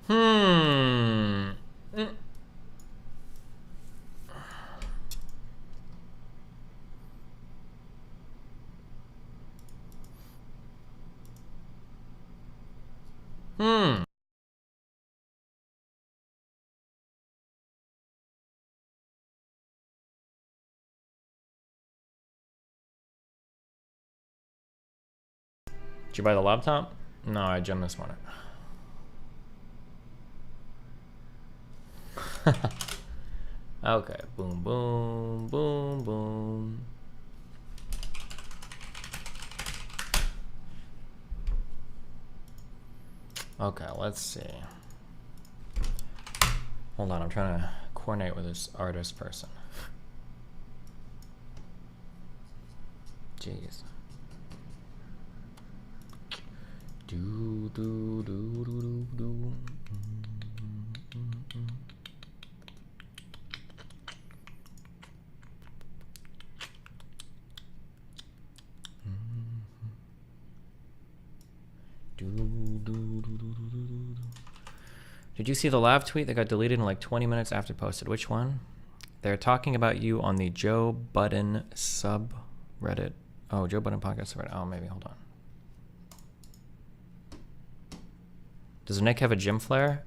Hmm. Hmm. Did you buy the laptop? No, I gemmed this morning. Okay. Boom, boom, boom, boom. Okay, let's see. Hold on, I'm trying to coordinate with this artist person. Jeez. Do, do, do, do, do, do. Did you see the lav tweet that got deleted in like 20 minutes after posted? Which one? They're talking about you on the Joe Budden subreddit. Oh, Joe Budden podcast subreddit. Oh, maybe. Hold on. Does Nick have a gym flare?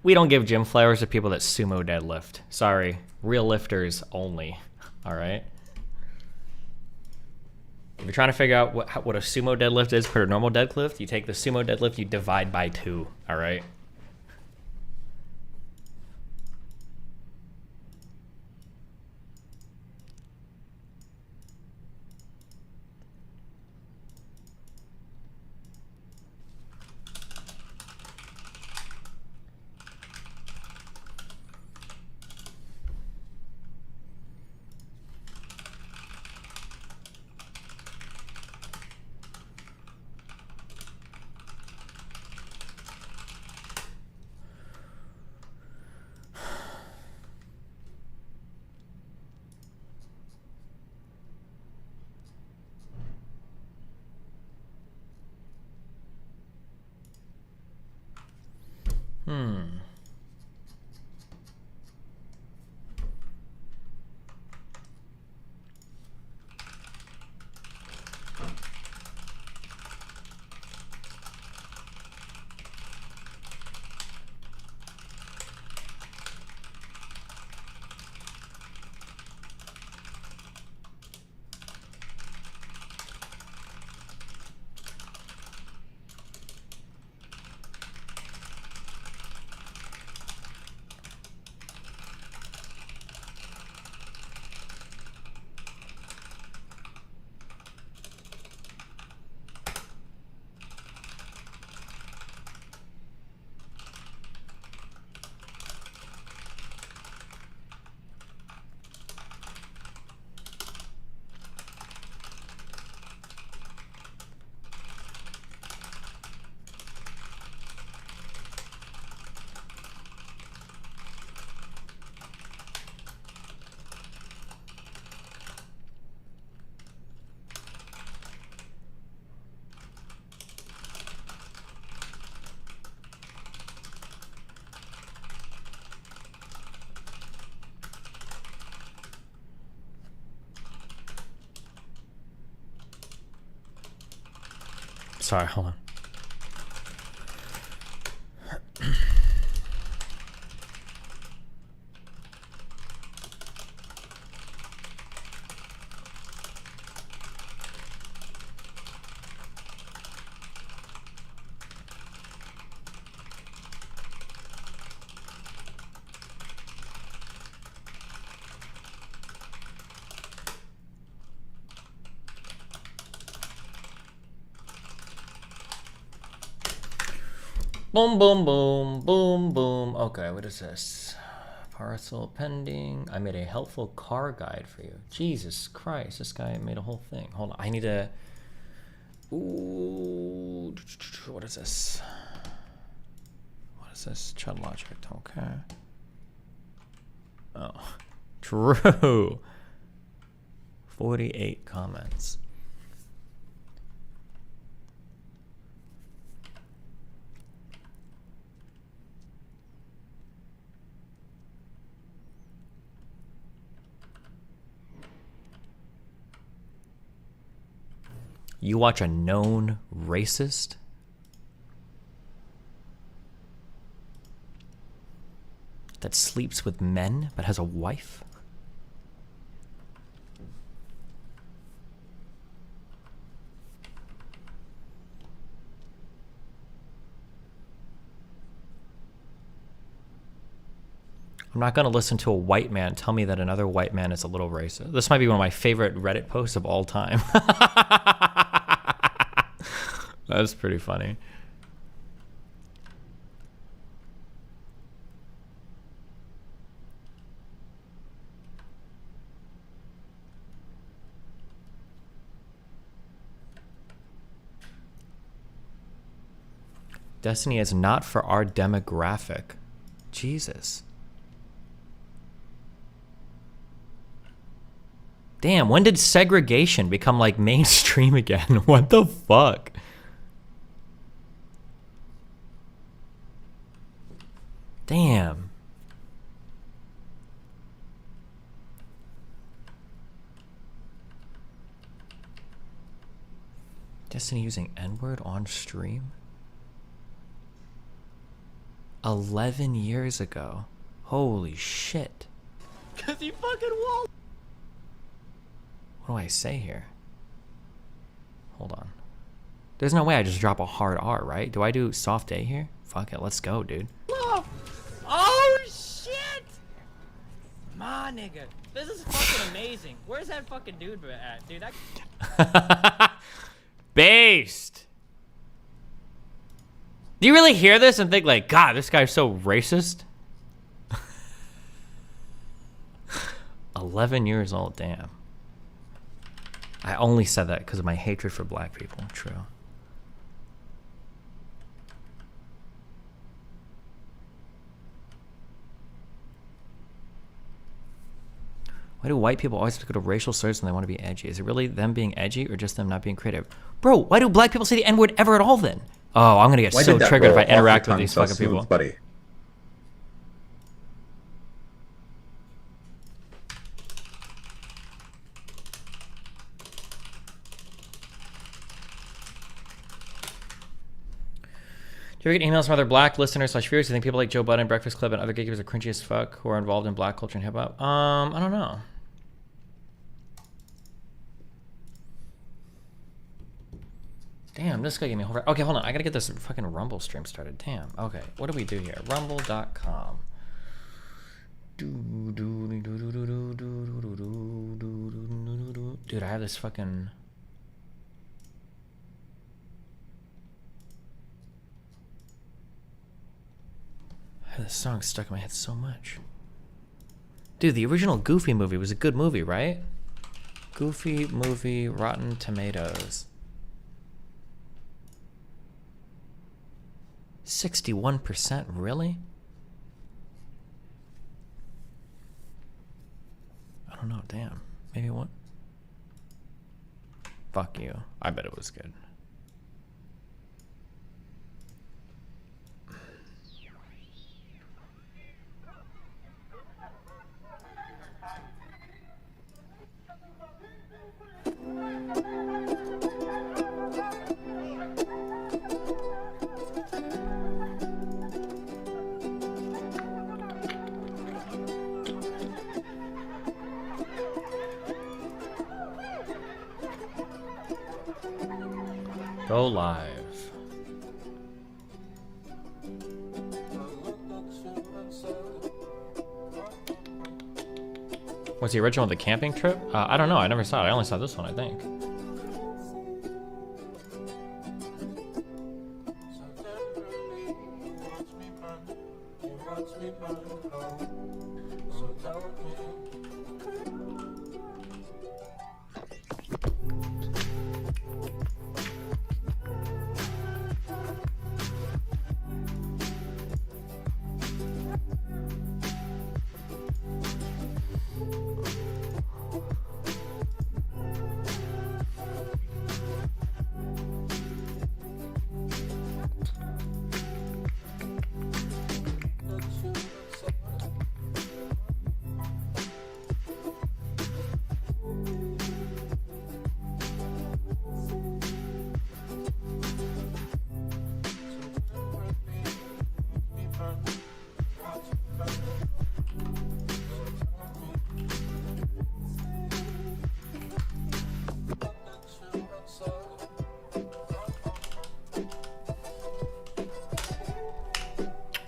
We don't give gym flares to people that sumo deadlift. Sorry. Real lifters only. All right? If you're trying to figure out what a sumo deadlift is per normal deadlift, you take the sumo deadlift, you divide by 2. All right? Sorry, hold on. Boom, boom, boom, boom, boom. Okay, what is this? Parcel pending. I made a helpful car guide for you. Jesus Christ, this guy made a whole thing. Hold on, I need to... Ooh, what is this? What is this? Chud logic, okay. Oh, true. 48 comments. You watch a known racist? That sleeps with men but has a wife? I'm not going to listen to a white man tell me that another white man is a little racist. This might be one of my favorite Reddit posts of all time. That's pretty funny. Destiny is not for our demographic. Jesus. Damn, when did segregation become like mainstream again? What the fuck? Damn. Destiny using N-word on stream? 11 years ago. Holy shit. Cause he fucking won't. What do I say here? Hold on. There's no way I just drop a hard R, right? Do I do soft A here? Fuck it, let's go, dude. Oh shit! Ma nigga, this is fucking amazing. Where's that fucking dude at, dude? That Based. Do you really hear this and think like, God, this guy's so racist? 11 years old, damn. I only said that because of my hatred for black people. True. Why do white people always have to go to racial slurs when they want to be edgy? Is it really them being edgy or just them not being creative? Bro, why do black people say the N-word ever at all then? Oh, I'm going to get so triggered if I interact with these fucking people. Buddy? Do you ever get emails from other black listeners / viewers who think people like Joe Budden, Breakfast Club, and other gatekeepers are cringy as fuck who are involved in black culture and hip-hop? I don't know. Damn, this guy gave me a whole... Okay, hold on. I gotta get this fucking Rumble stream started. Damn. Okay, what do we do here? Rumble.com. Dude, I have this fucking... I have this song stuck in my head so much. Dude, the original Goofy movie was a good movie, right? Goofy movie, Rotten Tomatoes. 61%, really? I don't know, damn. Maybe what? Fuck you. I bet it was good. Go live. Was the original the camping trip? I don't know. I never saw it. I only saw this one, I think.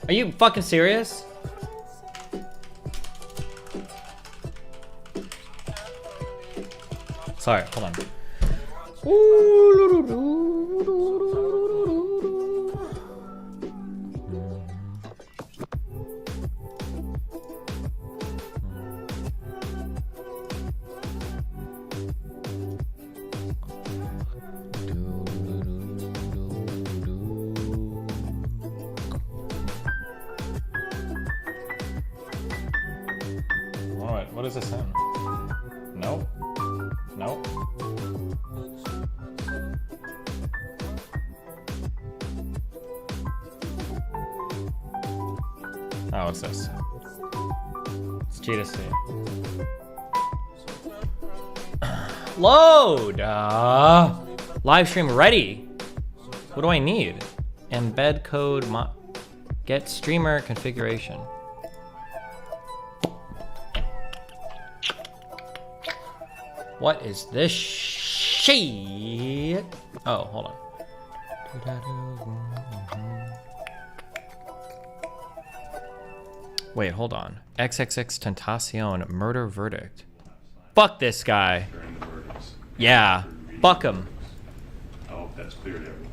Are you fucking serious? Sorry, hold on. Alright, what is this in? Nope. Nope. Oh, what's this? It's G2C. Load! Live stream ready. What do I need? Embed code, get streamer configuration. What is this shit? Oh, hold on. Wait, hold on. XXX Tentacion murder verdict. Fuck this guy. Yeah, fuck him. I hope that's clear to everyone.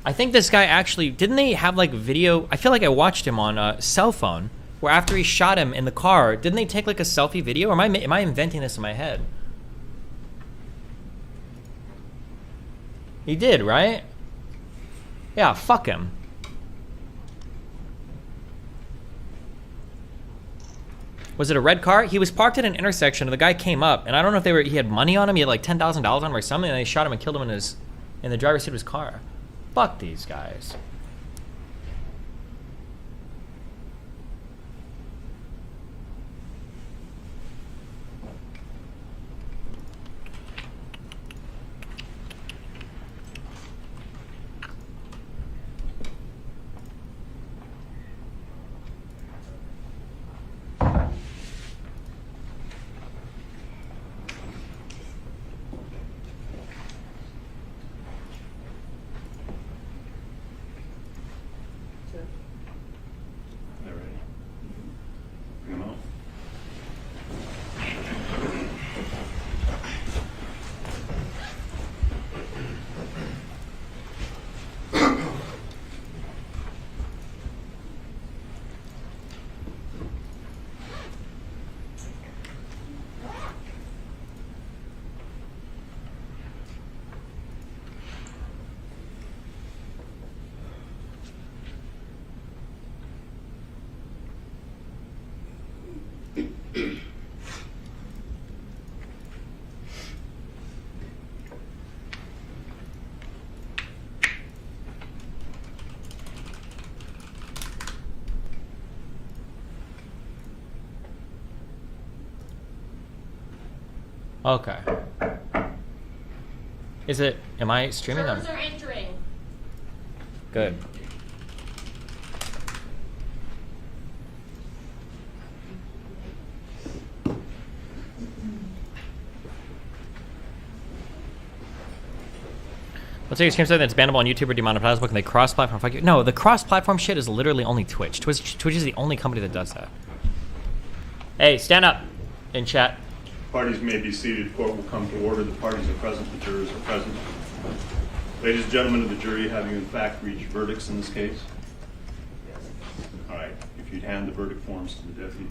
I think this guy actually, didn't they have like video? I feel like I watched him on a cell phone where after he shot him in the car, didn't they take like a selfie video? Or am I inventing this in my head? He did, right? Yeah, fuck him. Was it a red car? He was parked at an intersection and the guy came up and I don't know if he had money on him. He had like $10,000 on him or something and they shot him and killed him in the driver's seat of his car. Fuck these guys. They're ready. Bring them out. Okay. Is it, am I streaming them? Servers are entering. Good. Let's say your stream said that's bannable on YouTube or demonetizable. Can they cross-platform? Fuck you. No, the cross-platform shit is literally only Twitch. Twitch is the only company that does that. Hey, stand up in chat. Parties may be seated. Court will come to order. The parties are present. The jurors are present. Ladies and gentlemen of the jury, have you in fact reached verdicts in this case? Yes. All right. If you'd hand the verdict forms to the deputy.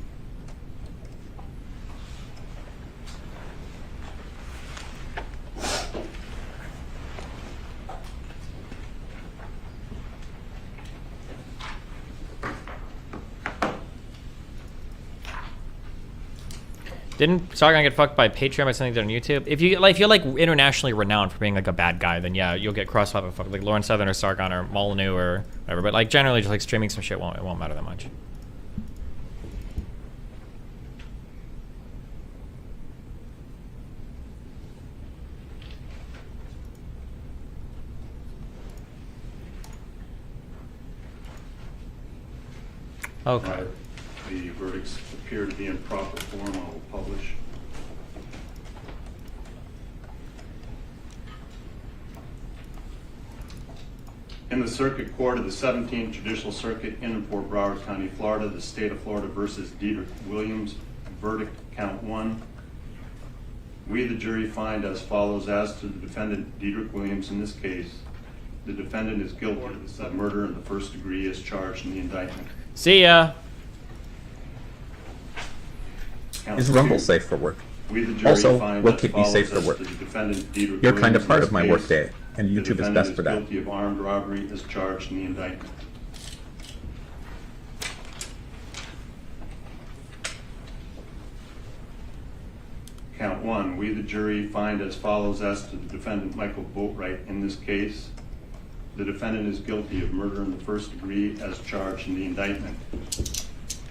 Didn't Sargon get fucked by Patreon by something on YouTube? If you're like internationally renowned for being like a bad guy, then yeah, you'll get crossed by like Lauren Southern or Sargon or Molyneux or whatever. But like generally, just like streaming some shit it won't matter that much. Okay. The verdicts appear to be in proper form. I will publish. In the Circuit Court of the 17th Judicial Circuit in and for Broward County, Florida, the State of Florida versus Diedrich Williams, verdict count 1. We, the jury, find as follows: as to the defendant Diedrich Williams in this case, the defendant is guilty of murder in the first degree as charged in the indictment. See ya. Count Is Rumble 2. safe for work? We, the jury, Also, find will as keep me safe follows for as work. to the defendant Diedrich You're kind Williams of part in of my this work case. day, and The YouTube is defendant best for that. guilty of armed robbery as charged in the indictment. Count 1. We, the jury, find as follows as to the defendant Michael Boatwright in this case. The defendant is guilty of murder in the first degree as charged in the indictment.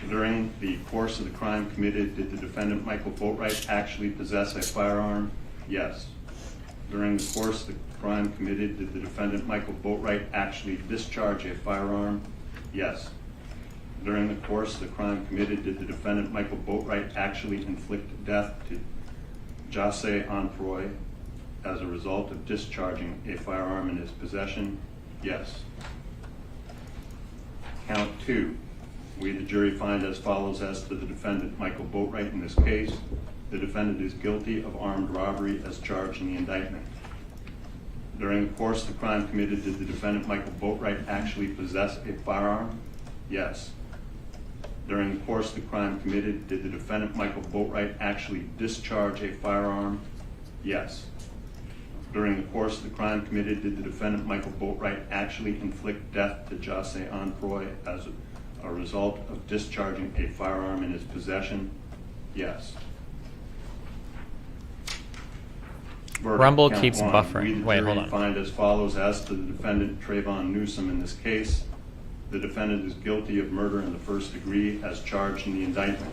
During the course of the crime committed, did the defendant Michael Boatwright actually possess a firearm? Yes. During the course of the crime committed, did the defendant Michael Boatwright actually discharge a firearm? Yes. During the course of the crime committed, did the defendant Michael Boatwright actually inflict death to Jase Onfroy as a result of discharging a firearm in his possession? Yes. Count 2. We, the jury, find as follows as to the defendant Michael Boatwright in this case. The defendant is guilty of armed robbery as charged in the indictment. During the course of the crime committed, did the defendant Michael Boatwright actually possess a firearm? Yes. During the course of the crime committed, did the defendant Michael Boatwright actually discharge a firearm? Yes. During the course of the crime committed, did the defendant Michael Boatwright actually inflict death to Jase Onfroy as a result of discharging a firearm in his possession? Yes. Verdict, Rumble count keeps 1. buffering. We, the Wait, jury, hold on. find as follows as to the defendant Trayvon Newsom in this case. The defendant is guilty of murder in the first degree as charged in the indictment.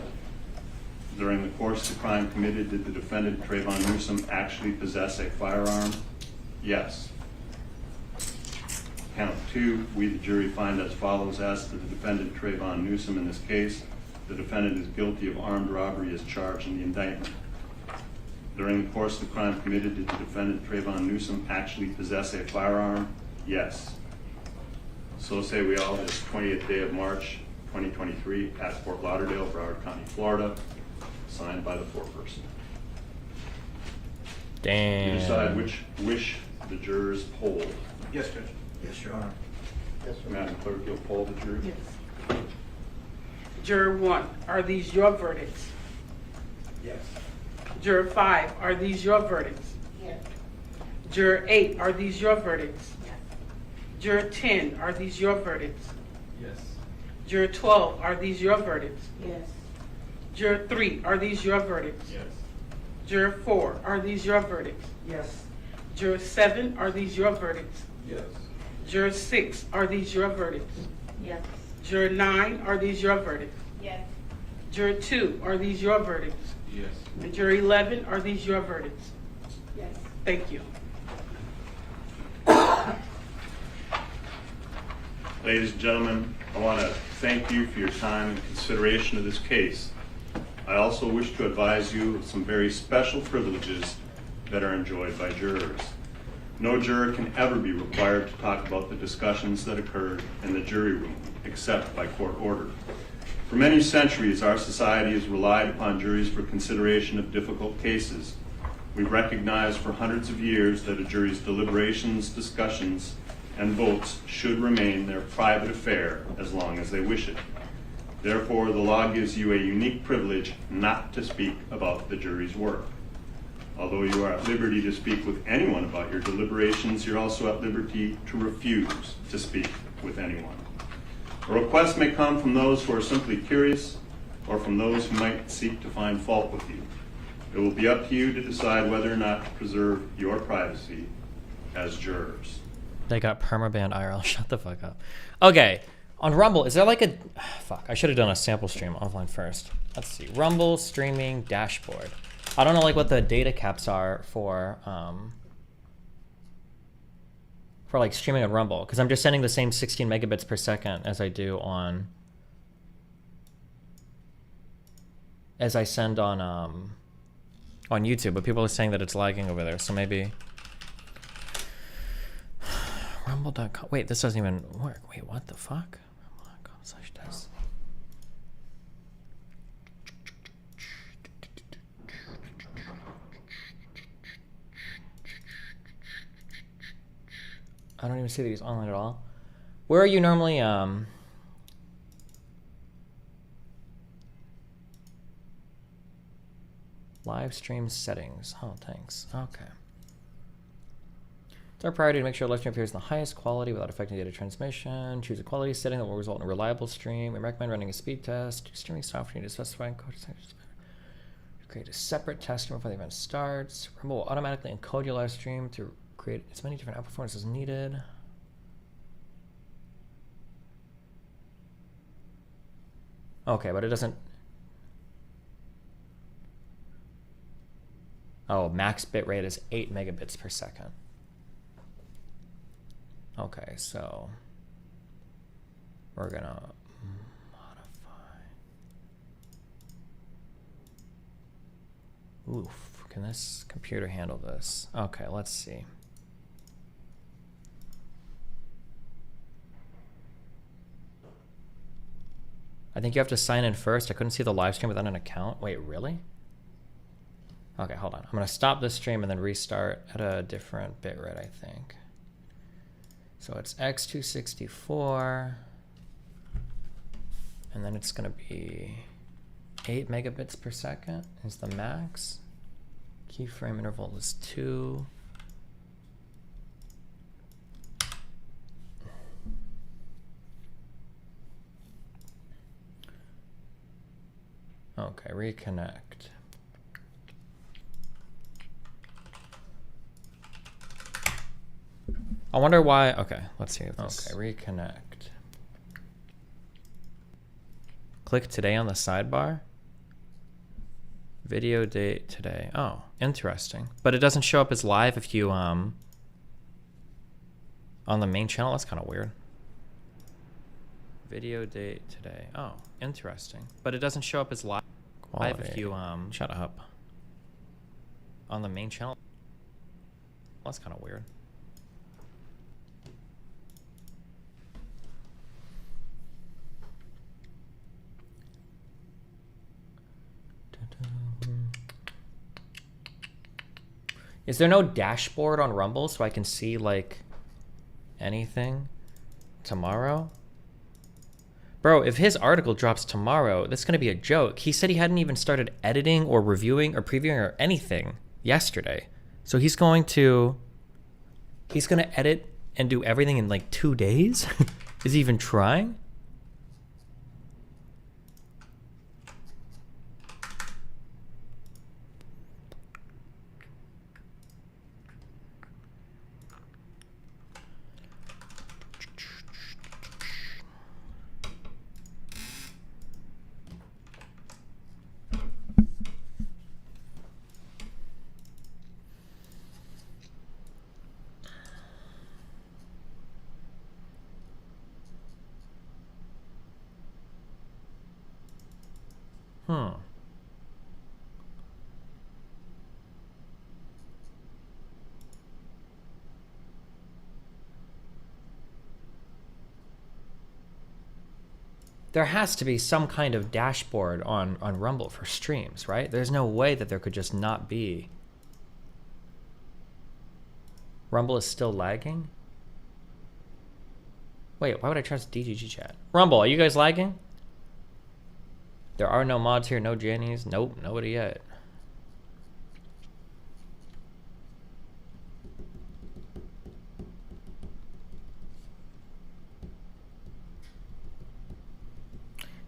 During the course of the crime committed, did the defendant Trayvon Newsom actually possess a firearm? Yes. Count 2, we, the jury, find as follows as to the defendant Trayvon Newsom in this case. The defendant is guilty of armed robbery as charged in the indictment. During the course of the crime committed, did the defendant Trayvon Newsom actually possess a firearm? Yes. So say we all, this 20th day of March, 2023, at Fort Lauderdale, Broward County, Florida, signed by the foreperson. Damn. You decide which wish the jurors hold. Yes, Judge. Yes, Your Honor. Yes, sir. Madam Clerk, you'll poll the jury? Yes. Juror 1, are these your verdicts? Yes. Juror 5, are these your verdicts? Yes. Juror 8, are these your verdicts? Yes. Juror 10, are these your verdicts? Yes. Juror 12, are these your verdicts? Yes. Juror 3, are these your verdicts? Yes. Juror 4, are these your verdicts? Yes. Juror 7, are these your verdicts? Yes. Juror 6, are these your verdicts? Yes. Juror 9, are these your verdicts? Yes. Juror 2, are these your verdicts? Yes. And Juror 11, are these your verdicts? Yes. Thank you. Ladies and gentlemen, I want to thank you for your time and consideration of this case. I also wish to advise you of some very special privileges that are enjoyed by jurors. No juror can ever be required to talk about the discussions that occurred in the jury room, except by court order. For many centuries, our society has relied upon juries for consideration of difficult cases. We recognize for hundreds of years that a jury's deliberations, discussions, and votes should remain their private affair as long as they wish it. Therefore, the law gives you a unique privilege not to speak about the jury's work. Although you are at liberty to speak with anyone about your deliberations, you're also at liberty to refuse to speak with anyone. A request may come from those who are simply curious or from those who might seek to find fault with you. It will be up to you to decide whether or not to preserve your privacy as jurors. They got permabanned IRL. Shut the fuck up. Okay. On Rumble, is there like a... Fuck, I should have done a sample stream offline first. Let's see. Rumble streaming dashboard. I don't know like what the data caps are for like streaming on Rumble, because I'm just sending the same 16 megabits per second as I do on... as I send on YouTube, but people are saying that it's lagging over there, so maybe... Rumble.com. Wait, this doesn't even work. Wait, what the fuck? Rumble.com/test. I don't even see that he's online at all. Where are you normally? Live stream settings. Oh, thanks. Okay. It's our priority to make sure live stream appears in the highest quality without affecting data transmission. Choose a quality setting that will result in a reliable stream. We recommend running a speed test. Streaming software need to specify encode sections. Create a separate test stream before the event starts. Rumble will automatically encode your live stream to create as many different app performances as needed. Okay, but it doesn't... Oh, max bitrate is 8 megabits per second. Okay, so we're gonna modify. Oof, can this computer handle this? Okay, let's see. I think you have to sign in first. I couldn't see the live stream without an account. Wait, really? Okay, hold on. I'm gonna stop this stream and then restart at a different bitrate, I think. So it's x264, and then it's gonna be 8 megabits per second is the max. Keyframe interval is 2. Okay, reconnect. I wonder why. Okay, let's see if this. Okay, reconnect. Click today on the sidebar. Video date today. Oh, interesting. But it doesn't show up as live if you on the main channel. That's kind of weird. Video date today. Oh, interesting. But it doesn't show up as live if you shut up. On the main channel. That's kind of weird. Is there no dashboard on Rumble so I can see like anything tomorrow? Bro, if his article drops tomorrow, that's gonna be a joke. He said he hadn't even started editing or reviewing or previewing or anything yesterday. So he's gonna edit and do everything in like 2 days? Is he even trying? there has to be some kind of dashboard on Rumble for streams, right? There's no way that there could just not be. Rumble is still lagging? Wait, why would I trust DGG chat? Rumble, are you guys lagging? There are no mods here, no Jennies. Nope, nobody yet.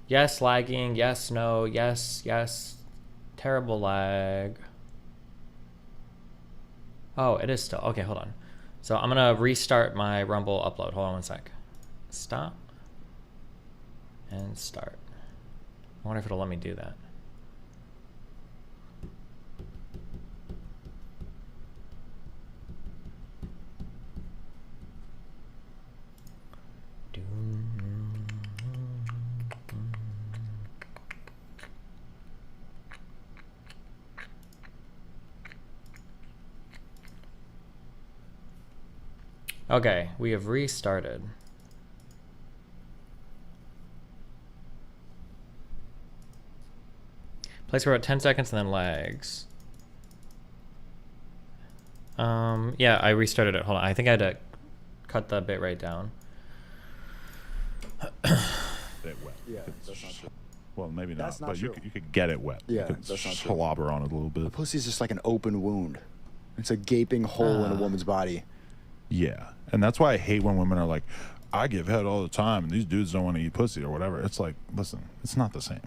Yes, lagging. Yes, no. Yes, yes. Terrible lag. Oh, it is still. Okay, hold on. So I'm going to restart my Rumble upload. Hold on one sec. Stop. And start. I wonder if it'll let me do that. Okay, we have restarted. Plays for about 10 seconds and then lags. Yeah, I restarted it. Hold on, I think I had to cut the bitrate down. It wet. Yeah, that's not true. Well, maybe not, That's not but true. you could get it wet. Yeah, you could that's not true. slobber on it a little A bit. pussy's just like an open wound. It's a gaping hole in a woman's body. Yeah, and that's why I hate when women are like, I give head all the time, and these dudes don't want to eat pussy or whatever. It's like, listen, it's not the same.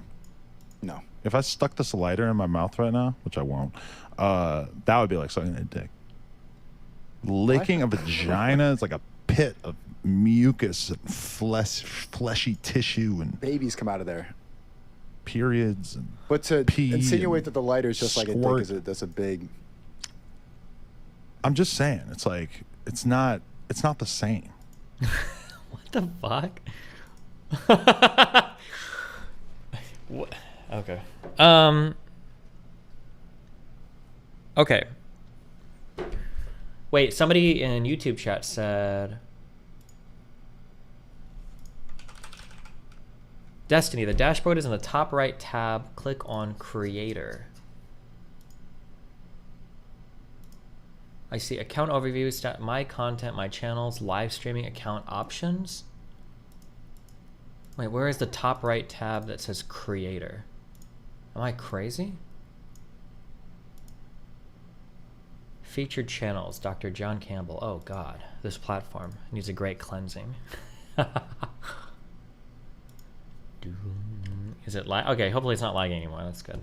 No. If I stuck this lighter in my mouth right now, which I won't, that would be like sucking a dick. Licking a vagina is like a pit of mucus and fleshy tissue and Babies come out of there. periods and But to pee insinuate and that the lighter is just like a dick squirt. is that's a big. I'm just saying, it's like it's not the same. What the fuck? What? Okay. Okay. Wait, somebody in YouTube chat said Destiny, the dashboard is in the top right tab. Click on Creator. I see account overview, my content, my channels, live streaming account options. Wait, where is the top right tab that says Creator? Am I crazy? Featured channels, Dr. John Campbell. Oh God, this platform needs a great cleansing. Is it lag? Okay, hopefully it's not lagging anymore. That's good.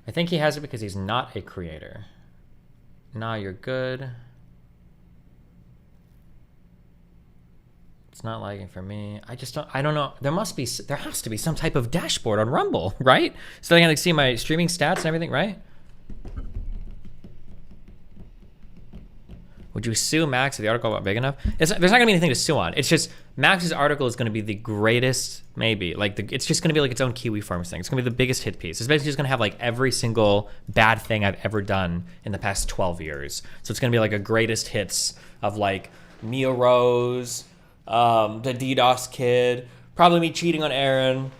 I think he has it because he's not a creator. Nah, you're good. It's not lagging for me. I don't know. There has to be some type of dashboard on Rumble, right? So I can like see my streaming stats and everything, right? Would you sue Max if the article got big enough? There's not gonna be anything to sue on. It's just Max's article is gonna be the greatest, maybe. Like it's just gonna be like its own Kiwi Farms thing. It's gonna be the biggest hit piece. It's basically just gonna have like every single bad thing I've ever done in the past 12 years. So it's gonna be like a greatest hits of like Mia Rose, the DDoS kid, probably me cheating on Aaron,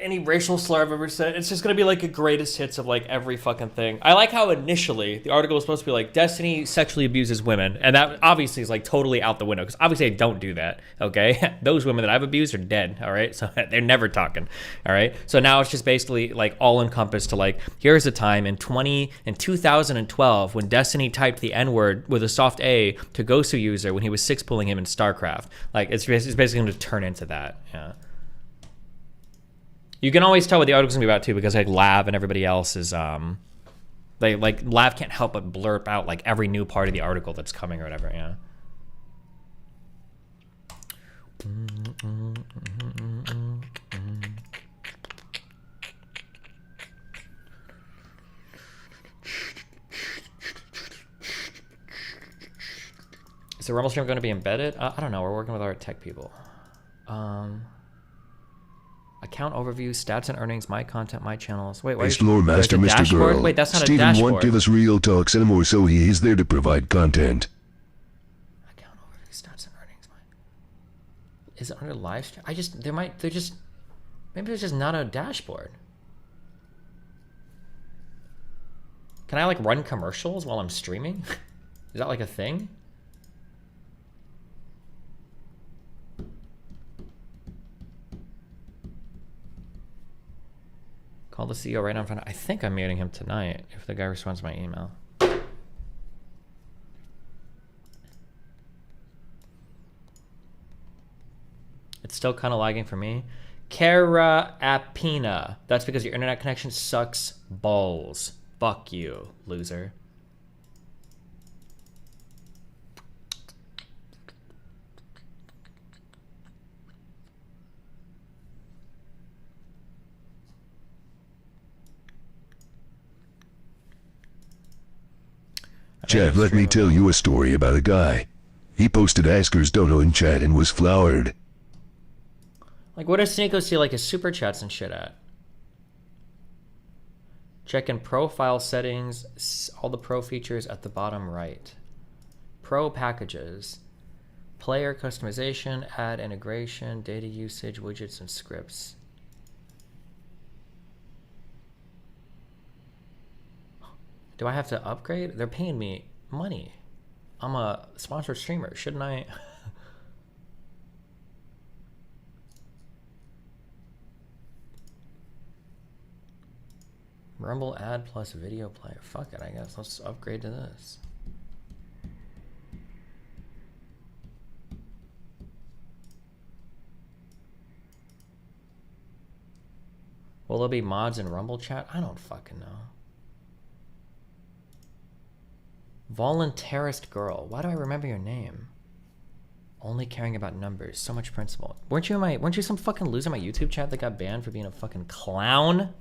any racial slur I've ever said. It's just gonna be like a greatest hits of like every fucking thing. I like how initially the article was supposed to be like Destiny sexually abuses women, and that obviously is like totally out the window because obviously I don't do that. Okay, those women that I've abused are dead. All right, so they're never talking. All right, so now it's just basically like all encompassed to like here's a time in 2012 when Destiny typed the N-word with a soft A to Gosu user when he was six pulling him in StarCraft. Like it's basically going to turn into that. Yeah. You can always tell what the article's gonna be about too, because like Lav and everybody else is like Lav can't help but blurb out like every new part of the article that's coming or whatever. Yeah. Is the Rumble stream going to be embedded? I don't know. We're working with our tech people. I Account overview, stats and earnings, my content, my channels. Wait, wait. Hey, Lore Master, Mr. Dashboard? Girl. Wait, that's not Steven a dashboard. won't give us real talks anymore, so he is there to provide content. Account overview, stats and earnings. Is it under live stream? Maybe there's just not a dashboard. Can I like run commercials while I'm streaming? Is that like a thing? Call the CEO right now in front of... I think I'm meeting him tonight if the guy responds to my email. It's still kind of lagging for me. Kara Apina. That's because your internet connection sucks balls. Fuck you, loser. Chad, let me tell you a story about a guy. He posted Asker's Dono in chat and was flowered. Like, what does Sneeko see like his super chats and shit at? Check in profile settings, all the pro features at the bottom right. Pro packages, player customization, ad integration, data usage, widgets, and scripts. Do I have to upgrade? They're paying me money. I'm a sponsored streamer, shouldn't I? Rumble ad plus video player. Fuck it, I guess. Let's upgrade to this. Will there be mods in Rumble chat? I don't fucking know. Voluntarist girl. Why do I remember your name? Only caring about numbers. So much principle. Weren't you some fucking loser in my YouTube chat that got banned for being a fucking clown?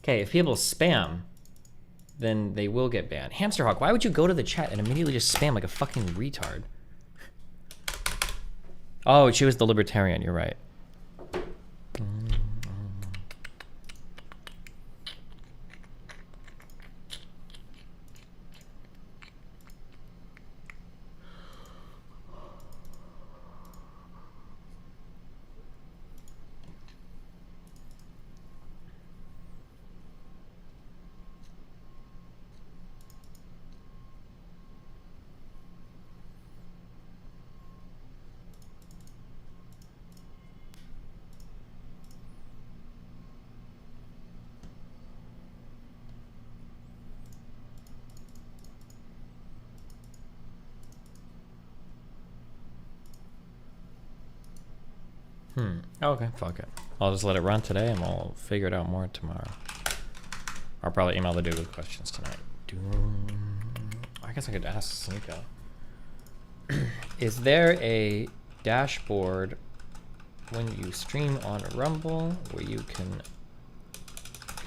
Okay, if people spam, then they will get banned. Hamsterhawk, why would you go to the chat and immediately just spam like a fucking retard? Oh, she was the libertarian, you're right. Okay, fuck it. I'll just let it run today and we'll figure it out more tomorrow. I'll probably email the dude with questions tonight. I guess I could ask Sneeko. Is there a dashboard when you stream on Rumble where you can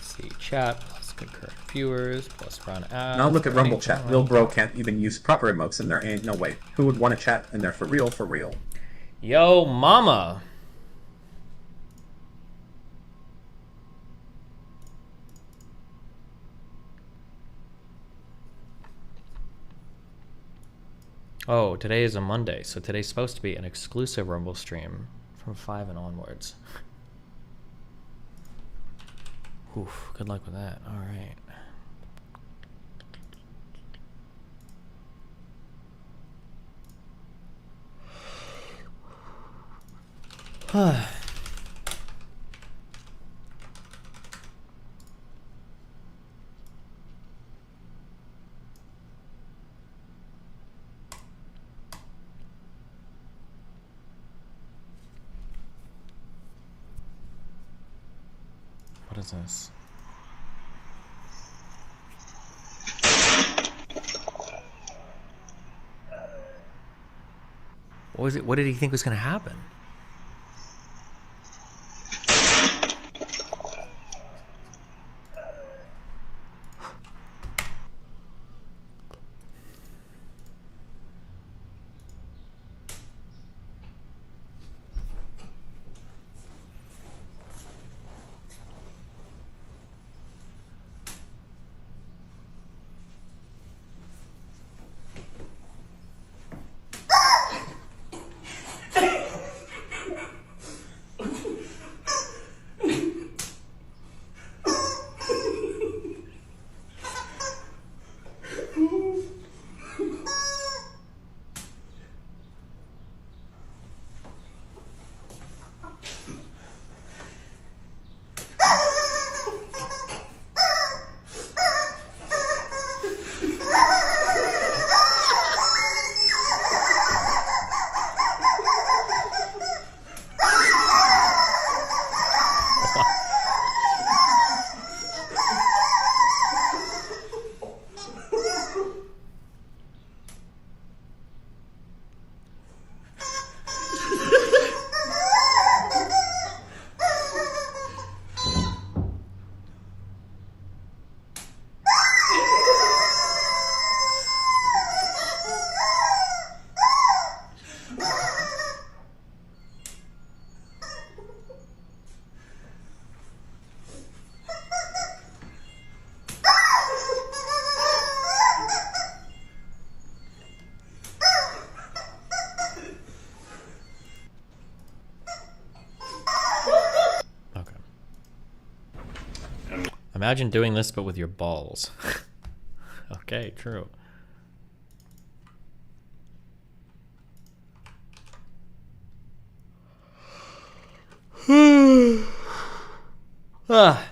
see chat plus concurrent viewers plus run ads? Now look at Rumble chat. Lil Bro can't even use proper emotes and there ain't no way. Who would want to chat in there for real, for real? Yo, mama. Oh, today is a Monday, so today's supposed to be an exclusive Rumble stream from 5 and onwards. Oof, good luck with that. All right. What is this? What was it? What did he think was going to happen? Imagine doing this, but with your balls. Okay, true. Ah.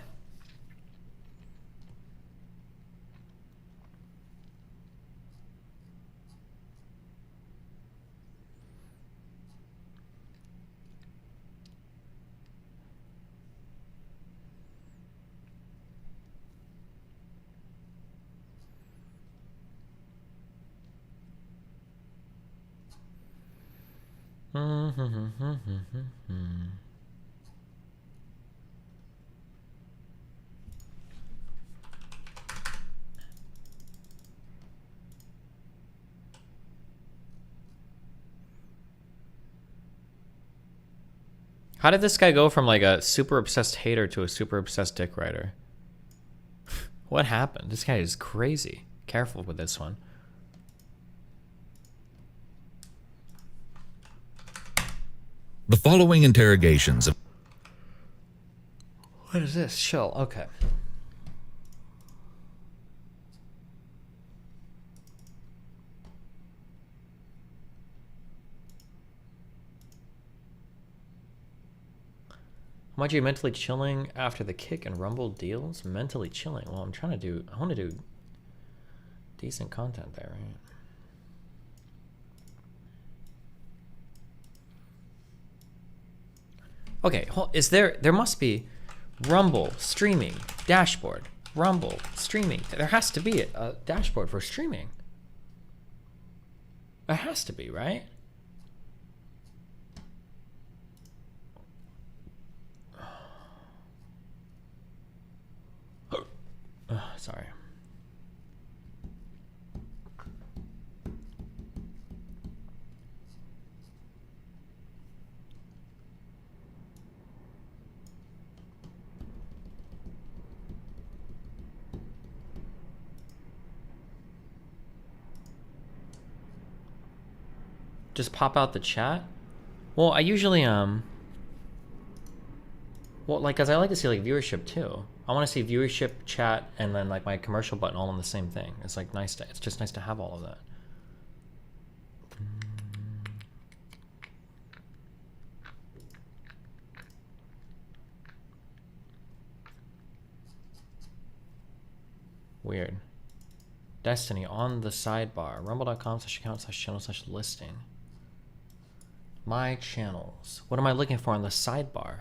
How did this guy go from like a super obsessed hater to a super obsessed dick rider? What happened? This guy is crazy. Careful with this one. The following interrogations of... What is this? Chill. Okay. How much are you mentally chilling after the kick and rumble deals? Mentally chilling. Well, I'm trying to do... I want to do decent content there, right? Okay, is there must be Rumble, streaming, dashboard, Rumble, streaming. There has to be a dashboard for streaming. There has to be, right? Sorry. Just pop out the chat? Well, I usually, well, like, cause I like to see, like, viewership, too. I want to see viewership, chat, and then, like, my commercial button all on the same thing. It's, like, nice to, it's just nice to have all of that. Weird. Destiny on the sidebar. Rumble.com/account/channel/listing. My channels. What am I looking for on the sidebar?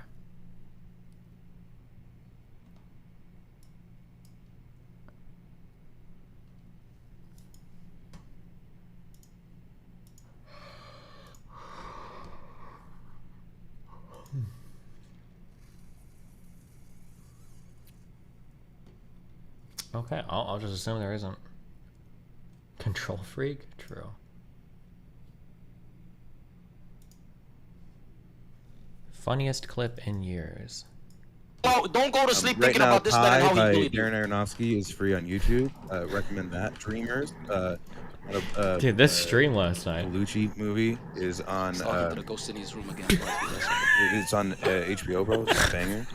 Okay, I'll just assume there isn't. Control freak? True. Funniest clip in years. Oh, don't go to sleep thinking about this, that, and how he do it. Darren Aronofsky is free on YouTube. Recommend that. Dreamers. Dude, this stream last night. Lucci movie is on. Go sit in his room again. It's on HBO, bro. It's a banger.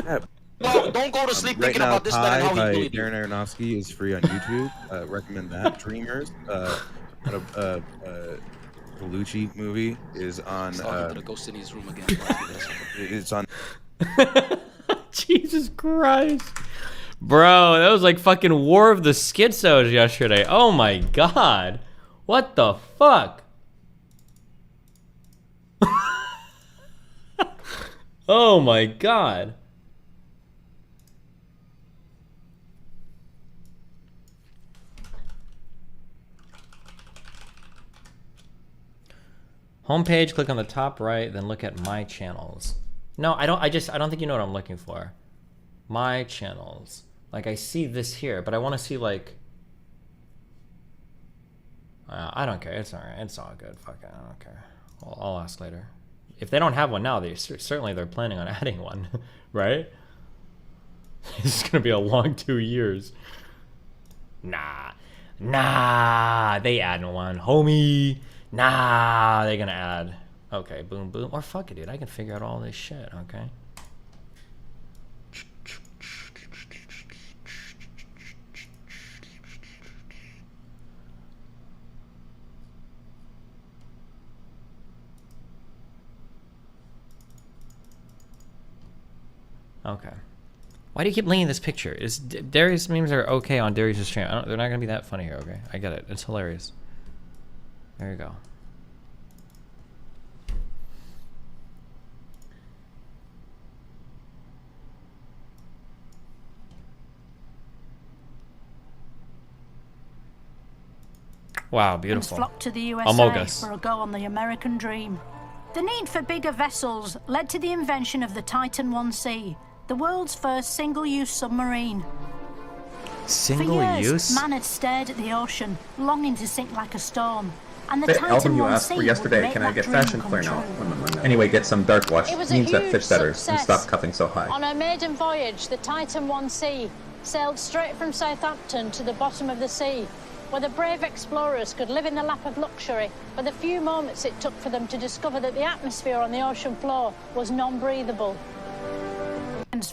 Yeah. No, don't go to sleep thinking about this, that, and how he do it. Darren Aronofsky is free on YouTube. Recommend that. Dreamers. Lucci movie is on. Go sit in his room again. It's on. Jesus Christ. Bro, that was like fucking War of the Schizos yesterday. Oh my god. What the fuck? Oh my god. Homepage, click on the top right, then look at my channels. No, I don't think you know what I'm looking for. My channels. Like, I see this here, but I want to see, like... I don't care. It's alright. It's all good. Fuck it. I don't care. I'll ask later. If they don't have one now, certainly they're planning on adding one, right? It's going to be a long 2 years. Nah. They adding one. Homie. Nah, they're going to add... Okay, boom, boom. Or fuck it, dude. I can figure out all this shit, okay? Okay. Why do you keep linking this picture? Is Darius memes are okay on Darius' stream? They're not gonna be that funny here. Okay, I get it. It's hilarious. There you go. Wow, beautiful. Flocked to the USA Amogus. for a go on the American dream. The need for bigger vessels led to the invention of the Titan 1C, the world's first single-use submarine. Single For years, use? man had stared at the ocean, longing to sink like a stone. And the The Titan album you 1C asked for would yesterday, make can I that get dream fashion come clear now? true. Anyway, get some dark wash. It was a Means that huge fish setters and success. stop cuffing so high. On her maiden voyage, the Titan 1C sailed straight from Southampton to the bottom of the sea, where the brave explorers could live in the lap of luxury for the few moments it took for them to discover that the atmosphere on the ocean floor was non-breathable.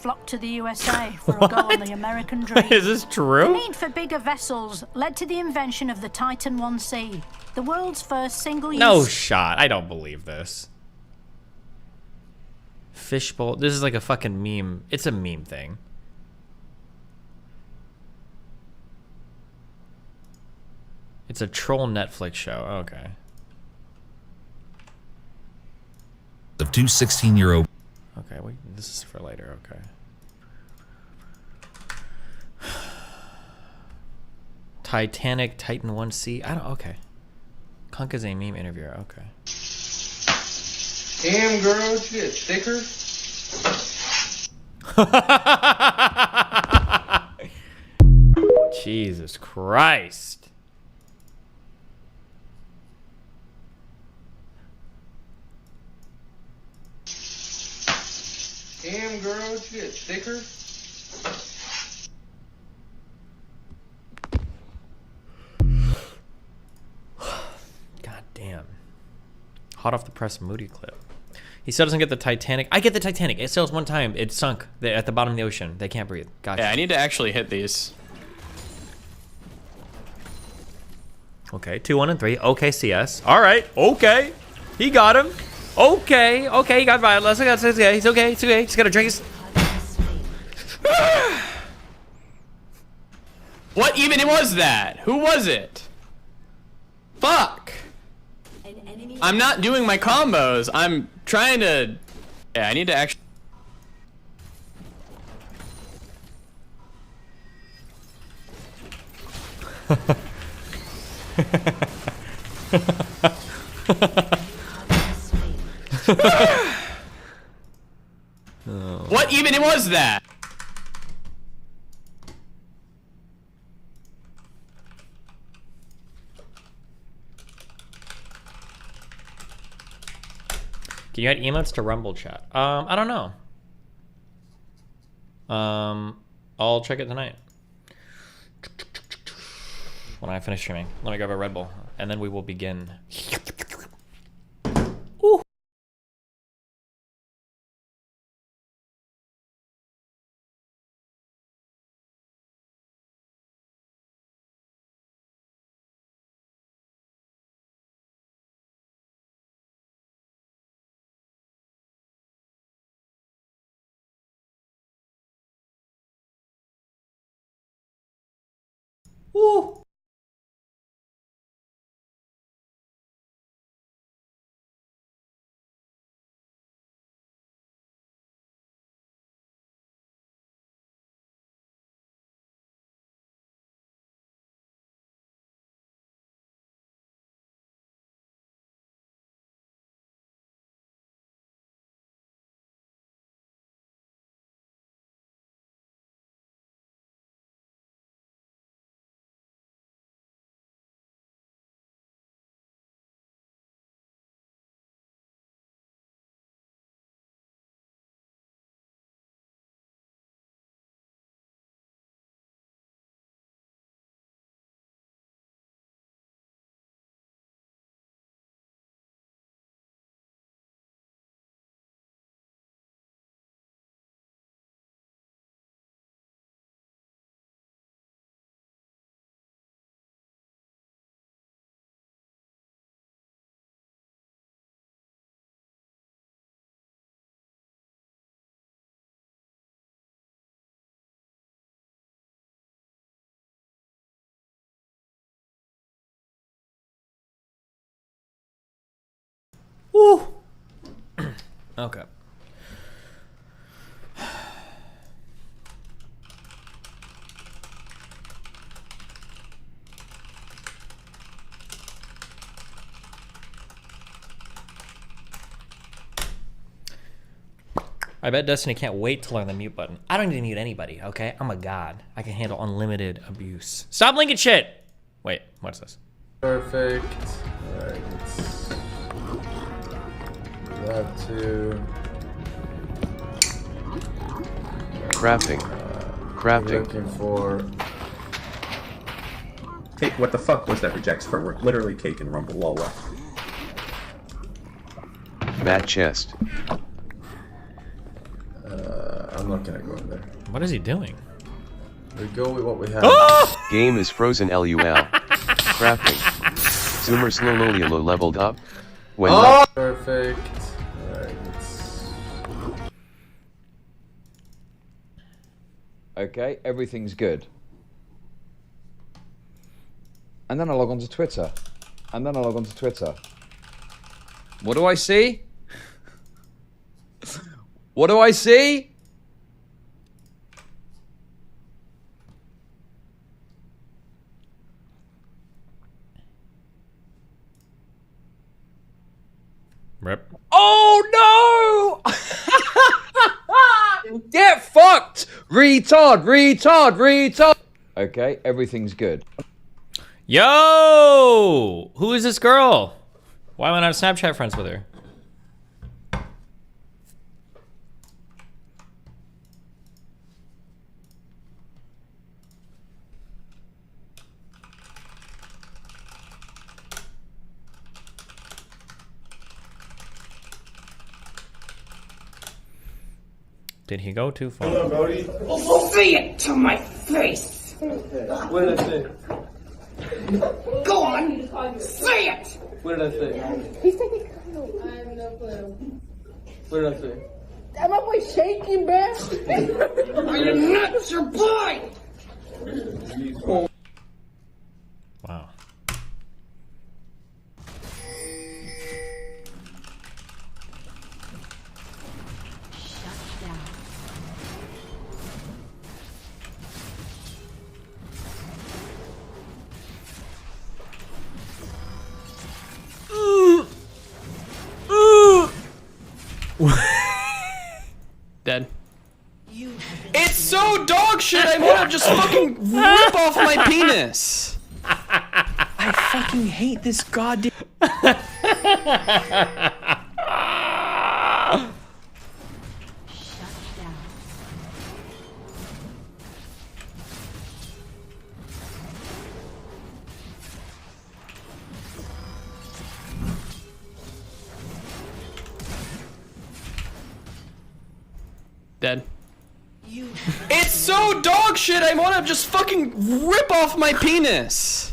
Flocked to the USA for a go on the American dream. Is this true? The need for bigger vessels led to the invention of the Titan 1C, the world's first single-use... No shot. I don't believe this. Fishbowl. This is like a fucking meme. It's a meme thing. It's a troll Netflix show. Okay. Of two 16-year-old. Okay, wait, this is for later. Okay. Titanic Titan 1C. I don't. Okay. Kunka's a meme interviewer. Okay. Damn, girl, she get thicker. Jesus Christ. Damn, girl, she get thicker. God damn. Hot off the press Moody clip. He still doesn't get the Titanic. I get the Titanic. It sails one time. It sunk at the bottom of the ocean. They can't breathe. Gotcha. Yeah, I need to actually hit these. Okay, 2, 1, and 3. Okay, CS. All right. Okay. He got him. Okay. Okay, he got violence. He's okay. He's okay. He's okay. He's got to drink his... What even was that? Who was it? Fuck. I'm not doing my combos. I'm trying to... Yeah, I need to actually... What even was that? Can you add emotes to Rumble chat? I don't know. I'll check it tonight. When I finish streaming. Let me grab a Red Bull, and then we will begin. Woo! Okay. I bet Destiny can't wait to learn the mute button. I don't need to mute anybody, okay? I'm a god. I can handle unlimited abuse. Stop linking shit! Wait, what's this? Perfect. Alright, let's that too. Crafting. Crafting. Looking for... Cake, what the fuck was that rejects for? We're literally cake and rumble lol. Matt chest. I'm not gonna go in there. What is he doing? We go with what we have. Game is frozen LUL. Crafting. Zoomer slowly leveled up. When Perfect. Alright, let's... Okay, everything's good. And then I log on to Twitter. What do I see? What do I see? Rip. Oh no! Get fucked! Retard! Okay, everything's good. Yo! Who is this girl? Why am I not Snapchat friends with her? Did he go too far? Say it to my face. What did I say? Go on, say it. What did I say? I have no clue. What did I say? That my boy shaking, bruh. Are you nuts, your boy? Wow. Dead. It's so dog shit, I wanna just fucking rip off my penis. I fucking hate this goddamn... Dead. It's so dog shit, I wanna just fucking rip off my penis.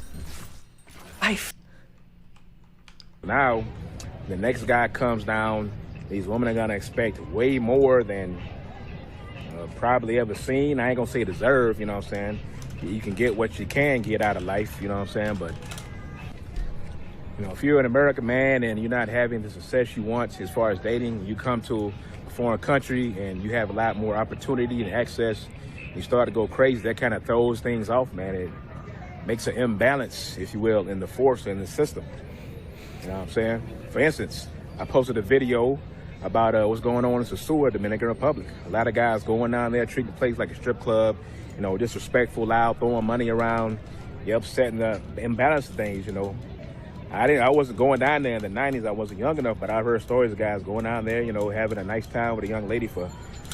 Now, the next guy comes down, these women are gonna expect way more than probably ever seen. I ain't gonna say deserve, you know what I'm saying? You can get what you can get out of life, you know what I'm saying? But, you know, if you're an American man and you're not having the success you want as far as dating, you come to a foreign country and you have a lot more opportunity and access, you start to go crazy, that kind of throws things off, man. It makes an imbalance, if you will, in the force and the system. You know what I'm saying? For instance, I posted a video about what's going on in Sosua, Dominican Republic. A lot of guys going down there, treating the place like a strip club, you know, disrespectful, loud, throwing money around. You're upsetting the imbalance of things, you know. I wasn't going down there in the 90s. I wasn't young enough, but I've heard stories of guys going down there, you know, having a nice time with a young lady for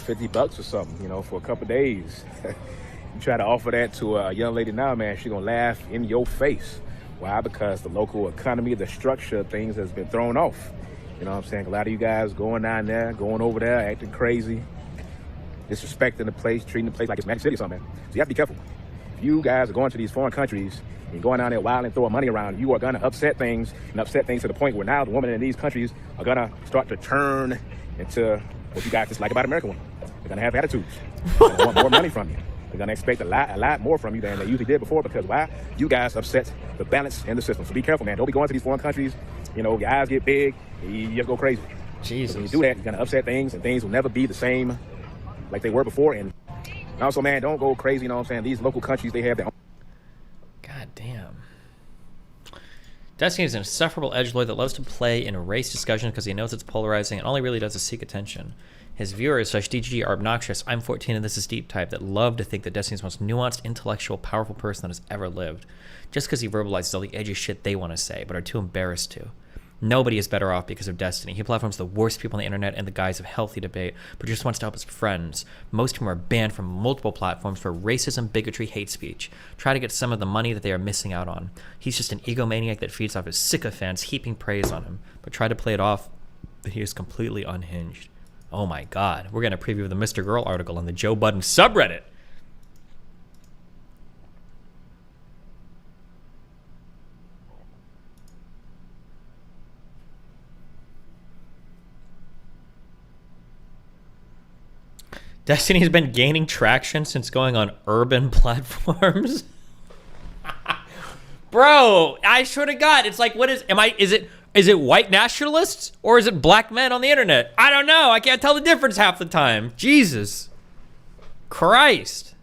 $50 or something, you know, for a couple days. You try to offer that to a young lady now, man, she's gonna laugh in your face. Why? Because the local economy, the structure of things has been thrown off. You know what I'm saying? A lot of you guys going down there, going over there, acting crazy, disrespecting the place, treating the place like it's Magic City or something. So you have to be careful. If you guys are going to these foreign countries and going down there wild and throwing money around, you are gonna upset things to the point where now the women in these countries are gonna start to turn into what you guys dislike about American women. They're gonna have attitudes. They're gonna want more money from you. They're gonna expect a lot more from you than they usually did before, because why? You guys upset the balance in the system. So be careful, man. Don't be going to these foreign countries. You know, your eyes get big, you just go crazy. Jesus. When you do that, you're gonna upset things, and things will never be the same like they were before. And also, man, don't go crazy. You know what I'm saying? These local countries, they have their own. God damn. Destiny is an insufferable edgelord that loves to play in a race discussion because he knows it's polarizing, and all he really does is seek attention. His viewers, such DGG, are obnoxious. I'm 14 and this is Deep Type, that love to think that Destiny's the most nuanced, intellectual, powerful person that has ever lived. Just because he verbalizes all the edgy shit they want to say, but are too embarrassed to. Nobody is better off because of Destiny. He platforms the worst people on the internet in the guise of healthy debate, but just wants to help his friends. Most of them are banned from multiple platforms for racism, bigotry, hate speech. Try to get some of the money that they are missing out on. He's just an egomaniac that feeds off his sycophants, heaping praise on him, but try to play it off that he is completely unhinged. Oh my god, we're gonna preview the Mr. Girl article on the Joe Budden subreddit. Destiny has been gaining traction since going on urban platforms. Bro, I swear to God, it's like, what is it white nationalists or is it black men on the internet? I don't know. I can't tell the difference half the time. Jesus Christ.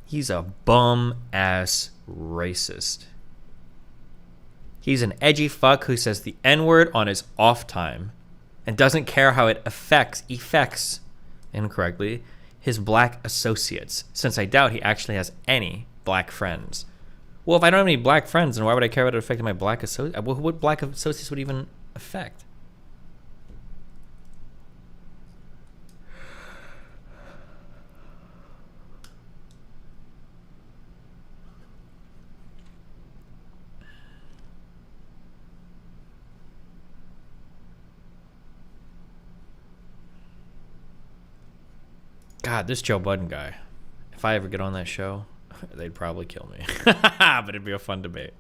He's a bum ass racist. He's an edgy fuck who says the N-word on his off time and doesn't care how it affects incorrectly his black associates, since I doubt he actually has any black friends. Well, if I don't have any black friends, then why would I care about it affecting my black associates? What black associates would even affect? God, this Joe Budden guy. If I ever get on that show, they'd probably kill me. But it'd be a fun debate.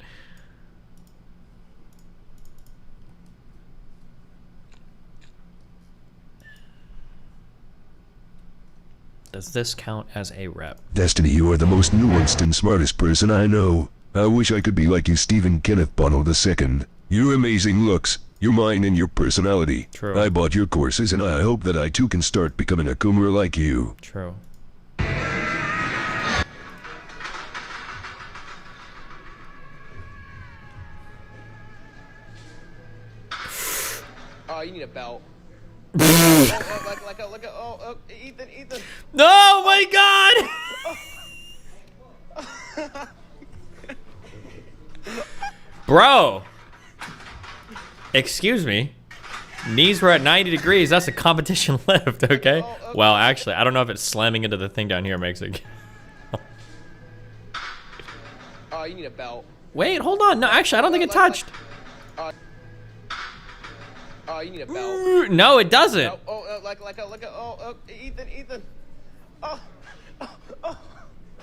Does this count as a rep? Destiny, you are the most nuanced and smartest person I know. I wish I could be like you, Stephen Kenneth Bono II. Your amazing looks, your mind, and your personality. True. I bought your courses, and I hope that I too can start becoming a coomer like you. True. Oh, you need a belt. Ethan. Oh my God! Bro. Excuse me. Knees were at 90 degrees. That's a competition lift, okay? Well, actually, I don't know if it's slamming into the thing down here makes it. Oh, you need a belt. Wait, hold on. No, actually, I don't think it touched. Oh, you need a belt. No, it doesn't. Ethan.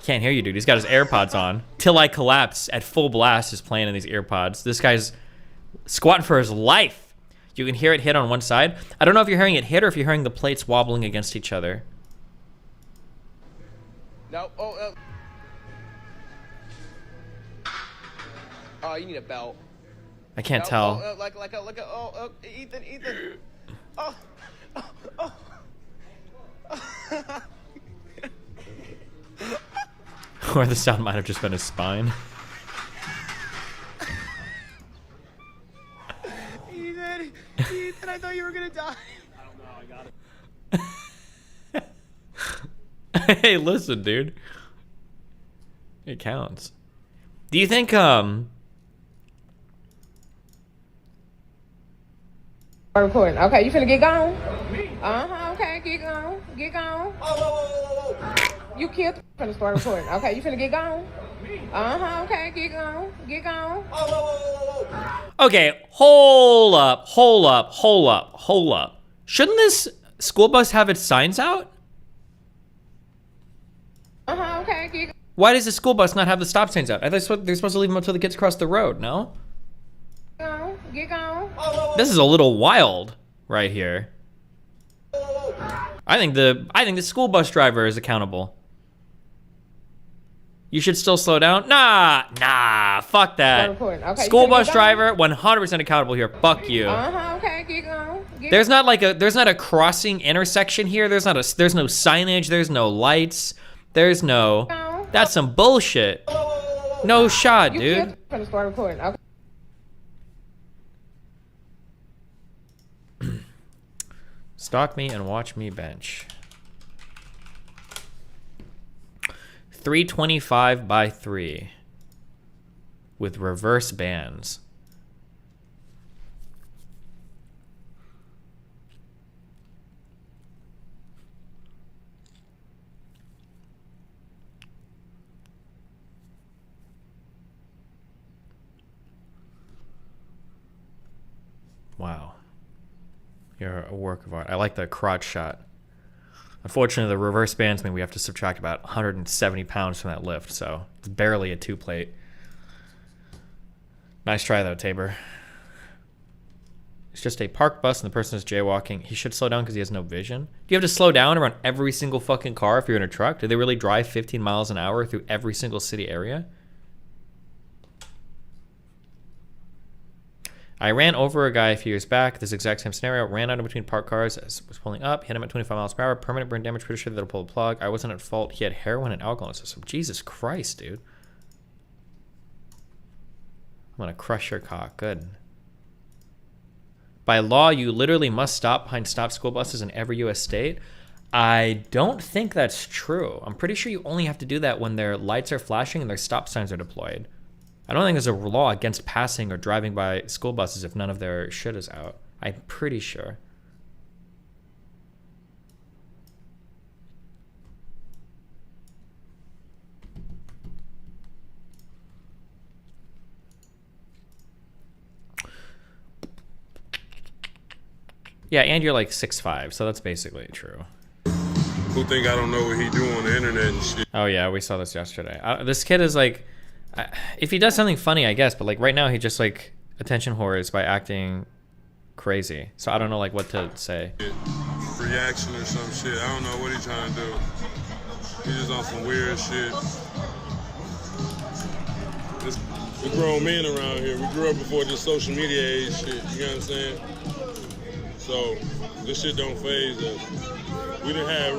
Can't hear you, dude. He's got his AirPods on. Till I Collapse at full blast is playing in these earpods. This guy's squatting for his life. You can hear it hit on one side. I don't know if you're hearing it hit or if you're hearing the plates wobbling against each other. No. Oh, you need a belt. I can't tell. Ethan. Or the sound might have just been his spine. Ethan, I thought you were gonna die. I don't know, I got it. Hey, listen, dude. It counts. Do you think, Recording. Okay, you finna get gone? Okay, get gone. Get gone. You killed finna start recording. Okay, you finna get gone? Okay, get gone. Get gone. okay, hold up. Shouldn't this school bus have its signs out? Okay, get. Why does the school bus not have the stop signs out? I thought they're supposed to leave them until the kids cross the road, no? Get gone. This is a little wild right here. I think the school bus driver is accountable. You should still slow down. Nah, fuck that. Okay, School bus driver, 100% accountable here. Fuck you. Okay, keep going. There's not a crossing intersection here. There's no signage. There's no lights. There's no. That's some bullshit. No shot, dude. Gonna start recording. Okay. Stalk me and watch me bench. 325 by 3 with reverse bands. Wow. You're a work of art. I like the crotch shot. Unfortunately, the reverse bands mean we have to subtract about 170 pounds from that lift, so it's barely a 2-plate. Nice try, though, Tabor. It's just a parked bus and the person is jaywalking. He should slow down because he has no vision. Do you have to slow down around every single fucking car if you're in a truck? Do they really drive 15 miles an hour through every single city area? I ran over a guy a few years back. This exact same scenario. Ran out in between parked cars as was pulling up. Hit him at 25 miles per hour. Permanent brain damage. Pretty sure that'll pull the plug. I wasn't at fault. He had heroin and alcohol in his system. Jesus Christ, dude. I'm gonna crush your cock. Good. By law, you literally must stop behind stop school buses in every U.S. state. I don't think that's true. I'm pretty sure you only have to do that when their lights are flashing and their stop signs are deployed. I don't think there's a law against passing or driving by school buses if none of their shit is out. I'm pretty sure. Yeah, and you're like 6'5", so that's basically true. Who think I don't know what he do on the internet and shit? Oh yeah, we saw this yesterday. This kid is like, if he does something funny, I guess, but like right now he just like attention whores by acting crazy. So I don't know like what to say. Reaction or some shit. I don't know what he's trying to do. He's just on some weird shit. We're grown men around here. We grew up before this social media age shit. You know what I'm saying? So this shit don't faze us. We didn't have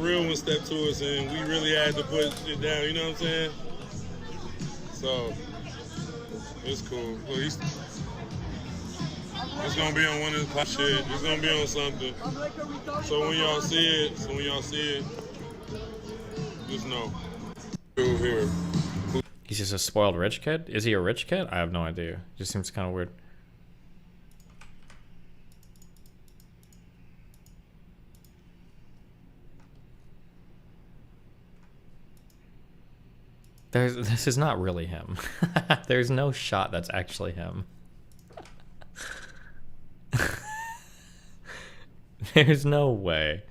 real ones step to us, and we really had to put shit down. You know what I'm saying? So it's cool. Look, it's gonna be on one of the shit. It's gonna be on something. So when y'all see it, just know. Here. He's just a spoiled rich kid? Is he a rich kid? I have no idea. Just seems kind of weird. This is not really him. There's no shot that's actually him. There's no way.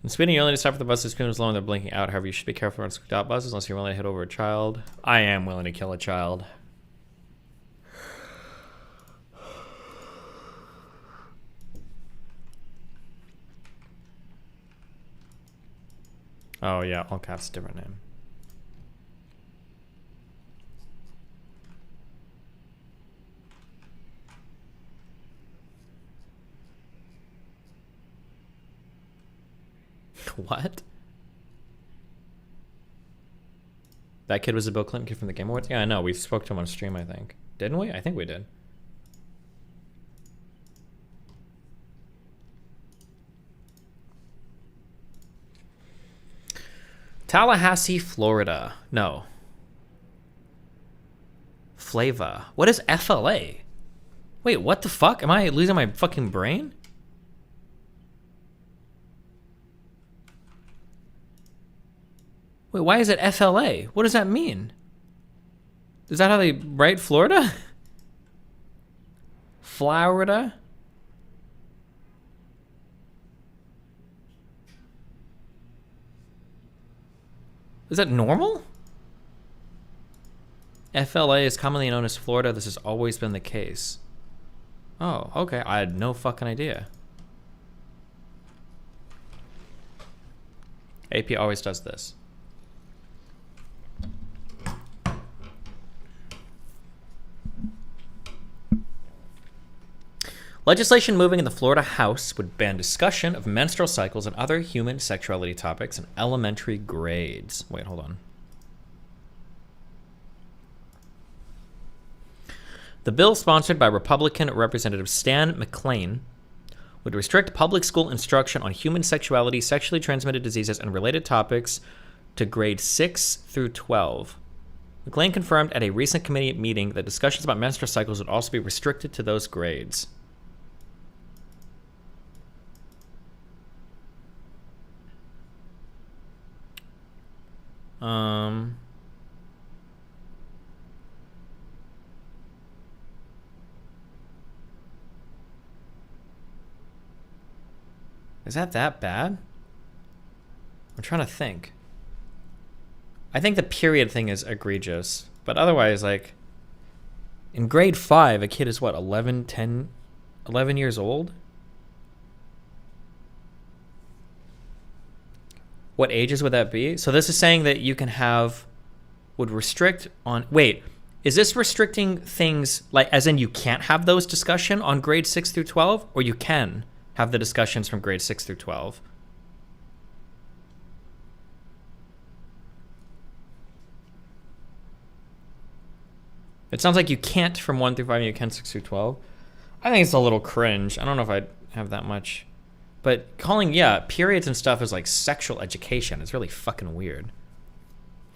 In Sweden, you only need to stop at the buses. Speed is low and they're blinking out. However, you should be careful around scooped out buses unless you're willing to hit over a child. I am willing to kill a child. Oh yeah, all caps, different name. What? That kid was a Bill Clinton kid from the Game Awards? Yeah, I know. We spoke to him on stream, I think. Didn't we? I think we did. Tallahassee, Florida. No. Flava. What is FLA? Wait, what the fuck? Am I losing my fucking brain? Wait, why is it FLA? What does that mean? Is that how they write Florida? Florida? Is that normal? FLA is commonly known as Florida. This has always been the case. Oh, okay. I had no fucking idea. AP always does this. Legislation moving in the Florida House would ban discussion of menstrual cycles and other human sexuality topics in elementary grades. Wait, hold on. The bill, sponsored by Republican Representative Stan McClain, would restrict public school instruction on human sexuality, sexually transmitted diseases, and related topics to grades 6 through 12. McClain confirmed at a recent committee meeting that discussions about menstrual cycles would also be restricted to those grades. Is that bad? I'm trying to think. I think the period thing is egregious, but otherwise, like, in grade 5, a kid is what, 11 years old? What ages would that be? So this is saying that you can have, would restrict on, wait, is this restricting things, like, as in you can't have those discussion on grade 6 through 12, or you can have the discussions from grade 6 through 12? It sounds like you can't from 1 through 5 and you can 6 through 12. I think it's a little cringe. I don't know if I'd have that much. But calling, yeah, periods and stuff is like sexual education. It's really fucking weird.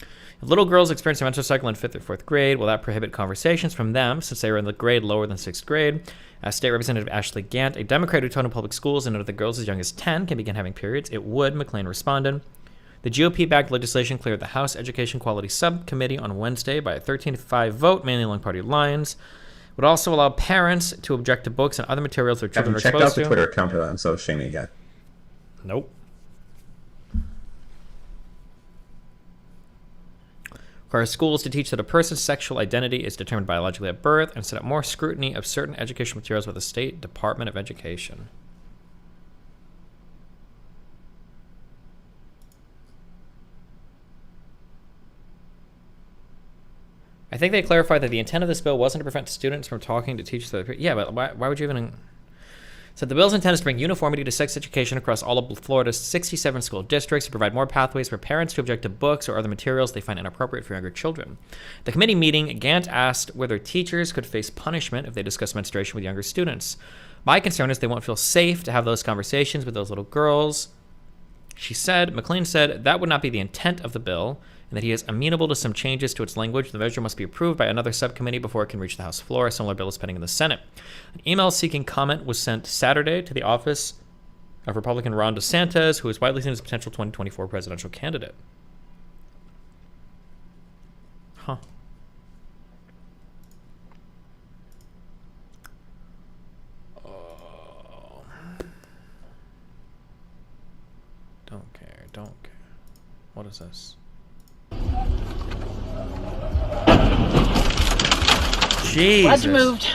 If little girls experience a menstrual cycle in 5th or 4th grade, will that prohibit conversations from them since they are in the grade lower than 6th grade? As State Representative Ashley Gant, a Democrat who taught in public schools and noted that girls as young as 10 can begin having periods, it would, McClain responded. The GOP-backed legislation cleared the House Education Quality Subcommittee on Wednesday by a 13-5 vote, mainly along party lines. It would also allow parents to object to books and other materials their children are exposed to. Checked out the Twitter account I'm so shaming again. Nope. Requires schools to teach that a person's sexual identity is determined biologically at birth and set up more scrutiny of certain educational materials with the State Department of Education. I think they clarified that the intent of this bill wasn't to prevent students from talking to teachers. Yeah, but why would you even... So the bill's intent is to bring uniformity to sex education across all of Florida's 67 school districts to provide more pathways for parents to object to books or other materials they find inappropriate for younger children. At the committee meeting, Gant asked whether teachers could face punishment if they discuss menstruation with younger students. My concern is they won't feel safe to have those conversations with those little girls. McClain said that would not be the intent of the bill, and that he is amenable to some changes to its language. The measure must be approved by another subcommittee before it can reach the House floor. A similar bill is pending in the Senate. An email seeking comment was sent Saturday to the office of Republican Ron DeSantis, who is widely seen as a potential 2024 presidential candidate. Huh. Oh. Don't care. What is this? Jesus. Glad you moved.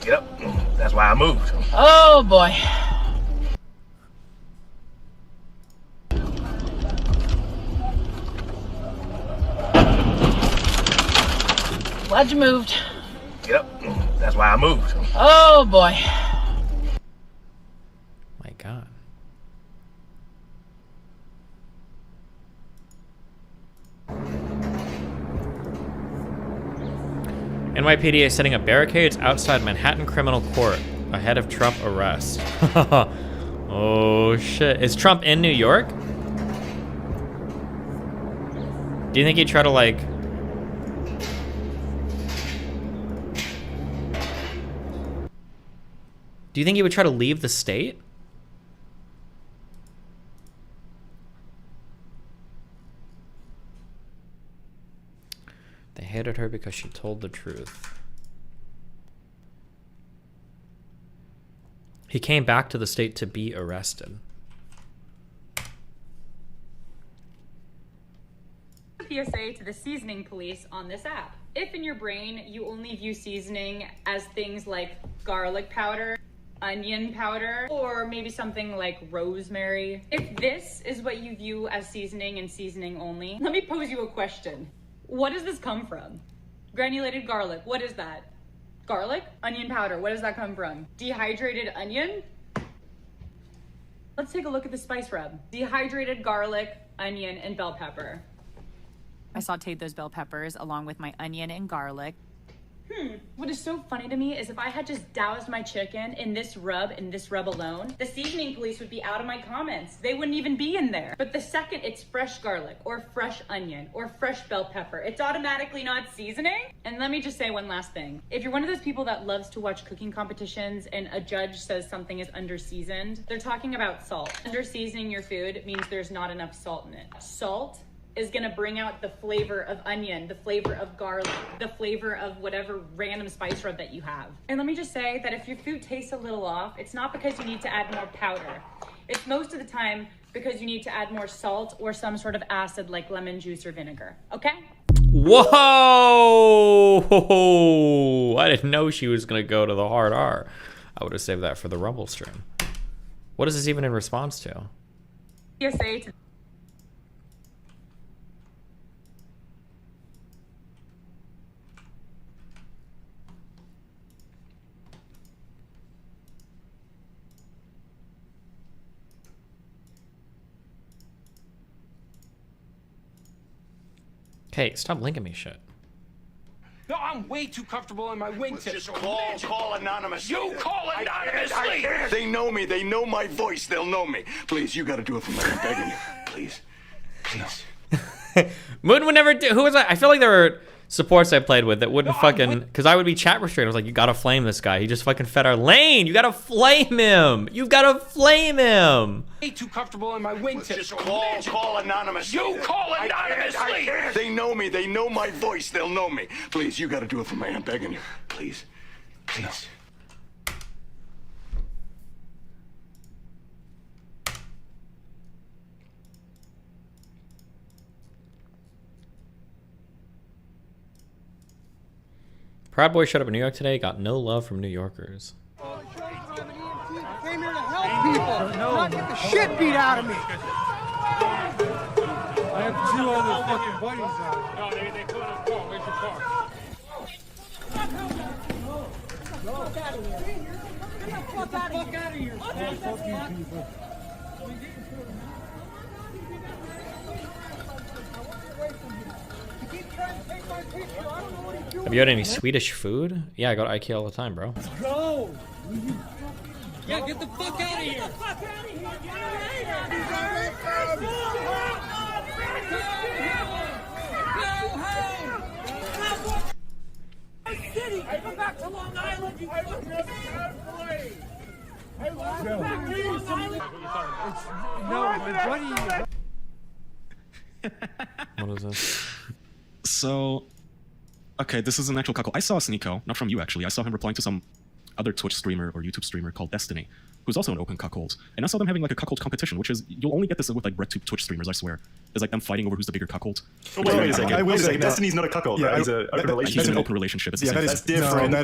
Yep, that's why I moved. Oh boy. Glad you moved. Yep, that's why I moved. Oh boy. My God. NYPD is setting up barricades outside Manhattan Criminal Court ahead of Trump arrest. Oh shit. Is Trump in New York? Do you think he'd try to like... Do you think he would try to leave the state? They hated her because she told the truth. He came back to the state to be arrested. PSA to the seasoning police on this app. If in your brain you only view seasoning as things like garlic powder, onion powder, or maybe something like rosemary. If this is what you view as seasoning and seasoning only, let me pose you a question. What does this come from? Granulated garlic, what is that? Garlic? Onion powder, where does that come from? Dehydrated onion? Let's take a look at the spice rub. Dehydrated garlic, onion, and bell pepper. I sauteed those bell peppers along with my onion and garlic. What is so funny to me is if I had just doused my chicken in this rub alone, the seasoning police would be out of my comments. They wouldn't even be in there. But the second it's fresh garlic or fresh onion or fresh bell pepper, it's automatically not seasoning. And let me just say one last thing. If you're one of those people that loves to watch cooking competitions and a judge says something is under-seasoned, they're talking about salt. Under-seasoning your food means there's not enough salt in it. Salt is gonna bring out the flavor of onion, the flavor of garlic, the flavor of whatever random spice rub that you have. And let me just say that if your food tastes a little off, it's not because you need to add more powder. It's most of the time because you need to add more salt or some sort of acid like lemon juice or vinegar, okay? Whoa! I didn't know she was gonna go to the hard R. I would have saved that for the Rumble stream. What is this even in response to? PSA to Hey, stop linking me shit. No, I'm way too comfortable in my wingtip. Just call anonymously. You call anonymously! They know me. They know my voice. They'll know me. Please, you gotta do it for me. I'm begging you. Please. Please. Moon would never do. Who was I? I feel like there were supports I played with that wouldn't fucking, because I would be chat restricted. I was like, you gotta flame this guy. He just fucking fed our lane. You gotta flame him. You gotta flame him. Way too comfortable in my wingtip. Just call anonymously. You call anonymously! They know me. They know my voice. They'll know me. Please, you gotta do it for me. I'm begging you. Please. Please. Proud Boy showed up in New York today, got no love from New Yorkers. Came here to help people, not get the shit beat out of me. I have 2 other fucking buddies out. No, they put in a car. Where's your car? Fuck out of here. Get the fuck out of here. Fuck you people. Have you had any Swedish food? Yeah, I go to IKEA all the time, bro. Let's go. Yeah, get the fuck out of here. Get the fuck out of here. City, come back to Long Island, you fucking What is this? So, okay, this is an actual cuckold. I saw Sneeko, not from you actually. I saw him replying to some other Twitch streamer or YouTube streamer called Destiny, who's also an open cuckold. And I saw them having like a cuckold competition, which is, you'll only get this with like RedTube Twitch streamers, I swear. It's like them fighting over who's the bigger cuckold. Oh, wait a second. Destiny's not a cuckold, right? He's an open relationship. He's an open relationship. It's yeah, the same that's thing. different. No,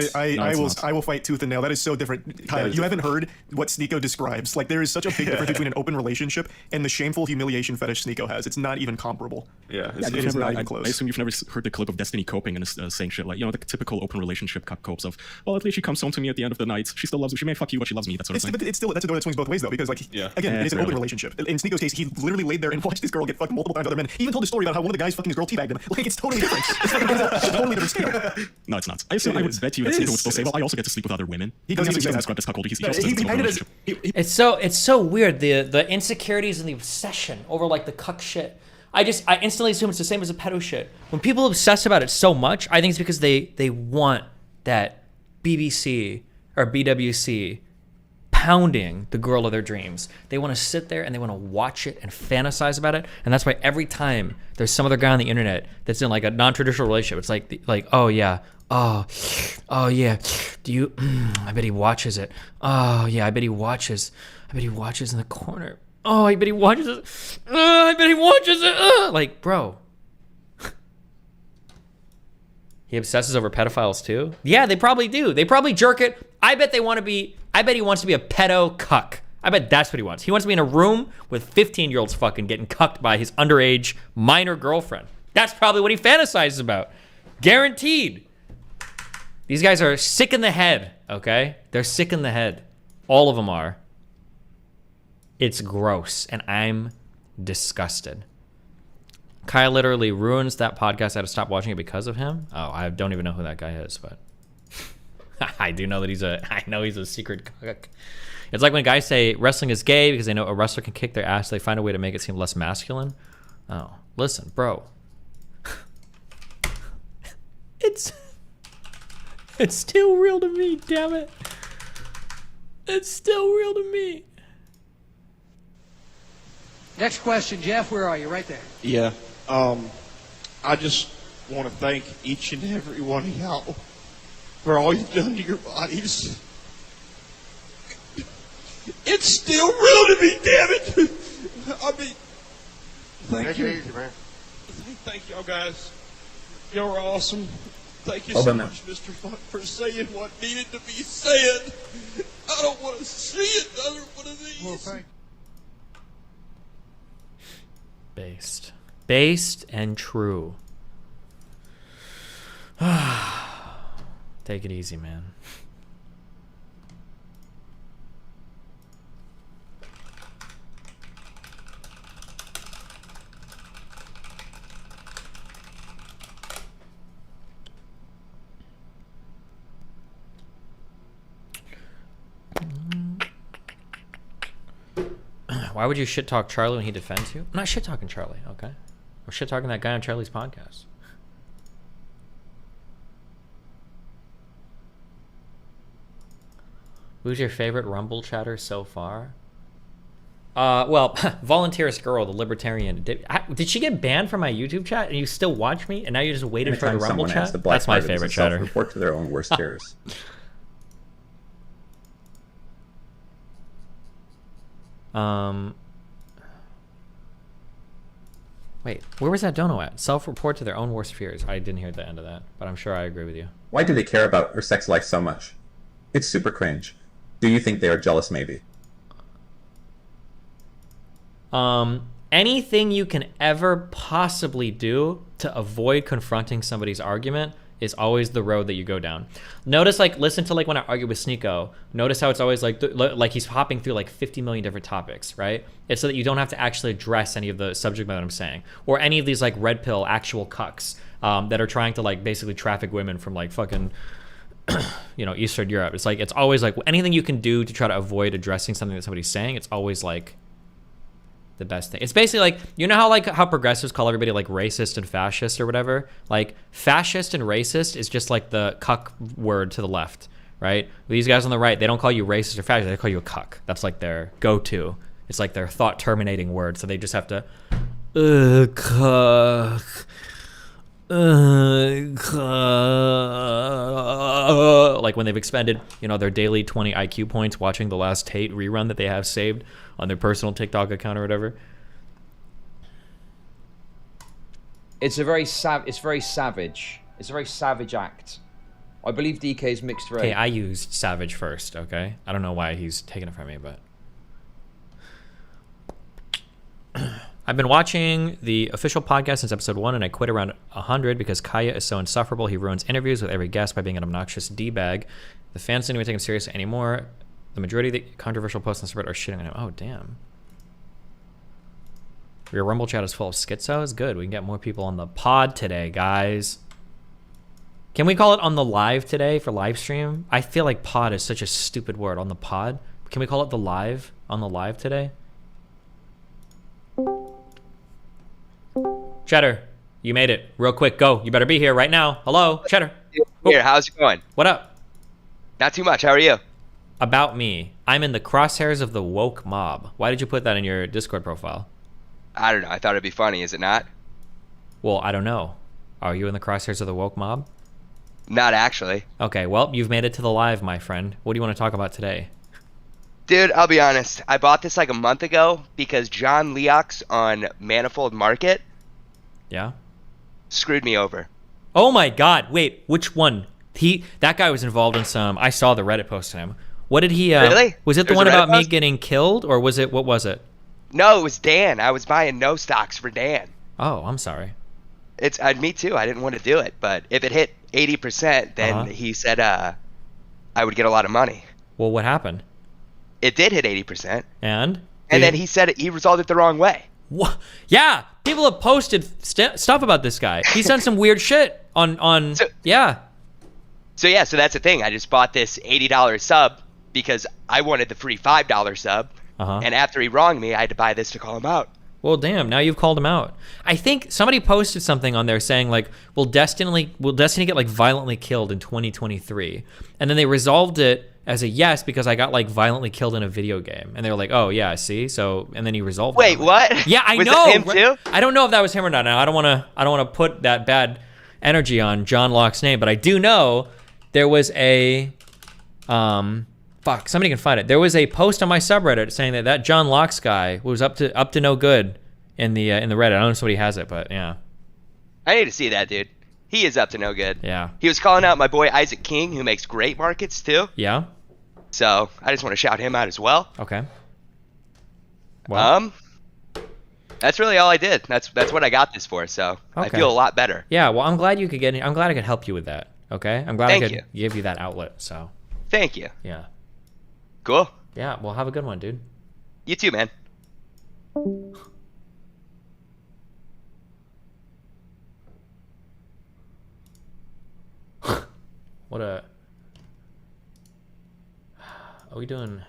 I will fight tooth and nail. That is so different. Tyler, you haven't heard what Sneeko describes. Like, there is such a big difference between an open relationship and the shameful humiliation fetish Sneeko has. It's not even comparable. Yeah, it is not even close. I assume you've never heard the clip of Destiny coping and saying shit like, you know, the typical open relationship copes of, well, at least she comes home to me at the end of the night. She still loves me. She may fuck you, but she loves me. That sort of thing. But it's still, that's a door that swings both ways though, because like, again, it is an open relationship. In Sneeko's case, he literally laid there and watched this girl get fucked multiple times by other men. He even told a story about how one of the guys fucking his girl teabagged him. Like, it's totally different. It's a totally different scale. No, it's not. I would bet you that Sneeko would still say, well, I also get to sleep with other women. He doesn't describe this cuckold. It's so weird, the insecurities and the obsession over like the cuck shit. I instantly assume it's the same as the pedo shit. When people obsess about it so much, I think it's because they want that BBC or BWC pounding the girl of their dreams. They want to sit there and they want to watch it and fantasize about it. And that's why every time there's some other guy on the internet that's in like a non-traditional relationship, it's like, oh yeah, oh yeah, do you, I bet he watches it. Oh yeah, I bet he watches in the corner. Oh, I bet he watches it. I bet he watches it. Like, bro. He obsesses over pedophiles too? Yeah, they probably do. They probably jerk it. I bet they want to be I bet he wants to be a pedo cuck. I bet that's what he wants. He wants to be in a room with 15-year-olds fucking getting cucked by his underage minor girlfriend. That's probably what he fantasizes about. Guaranteed. These guys are sick in the head, okay? They're sick in the head. All of them are. It's gross, and I'm disgusted. Kyle literally ruins that podcast. I had to stop watching it because of him. Oh, I don't even know who that guy is, but I do know that I know he's a secret cuck. It's like when guys say wrestling is gay because they know a wrestler can kick their ass. They find a way to make it seem less masculine. Oh, listen, bro. It's still real to me, damn it. It's still real to me. Next question, Jeff. Where are you? Right there. Yeah. I just want to thank each and every one of y'all for all you've done to your bodies. It's still real to me, damn it. I mean, thank you. Easy, man. Thank y'all guys. Y'all are awesome. Thank you Hold so on much, Mr. Funk, for saying what needed to be said. I don't want to see another one of these. Well, thank Based and true. Take it easy, man. Why would you shit talk Charlie when he defends you? I'm not shit talking Charlie, okay? We're shit talking that guy on Charlie's podcast. Who's your favorite Rumble chatter so far? Well, Volunteerist Girl, the libertarian. Did she get banned from my YouTube chat and you still watch me and now you just waited for the Rumble chat? That's my favorite chatter. Report to their own worst fears. Wait, where was that dono at? Self-report to their own worst fears. I didn't hear the end of that, but I'm sure I agree with you. Why do they care about her sex life so much? It's super cringe. Do you think they are jealous? Maybe. Anything you can ever possibly do to avoid confronting somebody's argument is always the road that you go down. Notice, like, listen to, like, when I argue with Sneeko, notice how it's always like he's hopping through like 50 million different topics, right? It's so that you don't have to actually address any of the subject matter I'm saying, or any of these like red pill actual cucks that are trying to like basically traffic women from like fucking you know, Eastern Europe. It's like, it's always like anything you can do to try to avoid addressing something that somebody's saying, it's always like the best thing. It's basically like, you know how progressives call everybody like racist and fascist or whatever? Like fascist and racist is just like the cuck word to the left, right? These guys on the right, they don't call you racist or fascist, they call you a cuck. That's like their go-to. It's like their thought terminating word. So they just have to, cuck. Like when they've expended, you know, their daily 20 IQ points watching the last Tate rerun that they have saved on their personal TikTok account or whatever. It's a very savage. It's a very savage act. I believe DK's mixed race. Okay, I used savage first. Okay, I don't know why he's taking it from me, but I've been watching the official podcast since episode 1, and I quit around 100 because Kaya is so insufferable. He ruins interviews with every guest by being an obnoxious D-bag. The fans didn't even take him seriously anymore. The majority of the controversial posts on the subreddit are shitting on him. Oh, damn. Your Rumble chat is full of schizos? Good. We can get more people on the pod today, guys. Can we call it on the live today for live stream? I feel like pod is such a stupid word. On the pod? Can we call it the live? On the live today? Cheddar, you made it. Real quick, go. You better be here right now. Hello, Cheddar. Here, how's it going? What up? Not too much. How are you? About me. I'm in the crosshairs of the woke mob. Why did you put that in your Discord profile? I don't know. I thought it'd be funny. Is it not? Well, I don't know. Are you in the crosshairs of the woke mob? Not actually. Okay, well, you've made it to the live, my friend. What do you want to talk about today? Dude, I'll be honest. I bought this like a month ago because John Leox on Manifold Market screwed me over. Oh my god, wait, which one? That guy was involved in some, I saw the Reddit post to him. What did he? Really? Was it the There's one a Reddit about me post? getting killed, or was it? What was it? No, it was Dan. I was buying no stocks for Dan. Oh, I'm sorry. It's me too. I didn't want to do it, but if it hit 80%, then he said I would get a lot of money. Well, what happened? It did hit 80%, And then he said he resolved it the wrong way. What? Yeah, people have posted stuff about this guy. He's done some weird shit on. Yeah. So that's the thing. I just bought this $80 sub because I wanted the free $5 sub, and after he wronged me, I had to buy this to call him out. Well, damn, now you've called him out. I think somebody posted something on there saying, like, will Destiny get, like, violently killed in 2023? And then they resolved it as a yes because I got, like, violently killed in a video game. And they were like, oh, yeah, see? So, and then he resolved it. Wait, what? Yeah, I was know. Was it him too? I don't know if that was him or not. Now, I don't want to put that bad energy on John Locke's name, but I do know there was a... Fuck, somebody can find it. There was a post on my subreddit saying that John Locke's guy was up to no good in the Reddit. I don't know if somebody has it, but yeah. I need to see that, dude. He is up to no good. Yeah. He was calling out my boy Isaac King, who makes great markets too. Yeah. So I just want to shout him out as well. Okay. Well. That's really all I did. That's what I got this for. So I Okay. feel a lot better. Yeah. Well, I'm glad you could get. I'm glad I could help you with that. Okay. I'm glad Thank I could you. give you that outlet. So. Thank you. Yeah. Cool. Yeah. Well, have a good one, dude. You too, man. What a. Are we doing?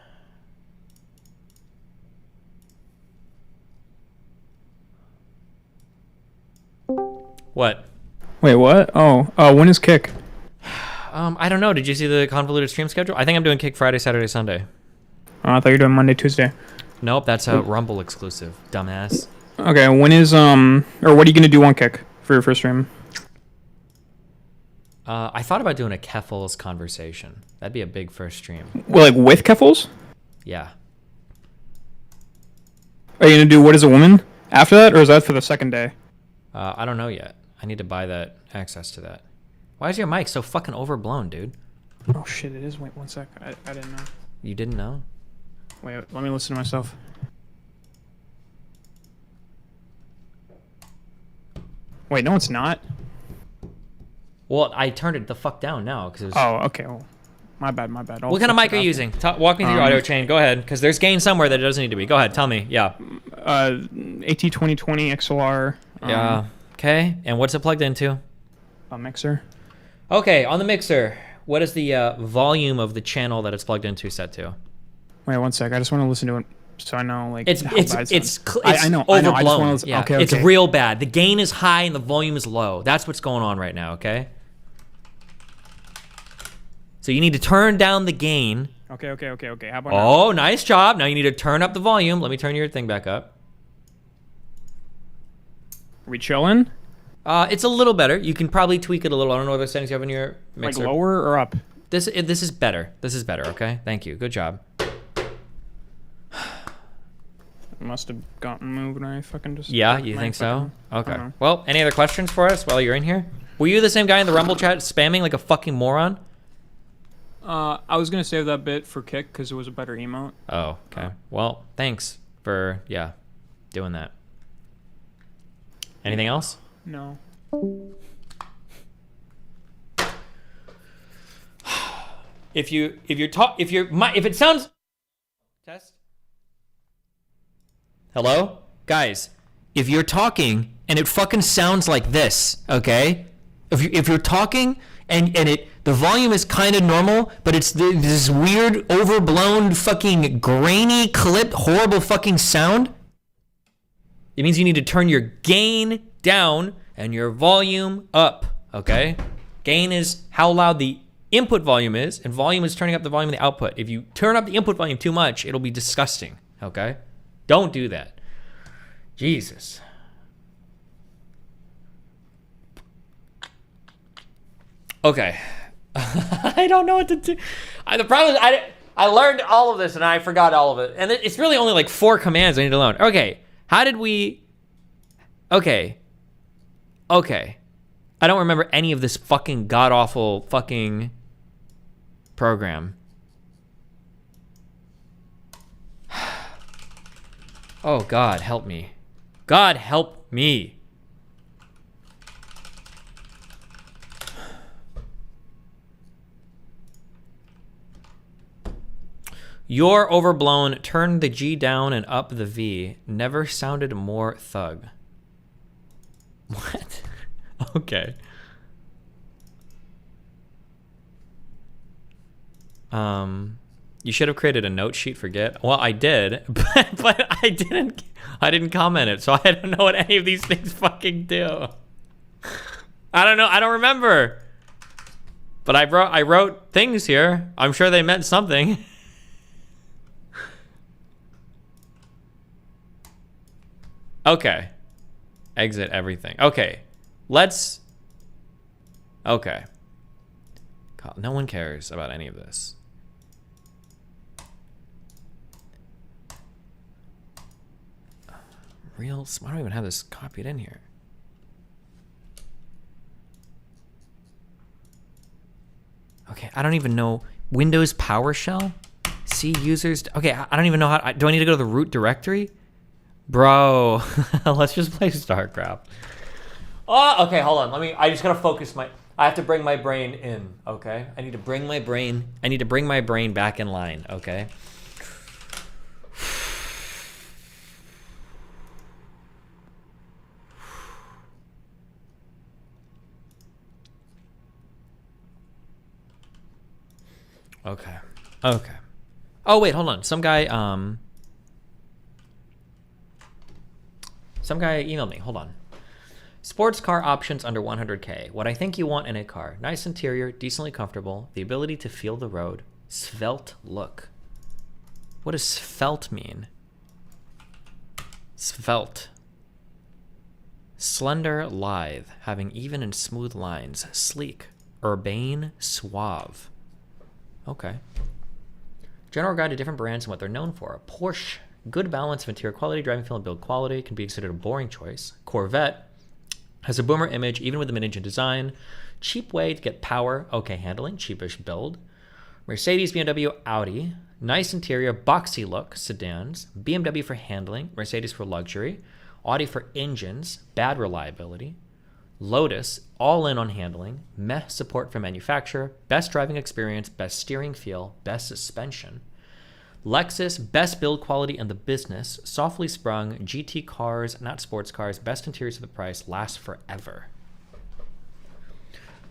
What? Wait, what? Oh, when is kick? I don't know. Did you see the convoluted stream schedule? I think I'm doing Kick Friday, Saturday, Sunday. Oh, I thought you were doing Monday, Tuesday. Nope, that's a Rumble exclusive, dumbass. Okay, when is or what are you gonna do on kick for your first stream? I thought about doing a Keffels conversation. That'd be a big first stream. Well, like with Keffels? Yeah. Are you gonna do What Is a Woman after that, or is that for the second day? I don't know yet. I need to buy that access to that. Why is your mic so fucking overblown, dude? Oh shit, it is. Wait 1 sec. I didn't know. You didn't know? Wait, let me listen to myself. Wait, no, it's not. Well, I turned it the fuck down now because it was. Oh, okay. Well, my bad. I'll What kind of fix mic it are you after. using? Walk me through your audio chain. Go ahead, because there's gain somewhere that it doesn't need to be. Go ahead, tell me. Yeah. AT2020 XLR. Yeah. Okay. And what's it plugged into? A mixer. Okay, on the mixer, what is the volume of the channel that it's plugged into set to? Wait 1 sec. I just want to listen to it so I know like It's how bad it sounds. I know. I overblown. just want to Yeah, okay. It's real bad. The gain is high and the volume is low. That's what's going on right now. Okay. So you need to turn down the gain. Okay. How about Oh, nice job. Now you need to turn up the volume. Let me turn your thing back up. Are we chilling? It's a little better. You can probably tweak it a little. I don't know what other settings you have in your mixer. Like lower or up? This is better. This is better. Okay. Thank you. Good job. Must have gotten moved when I fucking just. Yeah, you think so? Okay. I don't know. Well, any other questions for us while you're in here? Were you the same guy in the Rumble chat spamming like a fucking moron? I was gonna save that bit for kick because it was a better emote. Oh, okay. Well, thanks for doing that. Anything else? No. If it sounds test. Hello? Guys, if you're talking and it fucking sounds like this, okay? If you're talking and the volume is kind of normal, but it's this weird overblown fucking grainy clip horrible fucking sound, it means you need to turn your gain down and your volume up, okay? Gain is how loud the input volume is, and volume is turning up the volume of the output. If you turn up the input volume too much, it'll be disgusting, okay? Don't do that. Jesus. Okay. I don't know what to do. The problem is I learned all of this and I forgot all of it. And it's really only like 4 commands I need to learn. Okay. How did we... Okay. I don't remember any of this fucking god-awful fucking program. Oh, God, help me. God, help me. You're overblown. Turn the G down and up the V. Never sounded more thug. What? Okay. You should have created a note sheet for Git. Well, I did, but I didn't comment it, so I don't know what any of these things fucking do. I don't know. I don't remember. But I wrote things here. I'm sure they meant something. Okay. Exit everything. Okay. Let's... Okay. God, no one cares about any of this. Real... I don't even have this copied in here. Okay, I don't even know. Windows PowerShell? C users... Okay, I don't even know how... Do I need to go to the root directory? Bro, let's just play StarCraft. Oh, okay, hold on. I just gotta focus I have to bring my brain in, okay? I need to bring my brain back in line, okay? Okay. Oh, wait, hold on. Some guy emailed me. Hold on. Sports car options under 100K. What I think you want in a car. Nice interior, decently comfortable, the ability to feel the road, svelte look. What does svelte mean? Svelte. Slender, lithe, having even and smooth lines, sleek, urbane, suave. Okay. General guide to different brands and what they're known for. Porsche. Good balance of interior quality, driving feel, and build quality can be considered a boring choice. Corvette has a boomer image, even with the mid-engine design. Cheap way to get power, okay handling, cheapish build. Mercedes, BMW, Audi. Nice interior, boxy look, sedans. BMW for handling, Mercedes for luxury. Audi for engines, bad reliability. Lotus, all in on handling. Meh support for manufacturer. Best driving experience, best steering feel, best suspension. Lexus, best build quality in the business, softly sprung, GT cars, not sports cars, best interiors for the price, last forever.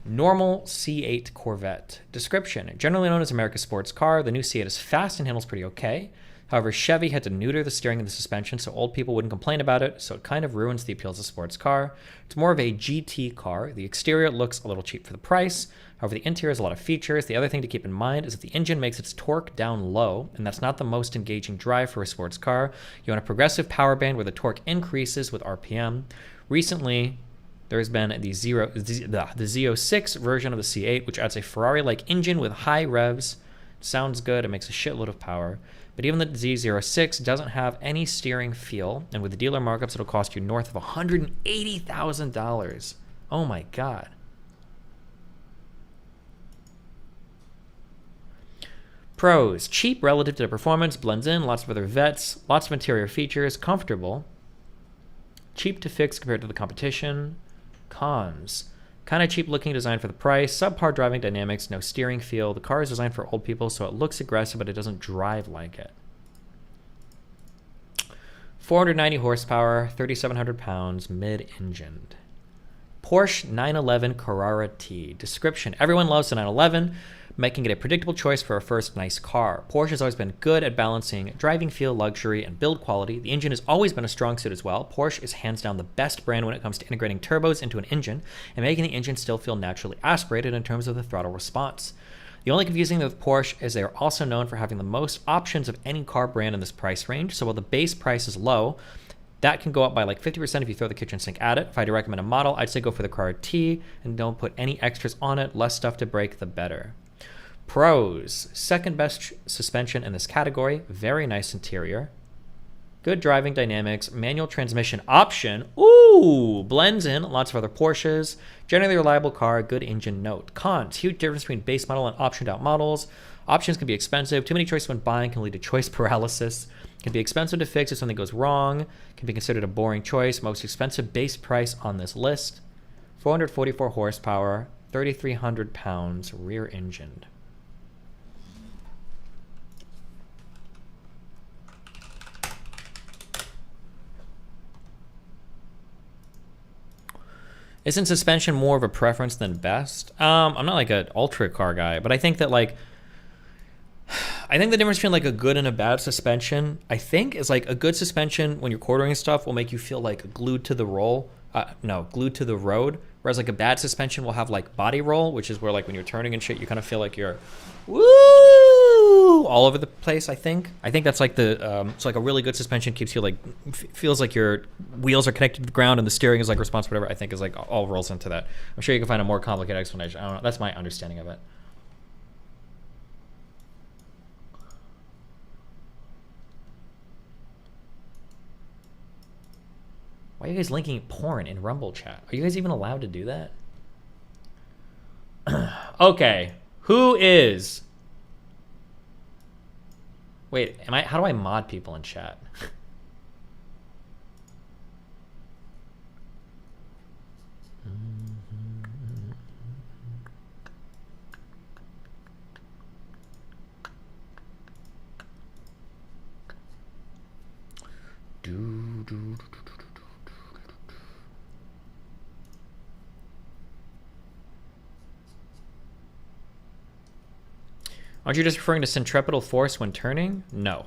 Normal C8 Corvette. Description, generally known as America's sports car, the new C8 is fast and handles pretty okay. However, Chevy had to neuter the steering and the suspension so old people wouldn't complain about it, so it kind of ruins the appeal as a sports car. It's more of a GT car. The exterior looks a little cheap for the price. However, the interior has a lot of features. The other thing to keep in mind is that the engine makes its torque down low, and that's not the most engaging drive for a sports car. You want a progressive power band where the torque increases with RPM. Recently, there's been the Z06 version of the C8, which adds a Ferrari-like engine with high revs. It sounds good. It makes a shitload of power. But even the Z06 doesn't have any steering feel, and with the dealer markups, it'll cost you north of $180,000. Oh my God. Pros, cheap relative to the performance, blends in, lots of other vets, lots of interior features, comfortable, cheap to fix compared to the competition. Cons, kind of cheap looking design for the price, subpar driving dynamics, no steering feel. The car is designed for old people, so it looks aggressive, but it doesn't drive like it. 490 horsepower, 3,700 pounds, mid-engined. Porsche 911 Carrera T. Description, everyone loves the 911, making it a predictable choice for a first nice car. Porsche has always been good at balancing driving feel, luxury, and build quality. The engine has always been a strong suit as well. Porsche is hands down the best brand when it comes to integrating turbos into an engine and making the engine still feel naturally aspirated in terms of the throttle response. The only confusing thing with Porsche is they are also known for having the most options of any car brand in this price range. So while the base price is low, that can go up by like 50% if you throw the kitchen sink at it. If I had to recommend a model, I'd say go for the Carrera T and don't put any extras on it. Less stuff to break, the better. Pros, second best suspension in this category, very nice interior, good driving dynamics, manual transmission option, ooh, blends in, lots of other Porsches, generally reliable car, good engine note. Cons, huge difference between base model and optioned out models. Options can be expensive, too many choices when buying can lead to choice paralysis. Can be expensive to fix if something goes wrong. Can be considered a boring choice. Most expensive base price on this list. 444 horsepower, 3,300 pounds, rear engined. Isn't suspension more of a preference than best? I'm not like an ultra car guy, but I think that like, I think the difference between like a good and a bad suspension, I think, is like a good suspension when you're quartering stuff will make you feel like glued to the glued to the road. Whereas like a bad suspension will have like body roll, which is where like when you're turning and shit, you kind of feel like you're woo all over the place. I think that's like the so like a really good suspension keeps you like feels like your wheels are connected to the ground and the steering is like responsive, whatever. I think is like all rolls into that. I'm sure you can find a more complicated explanation. I don't know. That's my understanding of it. Why are you guys linking porn in Rumble chat? Are you guys even allowed to do that? Okay, who is? Wait, how do I mod people in chat? Aren't you just referring to centripetal force when turning? No.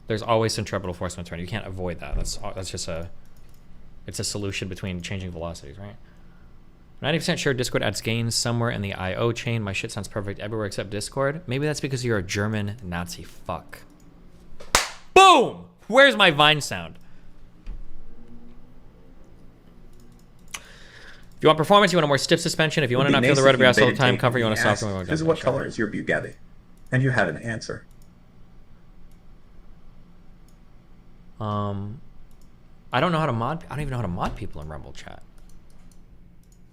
There's always centripetal force when turning. You can't avoid that. That's just it's a solution between changing velocities, right? 90% sure Discord adds gains somewhere in the I/O chain. My shit sounds perfect everywhere except Discord. Maybe that's because you're a German Nazi fuck. Boom! Where's my Vine sound? If you want performance, you want a more stiff suspension. If you want to not feel the rotary brass all the time, comfort, you want a softer one. This is what color is your Bugatti? And you had an answer. I don't know how to mod. I don't even know how to mod people in Rumble chat.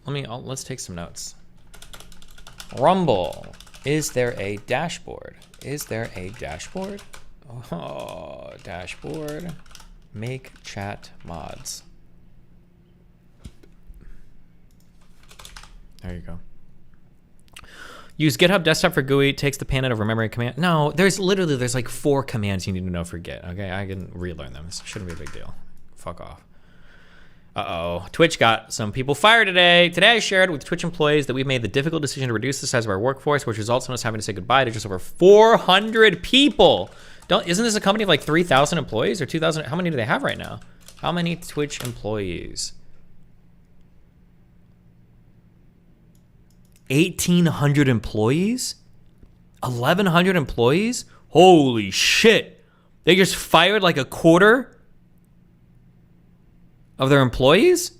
Let's take some notes. Rumble. Is there a dashboard? Is there a dashboard? Oh, dashboard. Make chat mods. There you go. Use GitHub Desktop for GUI. Takes the pan out of remembering command. No, there's like 4 commands you need to know for Git. Okay, I can relearn them. This shouldn't be a big deal. Fuck off. Uh-oh. Twitch got some people fired today. Today I shared with Twitch employees that we've made the difficult decision to reduce the size of our workforce, which results in us having to say goodbye to just over 400 people. Isn't this a company of like 3,000 employees or 2,000? How many do they have right now? How many Twitch employees? 1,800 employees? 1,100 employees? Holy shit. They just fired like a quarter of their employees?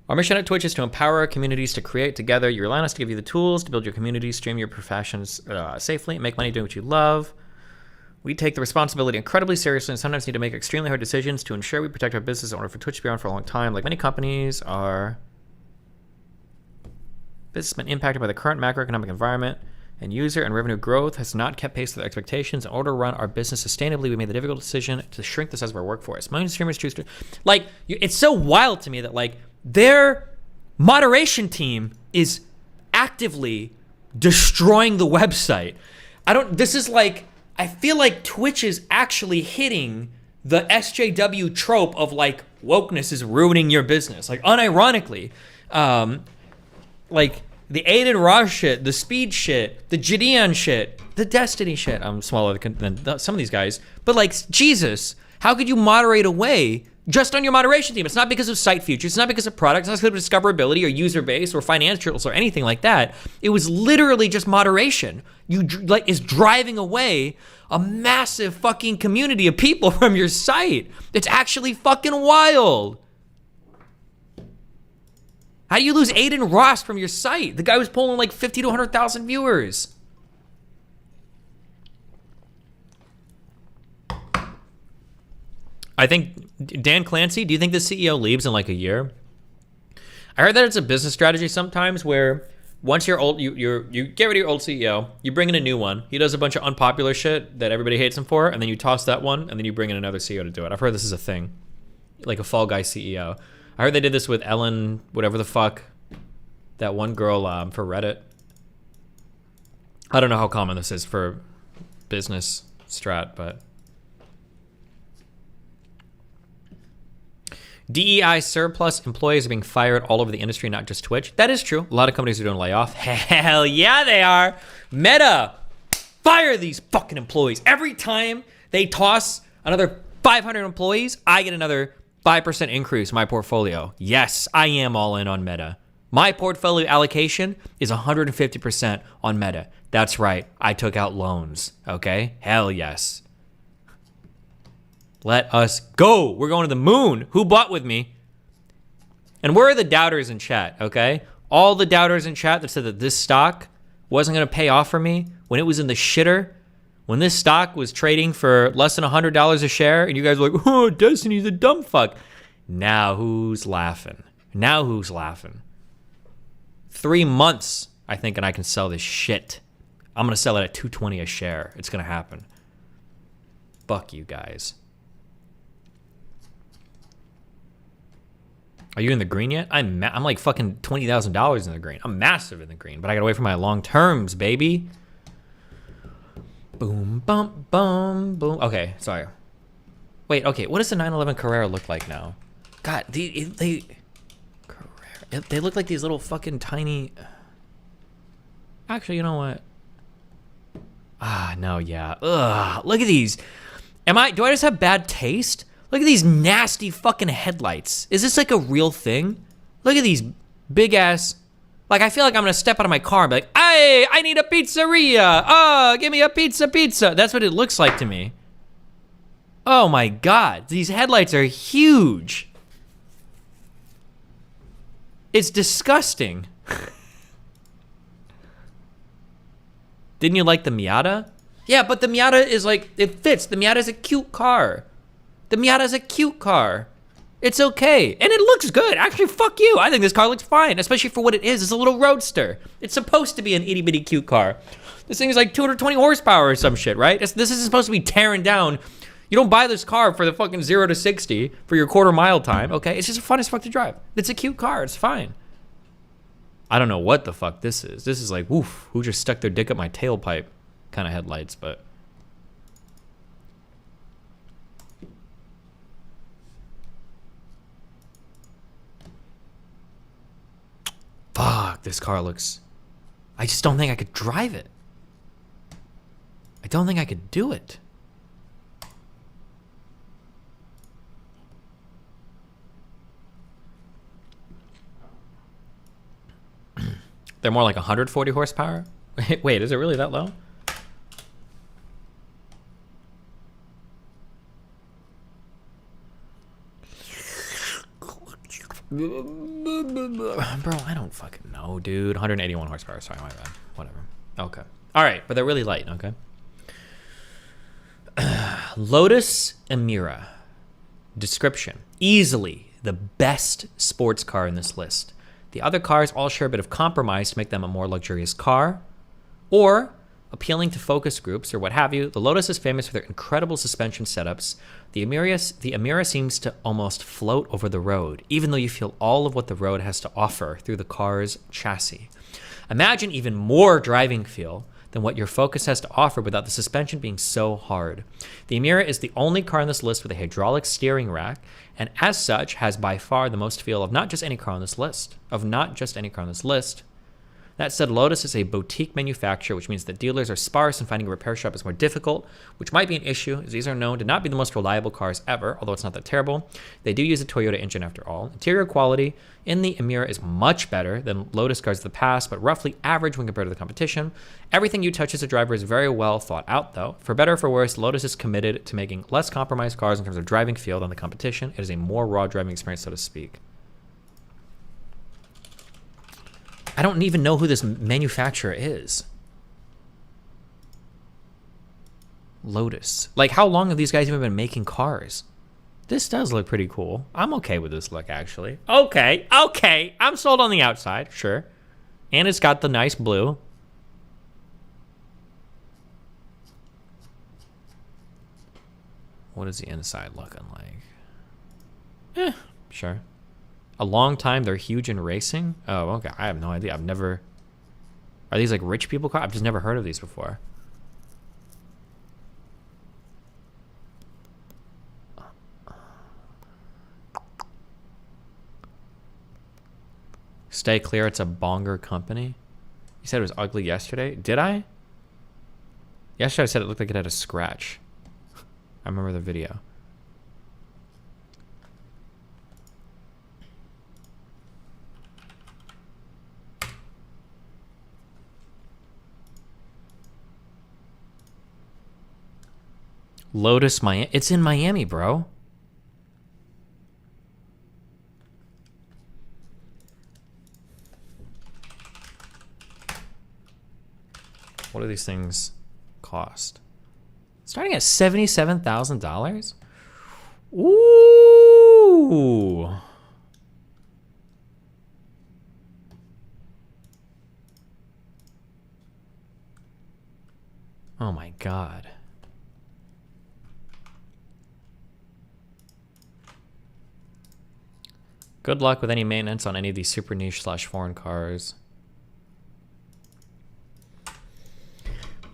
Our mission at Twitch is to empower our communities to create together. You rely on us to give you the tools to build your community, stream your professions safely, and make money doing what you love. We take the responsibility incredibly seriously and sometimes need to make extremely hard decisions to ensure we protect our business in order for Twitch to be around for a long time. Like many companies, our business has been impacted by the current macroeconomic environment, and user and revenue growth has not kept pace with our expectations. In order to run our business sustainably, we made the difficult decision to shrink the size of our workforce. Millions of streamers choose to... Like, it's so wild to me that, like, their moderation team is actively destroying the website. This is like, I feel like Twitch is actually hitting the SJW trope of like, wokeness is ruining your business. Like, unironically, like the Aiden Ross shit, the Speed shit, the Gideon shit, the Destiny shit. I'm smaller than some of these guys, but like, Jesus, how could you moderate away just on your moderation team? It's not because of site features. It's not because of products. It's not because of discoverability or user base or financials or anything like that. It was literally just moderation. Is driving away a massive fucking community of people from your site. It's actually fucking wild. How do you lose Aiden Ross from your site? The guy was pulling like 50 to 100,000 viewers. I think Dan Clancy, do you think the CEO leaves in like a year? I heard that it's a business strategy sometimes where once you're old, you get rid of your old CEO, you bring in a new one. He does a bunch of unpopular shit that everybody hates him for, and then you toss that one, and then you bring in another CEO to do it. I've heard this is a thing, like a Fall Guy CEO. I heard they did this with Ellen, whatever the fuck, that one girl for Reddit. I don't know how common this is for business strat, but DEI surplus employees are being fired all over the industry, not just Twitch. That is true. A lot of companies are doing layoff. Hell yeah, they are. Meta, fire these fucking employees. Every time they toss another 500 employees, I get another 5% increase in my portfolio. Yes, I am all in on Meta. My portfolio allocation is 150% on Meta. That's right. I took out loans. Okay? Hell yes. Let us go. We're going to the moon. Who bought with me? And where are the doubters in chat, okay? All the doubters in chat that said that this stock wasn't going to pay off for me when it was in the shitter, when this stock was trading for less than $100 a share, and you guys were like, oh, Destiny's a dumb fuck. Now who's laughing? Now who's laughing? 3 months, I think, and I can sell this shit. I'm going to sell it at $220 a share. It's going to happen. Fuck you guys. Are you in the green yet? I'm like fucking $20,000 in the green. I'm massive in the green, but I gotta wait for my long terms, baby. Boom, bum, bum, boom. Okay, sorry. Wait, okay, what does the 911 Carrera look like now? God, they look like these little fucking tiny... Actually, you know what? Ah, no, yeah. Ugh, look at these. Do I just have bad taste? Look at these nasty fucking headlights. Is this like a real thing? Look at these big ass... Like, I feel like I'm gonna step out of my car and be like, hey, I need a pizzeria. Oh, give me a pizza. That's what it looks like to me. Oh my God, these headlights are huge. It's disgusting. Didn't you like the Miata? Yeah, but the Miata is like, it fits. The Miata is a cute car. The Miata is a cute car. It's okay. And it looks good. Actually, fuck you. I think this car looks fine, especially for what it is. It's a little roadster. It's supposed to be an itty bitty cute car. This thing is like 220 horsepower or some shit, right? This isn't supposed to be tearing down. You don't buy this car for the fucking 0 to 60 for your quarter mile time, okay? It's just fun as fuck to drive. It's a cute car. It's fine. I don't know what the fuck this is. This is like, woof, who just stuck their dick up my tailpipe kind of headlights, but... Fuck, this car looks... I just don't think I could drive it. I don't think I could do it. They're more like 140 horsepower? Wait, is it really that low? Bro, I don't fucking know, dude. 181 horsepower. Sorry, my bad. Whatever. Okay. All right, but they're really light, okay? Lotus Emira. Description. Easily the best sports car in this list. The other cars all share a bit of compromise to make them a more luxurious car, or appealing to focus groups or what have you. The Lotus is famous for their incredible suspension setups. The Emira seems to almost float over the road, even though you feel all of what the road has to offer through the car's chassis. Imagine even more driving feel than what your Focus has to offer without the suspension being so hard. The Emira is the only car on this list with a hydraulic steering rack, and as such has by far the most feel of not just any car on this list. That said, Lotus is a boutique manufacturer, which means that dealers are sparse and finding a repair shop is more difficult, which might be an issue, as these are known to not be the most reliable cars ever, although it's not that terrible. They do use a Toyota engine after all. Interior quality in the Emira is much better than Lotus cars of the past, but roughly average when compared to the competition. Everything you touch as a driver is very well thought out, though. For better or for worse, Lotus is committed to making less compromised cars in terms of driving feel than the competition. It is a more raw driving experience, so to speak. I don't even know who this manufacturer is. Lotus. Like, how long have these guys even been making cars? This does look pretty cool. I'm okay with this look, actually. Okay. I'm sold on the outside, sure. And it's got the nice blue. What is the inside looking like? Sure. A long time, they're huge in racing? Oh, okay. I have no idea. I've never... Are these like rich people cars? I've just never heard of these before. Stay clear, it's a bonger company. You said it was ugly yesterday. Did I? Yesterday I said it looked like it had a scratch. I remember the video. Lotus Miami. It's in Miami, bro. What do these things cost? Starting at $77,000? Ooh. Oh my God. Good luck with any maintenance on any of these super niche / foreign cars.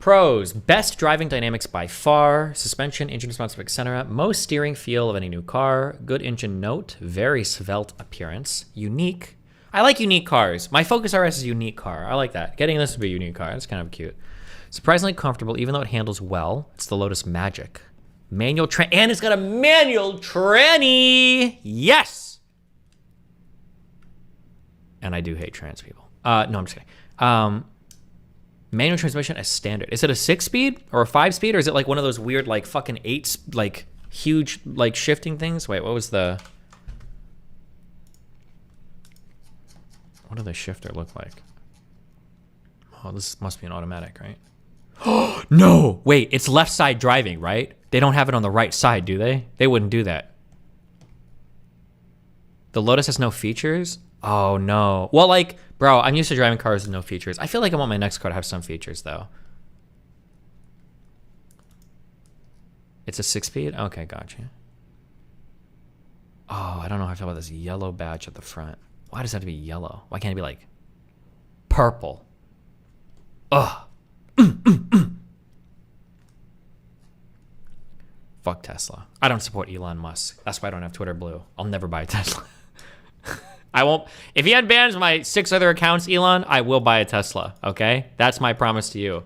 Pros, best driving dynamics by far, suspension, engine responsive, etc. Most steering feel of any new car, good engine note, very svelte appearance, unique. I like unique cars. My Focus RS is a unique car. I like that. Getting this to be a unique car. That's kind of cute. Surprisingly comfortable, even though it handles well. It's the Lotus Magic. Manual and it's got a manual tranny. Yes. And I do hate trans people. No, I'm just kidding. Manual transmission as standard. Is it a 6-speed or a 5-speed, or is it like one of those weird like fucking 8, like huge like shifting things? Wait, what was the? What does the shifter look like? Oh, this must be an automatic, right? Oh no! Wait, it's left side driving, right? They don't have it on the right side, do they? They wouldn't do that. The Lotus has no features? Oh no. Well, like, bro, I'm used to driving cars with no features. I feel like I want my next car to have some features, though. It's a 6-speed? Okay, gotcha. Oh, I don't know how I feel about this yellow badge at the front. Why does it have to be yellow? Why can't it be, like, purple? Ugh. Fuck Tesla. I don't support Elon Musk. That's why I don't have Twitter Blue. I'll never buy a Tesla. I won't. If he unbans my 6 other accounts, Elon, I will buy a Tesla. Okay? That's my promise to you.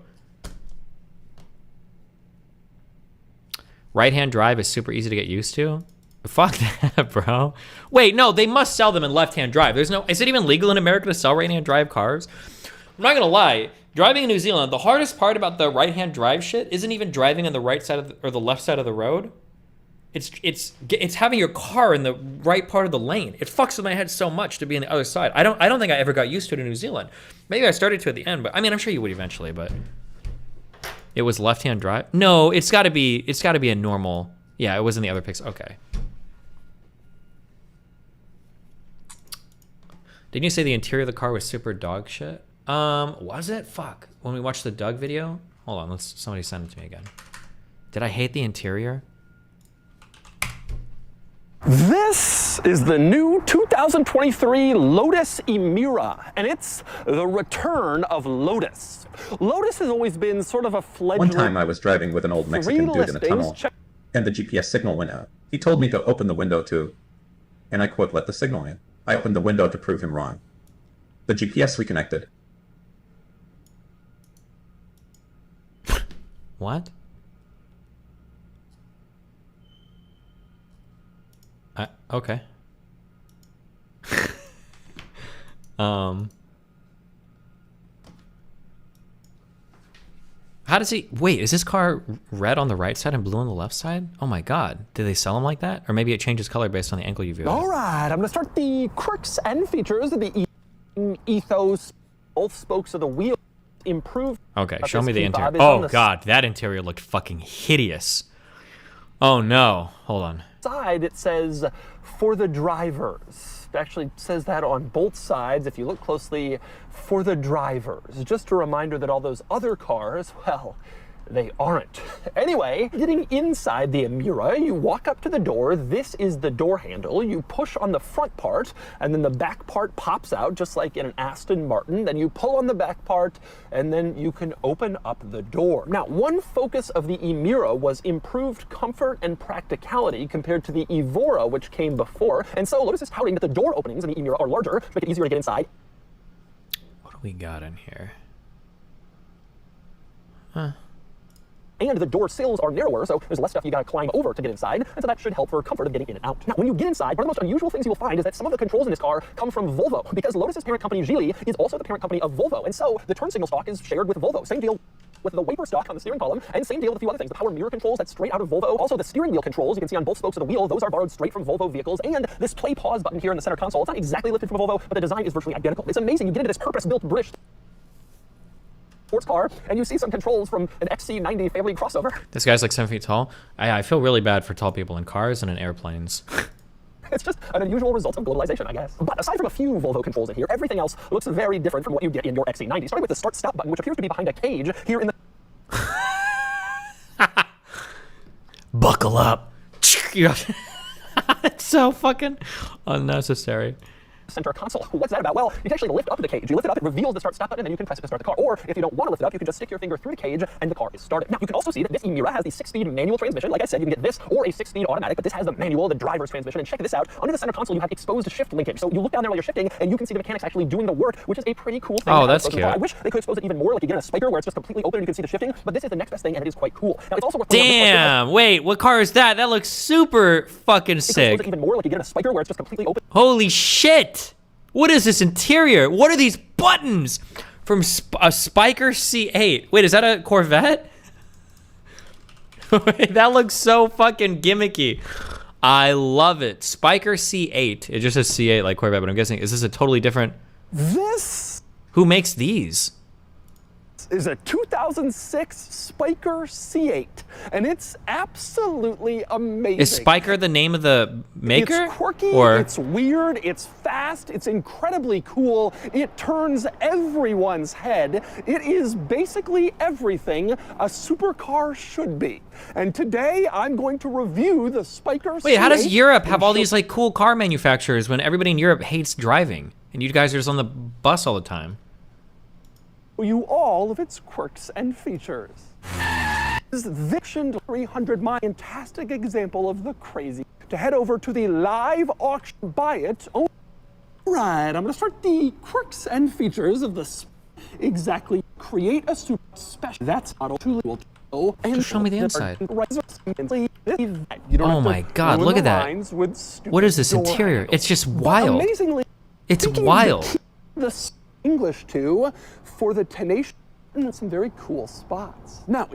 Right-hand drive is super easy to get used to. Fuck that, bro. Wait, no, they must sell them in left-hand drive. There's no. Is it even legal in America to sell right-hand drive cars? I'm not gonna lie. Driving in New Zealand, the hardest part about the right-hand drive shit isn't even driving on the right side of or the left side of the road. It's having your car in the right part of the lane. It fucks with my head so much to be on the other side. I don't think I ever got used to it in New Zealand. Maybe I started to at the end, but I mean, I'm sure you would eventually. But it was left-hand drive. No, it's got to be a normal. Yeah, it was in the other pics. Okay. Didn't you say the interior of the car was super dog shit? Was it? Fuck. When we watched the Doug video? Hold on, somebody send it to me again. Did I hate the interior? This is the new 2023 Lotus e8y9JZ0znHc, and it's the return of Lotus. Lotus has always been sort of a fledgling... One time I was driving with an old Mexican dude in a tunnel, and the GPS signal went out. He told me to open the window to, and I quote, let the signal in. I opened the window to prove him wrong. The GPS reconnected. What? Okay. How does he... Wait, is this car red on the right side and blue on the left side? Oh my god. Did they sell them like that? Or maybe it changes color based on the angle you view it. All right, I'm going to start the quirks and features of the ethos. Both spokes of the wheel improved. Okay, show me the interior. Oh god, that interior looked fucking hideous. Oh no. Hold on. side it says, for the drivers. It actually says that on both sides, if you look closely, for the drivers. Just a reminder that all those other cars, well, they aren't. Anyway, getting inside the Emira, you walk up to the door. This is the door handle. You push on the front part, and then the back part pops out, just like in an Aston Martin. Then you pull on the back part, and then you can open up the door. Now, one focus of the Emira was improved comfort and practicality compared to the Evora, which came before. And so Lotus is touting that the door openings in the Emira are larger to make it easier to get inside. What do we got in here? Huh. And the door sills are narrower, so there's less stuff you gotta climb over to get inside, and so that should help for comfort of getting in and out. Now, when you get inside, one of the most unusual things you will find is that some of the controls in this car come from Volvo, because Lotus's parent company, Geely, is also the parent company of Volvo, and so the turn signal stock is shared with Volvo. Same deal with the wiper stock on the steering column, and same deal with a few other things. The power mirror controls, that's straight out of Volvo. Also, the steering wheel controls, you can see on both spokes of the wheel, those are borrowed straight from Volvo vehicles, and this play pause button here in the center console, it's not exactly lifted from a Volvo, but the design is virtually identical. It's amazing. You get into this purpose-built British sports car, and you see some controls from an XC90 family crossover. This guy's like 7 feet tall. I feel really bad for tall people in cars and in airplanes. It's just an unusual result of globalization, I guess. But aside from a few Volvo controls in here, everything else looks very different from what you get in your XC90, starting with the start-stop button, which appears to be behind a cage here in the... Buckle up. It's so fucking unnecessary. Center console. What's that about? Well, you can actually lift up the cage. You lift it up, it reveals the start-stop button, and then you can press it to start the car. Or if you don't want to lift it up, you can just stick your finger through the cage, and the car is started. Now, you can also see that this Emira has the 6-speed manual transmission. Like I said, you can get this or a 6-speed automatic, but this has the manual, the driver's transmission. And check this out. Under the center console, you have exposed shift linkage. So you look down there while you're shifting, and you can see the mechanics actually doing the work, which is a pretty cool thing. Oh, that's cute. I wish they could expose it even more, like you get in a spiker where it's just completely open and you can see the shifting, but this is the next best thing, and it is quite cool. Now, it's also worth damn, wait, what car is that? That looks super fucking sick. It even more, like you get in a spiker where it's just completely open. Holy shit! What is this interior? What are these buttons? From a Spiker C8. Wait, is that a Corvette? Wait, that looks so fucking gimmicky. I love it. Spiker C8. It just says C8 like Corvette, but I'm guessing, is this a totally different... This Who makes these? is a 2006 Spiker C8, and it's absolutely amazing. Is Spiker the name of the maker? It's quirky, or? It's weird, it's fast, it's incredibly cool, it turns everyone's head. It is basically everything a supercar should be. And today, I'm going to review the Spiker C8. Wait, how does Europe have all these like cool car manufacturers when everybody in Europe hates driving? And you guys are just on the bus all the time. You all of its quirks and features. This Viction 300 my fantastic example of the crazy. To head over to the live auction, buy it. All right, I'm gonna start the quirks and features of the exactly create a super special. That's model to Just show me the inside. You don't oh my god, look at that. What is this interior? It's just wild. Amazingly, it's wild. The English too for the tenacious and some very cool spots. Now,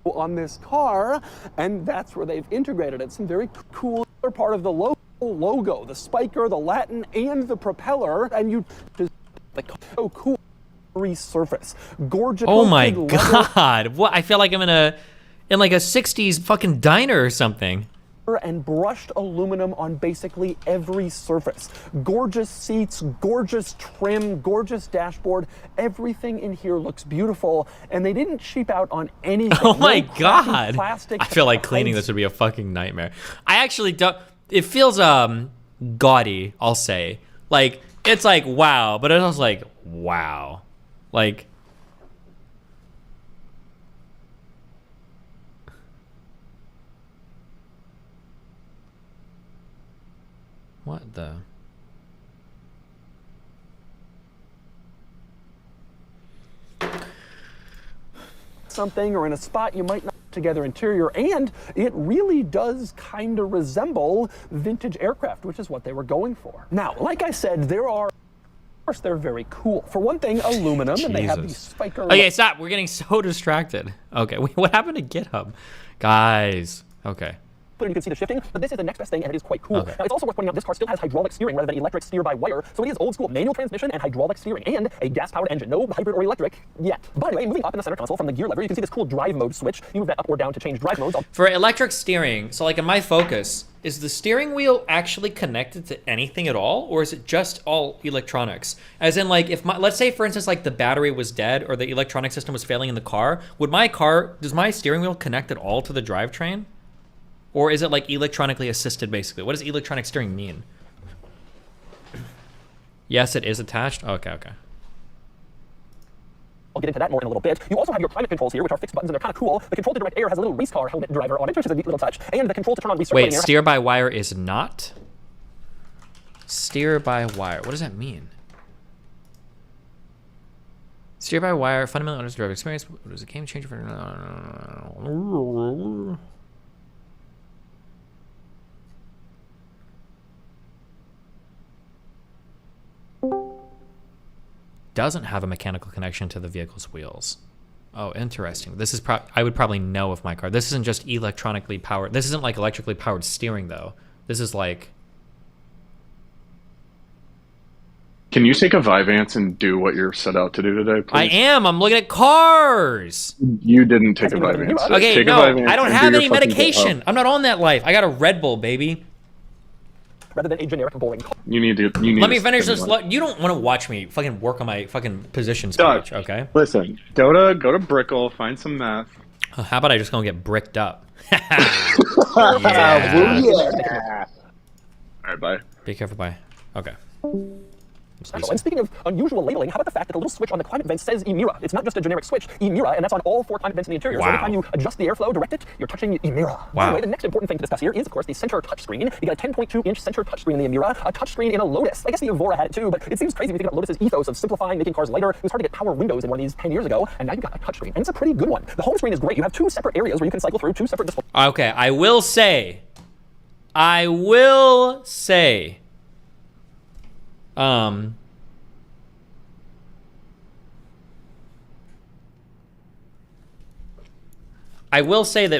on this car, and that's where they've integrated it. Some very cool part of the logo, the spiker, the Latin, and the propeller, and you just so cool resurface. Gorgeous. Oh my god! What? I feel like I'm in like a '60s fucking diner or something. And brushed aluminum on basically every surface. Gorgeous seats, gorgeous trim, gorgeous dashboard. Everything in here looks beautiful, and they didn't cheap out on anything. Oh my god! Plastic. I feel like cleaning this would be a fucking nightmare. I actually don't. It feels gaudy. I'll say. Like it's like wow, but it's also like wow, like. What the? Something or in a spot you might not put together interior, and it really does kind of resemble vintage aircraft, which is what they were going for. Now, like I said, there are, of course, they're very cool. For one thing, aluminum, and they have these spiker. Okay, stop. We're getting so distracted. Okay, wait, what happened to GitHub? Guys, okay. And you can see the shifting, but this is the next best thing, and it is quite cool. Okay. Now, it's also worth pointing out this car still has hydraulic steering rather than electric steer-by-wire, so it is old-school manual transmission and hydraulic steering, and a gas-powered engine. No hybrid or electric yet. But anyway, moving up in the center console from the gear lever, you can see this cool drive mode switch. You move that up or down to change drive modes. For electric steering, so like in my Focus, is the steering wheel actually connected to anything at all, or is it just all electronics? As in, like, if let's say, for instance, like the battery was dead or the electronic system was failing in the car, does my steering wheel connect at all to the drivetrain? Or is it like electronically assisted, basically? What does electronic steering mean? Yes, it is attached. Okay. I'll get into that more in a little bit. You also have your climate controls here, which are fixed buttons, and they're kind of cool. The control to direct air has a little race car helmet driver on it, which is a neat little touch. And the control to turn on recirculating Wait, air. steer by wire is not? Steer by wire. What does that mean? Steer by wire, fundamentally honest driver experience. What is a game changer for... Doesn't have a mechanical connection to the vehicle's wheels. Oh, interesting. This is I would probably know if my car. This isn't just electronically powered. This isn't like electrically powered steering though. This is like. Can you take a Vyvanse and do what you're set out to do today, please? I am. I'm looking at cars. You didn't take a Vyvanse. Okay, take no, a Vyvanse I don't and have do any your fucking medication. job. I'm not on that life. I got a Red Bull, baby. Rather than a generic bowling car. You need to. Let me finish this. You don't want to watch me fucking work on my fucking position Doug, speech, okay? Listen, go to Brickle, find some meth. How about I just go get bricked up? Yeah. All right, bye. Be careful, bye. Okay. And speaking of unusual labeling, how about the fact that the little switch on the climate vent says e8y9? It's not just a generic switch, e8y9, and that's on all 4 climate vents in the interior. Wow. So every time you adjust the airflow, direct it, you're touching e8y9. Wow. Anyway, the next important thing to discuss here is, of course, the center touchscreen. You got a 10.2-inch center touchscreen in the e8y9, a touchscreen in a Lotus. I guess the Evora had it too, but it seems crazy when you think about Lotus's ethos of simplifying, making cars lighter. It was hard to get power windows in one of these 10 years ago, and now you've got a touchscreen, and it's a pretty good one. The home screen is great. You have 2 separate areas where you can cycle through 2 separate displays. Okay, I will say, I will say that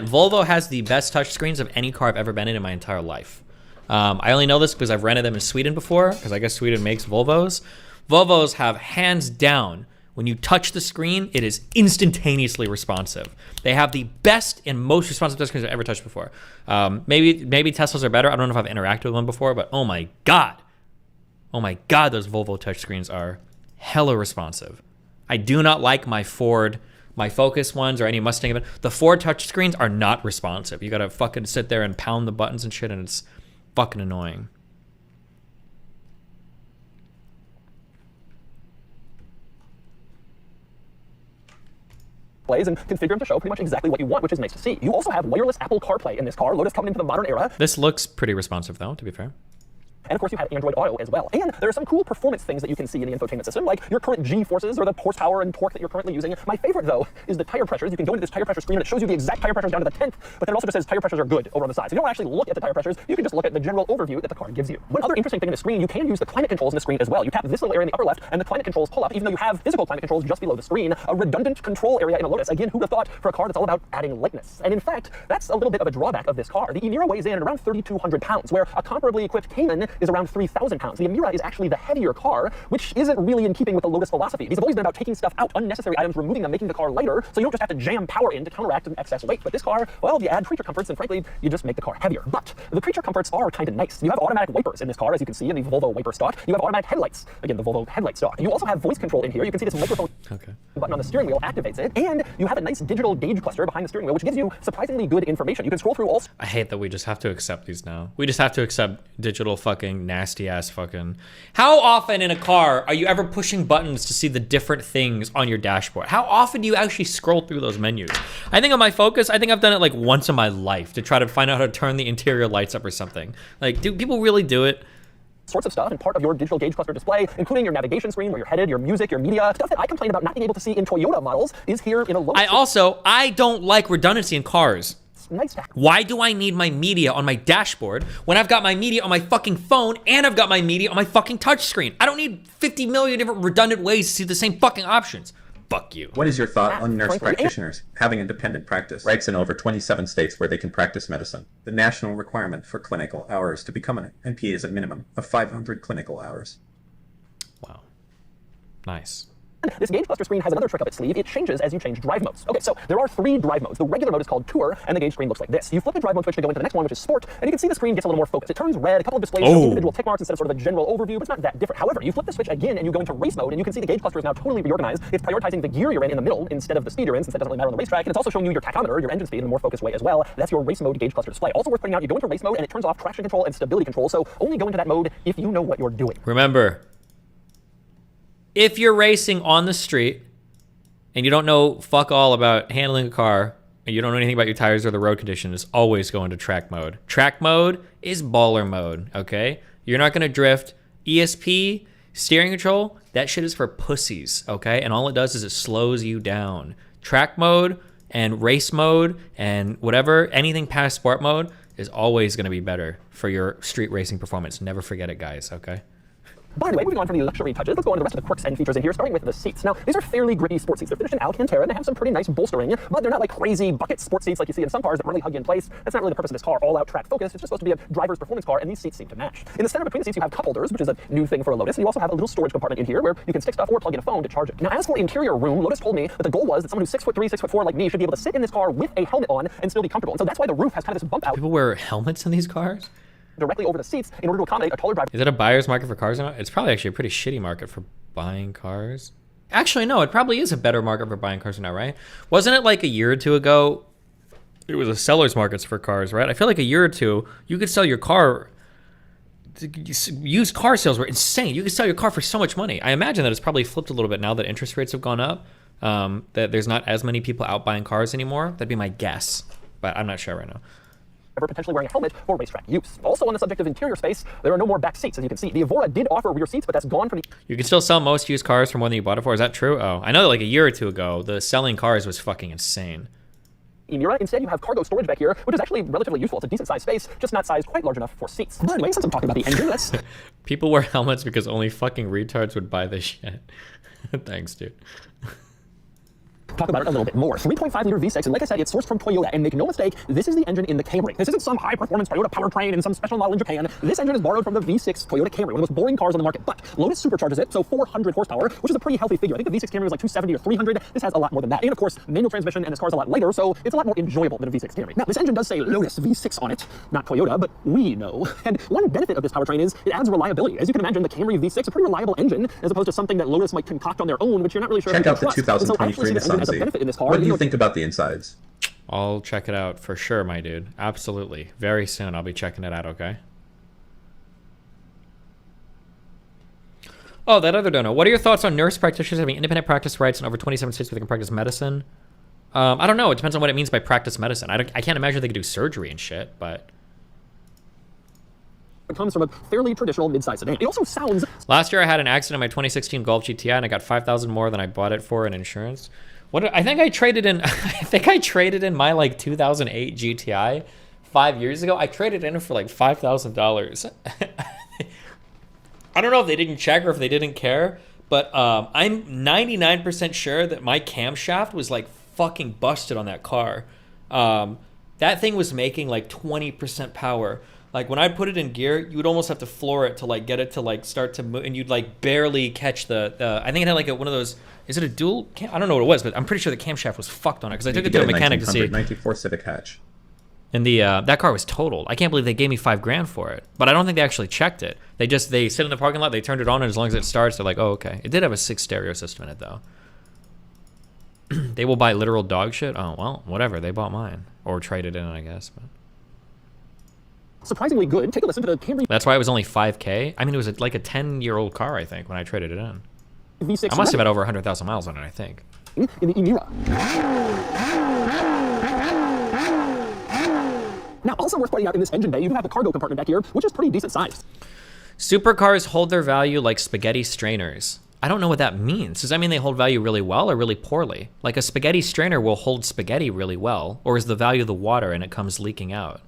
Volvo has the best touchscreens of any car I've ever been in my entire life. I only know this because I've rented them in Sweden before, because I guess Sweden makes Volvos. Volvos have, hands down, when you touch the screen, it is instantaneously responsive. They have the best and most responsive touchscreens I've ever touched before. Maybe Teslas are better. I don't know if I've interacted with one before, but oh my God, those Volvo touchscreens are hella responsive. I do not like my Focus ones or any Mustang event. The Ford touchscreens are not responsive. You gotta fucking sit there and pound the buttons and shit, and it's fucking annoying. And configure them to show pretty much exactly what you want, which is nice to see. You also have wireless Apple CarPlay in this car. Lotus coming into the modern era. This looks pretty responsive though, to be fair. And of course you have Android Auto as well. And there are some cool performance things that you can see in the infotainment system, like your current G-forces or the horsepower and torque that you're currently using. My favorite though is the tire pressures. You can go into this tire pressure screen and it shows you the exact tire pressures down to the 10th, but then it also just says tire pressures are good over on the side. So you don't actually look at the tire pressures, you can just look at the general overview that the car gives you. One other interesting thing in the screen, you can use the climate controls in the screen as well. You tap this little area in the upper left and the climate controls pull up, even though you have physical climate controls just below the screen. A redundant control area in a Lotus. Again, who would have thought for a car that's all about adding lightness? And in fact, that's a little bit of a drawback of this car. The e8y9 weighs in at around 3,200 pounds, where a comparably equipped Cayman is around 3,000 pounds. The e8y9 is actually the heavier car, which isn't really in keeping with the Lotus philosophy. These have always been about taking stuff out, unnecessary items, removing them, making the car lighter, so you don't just have to jam power in to counteract an excess weight. But this car, well, you add creature comforts, and frankly, you just make the car heavier. But the creature comforts are kind of nice. You have automatic wipers in this car, as you can see in the Volvo wiper stock. You have automatic headlights, again, the Volvo headlight stock. You also have voice control in here. You can see this microphone button on the steering wheel activates it, and you have a nice digital gauge cluster behind the steering wheel, which gives you surprisingly good information. You can scroll through all... I hate that we just have to accept these now. We just have to accept digital fucking nasty ass fucking... How often in a car are you ever pushing buttons to see the different things on your dashboard? How often do you actually scroll through those menus? I think on my Focus, I think I've done it like once in my life to try to find out how to turn the interior lights up or something. Like, do people really do it? Sorts of stuff and part of your digital gauge cluster display, including your navigation screen, where you're headed, your music, your media. Stuff that I complain about not being able to see in Toyota models is here in a Lotus. I don't like redundancy in cars. Nice. Why do I need my media on my dashboard when I've got my media on my fucking phone and I've got my media on my fucking touchscreen? I don't need 50 million different redundant ways to see the same fucking options. Fuck you. What is your thought on nurse practitioners having independent practice rights in over 27 states where they can practice medicine? The national requirement for clinical hours to become an NP is a minimum of 500 clinical hours. Wow. Nice. This gauge cluster screen has another trick up its sleeve. It changes as you change drive modes. Okay, so there are 3 drive modes. The regular mode is called Tour, and the gauge screen looks like this. You flip the drive mode switch to go into the next one, which is Sport, and you can see the screen gets a little more focused. It turns red, a couple of displays show individual tick marks instead of sort of a general overview, but it's not that different. However, you flip the switch again and you go into race mode, and you can see the gauge cluster is now totally reorganized. It's prioritizing the gear you're in the middle instead of the speed you're in, since that doesn't really matter on the racetrack, and it's also showing you your tachometer, your engine speed, in a more focused way as well. That's your race mode gauge cluster display. Also worth pointing out, you go into race mode and it turns off traction control and stability control, so only go into that mode if you know what you're doing. Remember, if you're racing on the street and you don't know fuck all about handling a car, and you don't know anything about your tires or the road conditions, always go into track mode. Track mode is baller mode, okay? You're not gonna drift. ESP, steering control, that shit is for pussies, okay? And all it does is it slows you down. Track mode and race mode and whatever, anything past sport mode is always gonna be better for your street racing performance. Never forget it, guys, okay? By the way, moving on from the luxury touches, let's go on to the rest of the quirks and features in here, starting with the seats. Now, these are fairly gritty sports seats. They're finished in Alcantara, and they have some pretty nice bolstering, but they're not like crazy bucket sports seats like you see in some cars that really hug you in place. That's not really the purpose of this car. All-out track focus. It's just supposed to be a driver's performance car, and these seats seem to match. In the center between the seats, you have cup holders, which is a new thing for a Lotus, and you also have a little storage compartment in here where you can stick stuff or plug in a phone to charge it. Now, as for interior room, Lotus told me that the goal was that someone who's 6'3", 6'4" like me should be able to sit in this car with a helmet on and still be comfortable. And so that's why the roof has kind of this bump out. People wear helmets in these cars? Directly over the seats in order to accommodate a taller driver. Is it a buyer's market for cars or not? It's probably actually a pretty shitty market for buying cars. Actually, no, it probably is a better market for buying cars now, right? Wasn't it like a year or two ago, it was a seller's market for cars, right? I feel like a year or two, you could sell your car, used car sales were insane. You could sell your car for so much money. I imagine that it's probably flipped a little bit now that interest rates have gone up, that there's not as many people out buying cars anymore. That'd be my guess, but I'm not sure right now. Potentially wearing a helmet for racetrack use. Also on the subject of interior space, there are no more back seats, as you can see. The Evora did offer rear seats, but that's gone from the... You can still sell most used cars for more than you bought it for. Is that true? Oh, I know that like a year or two ago, the selling cars was fucking insane. Emira. Instead, you have cargo storage back here, which is actually relatively useful. It's a decent sized space, just not sized quite large enough for seats. But anyway, since I'm talking about the engine, let's... People wear helmets because only fucking retards would buy this shit. Thanks, dude. Talk about it a little bit more. 3.5 liter V6, and like I said, it's sourced from Toyota, and make no mistake, this is the engine in the Camry. This isn't some high performance Toyota powertrain in some special model in Japan. This engine is borrowed from the V6 Toyota Camry, one of the most boring cars on the market, but Lotus supercharges it, so 400 horsepower, which is a pretty healthy figure. I think the V6 Camry was like 270 or 300. This has a lot more than that. And of course, manual transmission, and this car's a lot lighter, so it's a lot more enjoyable than a V6 Camry. Now, this engine does say Lotus V6 on it, not Toyota, but we know. And one benefit of this powertrain is it adds reliability. As you can imagine, the Camry V6 is a pretty reliable engine, as opposed to something that Lotus might concoct on their own, which you're not really sure. Check out the 2023 Nissan Z. Benefit in this car. What do you think about the insides? I'll check it out for sure, my dude. Absolutely. Very soon I'll be checking it out, okay? Oh, that other donor. What are your thoughts on nurse practitioners having independent practice rights in over 27 states where they can practice medicine? I don't know. It depends on what it means by practice medicine. I can't imagine they could do surgery and shit, but... It comes from a fairly traditional mid-size sedan. It also sounds... Last year I had an accident in my 2016 Golf GTI and I got $5,000 more than I bought it for in insurance. I think I traded in my like 2008 GTI 5 years ago. I traded in for like $5,000. I don't know if they didn't check or if they didn't care, but I'm 99% sure that my camshaft was like fucking busted on that car. That thing was making like 20% power. Like when I put it in gear, you would almost have to floor it to like get it to like start to move, and you'd like barely catch the. I think it had like one of those. Is it a dual? I don't know what it was, but I'm pretty sure the camshaft was fucked on it because I took it to a mechanic to see. 94 Civic hatch. And the that car was totaled. I can't believe they gave me $5,000 for it, but I don't think they actually checked it. They sit in the parking lot, they turned it on, and as long as it starts, they're like, oh okay. It did have a 6 stereo system in it though. They will buy literal dog shit. Oh well, whatever. They bought mine or traded in, I guess. But. Surprisingly good. Take a listen to the Camry. That's why it was only $5,000. I mean, it was like a 10-year-old car, I think, when I traded it in. V6 I must have had over 100,000 miles on it, I think. In the Emira. Now, also worth pointing out in this engine bay, you do have the cargo compartment back here, which is pretty decent sized. Supercars hold their value like spaghetti strainers. I don't know what that means. Does that mean they hold value really well or really poorly? Like a spaghetti strainer will hold spaghetti really well, or is the value the water and it comes leaking out?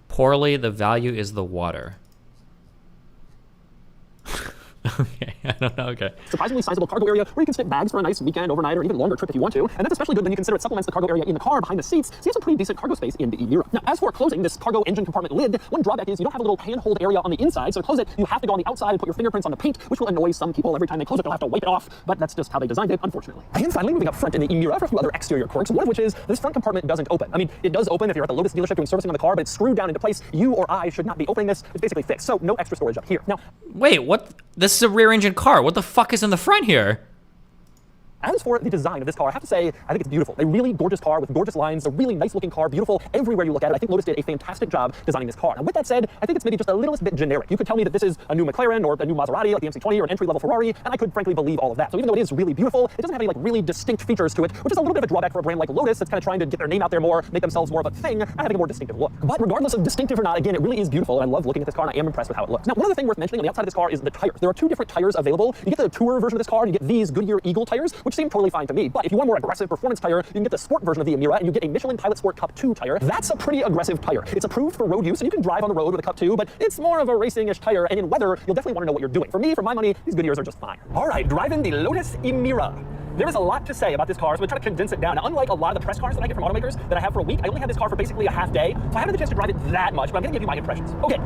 Poorly, the value is the water. Okay. don't know. Okay. Surprisingly sizable cargo area where you can stick bags for a nice weekend, overnight, or even longer trip if you want to. And that's especially good when you consider it supplements the cargo area in the car behind the seats, so you have some pretty decent cargo space in the e8y9. Now, as for closing this cargo engine compartment lid, one drawback is you don't have a little handhold area on the inside, so to close it, you have to go on the outside and put your fingerprints on the paint, which will annoy some people. Every time they close it, they'll have to wipe it off, but that's just how they designed it, unfortunately. And finally, moving up front in the e8y9 for a few other exterior quirks, one of which is this front compartment doesn't open. I mean, it does open if you're at the Lotus dealership doing servicing on the car, but it's screwed down into place. You or I should not be opening this. It's basically fixed, so no extra storage up here. Now, wait, what? This is a rear engine car. What the fuck is in the front here? As for the design of this car, I have to say, I think it's beautiful. A really gorgeous car with gorgeous lines, a really nice looking car, beautiful everywhere you look at it. I think Lotus did a fantastic job designing this car. Now, with that said, I think it's maybe just a little bit generic. You could tell me that this is a new McLaren or a new Maserati, like the MC20 or an entry-level Ferrari, and I could frankly believe all of that. So even though it is really beautiful, it doesn't have any like really distinct features to it, which is a little bit of a drawback for a brand like Lotus that's kind of trying to get their name out there more, make themselves more of a thing, and having a more distinctive look. But regardless of distinctive or not, again, it really is beautiful, and I love looking at this car, and I am impressed with how it looks. Now, one other thing worth mentioning on the outside of this car is the tires. There are two different tires available. You get the Tour version of this car, and you get these Goodyear Eagle tires, which seem totally fine to me. But if you want a more aggressive performance tire, you can get the Sport version of the e8y9, and you get a Michelin Pilot Sport Cup 2 tire. That's a pretty aggressive tire. It's approved for road use, and you can drive on the road with a Cup 2, but it's more of a racing-ish tire, and in weather, you'll definitely want to know what you're doing. For me, for my money, these Goodyears are just fine. All right, driving the Lotus e8y9. There is a lot to say about this car, so I'm going to try to condense it down. Now, unlike a lot of the press cars that I get from automakers that I have for a week, I only had this car for basically a half day, so I haven't had the chance to drive it that much, but I'm going to give you my impressions. Okay.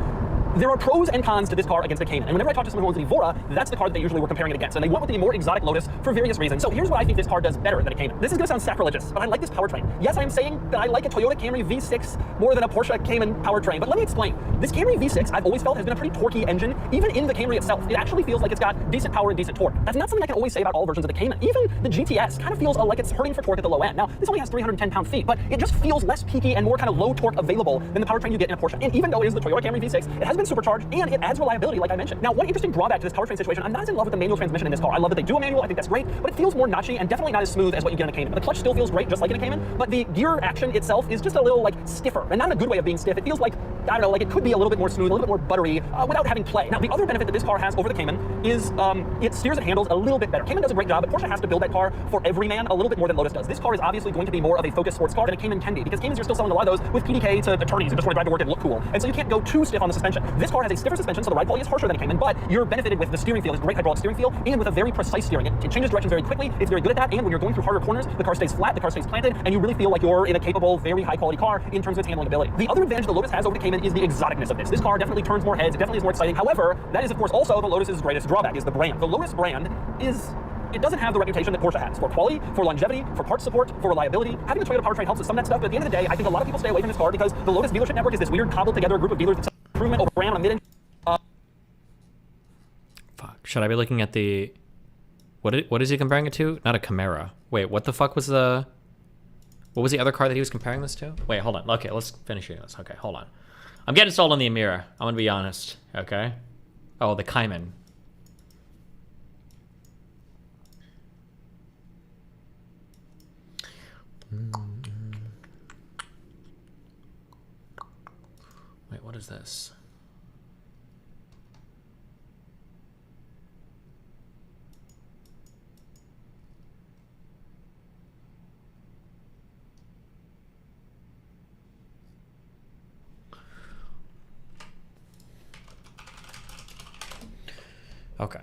There are pros and cons to this car against the Cayman, and whenever I talk to someone who owns an Evora, that's the car that they usually were comparing it against, and they went with the more exotic Lotus for various reasons. So here's what I think this car does better than a Cayman. This is going to sound sacrilegious, but I like this powertrain. Yes, I am saying that I like a Toyota Camry V6 more than a Porsche Cayman powertrain, but let me explain. This Camry V6, I've always felt, has been a pretty torquey engine. Even in the Camry itself, it actually feels like it's got decent power and decent torque. That's not something I can always say about all versions of the Cayman. Even the GTS kind of feels like it's hurting for torque at the low end. Now, this only has 310 pound-feet, but it just feels less peaky and more kind of low torque available than the powertrain you get in a Porsche. And even though it is the Toyota Camry V6, it has been supercharged, and it adds reliability, like I mentioned. Now, one interesting drawback to this powertrain situation, I'm not as in love with the manual transmission in this car. I love that they do a manual, I think that's great, but it feels more notchy and definitely not as smooth as what you get in a Cayman. The clutch still feels great, just like in a Cayman, but the gear action itself is just a little, like, stiffer, and not in a good way of being stiff. It feels like, I don't know, like it could be a little bit more smooth, a little bit more buttery, without having play. Now, the other benefit that this car has over the Cayman is it steers and handles a little bit better. Cayman does a great job, but Porsche has to build that car for every man a little bit more than Lotus does. This car is obviously going to be more of a focused sports car than a Cayman can be, because Caymans are still selling a lot of those with PDK to attorneys who just want to drive to work and look cool, and so you can't go too stiff on the suspension. This car has a stiffer suspension, so the ride quality is harsher than a Cayman, but you're benefited with the steering feel, this great hydraulic steering feel, and with a very precise steering. It changes direction very quickly, it's very good at that, and when you're going through harder corners, the car stays flat, the car stays planted, and you really feel like you're in a capable, very high quality car in terms of its handling ability. The other advantage the Lotus has over the Cayman is the exoticness of this. This car definitely turns more heads, it definitely is more exciting. However, that is of course also the Lotus's greatest drawback, is the brand. The Lotus brand it doesn't have the reputation that Porsche has for quality, for longevity, for parts support, for reliability. Having a Toyota powertrain helps with some of that stuff, but at the end of the day, I think a lot of people stay away from this car because the Lotus dealership network is this weird cobbled together group of dealers that improvement over brand on a mid-engine. Should I be looking at the... What is he comparing it to? Not a Camaro. Wait, what the fuck was the... What was the other car that he was comparing this to? Wait, hold on. Okay, let's finish reading this. Okay, hold on. I'm getting sold on the e8y9. I'm gonna be honest. Okay? Oh, the Cayman. Wait, what is this? Okay.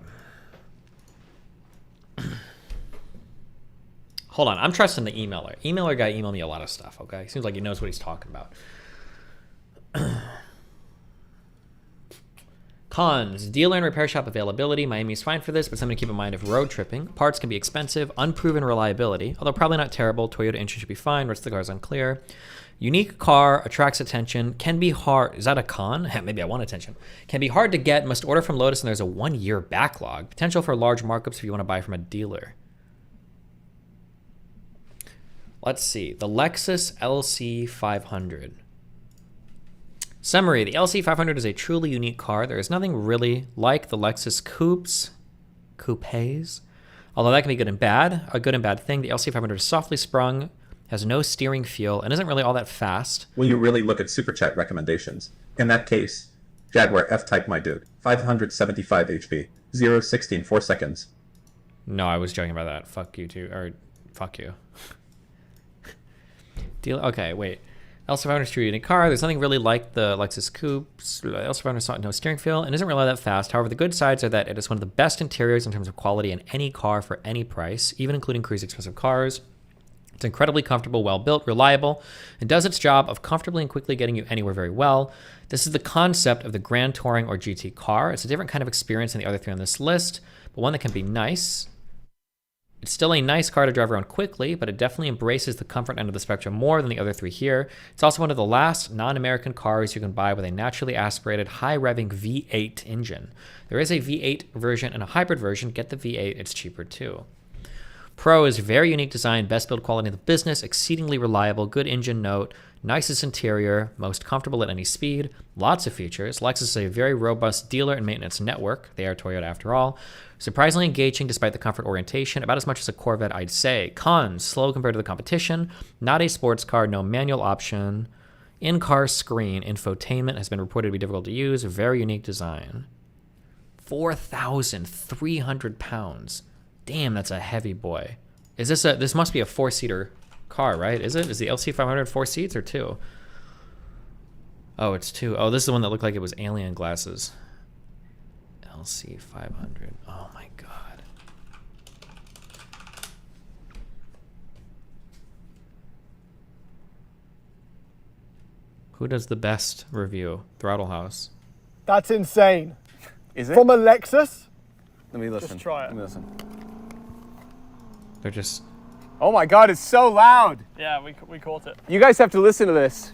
Hold on, I'm trusting the emailer. Emailer guy emailed me a lot of stuff, okay? Seems like he knows what he's talking about. Cons, dealer and repair shop availability. Miami is fine for this, but something to keep in mind if road tripping. Parts can be expensive, unproven reliability, although probably not terrible. Toyota engine should be fine, rest of the car is unclear. Unique car, attracts attention, can be hard. Is that a con? Maybe I want attention. Can be hard to get, must order from Lotus, and there's a 1-year backlog. Potential for large markups if you want to buy from a dealer. Let's see, the Lexus LC500. Summary, the LC500 is a truly unique car. There is nothing really like the Lexus coupes, although that can be good and bad. A good and bad thing, the LC500 is softly sprung, has no steering feel, and isn't really all that fast. Will you really look at Super Chat recommendations? In that case, Jaguar F-Type, my dude. 575 HP, 0-60 in 4 seconds. No, I was joking about that. Fuck you too, or fuck you. Deal. Okay, wait. L500 is a true unique car. There's nothing really like the Lexus Coupes. L500 no steering feel and isn't really that fast. However, the good sides are that it is one of the best interiors in terms of quality in any car for any price, even including cruise expensive cars. It's incredibly comfortable, well-built, reliable, and does its job of comfortably and quickly getting you anywhere very well. This is the concept of the Grand Touring or GT car. It's a different kind of experience than the other three on this list, but one that can be nice. It's still a nice car to drive around quickly, but it definitely embraces the comfort end of the spectrum more than the other three here. It's also one of the last non-American cars you can buy with a naturally aspirated, high-revving V8 engine. There is a V8 version and a hybrid version. Get the V8, it's cheaper too. Pro is very unique design, best build quality in the business, exceedingly reliable, good engine note, nicest interior, most comfortable at any speed, lots of features. Lexus is a very robust dealer and maintenance network. They are Toyota after all. Surprisingly engaging despite the comfort orientation, about as much as a Corvette, I'd say. Cons, slow compared to the competition, not a sports car, no manual option, in-car screen, infotainment has been reported to be difficult to use, very unique design. 4,300 pounds. Damn, that's a heavy boy. Is this must be a 4-seater car, right? Is it? Is the LC500 4 seats or 2? Oh, it's 2. Oh, this is the one that looked like it was alien glasses. LC500. Oh my god. Who does the best review? Throttle House. That's insane. Is it? From a Lexus? Let me listen. Just try it. Let me listen. They're just... Oh my god, it's so loud. Yeah, we caught it. You guys have to listen to this.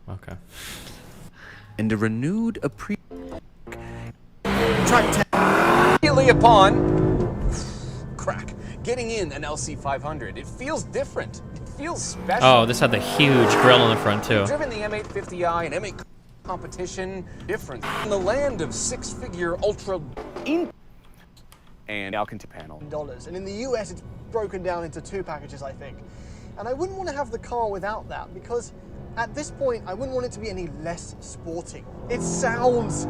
Okay. And a renewed appreciation. Immediately upon crack, getting in an LC500, it feels different. It feels special. Oh, this had the huge grill in the front too. Driven the M850i and M8 competition, different in the land of six-figure ultra and Alcantara panel. And in the US, it's broken down into 2 packages, I think. And I wouldn't want to have the car without that because at this point, I wouldn't want it to be any less sporty. It sounds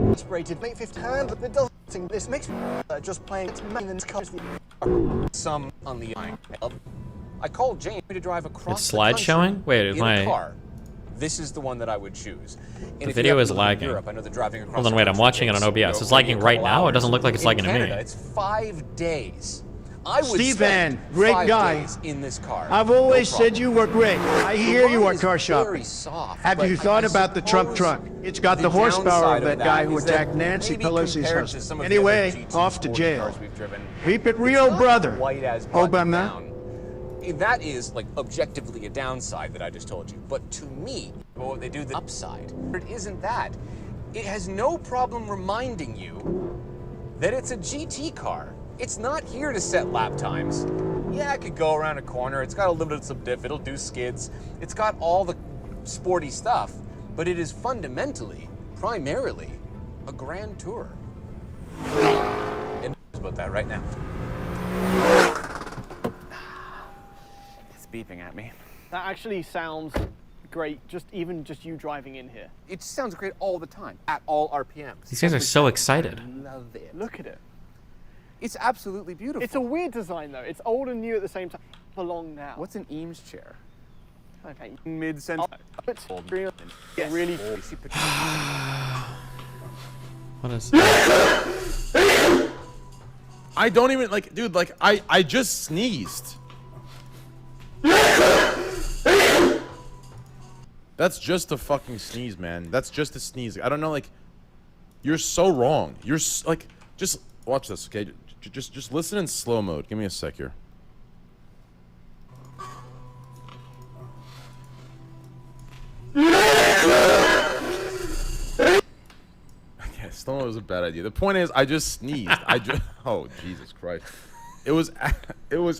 inspirated, make 50 hand, but it doesn't. This makes just playing its main and cars. Some on the I called Jamie to drive across. It's slide showing? Wait, is my car. This is the one that I would choose. The video is lagging. Europe, I know they're driving across. Hold on, wait, I'm watching it on OBS. It's lagging right now? It doesn't look like it's lagging to me. It's 5 days. I would Stephen, spend great 5 guy. days in this car. I've always said you were great. I hear you are is car shopping. very soft, Have but you thought I about the Trump suppose truck? It's got the the horsepower of downside that guy who is that attacked Nancy maybe Pelosi's compared to husband. some of the other Anyway, GT off to sports jail. cars we've driven, Keep it it's real, not brother. quite as buttoned Obama. down. That is like objectively a downside that I just told you. But to me, what they do the upside, it isn't that. It has no problem reminding you that it's a GT car. It's not here to set lap times. Yeah, it could go around a corner. It's got a little bit of some diff. It'll do skids. It's got all the sporty stuff, but it is fundamentally, primarily, a grand tour. And about that right now. It's beeping at me. That actually sounds great, even just you driving in here. It sounds great all the time, at all RPMs. These guys are so excited. Love it. Look at it. It's absolutely beautiful. It's a weird design though. It's old and new at the same time. Belong now. What's an Eames chair? Okay. Mid-century. Yes. Really. What is... I don't even, like, dude, like, I just sneezed. That's just a fucking sneeze, man. That's just a sneeze. I don't know, like, you're so wrong. You're, like, just watch this, okay? Just listen in slow mode. Give me a sec here. Okay, slow mode was a bad idea. The point is, I just sneezed. Oh, Jesus Christ. It was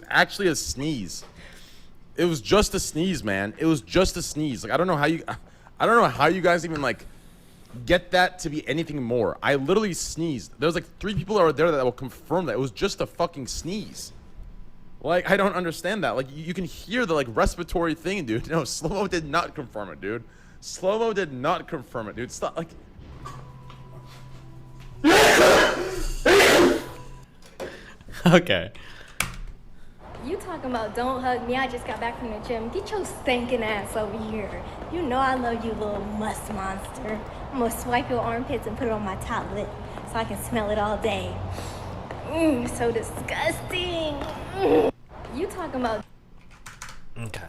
actually a sneeze. It was just a sneeze, man. It was just a sneeze. Like, I don't know how you guys even, like, get that to be anything more. I literally sneezed. There's like 3 people over there that will confirm that it was just a fucking sneeze. Like, I don't understand that. Like, you can hear the, like, respiratory thing, dude. No, Slow-Mo did not confirm it, dude. Slow-Mo did not confirm it, dude. Stop, like... Okay. You talking about don't hug me? I just got back from the gym. Get your stinking ass over here. You know I love you, little must monster. I'm gonna swipe your armpits and put it on my top lip so I can smell it all day. So disgusting. You talking about? Okay.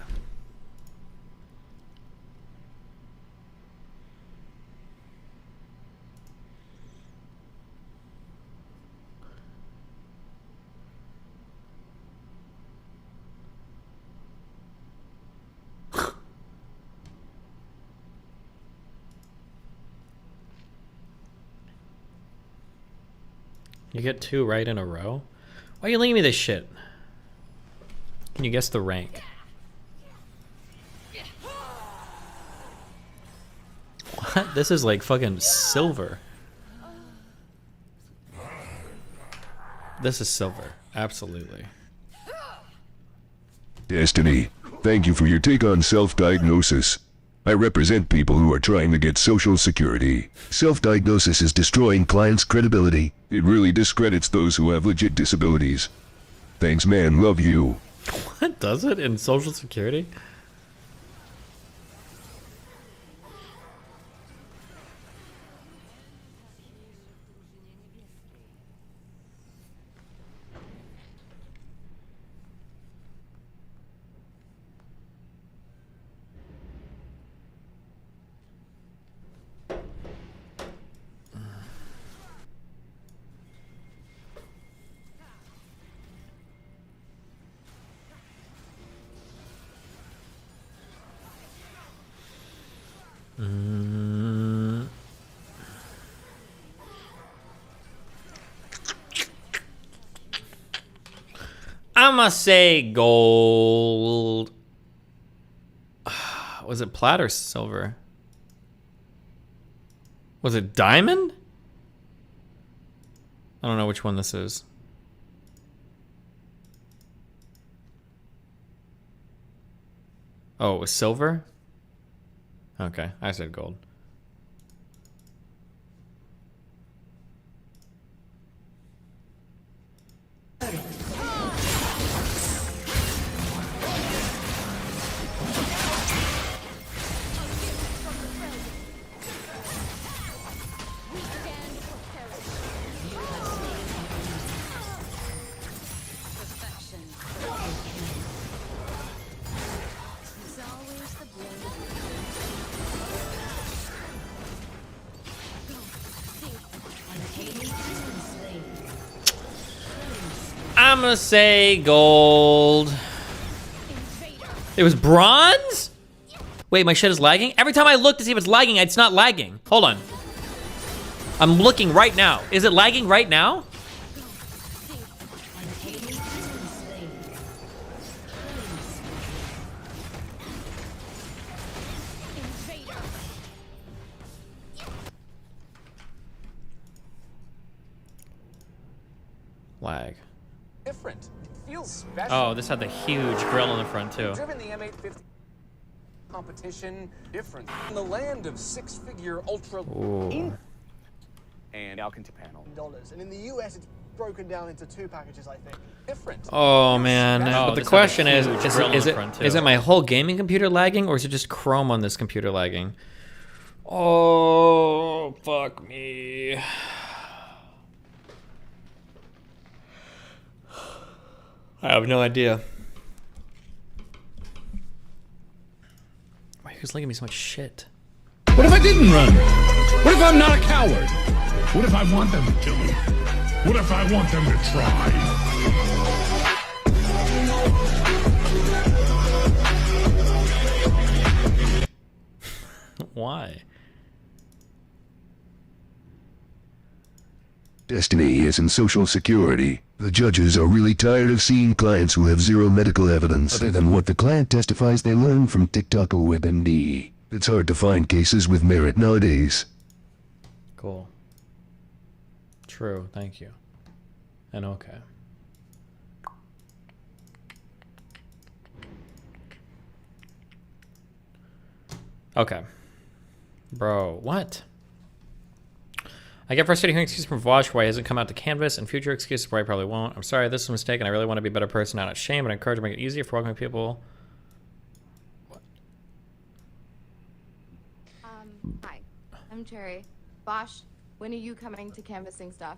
You get 2 right in a row? Why are you leaving me this shit? Can you guess the rank? What? This is like fucking silver. This is silver. Absolutely. Destiny, thank you for your take on self-diagnosis. I represent people who are trying to get Social Security. Self-diagnosis is destroying clients' credibility. It really discredits those who have legit disabilities. Thanks, man. Love you. What does it in Social Security? I'ma say gold. Was it plat or silver? Was it diamond? I don't know which one this is. Oh, it was silver? Okay, I said gold. I'm gonna say gold. It was bronze? Wait, my shit is lagging? Every time I look to see if it's lagging, it's not lagging. Hold on. I'm looking right now. Is it lagging right now? Lag. Different. It feels special. Oh, this had the huge grill in the front too. Driven the M850 competition different in the land of six-figure ultra. And Alcantara panel. And in the US, it's broken down into 2 packages, I think. Different. Oh man, but the question is it my whole gaming computer lagging, or is it just Chrome on this computer lagging? Oh, fuck me. I have no idea. Why are you guys giving me so much shit? What if I didn't run? What if I'm not a coward? What if I want them to kill me? What if I want them to try? Why? Destiny isn't Social Security. The judges are really tired of seeing clients who have zero medical evidence other than what the client testifies they learned from TikTok or WebMD. It's hard to find cases with merit nowadays. Cool. True, thank you. And okay. Okay. Bro, what? I get frustrated hearing excuses from Vosh why he hasn't come out to canvas, and future excuses why he probably won't. I'm sorry, this is a mistake, and I really want to be a better person, not ashamed, but I encourage to make it easier for welcoming people. Hi, I'm Cherry. Bosch, when are you coming to canvassing stuff?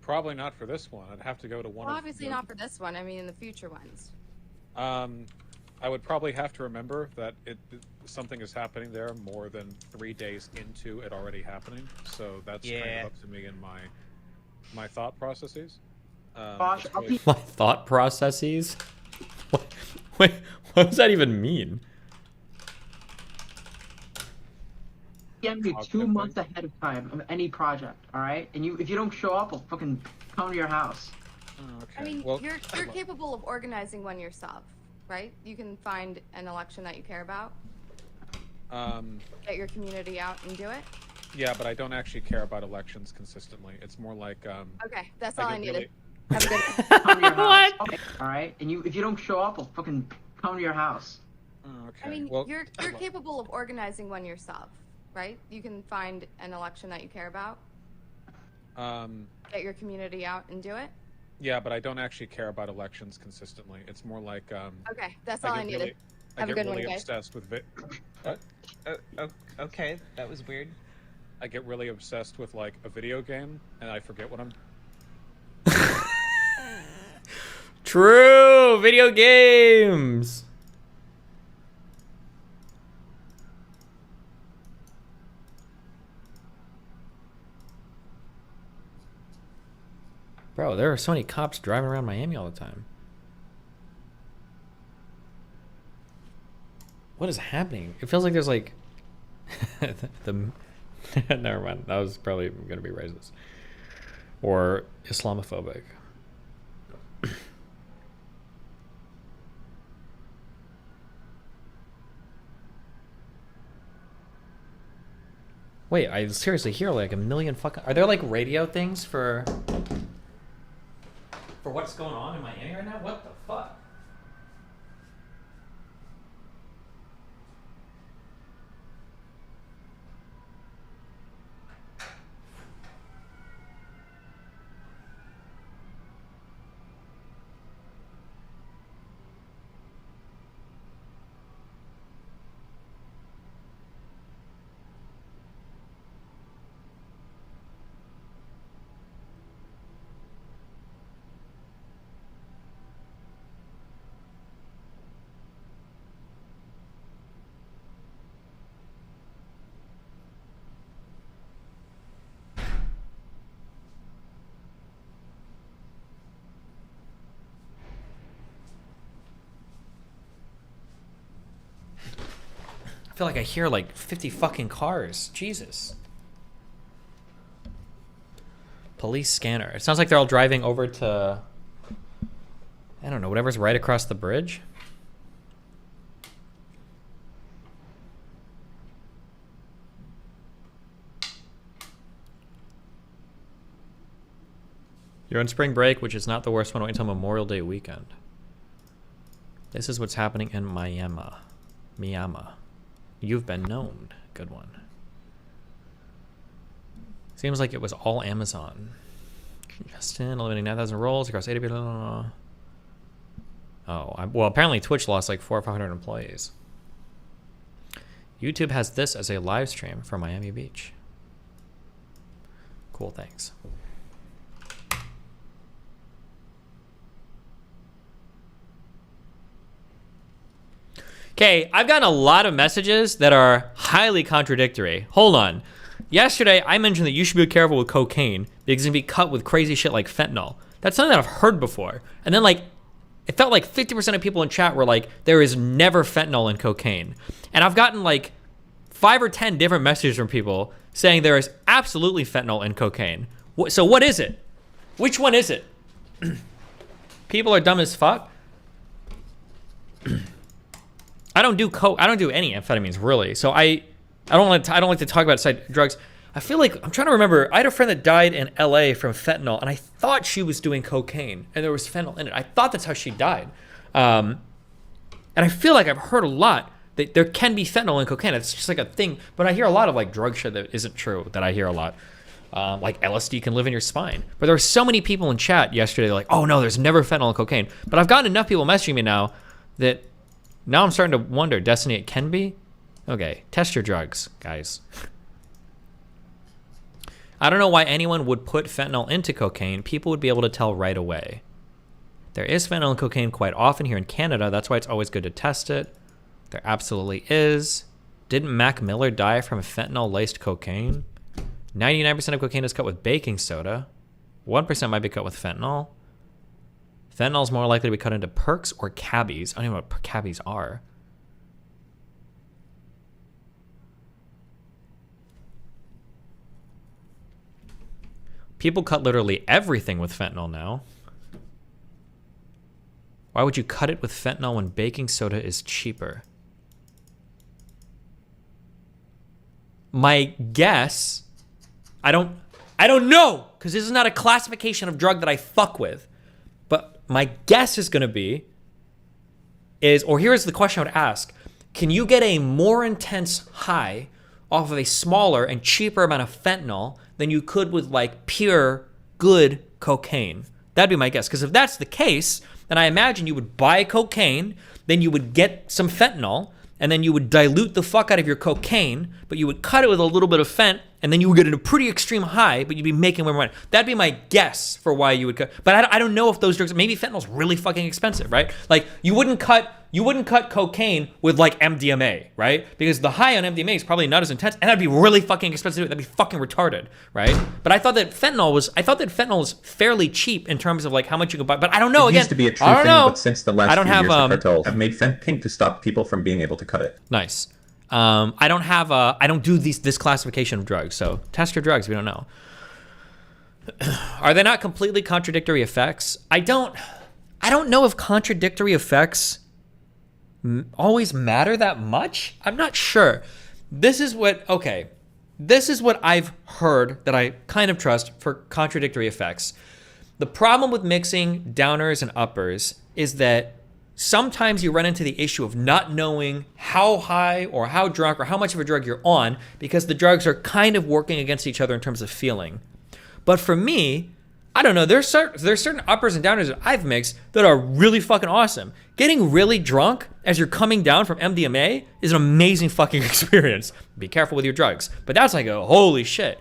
Probably not for this one. I'd have to go to one. Well, obviously not for this one. I mean, in the future ones. I would probably have to remember that something is happening there more than 3 days into it already happening. So that's kind of up to me and my thought processes. My thought processes? Wait, what does that even mean? PM you 2 months ahead of time of any project, all right? And if you don't show up, I'll fucking come to your house. Okay. I mean, you're capable of organizing one yourself, right? You can find an election that you care about. Get your community out and do it. Yeah, but I don't actually care about elections consistently. It's more like okay, that's all I needed. Come to your house. Okay, all right? And if you don't show up, I'll fucking come to your house. Okay. I mean, you're capable of organizing one yourself, right? You can find an election that you care about. Get your community out and do it. Yeah, but I don't actually care about elections consistently. It's more like okay, that's all I needed. I Have a get good really one, guys. obsessed with what? Okay, that was weird. I get really obsessed with like a video game, and I forget what I'm. True! Video games! Bro, there are so many cops driving around Miami all the time. What is happening? It feels like there's like never mind. That was probably going to be racist or Islamophobic. Wait, I seriously hear like a million fucking. Are there like radio things for what's going on in Miami right now? What the fuck? I feel like I hear like 50 fucking cars. Jesus. Police scanner. It sounds like they're all driving over to, I don't know, whatever's right across the bridge. You're on spring break, which is not the worst one. Wait until Memorial Day weekend. This is what's happening in Miami. You've been known. Good one. Seems like it was all Amazon. Justin, eliminating 9,000 roles across 80 people. Oh, well, apparently Twitch lost like 400 or 500 employees. YouTube has this as a live stream from Miami Beach. Cool, thanks. Okay, I've gotten a lot of messages that are highly contradictory. Hold on. Yesterday, I mentioned that you should be careful with cocaine because it can be cut with crazy shit like fentanyl. That's something that I've heard before. And then, like, it felt like 50% of people in chat were like, there is never fentanyl in cocaine. And I've gotten, like, 5 or 10 different messages from people saying there is absolutely fentanyl in cocaine. So what is it? Which one is it? People are dumb as fuck. I don't do coke. I don't do any amphetamines really. So I don't like to talk about side drugs. I feel like I'm trying to remember. I had a friend that died in LA from fentanyl, and I thought she was doing cocaine, and there was fentanyl in it. I thought that's how she died. And I feel like I've heard a lot There can be fentanyl in cocaine. It's just like a thing. But I hear a lot of like drug shit that isn't true that I hear a lot. Like LSD can live in your spine. But there were so many people in chat yesterday like, oh no, there's never fentanyl in cocaine. But I've gotten enough people messaging me now that now I'm starting to wonder, Destiny, it can be? Okay, test your drugs, guys. I don't know why anyone would put fentanyl into cocaine. People would be able to tell right away. There is fentanyl in cocaine quite often here in Canada. That's why it's always good to test it. There absolutely is. Didn't Mac Miller die from fentanyl-laced cocaine? 99% of cocaine is cut with baking soda. 1% might be cut with fentanyl. Fentanyl is more likely to be cut into perks or cabbies. I don't even know what cabbies are. People cut literally everything with fentanyl now. Why would you cut it with fentanyl when baking soda is cheaper? My guess, I don't know, because this is not a classification of drug that I fuck with. But my guess is going to be, or here's the question I would ask. Can you get a more intense high off of a smaller and cheaper amount of fentanyl than you could with like pure, good cocaine? That'd be my guess. Because if that's the case, then I imagine you would buy cocaine, then you would get some fentanyl, and then you would dilute the fuck out of your cocaine, but you would cut it with a little bit of fent, and then you would get a pretty extreme high, but you'd be making more money. That'd be my guess for why you would cut. But I don't know if those drugs, maybe fentanyl's really fucking expensive, right? Like you wouldn't cut cocaine with like MDMA, right? Because the high on MDMA is probably not as intense, and that'd be really fucking expensive. That'd be fucking retarded, right? But I thought that fentanyl was fairly cheap in terms of like how much you could buy. But I don't know. It Again, used to be a true I don't thing, know. but since the last I don't few have years, the cartels have made fent pink to stop people from being able to cut it. Nice. I don't do this classification of drugs, so test your drugs. We don't know. Are they not completely contradictory effects? I don't know if contradictory effects always matter that much. I'm not sure. This is what I've heard that I kind of trust for contradictory effects. The problem with mixing downers and uppers is that sometimes you run into the issue of not knowing how high or how drunk or how much of a drug you're on because the drugs are kind of working against each other in terms of feeling. But for me, I don't know, there's certain uppers and downers that I've mixed that are really fucking awesome. Getting really drunk as you're coming down from MDMA is an amazing fucking experience. Be careful with your drugs. But that's like a holy shit.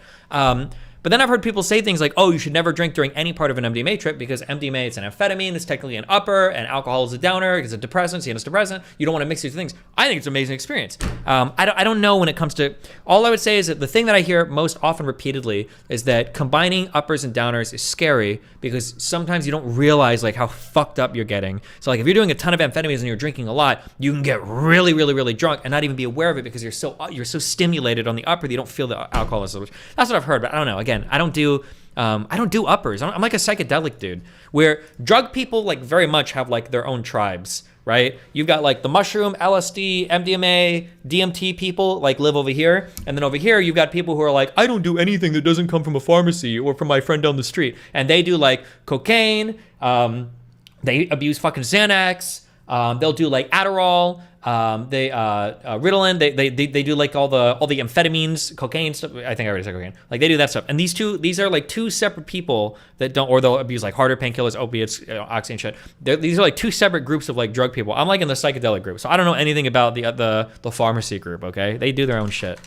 But then I've heard people say things like, oh, you should never drink during any part of an MDMA trip because MDMA is an amphetamine, it's technically an upper, and alcohol is a downer, it's a depressant, CNS depressant. You don't want to mix these things. I think it's an amazing experience. I don't know when it comes to, all I would say is that the thing that I hear most often repeatedly is that combining uppers and downers is scary because sometimes you don't realize like how fucked up you're getting. So like if you're doing a ton of amphetamines and you're drinking a lot, you can get really, really, really drunk and not even be aware of it because you're so stimulated on the upper that you don't feel the alcohol as much. That's what I've heard, but I don't know. Again, I don't do uppers. I'm like a psychedelic dude where drug people like very much have like their own tribes, right? You've got like the mushroom, LSD, MDMA, DMT people like live over here. And then over here, you've got people who are like, I don't do anything that doesn't come from a pharmacy or from my friend down the street. And they do like cocaine. They abuse fucking Xanax. They'll do like Adderall. Ritalin, they do like all the amphetamines, cocaine stuff. I think I already said cocaine. Like they do that stuff. And these are like two separate people that don't, or they'll abuse like harder painkillers, opiates, oxy and shit. These are like two separate groups of like drug people. I'm like in the psychedelic group, so I don't know anything about the pharmacy group. Okay, they do their own shit.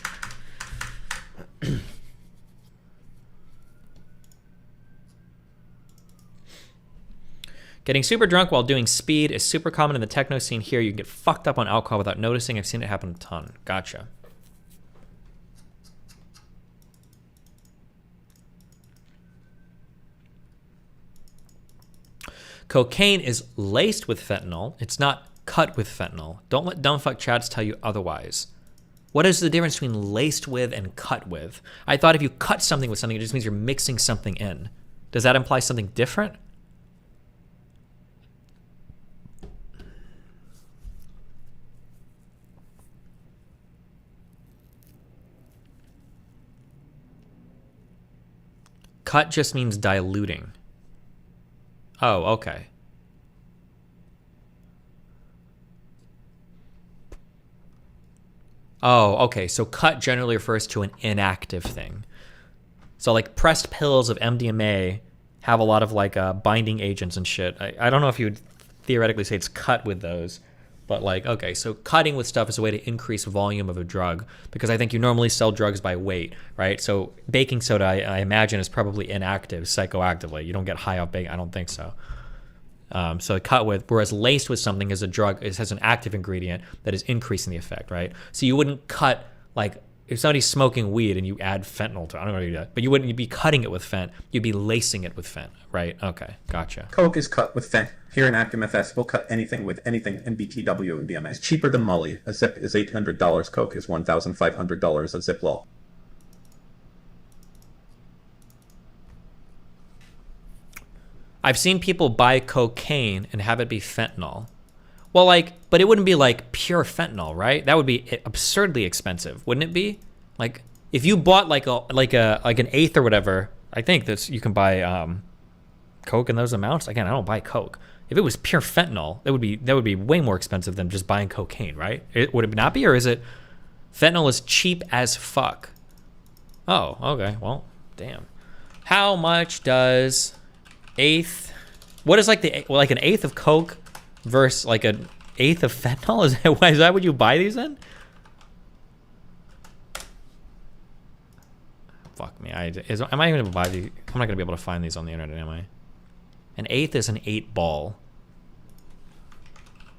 Getting super drunk while doing speed is super common in the techno scene here. You can get fucked up on alcohol without noticing. I've seen it happen a ton. Gotcha. Cocaine is laced with fentanyl. It's not cut with fentanyl. Don't let dumbfuck chads tell you otherwise. What is the difference between laced with and cut with? I thought if you cut something with something, it just means you're mixing something in. Does that imply something different? Cut just means diluting. Oh, okay. Oh, okay. So cut generally refers to an inactive thing. So like pressed pills of MDMA have a lot of like binding agents and shit. I don't know if you would theoretically say it's cut with those, but like, okay, so cutting with stuff is a way to increase volume of a drug, because I think you normally sell drugs by weight, right? So baking soda, I imagine, is probably inactive psychoactively. You don't get high off baking. I don't think so. So cut with, whereas laced with something is a drug, it has an active ingredient that is increasing the effect, right? So you wouldn't cut, like, if somebody's smoking weed and you add fentanyl to it, I don't know how to do that, but you wouldn't be cutting it with fent, you'd be lacing it with fent, right? Okay, gotcha. Coke is cut with fent. Here in ActiveFS, we'll cut anything with anything in BTW and BMA. It's cheaper than Molly. A zip is $800. Coke is $1,500 a zip law. I've seen people buy cocaine and have it be fentanyl. Well, like, but it wouldn't be like pure fentanyl, right? That would be absurdly expensive, wouldn't it be? Like, if you bought like an eighth or whatever, I think that's, you can buy Coke in those amounts. Again, I don't buy Coke. If it was pure fentanyl, that would be way more expensive than just buying cocaine, right? Would it not be, or is it fentanyl is cheap as fuck? Oh, okay. Well, damn. How much does what is like an eighth of Coke versus like an eighth of fentanyl? Is that what you buy these in? Fuck me. Am I even gonna buy these? I'm not gonna be able to find these on the internet, am I? An eighth is an 8-ball.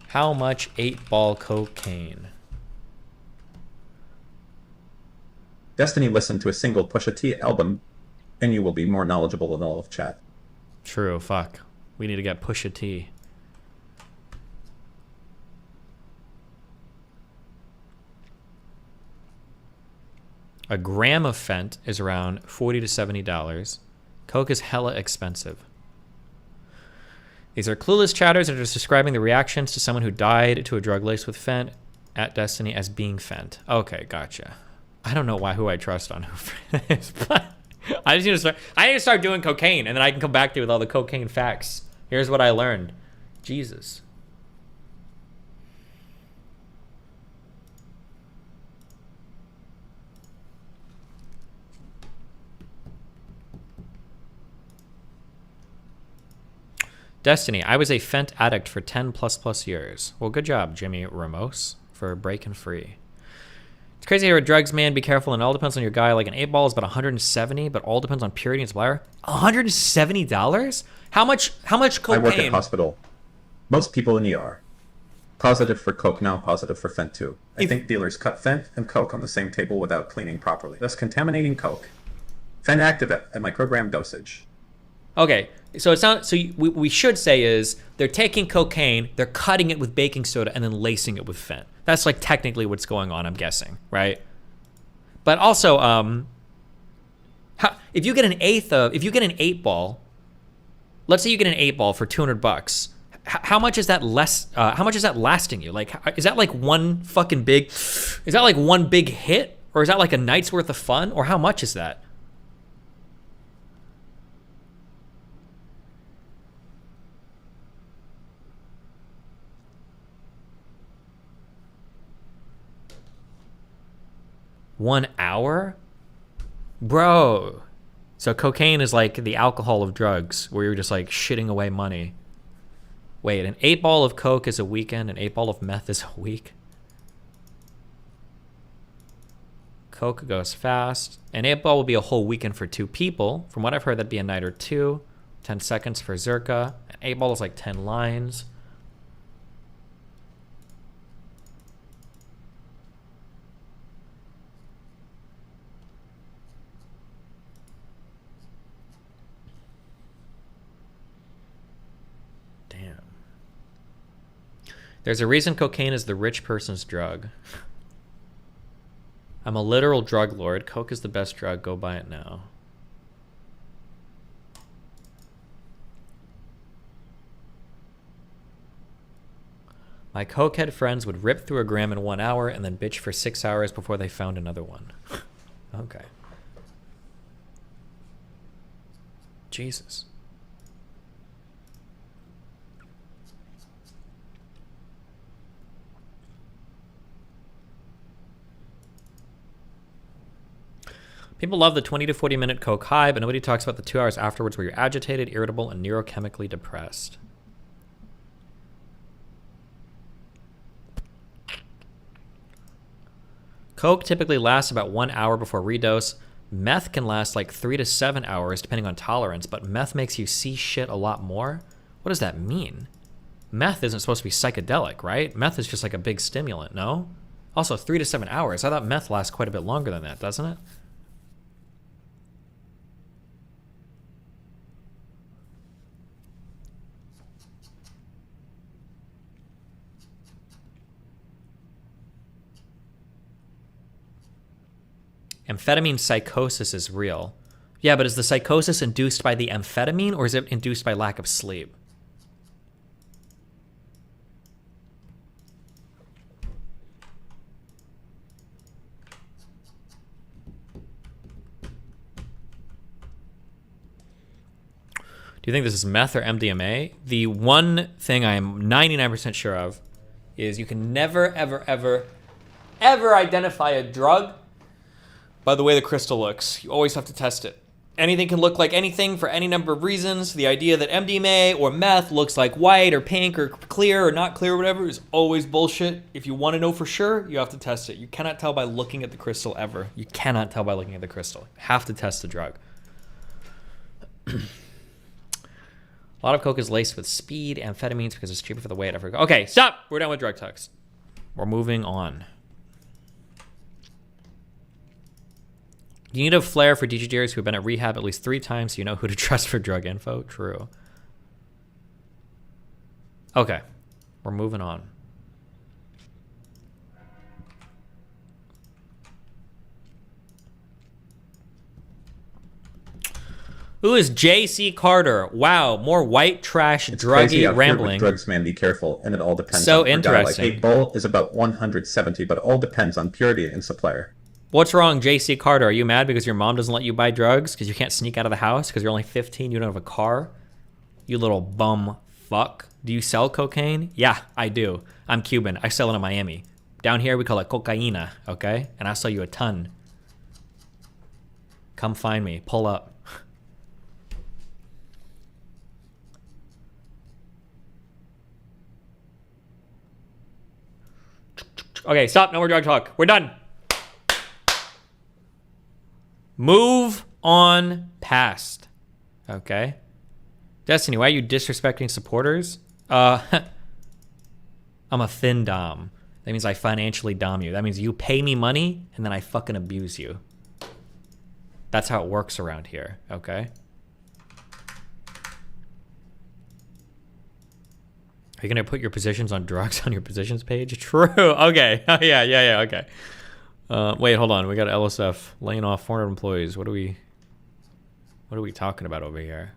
How much 8-ball cocaine? Destiny listened to a single Pusha T album, and you will be more knowledgeable than all of chat. True, fuck. We need to get Pusha T. A gram of fent is around $40 to $70. Coke is hella expensive. These are clueless chatters that are just describing the reactions to someone who died to a drug laced with fent at Destiny as being fent. Okay, gotcha. I don't know who I trust on who is, but I need to start doing cocaine, and then I can come back to you with all the cocaine facts. Here's what I learned. Jesus. Destiny, I was a fent addict for 10 plus years. Well, good job, Jimmy Ramos, for breaking free. It's crazy here with drugs, man. Be careful, and it all depends on your guy. Like an 8-ball is about 170, but all depends on purity and supplier. $170? How much cocaine? I work at hospital. Most people in ER. Positive for Coke now, positive for fent too. I think dealers cut fent and Coke on the same table without cleaning properly, thus contaminating Coke. Fent active at microgram dosage. Okay, so it's not. So we should say is they're taking cocaine, they're cutting it with baking soda, and then lacing it with fent. That's like technically what's going on, I'm guessing, right? But also, if you get an 8-ball, let's say you get an 8-ball for $200, how much is that how much is that lasting you? Like, is that like one big hit, or is that like a night's worth of fun, or how much is that? $1 hour? Bro. So cocaine is like the alcohol of drugs, where you're just like shitting away money. Wait, an 8-ball of Coke is a weekend, an 8-ball of meth is a week? Coke goes fast. An 8-ball will be a whole weekend for 2 people. From what I've heard, that'd be a night or 2. 10 seconds for Zerka. An 8-ball is like 10 lines. There's a reason cocaine is the rich person's drug. I'm a literal drug lord. Coke is the best drug. Go buy it now. My cokehead friends would rip through a gram in 1 hour and then bitch for 6 hours before they found another one. Okay. Jesus. People love the 20 to 40 minute coke high, but nobody talks about the 2 hours afterwards where you're agitated, irritable, and neurochemically depressed. Coke typically lasts about 1 hour before redose. Meth can last like 3 to 7 hours depending on tolerance, but meth makes you see shit a lot more. What does that mean? Meth isn't supposed to be psychedelic, right? Meth is just like a big stimulant, no? Also, 3 to 7 hours. I thought meth lasts quite a bit longer than that, doesn't it? Amphetamine psychosis is real. Yeah, but is the psychosis induced by the amphetamine or is it induced by lack of sleep? Do you think this is meth or MDMA? The one thing I am 99% sure of is you can never, ever, ever, ever identify a drug by the way the crystal looks. You always have to test it. Anything can look like anything for any number of reasons. The idea that MDMA or meth looks like white or pink or clear or not clear or whatever is always bullshit. If you want to know for sure, you have to test it. You cannot tell by looking at the crystal ever. You cannot tell by looking at the crystal. You have to test the drug. A lot of coke is laced with speed, amphetamines, because it's cheaper for the weight. Okay, stop! We're done with drug talks. We're moving on. You need a flair for DJers who have been at rehab at least 3 times so you know who to trust for drug info. True. Okay, we're moving on. Who is J.C. Carter? Wow, more white trash, druggy rambling. Drugs, man, be careful, and it all depends. So on interesting. Like, a bowl is about 170, but it all depends on purity and supplier. What's wrong, J.C. Carter? Are you mad because your mom doesn't let you buy drugs because you can't sneak out of the house because you're only 15? You don't have a car. You little bum fuck. Do you sell cocaine? Yeah, I do. I'm Cuban. I sell it in Miami. Down here we call it cocaína, okay? And I'll sell you a ton. Come find me. Pull up. Okay, stop. No more drug talk. We're done. Move on past. Okay. Destiny, why are you disrespecting supporters? I'm a fin dom. That means I financially dom you. That means you pay me money and then I fucking abuse you. That's how it works around here, okay? Are you gonna put your positions on drugs on your positions page? True. Okay. Yeah. Okay. Wait, hold on. We got LSF laying off 400 employees. What are we talking about over here?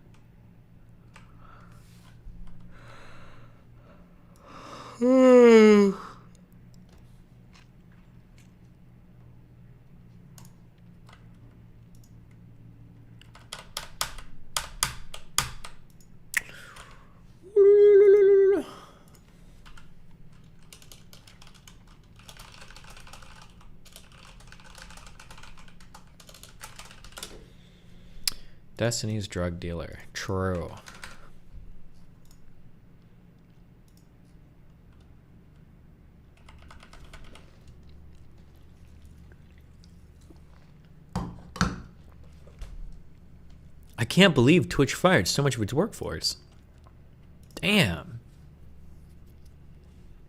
Destiny's drug dealer. True. I can't believe Twitch fired so much of its workforce. Damn.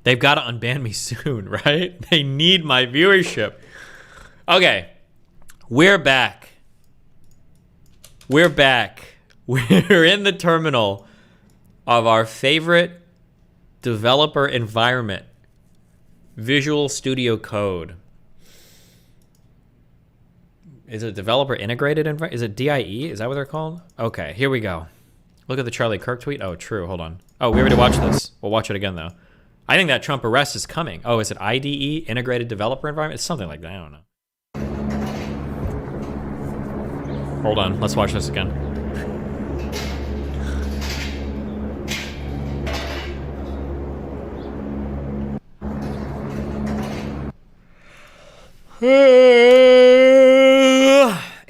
They've got to unban me soon, right? They need my viewership. Okay. We're back. We're back. We're in the terminal of our favorite developer environment, Visual Studio Code. Is it developer integrated environment? Is it DIE? Is that what they're called? Okay, here we go. Look at the Charlie Kirk tweet. Oh, true. Hold on. Oh, we already watched this. We'll watch it again, though. I think that Trump arrest is coming. Oh, is it IDE, integrated developer environment? It's something like that. I don't know. Hold on, let's watch this again.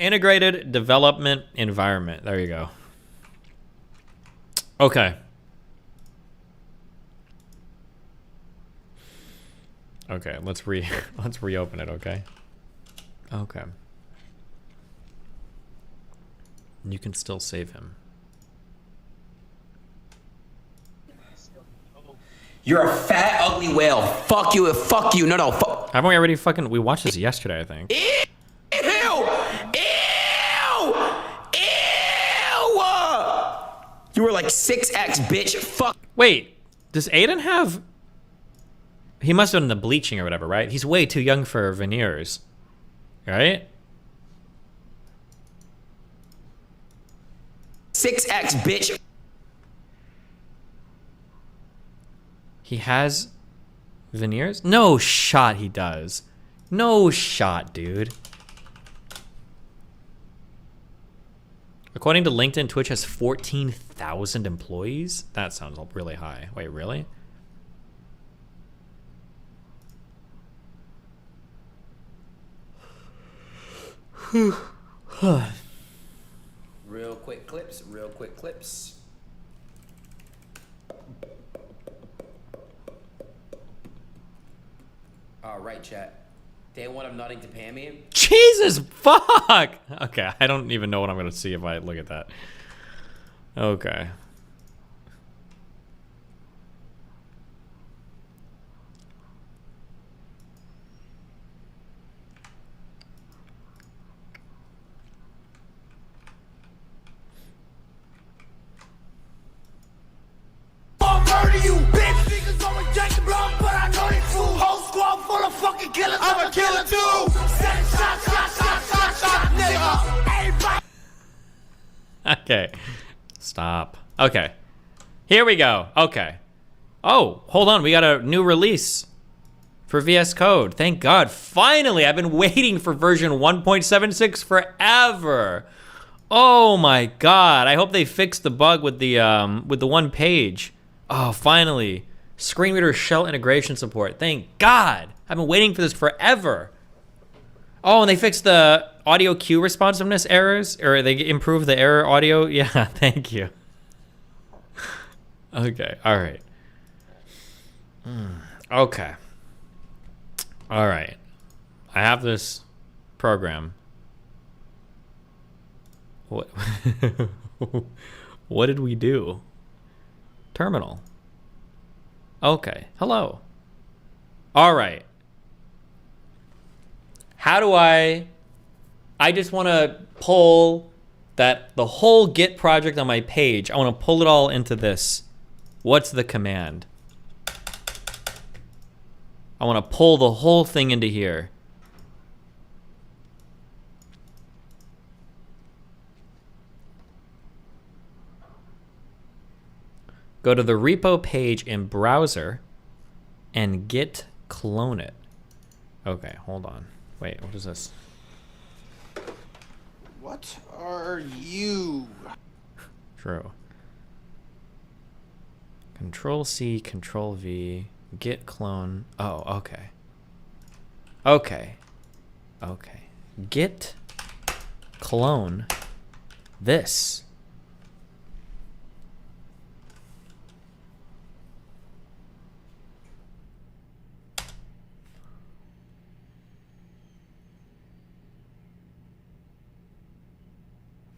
integrated development environment. There you go. Okay. Okay, let's reopen it, okay? Okay. You can still save him. You're a fat, ugly whale. Fuck you. Fuck you. No, fuck. Haven't we already fucking... We watched this yesterday, I think. Ew! You were like 6X, bitch. Fuck. Wait, does Aiden have... He must have done the bleaching or whatever, right? He's way too young for veneers. Right? 6X, bitch. He has veneers? No shot he does. No shot, dude. According to LinkedIn, Twitch has 14,000 employees? That sounds really high. Wait, really? Real quick clips. Real quick clips. All right, chat. Day one of nodding to Pammy. Jesus fuck! Okay, I don't even know what I'm gonna see if I look at that. Okay. I'll murder you, bitch. Niggas always jack the block, but I know they fool. Whole squad full of fucking killers. I'm a killer too. Shot, nigga. Everybody. Okay. Stop. Okay. Here we go. Okay. Oh, hold on. We got a new release for VS Code. Thank God. Finally, I've been waiting for version 1.76 forever. Oh my God. I hope they fixed the bug with the one page. Oh, finally. Screen reader shell integration support. Thank God. I've been waiting for this forever. Oh, and they fixed the audio cue responsiveness errors, or they improved the error audio. Yeah, thank you. Okay, all right. Okay. All right. I have this program. What? What did we do? Terminal. Okay. Hello. All right. How do I just want to pull the whole Git project on my page. I want to pull it all into this. What's the command? I want to pull the whole thing into here. Go to the repo page in browser and git clone it. Okay, hold on. Wait, what is this? What are you? True. Control C, Control V, git clone. Oh, okay. Okay. Okay. Git clone this.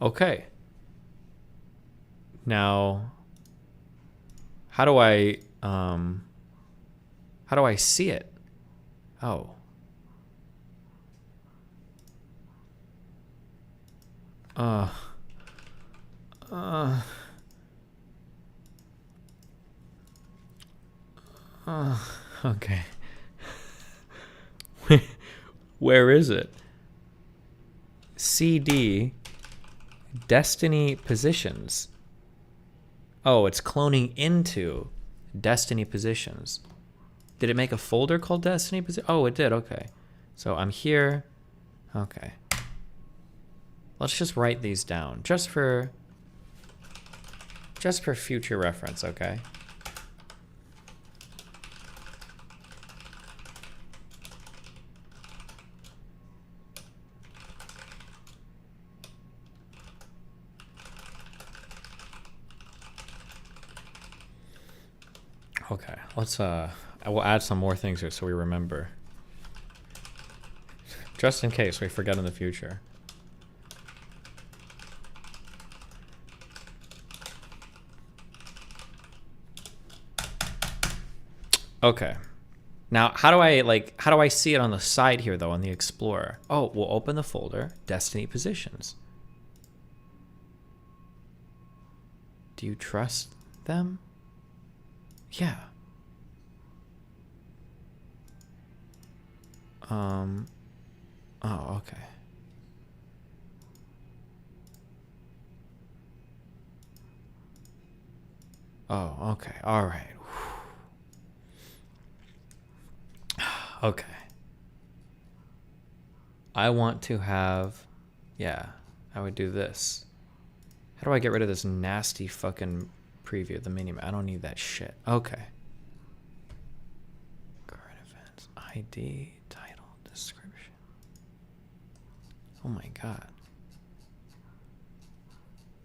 Okay. Now, how do I see it? Oh. Okay. Where is it? CD Destiny positions. Oh, it's cloning into Destiny positions. Did it make a folder called Destiny position? Oh, it did. Okay. So I'm here. Okay. Let's just write these down just for future reference, okay? Okay, let's I will add some more things here so we remember. Just in case we forget in the future. Okay. Now, how do I see it on the side here though on the Explorer? Oh, we'll open the folder, Destiny Positions. Do you trust them? Yeah. Oh, okay. Oh, okay. All right. Okay. I want to have, yeah, I would do this. How do I get rid of this nasty fucking preview of the menu? I don't need that shit. Okay. Current events, ID, title, description. Oh my god.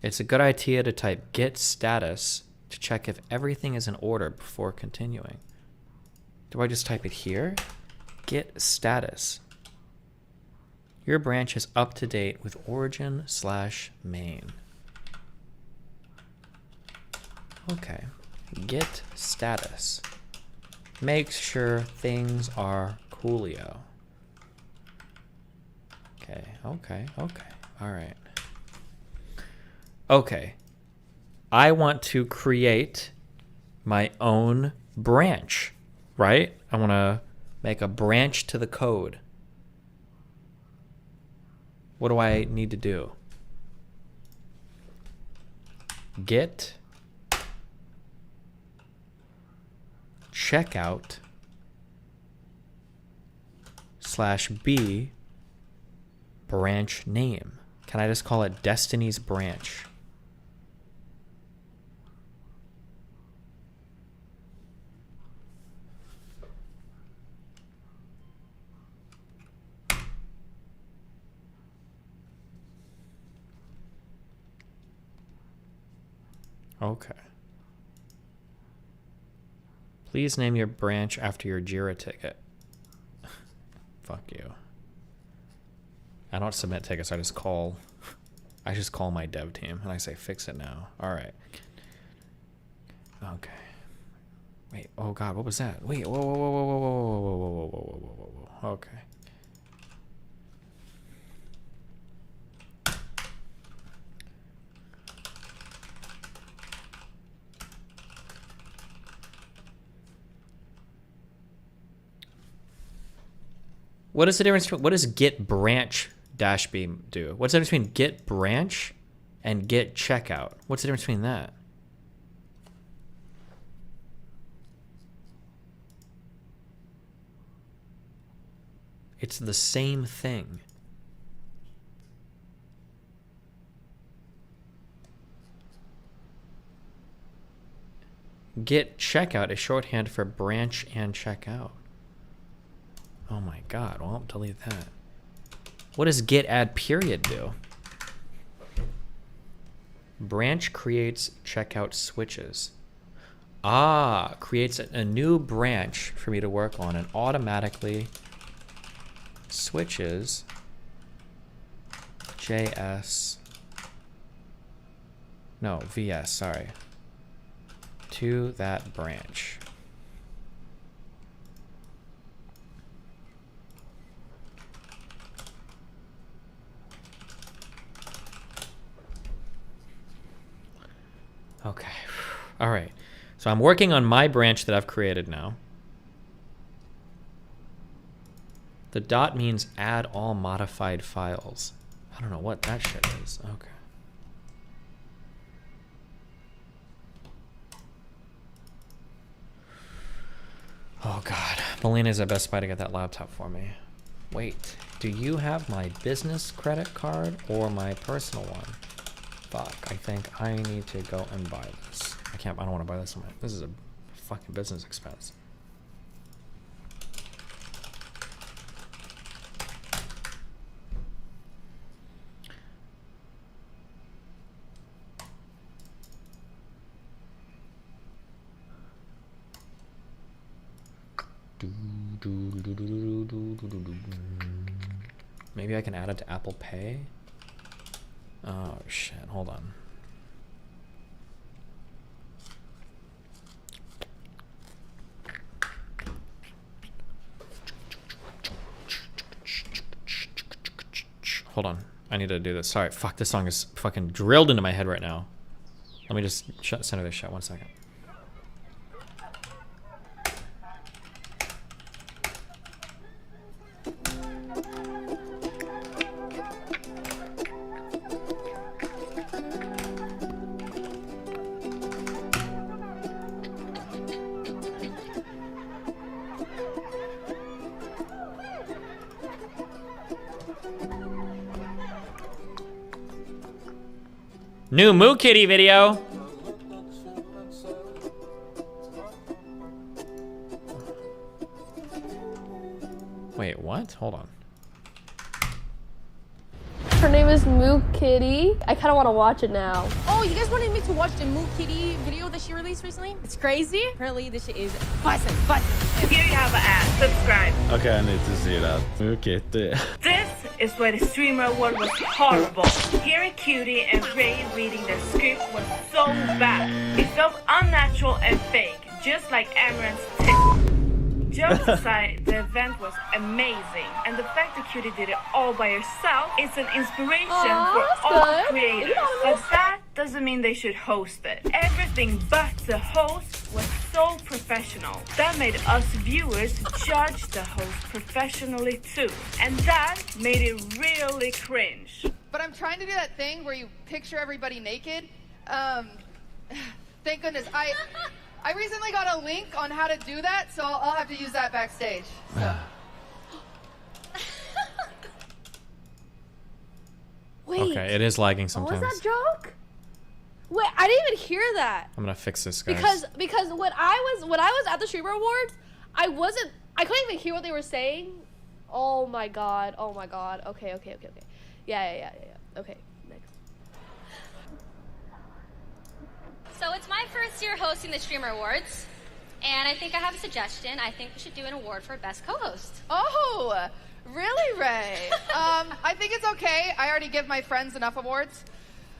It's a good idea to type get status to check if everything is in order before continuing. Do I just type it here? Get status. Your branch is up to date with origin/main. Okay. Get status. Make sure things are coolio. Okay, okay, okay. All right. Okay. I want to create my own branch, right? I want to make a branch to the code. What do I need to do? Get checkout /b branch name. Can I just call it Destiny's branch? Okay. Please name your branch after your Jira ticket. Fuck you. I don't submit tickets, I just call my dev team and I say fix it now. Alright. Okay. Wait, oh god, what was that? Wait, whoa, whoa, whoa, whoa, whoa, whoa, whoa, whoa, whoa, whoa, whoa, whoa, whoa. Okay. What is the difference between, what does get branch -b do? What's the difference between get branch and get checkout? What's the difference between that? It's the same thing. Get checkout is shorthand for branch and checkout. Oh my god, well, delete that. What does get add period do? Branch creates checkout switches. Ah, creates a new branch for me to work on and automatically switches JS, no, VS, sorry, to that branch. Okay. All right. So I'm working on my branch that I've created now. The dot means add all modified files. I don't know what that shit is. Okay. Oh god. Melina's at Best Buy to get that laptop for me. Wait. Do you have my business credit card or my personal one? Fuck, I think I need to go and buy this. I don't want to buy this. This is a fucking business expense. Maybe I can add it to Apple Pay. Oh shit, hold on. Hold on, I need to do this. Sorry, fuck, this song is fucking drilled into my head right now. Let me just center this shit 1 second. New Moo Kitty video. Wait, what? Hold on. Her name is Moo Kitty. I kind of want to watch it now. Oh, you guys wanted me to watch the Moo Kitty video that she released recently? It's crazy. Apparently, this shit is bussin'. Here you have an ad. Subscribe. Okay, I need to see that. Okay. This is where the streamer award was horrible. Hearing Cutie and Ray reading their script was so bad. It felt unnatural and fake, just like Amaranth's tip. Jokes aside, the event was amazing, and the fact that Cutie did it all by herself is an inspiration for all creators. But that doesn't mean they should host it. Everything but the host was so professional. That made us viewers judge the host professionally too, and that made it really cringe. But I'm trying to do that thing where you picture everybody naked. Thank goodness. I recently got a link on how to do that, so I'll have to use that backstage. So. Wait. Okay, it is lagging sometimes. What was that joke? Wait, I didn't even hear that. I'm gonna fix this, guys. Because when I was at the Streamer Awards, I couldn't even hear what they were saying. Oh my god. Okay. Yeah. Okay. So it's my first year hosting the Streamer Awards, and I think I have a suggestion. I think we should do an award for Best Co-Host. Oh, really, Ray? I think it's okay. I already give my friends enough awards.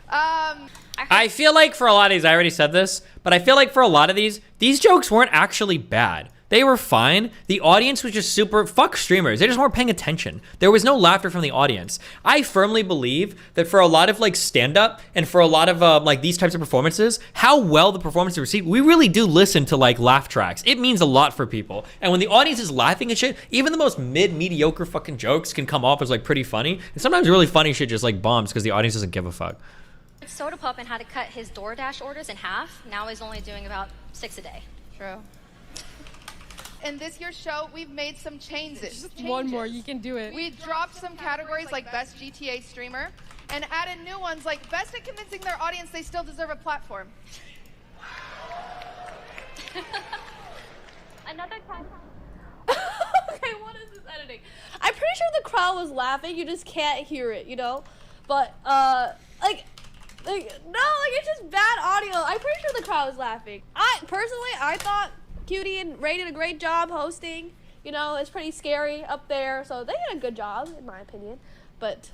I feel like for a lot of these, I already said this, but I feel like for a lot of these jokes weren't actually bad. They were fine. The audience was just fuck streamers. They just weren't paying attention. There was no laughter from the audience. I firmly believe that for a lot of like stand-up and for a lot of like these types of performances, how well the performance is received, we really do listen to like laugh tracks. It means a lot for people. And when the audience is laughing at shit, even the most mediocre fucking jokes can come off as like pretty funny. And sometimes really funny shit just like bombs because the audience doesn't give a fuck. Soda Pup and had to cut his DoorDash orders in half. Now he's only doing about 6 a day. True. In this year's show, we've made some changes. Just one more, you can do it. We dropped some categories like Best GTA Streamer and added new ones like Best at Convincing Their Audience They Still Deserve a Platform. Another time. Okay, what is this editing? I'm pretty sure the crowd was laughing. You just can't hear it, you know? But, it's just bad audio. I'm pretty sure the crowd was laughing. I thought Cutie and Ray did a great job hosting. You know, it's pretty scary up there, so they did a good job, in my opinion. But,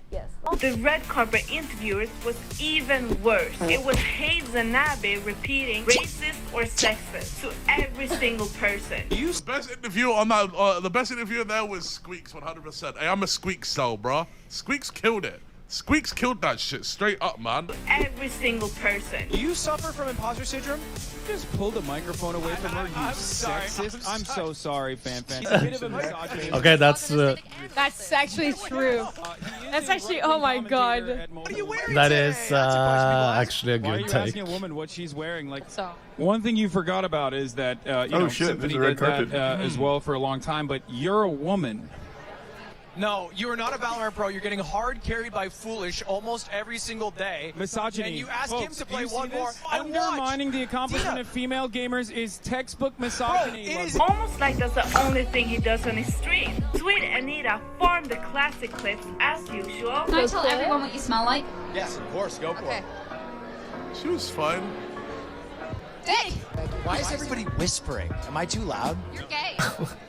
yes. The red carpet interviewers was even worse. It was Hayes and Abby repeating racist or sexist to every single person. The best interview on that, the best interview there was Squeaks, 100%. Hey, I'm a Squeaks style, bro. Squeaks killed it. Squeaks killed that shit straight up, man. Every single person. Do you suffer from imposter syndrome? Just pull the microphone away from her, you sexist. I'm so sorry, fan. He's a bit of a misogynist. Okay, that's That's actually true. That's actually, oh my god. What are you wearing that today? is actually a Why are good you take. asking a woman what she's wearing? Like, So. one thing you forgot about is that Symphony did that as well for a long time, but you're a woman. No, you are not a Valorant pro. You're getting hard carried by Foolish almost every single day. Misogyny. And you ask him to play one more. Undermining the accomplishment of female gamers is textbook misogyny. It is almost like that's the only thing he does on his stream. Sweet Anita farmed the classic clips as usual. Can I tell everyone what you smell like? Yes, of course. Go for it. She was fine. dick. Why is everybody whispering? Am I too loud? You're gay.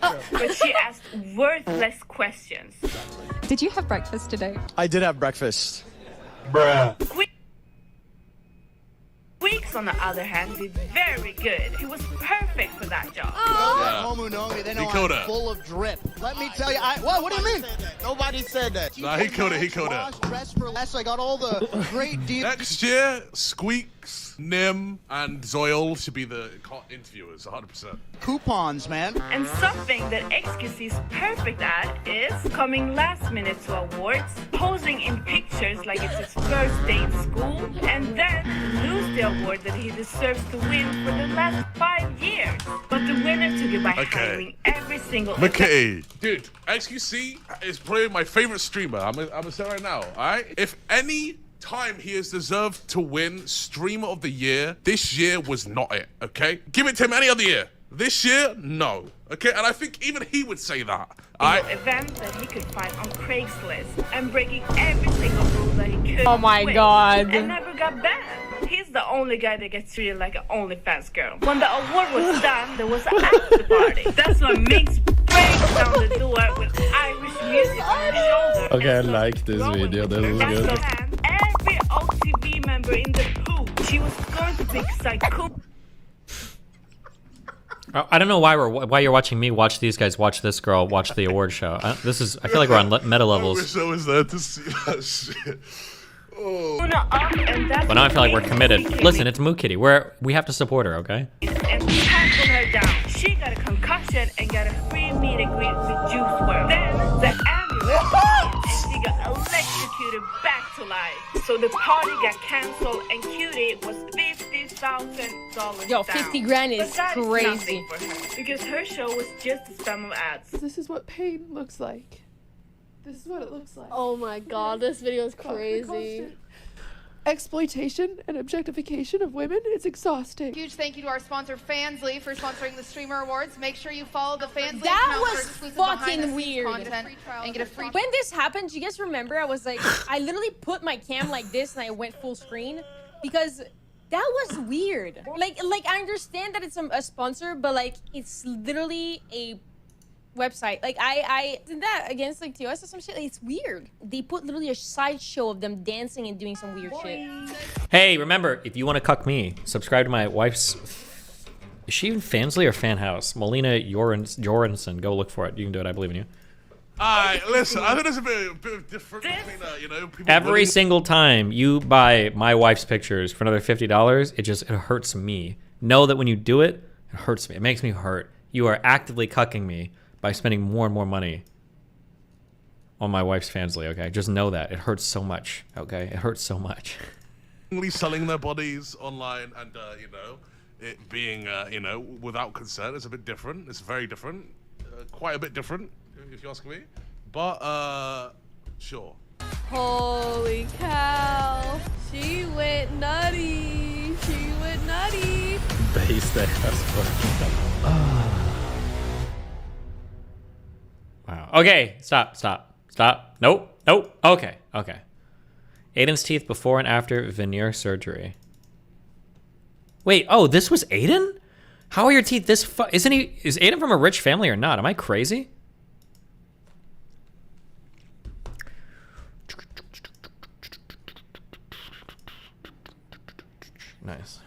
But she asked worthless questions. Did you have breakfast today? I did have breakfast. Squeaks, on the other hand, did very good. He was perfect for that job. He killed it. Full of drip. Let me tell you, what do you mean? Nobody said that. Nah, he killed it. He killed it. Dressed for less. I got all the great deals. Next year, Squeaks, Nim, and Zoil should be the interviewers, 100%. Coupons, man. And something that XQC is perfect at is coming last minute to awards, posing in pictures like it's his first day in school, and then lose the award that he deserves to win for the last 5 years. But the winner took it by hiring every single McKay. Dude, XQC is probably my favorite streamer. I'm gonna say right now, alright? If any time he has deserved to win Streamer of the Year, this year was not it, okay? Give it to him any other year. This year, no. Okay, and I think even he would say that. Event that he could find on Craigslist and breaking every single rule that he could. Oh my God. And never got banned. He's the only guy that gets treated like an OnlyFans girl. When the award was done, there was an after party. That's when Minx breaks down the door with Irish music on his shoulder. Okay, I like this video. This is good. Every OTV member in the pool, she was going to pick Psycho. I don't know why you're watching me watch these guys watch this girl watch the award show. I feel like we're on meta levels. I wish I was there to see that shit. Oh. But now I feel like we're committed. Listen, it's Moo Kitty. We have to support her, okay? And tackled her down. She got a concussion and got a free meet and greet with Juice WRLD. Then the ambulance came and she got electrocuted back to life. So the party got canceled and Cutie was $50,000 Yo, 50 grand is crazy. For her, because her show was just a spam of ads. This is what pain looks like. This is what it looks like. Oh my god, this video is crazy. Exploitation and objectification of women is exhausting. Huge thank you to our sponsor Fansly for sponsoring the Streamer Awards. Make sure you follow the Fansly That account was for exclusive fucking behind-the-scenes weird. content and get a free. When this happened, do you guys remember? I was like, I literally put my cam like this and I went full screen because that was weird. Like I understand that it's a sponsor, but like it's literally a website. Like I did that against like TOS or some shit. Like, it's weird. They put literally a sideshow of them dancing and doing some weird shit. Hey, remember, if you want to cuck me, subscribe to my wife's. Is she even Fansly or Fan House? Melina Joranson. Go look for it. You can do it. I believe in you. Alright, listen, I think there's a bit of difference between, you know, people. Every single time you buy my wife's pictures for another $50, it hurts me. Know that when you do it, it hurts me. It makes me hurt. You are actively cucking me by spending more and more money on my wife's Fansly, okay? Just know that. It hurts so much, okay? It hurts so much. Selling their bodies online and, you know, it being, you know, without consent is a bit different. It's very different. Quite a bit different, if you ask me. But, sure. Holy cow. She went nutty. She went nutty. Base that Wow. Okay, stop. Nope. Okay. Aiden's teeth before and after veneer surgery. Wait, oh, this was Aiden? How are your teeth this is Aiden from a rich family or not? Am I crazy? Nice.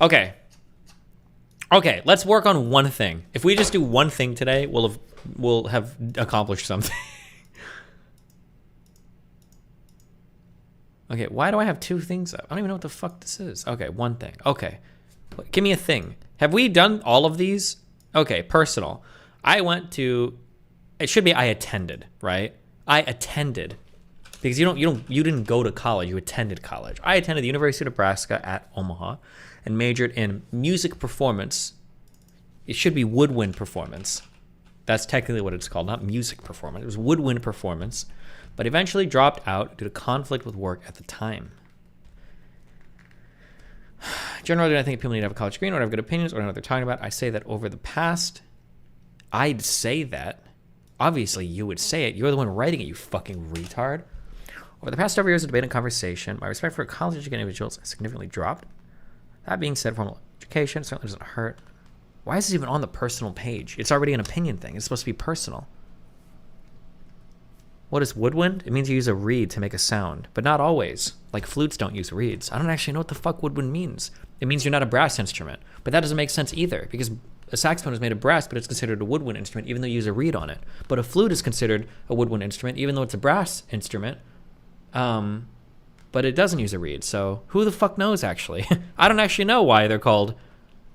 Okay, let's work on one thing. If we just do one thing today, we'll have accomplished something. Okay, why do I have two things up? I don't even know what the fuck this is. Okay, one thing. Okay, give me a thing. Have we done all of these? Okay, personal. I went to. It should be I attended, right? I attended, because you didn't go to college. You attended college. I attended the University of Nebraska at Omaha, and majored in music performance. It should be woodwind performance. That's technically what it's called, not music performance. It was woodwind performance, but eventually dropped out due to conflict with work at the time. Generally, I think people need to have a college degree or have good opinions or know what they're talking about. I say that over the past, I'd say that. Obviously, you would say it. You're the one writing it, you fucking retard. Over the past several years of debate and conversation, my respect for college-educated individuals has significantly dropped. That being said, formal education certainly doesn't hurt. Why is this even on the personal page? It's already an opinion thing. It's supposed to be personal. What is woodwind? It means you use a reed to make a sound, but not always. Like flutes don't use reeds. I don't actually know what the fuck woodwind means. It means you're not a brass instrument, but that doesn't make sense either because a saxophone is made of brass, but it's considered a woodwind instrument even though you use a reed on it. But a flute is considered a woodwind instrument even though it's a brass instrument, but it doesn't use a reed. So who the fuck knows actually? I don't actually know why they're called.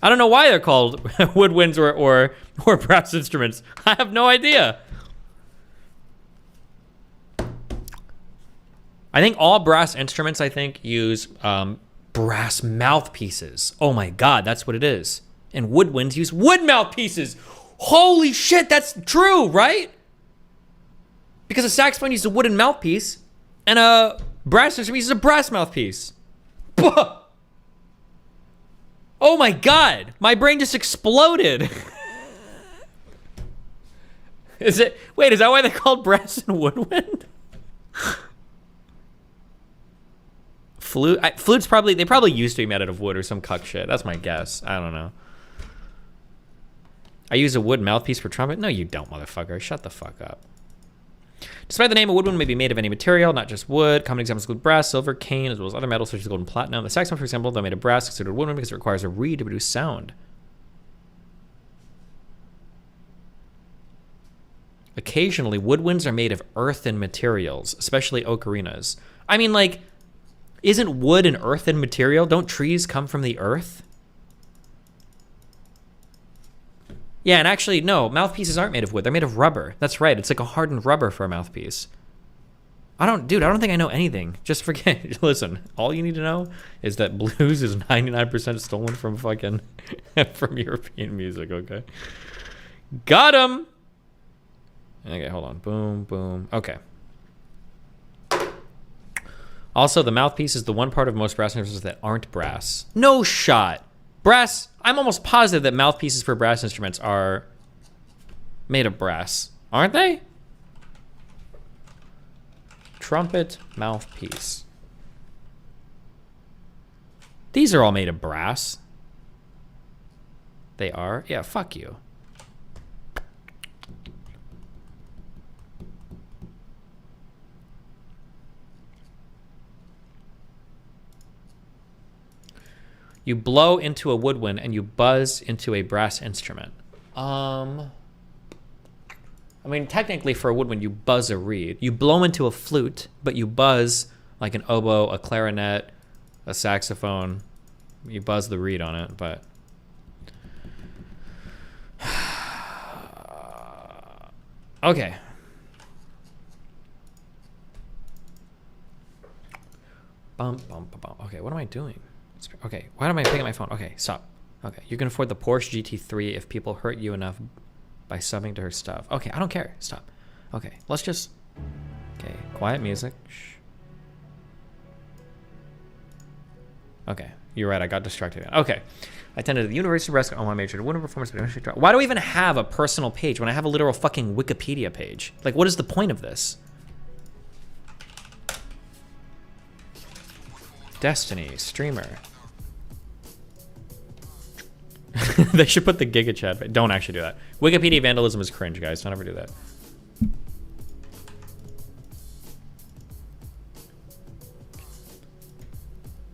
I don't know why they're called woodwinds or brass instruments. I have no idea. I think all brass instruments, use brass mouthpieces. Oh my God, that's what it is. And woodwinds use wood mouthpieces. Holy shit, that's true, right? Because a saxophone uses a wooden mouthpiece and a brass instrument uses a brass mouthpiece. Bah! Oh my God, my brain just exploded. Wait, is that why they're called brass and woodwind? Flutes they probably used to be made out of wood or some cuck shit. That's my guess. I don't know. I use a wood mouthpiece for trumpet? No, you don't, motherfucker. Shut the fuck up. Despite the name, a woodwind may be made of any material, not just wood. Common examples include brass, silver, cane, as well as other metals such as gold and platinum. The saxophone, for example, though made of brass, is considered a woodwind because it requires a reed to produce sound. Occasionally, woodwinds are made of earthen materials, especially ocarinas. I mean, like, isn't wood an earthen material? Don't trees come from the earth? Yeah, and actually, no, mouthpieces aren't made of wood. They're made of rubber. That's right. It's like a hardened rubber for a mouthpiece. I don't think I know anything. Just forget. Listen, all you need to know is that blues is 99% stolen from fucking, from European music, okay? Got him! Okay, hold on. Boom, boom. Okay. Also, the mouthpiece is the one part of most brass instruments that aren't brass. No shot. Brass, I'm almost positive that mouthpieces for brass instruments are made of brass. Aren't they? Trumpet mouthpiece. These are all made of brass. They are? Yeah, fuck you. You blow into a woodwind and you buzz into a brass instrument. I mean, technically for a woodwind, you buzz a reed. You blow into a flute, but you buzz like an oboe, a clarinet, a saxophone. You buzz the reed on it, but... Okay. Bum, bum, bum, bum. Okay, what am I doing? Okay, why am I picking up my phone? Okay, stop. Okay, you can afford the Porsche GT3 if people hurt you enough by subbing to her stuff. Okay, I don't care. Stop. Okay, let's just... Okay, quiet music. Shh. Okay, you're right. I got distracted. Okay. I attended the University of Nebraska on my major to win a performance, but eventually dropped. Why do I even have a personal page when I have a literal fucking Wikipedia page? Like, what is the point of this? Destiny, streamer. They should put the Giga Chat, but don't actually do that. Wikipedia vandalism is cringe, guys. Don't ever do that.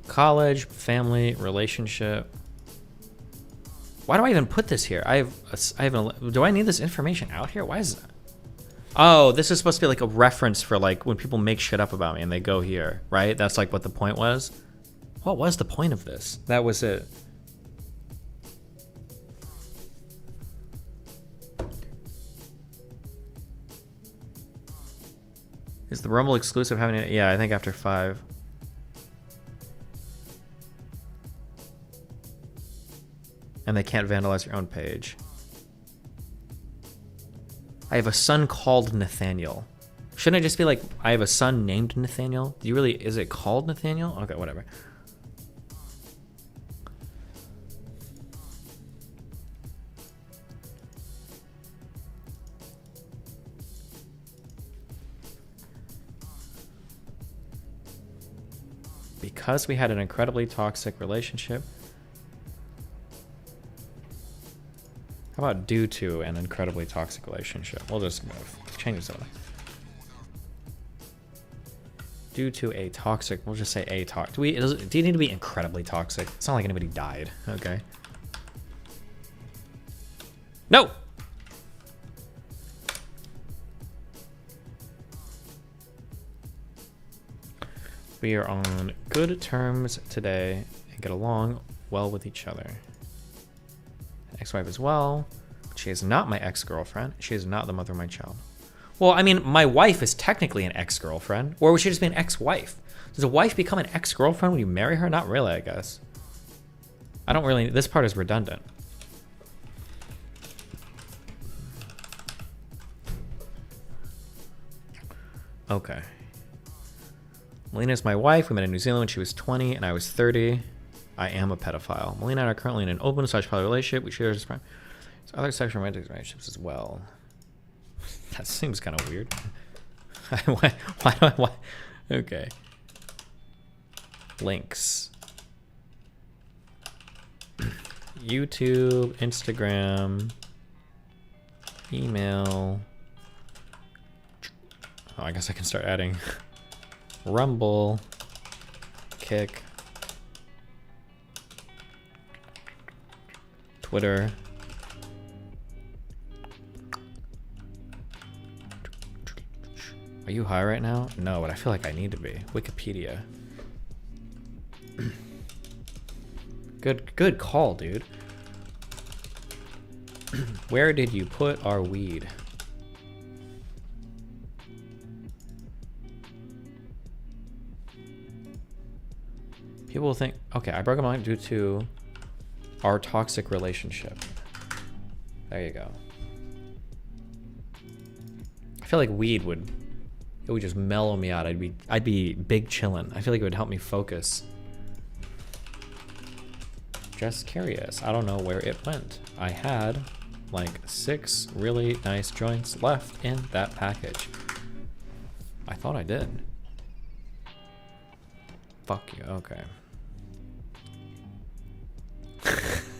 College, family, relationship. Why do I even put this here? Do I need this information out here? Why is that? Oh, this is supposed to be like a reference for like when people make shit up about me and they go here, right? That's like what the point was. What was the point of this? That was it. Is the Rumble exclusive having it? Yeah, I think after 5. And they can't vandalize your own page. I have a son called Nathaniel. Shouldn't I just be like, I have a son named Nathaniel? Do you really, is it called Nathaniel? Okay, whatever. Because we had an incredibly toxic relationship. How about due to an incredibly toxic relationship? We'll just move. Change this over. Due to a toxic, we'll just say a toxic. Do you need to be incredibly toxic? It's not like anybody died, okay? No! We are on good terms today and get along well with each other. Ex-wife as well. She is not my ex-girlfriend. She is not the mother of my child. Well, I mean, my wife is technically an ex-girlfriend, or would she just be an ex-wife? Does a wife become an ex-girlfriend when you marry her? Not really, I guess. I don't really, this part is redundant. Okay. Melina is my wife. We met in New Zealand when she was 20 and I was 30. I am a pedophile. Melina and I are currently in an open/poly relationship. We share other sexual romantic relationships as well. That seems kind of weird. why? Okay. Links. YouTube, Instagram, email. Oh, I guess I can start adding Rumble, Kick, Twitter. Are you high right now? No, but I feel like I need to be. Wikipedia. Good call, dude. Where did you put our weed? People will think, okay, I broke up due to our toxic relationship. There you go. I feel like weed would just mellow me out. I'd be big chillin'. I feel like it would help me focus. Just curious. I don't know where it went. I had like 6 really nice joints left in that package. I thought I did. Fuck you. Okay.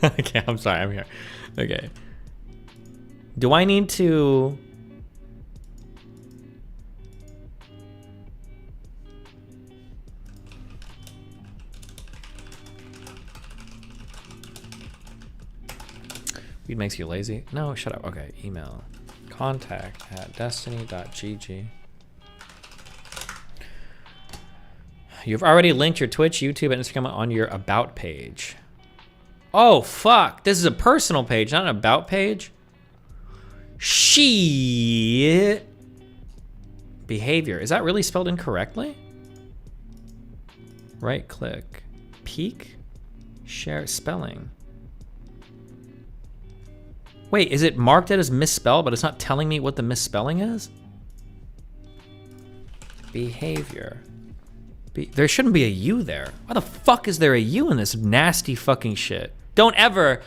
Okay, I'm sorry. I'm here. Okay. Do I need to... Weed makes you lazy? No, shut up. Okay, email. contact@destiny.gg. You've already linked your Twitch, YouTube, and Instagram on your About page. Oh, fuck. This is a personal page, not an About page? Shit. Behavior. Is that really spelled incorrectly? Right click. Peek? Share spelling. Wait, is it marked as misspelled, but it's not telling me what the misspelling is? Behavior. There shouldn't be a U there. Why the fuck is there a U in this nasty fucking shit? Don't ever...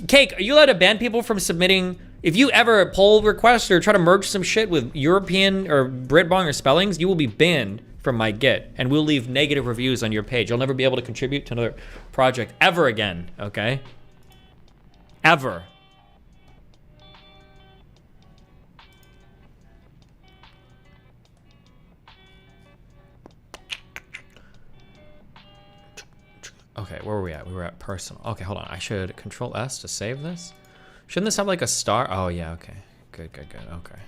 Cake, are you allowed to ban people from submitting... If you ever poll request or try to merge some shit with European or Britbong or spellings, you will be banned from my Git, and we'll leave negative reviews on your page. You'll never be able to contribute to another project ever again, okay? Ever. Okay, where were we at? We were at personal. Okay, hold on. I should Control S to save this. Shouldn't this have like a star? Oh yeah, okay. Good, okay.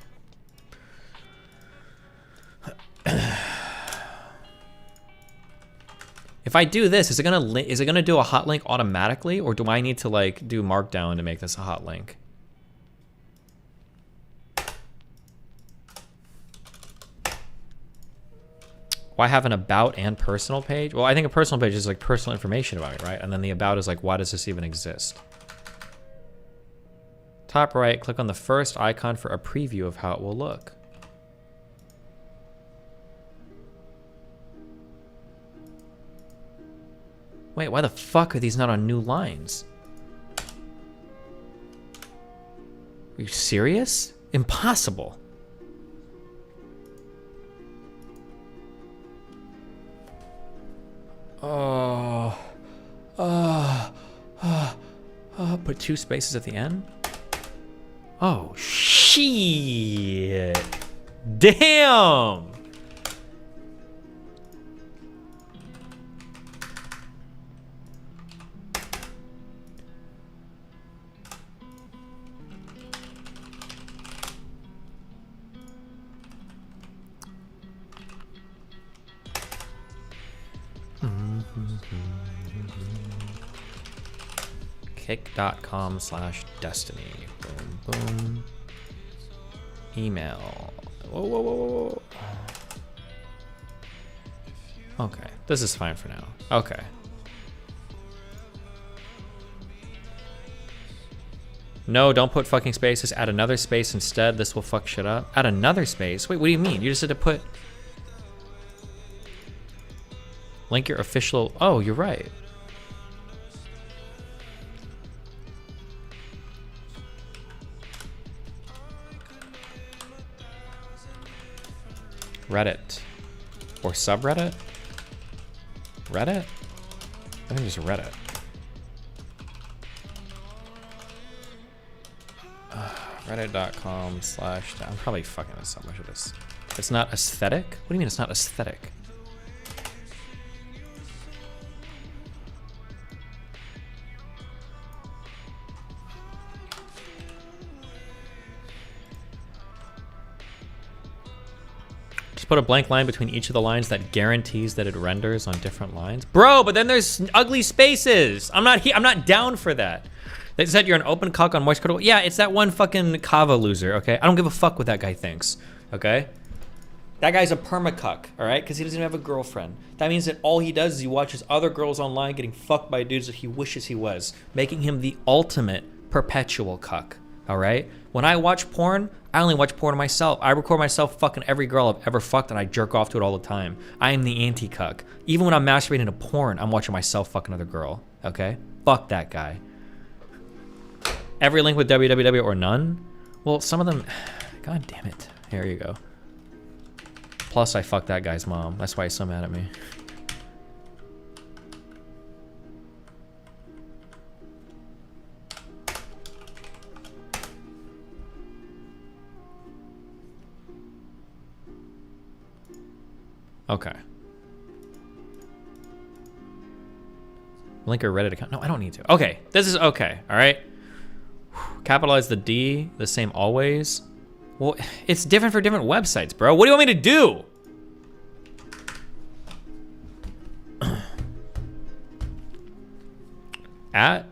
If I do this, is it gonna do a hot link automatically, or do I need to like do markdown to make this a hot link? Why have an about and personal page? Well, I think a personal page is like personal information about me, right? And then the about is like, why does this even exist? Top right, click on the first icon for a preview of how it will look. Wait, why the fuck are these not on new lines? Are you serious? Impossible. Oh. Put 2 spaces at the end? Oh, shit. Damn. Kick.com/destiny. Boom, boom. Email. Whoa, whoa, whoa, whoa. Okay, this is fine for now. Okay. No, don't put fucking spaces. Add another space instead. This will fuck shit up. Add another space? Wait, what do you mean? You just had to put... Link your official... Oh, you're right. Reddit. Or subreddit? Reddit? I think just Reddit. Reddit.com/ I'm probably fucking this up. What should this? It's not aesthetic? What do you mean it's not aesthetic? Put a blank line between each of the lines that guarantees that it renders on different lines. Bro, but then there's ugly spaces. I'm not down for that. They said you're an open cock on moist critical. Yeah, it's that one fucking Kava loser, okay? I don't give a fuck what that guy thinks, okay? That guy's a permacuck, all right? Because he doesn't even have a girlfriend. That means that all he does is he watches other girls online getting fucked by dudes that he wishes he was, making him the ultimate perpetual cuck, all right? When I watch porn, I only watch porn of myself. I record myself fucking every girl I've ever fucked and I jerk off to it all the time. I am the anti-cuck. Even when I'm masturbating to porn, I'm watching myself fuck another girl, okay? Fuck that guy. Every link with www or none? Well, some of them, god damn it. Here you go. Plus I fucked that guy's mom. That's why he's so mad at me. Okay. Link or Reddit account. No, I don't need to. Okay, this is okay, all right? Capitalize the D, the same always. Well, it's different for different websites, bro. What do you want me to do? I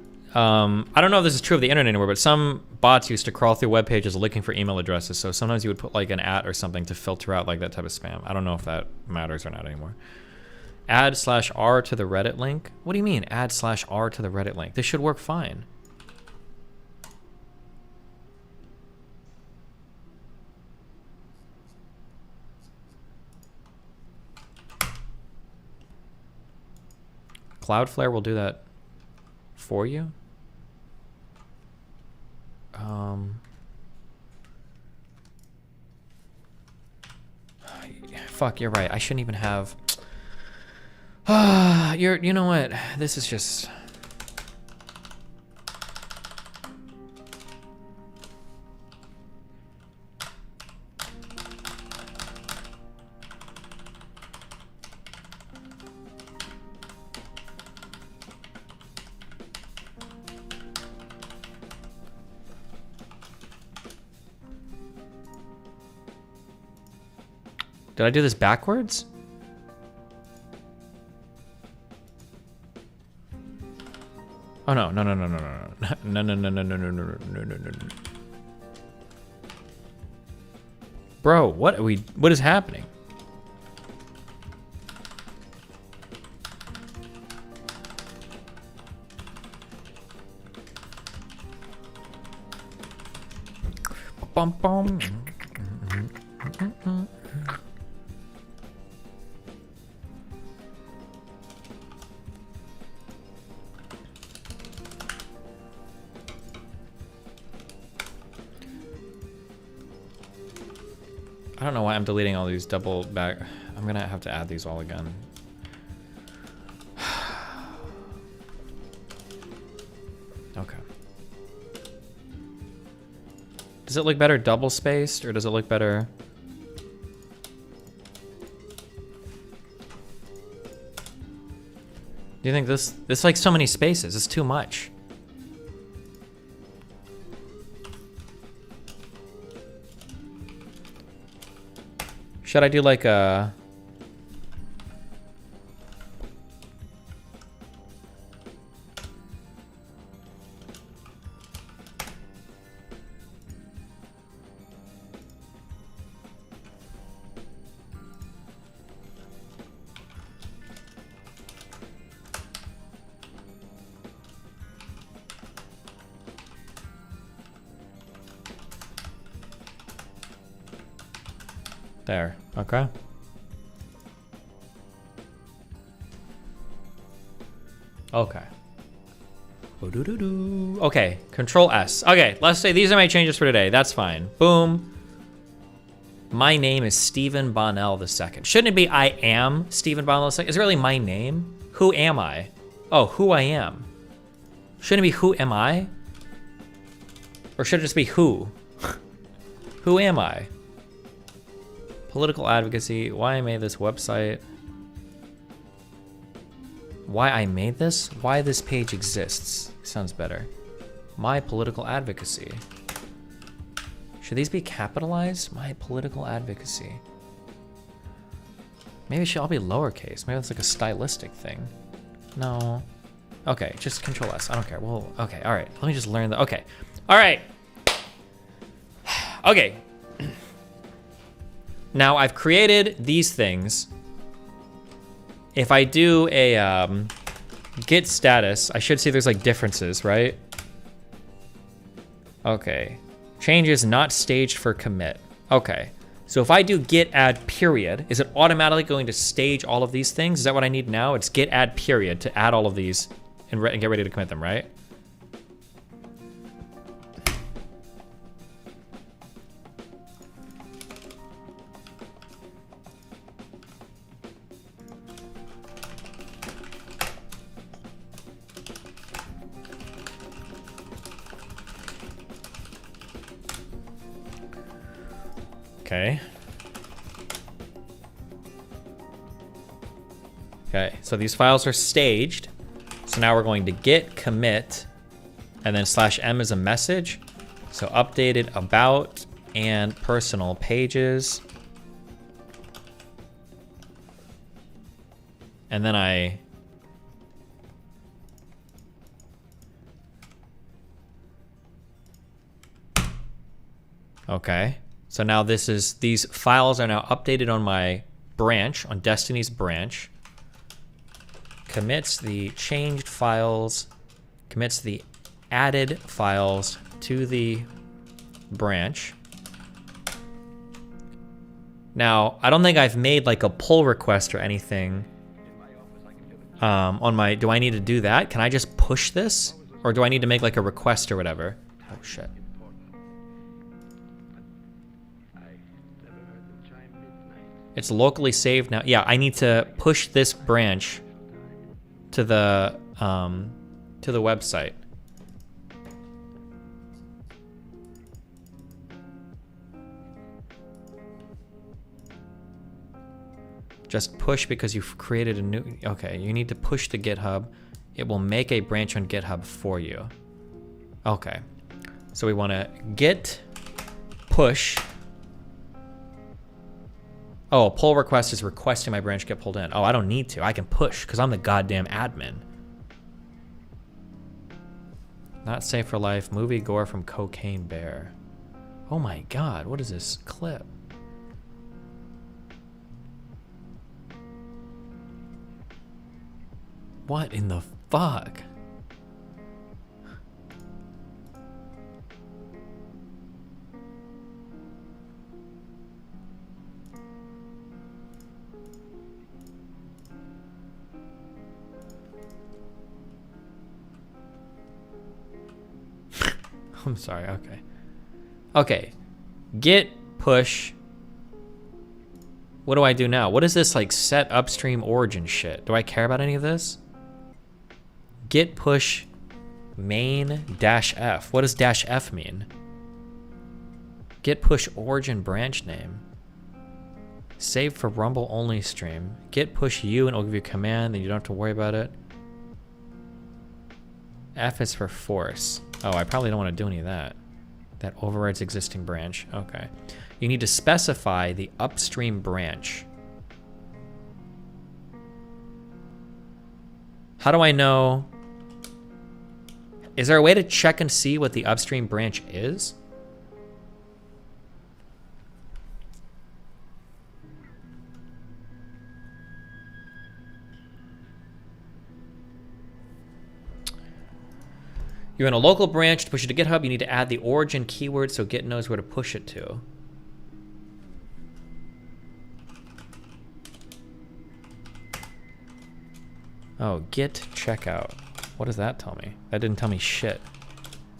don't know if this is true of the internet anywhere, but some bots used to crawl through web pages looking for email addresses. So sometimes you would put like an @ or something to filter out like that type of spam. I don't know if that matters or not anymore. Add/r to the Reddit link. What do you mean add/r to the Reddit link? This should work fine. Cloudflare will do that for you. Fuck, you're right. I shouldn't even have. You know what? This is just. Did I do this backwards? Oh no, no, no, no, no, no, no, no, no, no, no, no, no, no, no, no, no. Bro, what is happening? Bum bum. I don't know why I'm deleting all these double back. I'm gonna have to add these all again. Does it look better double spaced, or does it look better? Do you think this like so many spaces? It's too much. Should I do like a... There, okay. Okay. Okay, Control S. Okay, let's say these are my changes for today. That's fine. Boom. My name is Stephen Bonnell II. Shouldn't it be I am Stephen Bonnell II? Is it really my name? Who am I? Oh, who I am. Shouldn't it be who am I? Or should it just be who? Who am I? Political advocacy, why I made this website. Why I made this? Why this page exists. Sounds better. My political advocacy. Should these be capitalized? My political advocacy. Maybe it should all be lowercase. Maybe that's like a stylistic thing. No. Okay, just Control S. I don't care. Well, okay, all right. Let me just learn the. Okay. All right. Okay. Now I've created these things. If I do a git status, I should see there's like differences, right? Okay. Changes not staged for commit. Okay. So if I do git add period, is it automatically going to stage all of these things? Is that what I need now? It's git add period to add all of these and get ready to commit them, right? Okay. Okay, so these files are staged. So now we're going to git commit and then /m is a message. So updated about and personal pages. And then I okay. So now these files are now updated on my branch, on Destiny's branch. Commits the changed files, commits the added files to the branch. Now, I don't think I've made like a pull request or anything on my, do I need to do that? Can I just push this? Or do I need to make like a request or whatever? Oh shit. It's locally saved now. Yeah, I need to push this branch to the website. Just push because you've created a new, okay, you need to push to GitHub. It will make a branch on GitHub for you. Okay, so we want to git push. Oh, a pull request is requesting my branch get pulled in. Oh, I don't need to. I can push because I'm the goddamn admin. Not safe for life. Movie gore from Cocaine Bear. Oh my god, what is this clip? What in the fuck? I'm sorry, okay. Okay, git push. What do I do now? What is this like set upstream origin shit? Do I care about any of this? Git push main -f. What does -f mean? Git push origin branch name. Save for Rumble only stream. Git push U and it'll give you a command, then you don't have to worry about it. F is for force. Oh, I probably don't want to do any of that. That overrides existing branch. Okay. You need to specify the upstream branch. How do I know? Is there a way to check and see what the upstream branch is? You're in a local branch. To push it to GitHub, you need to add the origin keyword so Git knows where to push it to. Oh, Git checkout. What does that tell me? That didn't tell me shit.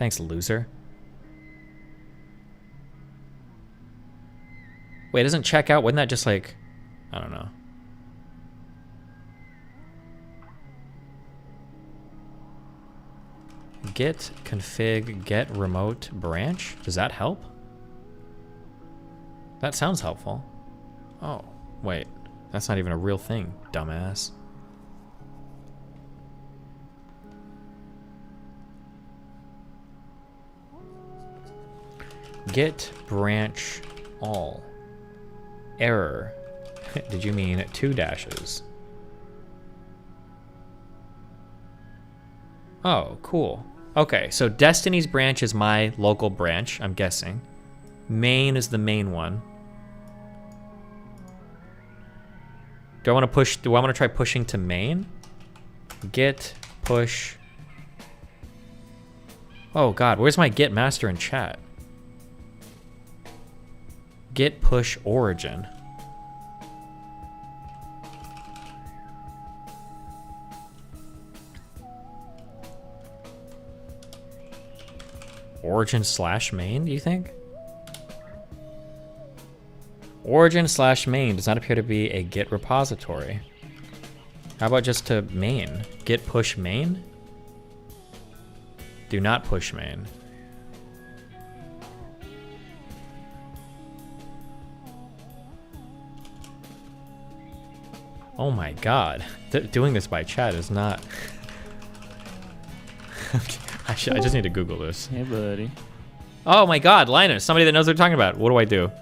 Thanks, loser. Wait, isn't checkout, wouldn't that just like, I don't know. Git config get remote branch. Does that help? That sounds helpful. Oh, wait. That's not even a real thing, dumbass. Git branch all. Error. Did you mean 2 dashes? Oh, cool. Okay, so Destiny's branch is my local branch, I'm guessing. Main is the main one. Do I want to try pushing to main? Git push. Oh god, where's my Git master in chat? Git push origin. Origin slash main, do you think? Origin slash main does not appear to be a Git repository. How about just to main? Git push main? Do not push main. Oh my god. Doing this by chat is not... I just need to Google this. Hey, buddy. Oh my god, Linus, somebody that knows what they're talking about. What do I do?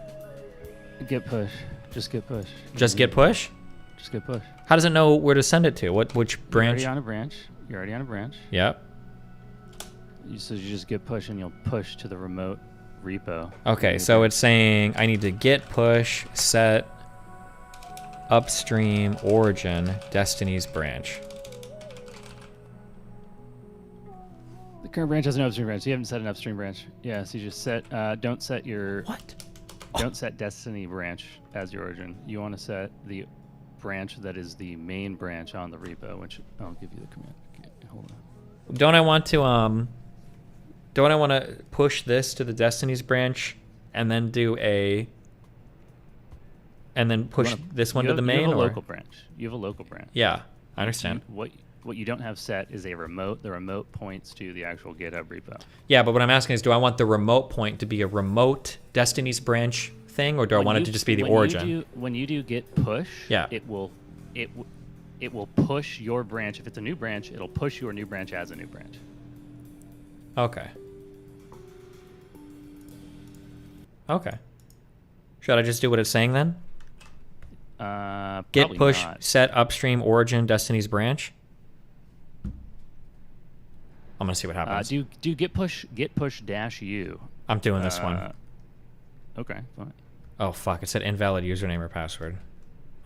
Git push. Just git push. Just git push? Just git push. How does it know where to send it to? Which branch? You're already on a branch. You're already on a branch. Yep. So you just git push and you'll push to the remote repo. Okay, so it's saying I need to git push set upstream origin Destiny's branch. The current branch has an upstream branch. You haven't set an upstream branch. Yeah, so you just set, don't set your... What? Don't set Destiny branch as your origin. You want to set the branch that is the main branch on the repo, which I'll give you the command. Okay, hold on. Don't I want to push this to the Destiny's branch and then do a... And then push this one to the main? You have a or? local branch. You have a local branch. Yeah, I understand. What you don't have set is a remote. The remote points to the actual GitHub repo. Yeah, but what I'm asking is, do I want the remote point to be a remote Destiny's branch thing, or do I want it to just be the origin? When you do git push, yeah, it will push your branch. If it's a new branch, it'll push your new branch as a new branch. Okay. Okay. Should I just do what it's saying then? Git push not. Set upstream origin Destiny's branch. I'm gonna see what happens. Do git push dash u. I'm doing this one. Okay, fine. Oh fuck! It said invalid username or password.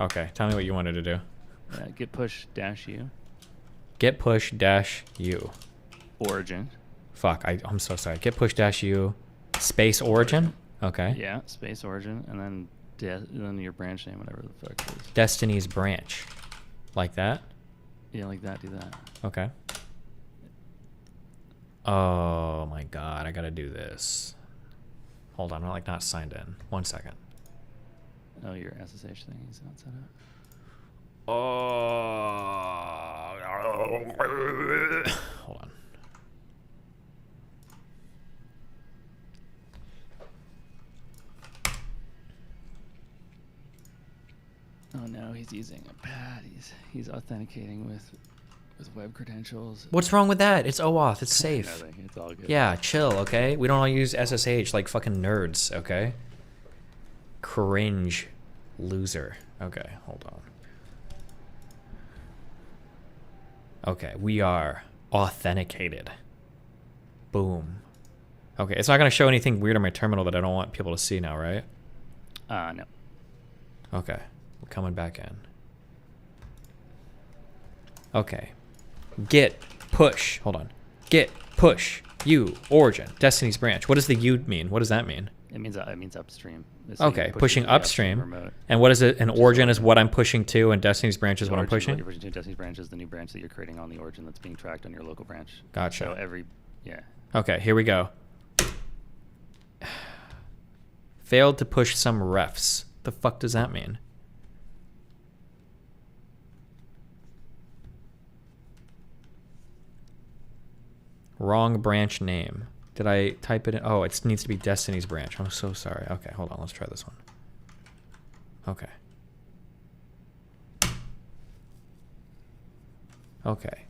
Okay, tell me what you wanted to do. Git push dash u. Git push dash u. Origin. Fuck! I'm so sorry. Git push dash u space origin. Okay. Yeah, space origin, and then your branch name, whatever the fuck it is. Destiny's branch. Like that? Yeah, like that. Do that. Okay. Oh my god, I gotta do this. Hold on, I'm like not signed in. 1 second. Oh, your SSH thing is not set up. Hold on. Oh no, he's using a pad. He's authenticating with web credentials. What's wrong with that? It's OAuth. It's safe. Nothing. It's all good. Yeah, chill, okay? We don't all use SSH like fucking nerds, okay? Cringe. Loser. Okay, hold on. Okay, we are authenticated. Boom. Okay, it's not going to show anything weird on my terminal that I don't want people to see now, right? No. Okay, we're coming back in. Okay. Git push. Hold on. Git push u origin Destiny's branch. What does the u mean? What does that mean? It means upstream. So okay, pushing upstream. And what is it? An origin is what I'm pushing to, and Destiny's branch is what I'm pushing? What you're pushing to. Destiny's branch is the new branch that you're creating on the origin that's being tracked on your local branch. Gotcha. So yeah. Okay, here we go. Failed to push some refs. The fuck does that mean? Wrong branch name. Did I type it in? Oh, it needs to be Destiny's branch. I'm so sorry. Okay, hold on. Let's try this one. Okay. Okay.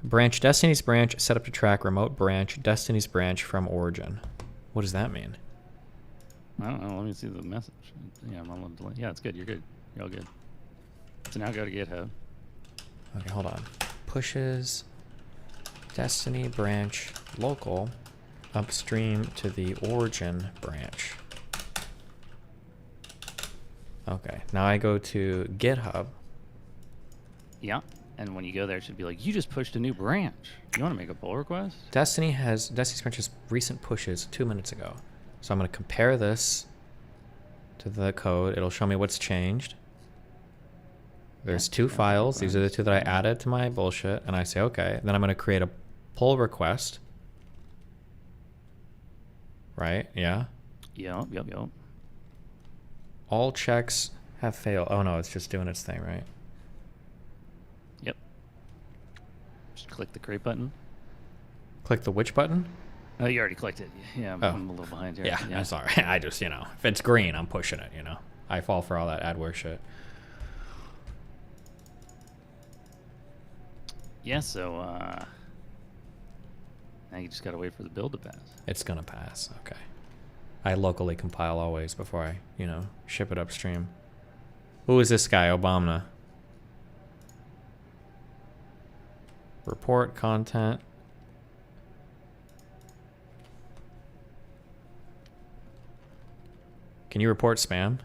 Branch Destiny's branch set up to track remote branch Destiny's branch from origin. What does that mean? I don't know. Let me see the message. Yeah, I'm on delay. Yeah, it's good. You're good. You're all good. So now go to GitHub. Okay, hold on. Pushes Destiny branch local upstream to the origin branch. Okay, now I go to GitHub. Yeah, and when you go there, it should be like, you just pushed a new branch. You want to make a pull request? Destiny's branch's recent pushes 2 minutes ago. So I'm going to compare this to the code. It'll show me what's changed. There's two files. These are the two that I added to my bullshit. And I say, okay. Then I'm going to create a pull request. Right? Yeah? Yep. All checks have failed. Oh, no. It's just doing its thing, right? Yep. Just click the create button. Click the which button? Oh, you already clicked it. Yeah, I'm a little behind here. Yeah, I'm sorry. I just, if it's green, I'm pushing it, I fall for all that adware shit. Yeah, so, now you just gotta wait for the build to pass. It's gonna pass, okay. I locally compile always before I, ship it upstream. Who is this guy, Obama? Report content. Can you report spam?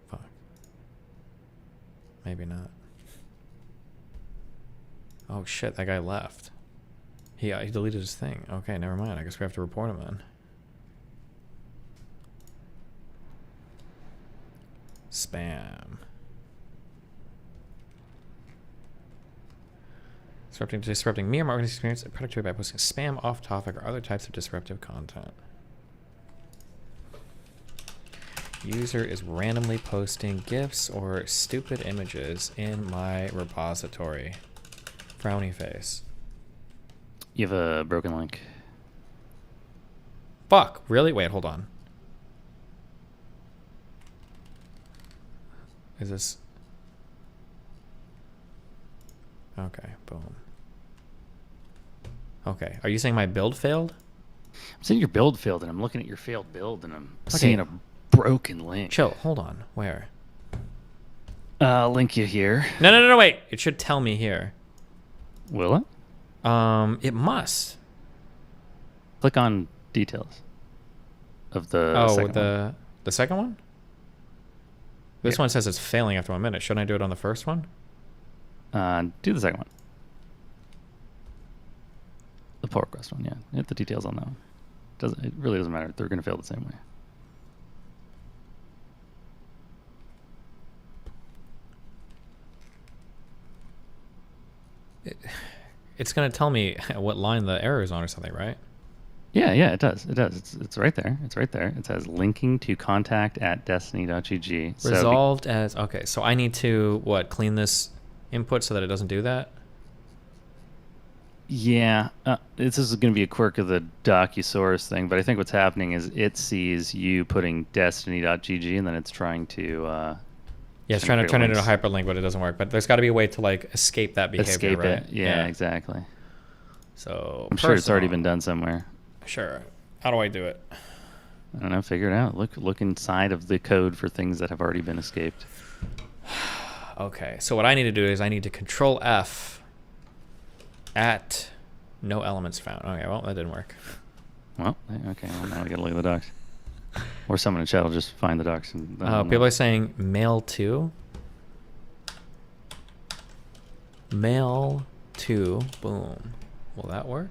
Fuck. Maybe not. Oh shit, that guy left. He deleted his thing. Okay, never mind. I guess we have to report him then. Spam. Disrupting me or my organization experience and productivity by posting spam, off-topic, or other types of disruptive content. User is randomly posting GIFs or stupid images in my repository. Frowny face. You have a broken link. Fuck, really? Wait, hold on. Is this... Okay, boom. Okay, are you saying my build failed? I'm saying your build failed, and I'm looking at your failed build, and I'm seeing a broken link. Chill, hold on. Where? Link you here. No, wait. It should tell me here. Will it? It must. Click on details of the second one. The second one? This one says it's failing after 1 minute. Shouldn't I do it on the first one? Do the second one. The pull request one, yeah. Hit the details on that one. It really doesn't matter. They're going to fail the same way. It's going to tell me what line the error is on or something, right? Yeah, it does. It's right there. It's right there. It says linking to contact at destiny.gg. Resolved as... Okay, so I need to, clean this input so that it doesn't do that? Yeah, this is going to be a quirk of the Docusaurus thing, but I think what's happening is it sees you putting destiny.gg and then it's trying to... yeah, it's trying to turn it into a hyperlink, but it doesn't work. But there's got to be a way to like escape that behavior, escape right? it. Yeah, exactly. So I'm sure it's already been done somewhere. Sure. How do I do it? I don't know. Figure it out. Look inside of the code for things that have already been escaped. Okay, so what I need to do is I need to Control F at no elements found. Okay, well, that didn't work. Well, okay. Well, now we gotta look at the docs. Or someone in chat will just find the docs. And people are saying mail to. Mail to. Boom. Will that work?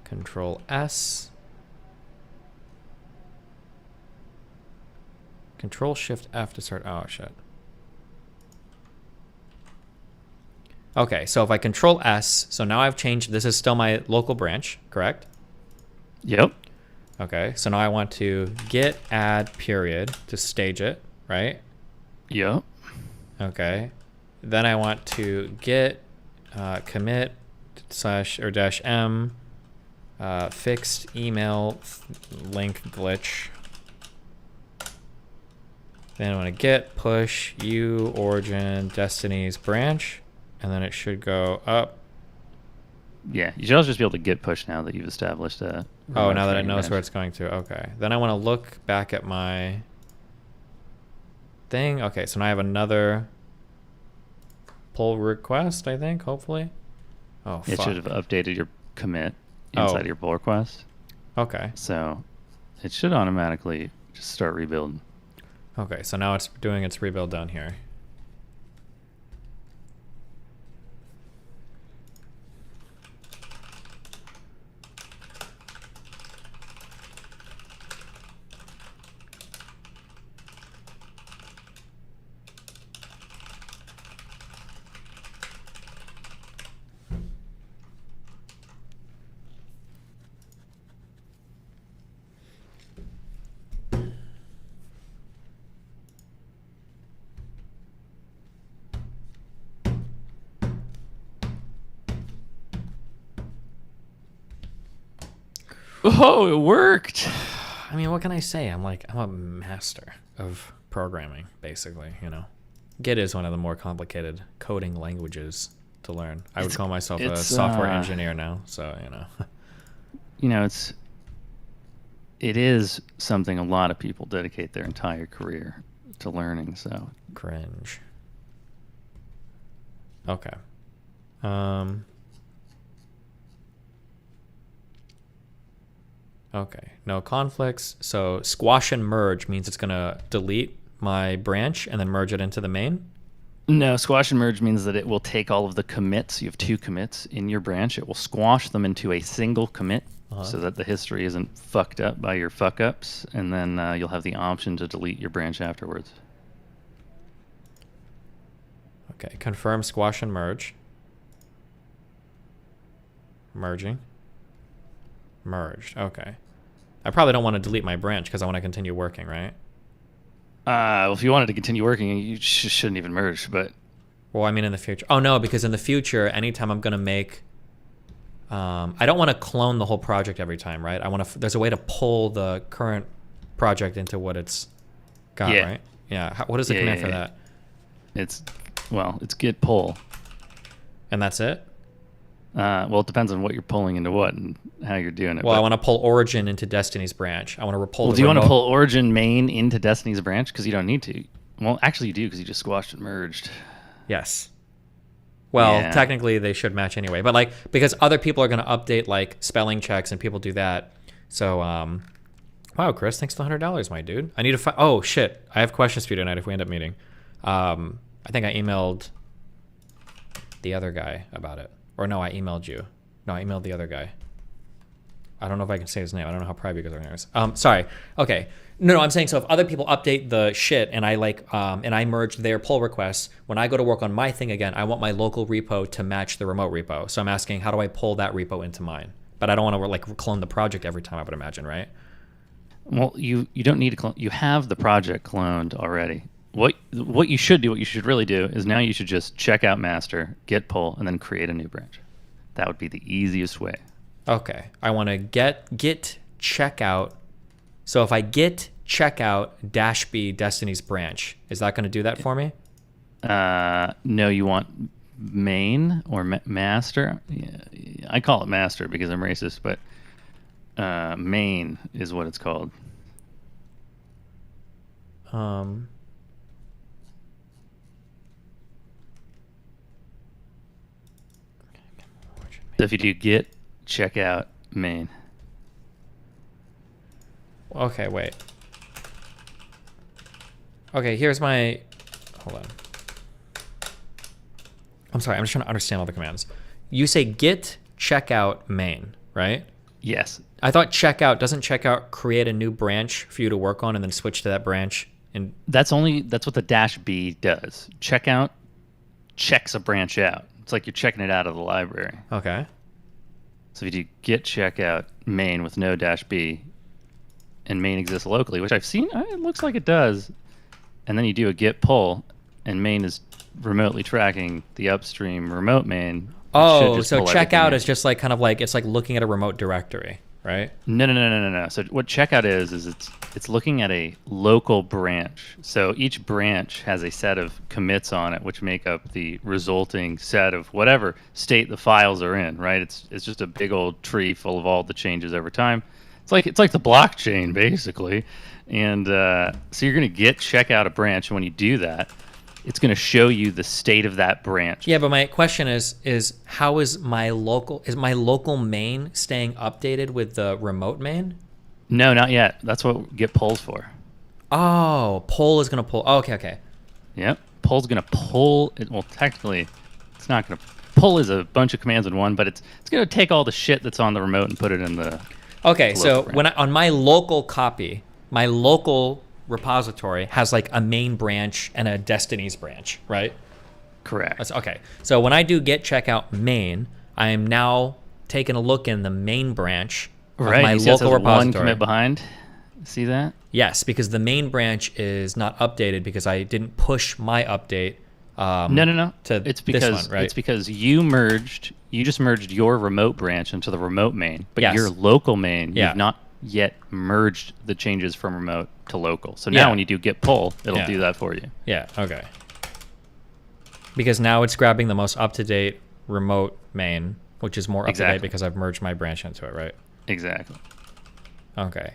Control S. Control Shift F to start. Oh, shit. Okay, so if I Control S, so now I've changed, this is still my local branch, correct? Yep. Okay, so now I want to git add period to stage it, right? Yep. Okay, then I want to git commit / -m fixed email link glitch. Then I want to git push u origin destiny's branch. And then it should go up. Yeah, you should also just be able to git push now that you've established a... Oh, now that it knows where it's going to. Okay. Then I want to look back at my thing. Okay, so now I have another pull request, I think, hopefully. Oh, fuck. It should have updated your commit inside your pull request. Okay. So it should automatically just start rebuilding. Okay, so now it's doing its rebuild down here. Oh, it worked. I mean, what can I say? I'm a master of programming, basically, you know. Git is one of the more complicated coding languages to learn. I would call myself a software engineer now, so, you know. You know, it is something a lot of people dedicate their entire career to learning, so. Cringe. Okay. Okay, no conflicts. So squash and merge means it's gonna delete my branch and then merge it into the main? No, squash and merge means that it will take all of the commits. You have 2 commits in your branch. It will squash them into a single commit so that the history isn't fucked up by your fuck-ups, and then you'll have the option to delete your branch afterwards. Okay, confirm squash and merge. Merging. Merged, okay. I probably don't want to delete my branch because I want to continue working, right? Well, if you wanted to continue working, you shouldn't even merge, but... Well, I mean in the future. Oh, no, because in the future, anytime I'm going to make... I don't want to clone the whole project every time, right? I want to... There's a way to pull the current project into what it's got, right? Yeah. What is the command for that? It's git pull. And that's it? Well, it depends on what you're pulling into what and how you're doing it. Well, I want to pull origin into Destiny's branch. I want to pull. Well, do you want to pull origin main into Destiny's branch? Because you don't need to. Well, actually, you do because you just squashed and merged. Yes. Well, technically, they should match anyway. But like, because other people are going to update like spelling checks and people do that. So, wow, Chris, thanks for $100, my dude. I need to. Oh shit! I have questions for you tonight if we end up meeting. I think I emailed the other guy about it. Or no, I emailed you. No, I emailed the other guy. I don't know if I can say his name. I don't know how private his name is. Sorry. Okay. No, I'm saying so if other people update the shit and I like and I merge their pull requests, when I go to work on my thing again, I want my local repo to match the remote repo. So I'm asking, how do I pull that repo into mine? But I don't want to like clone the project every time, I would imagine, right? Well, you don't need to clone. You have the project cloned already. What you should do, what you should really do, is now you should just check out master, git pull, and then create a new branch. That would be the easiest way. Okay. I want to git checkout. So if I git checkout -b Destiny's branch, is that going to do that for me? No, you want main or master. Yeah, I call it master because I'm racist, but main is what it's called. So if you do git checkout main. Okay, wait. Okay, here's my... Hold on. I'm sorry, I'm just trying to understand all the commands. You say git checkout main, right? Yes. I thought checkout, doesn't checkout create a new branch for you to work on and then switch to that branch? And that's what the -b does. Checkout checks a branch out. It's like you're checking it out of the library. Okay. So if you do git checkout main with no -b, and main exists locally, which I've seen, it looks like it does, and then you do a git pull, and main is remotely tracking the upstream remote main. Oh, so checkout is just like kind of like, it's like looking at a remote directory, right? No. So what checkout is it's looking at a local branch. So each branch has a set of commits on it, which make up the resulting set of whatever state the files are in, right? It's just a big old tree full of all the changes over time. It's like the blockchain basically, and so you're gonna git checkout a branch, and when you do that, it's gonna show you the state of that branch. Yeah, but my question is how is my local main staying updated with the remote main? No, not yet. That's what git pull's for. Oh, pull is gonna pull. Oh, okay. Yep, pull's gonna pull it. Well, technically, it's not gonna pull is a bunch of commands in one, but it's gonna take all the shit that's on the remote and put it in the. Okay, so when on my local copy, my local repository has like a main branch and a Destiny's branch, right? Correct. Okay, so when I do git checkout main, I am now taking a look in the main branch of my local repository. One commit behind. See that? Yes, because the main branch is not updated because I didn't push my update. No. It's because this one, right? It's because you just merged your remote branch into the remote main, but Yes. your local main, Yeah. you've not yet merged the changes from remote to local. So now when you do git pull, it'll do that for you. Yeah, okay. Because now it's grabbing the most up-to-date remote main, which is more up-to-date because I've merged my branch into it, right? Exactly. Okay.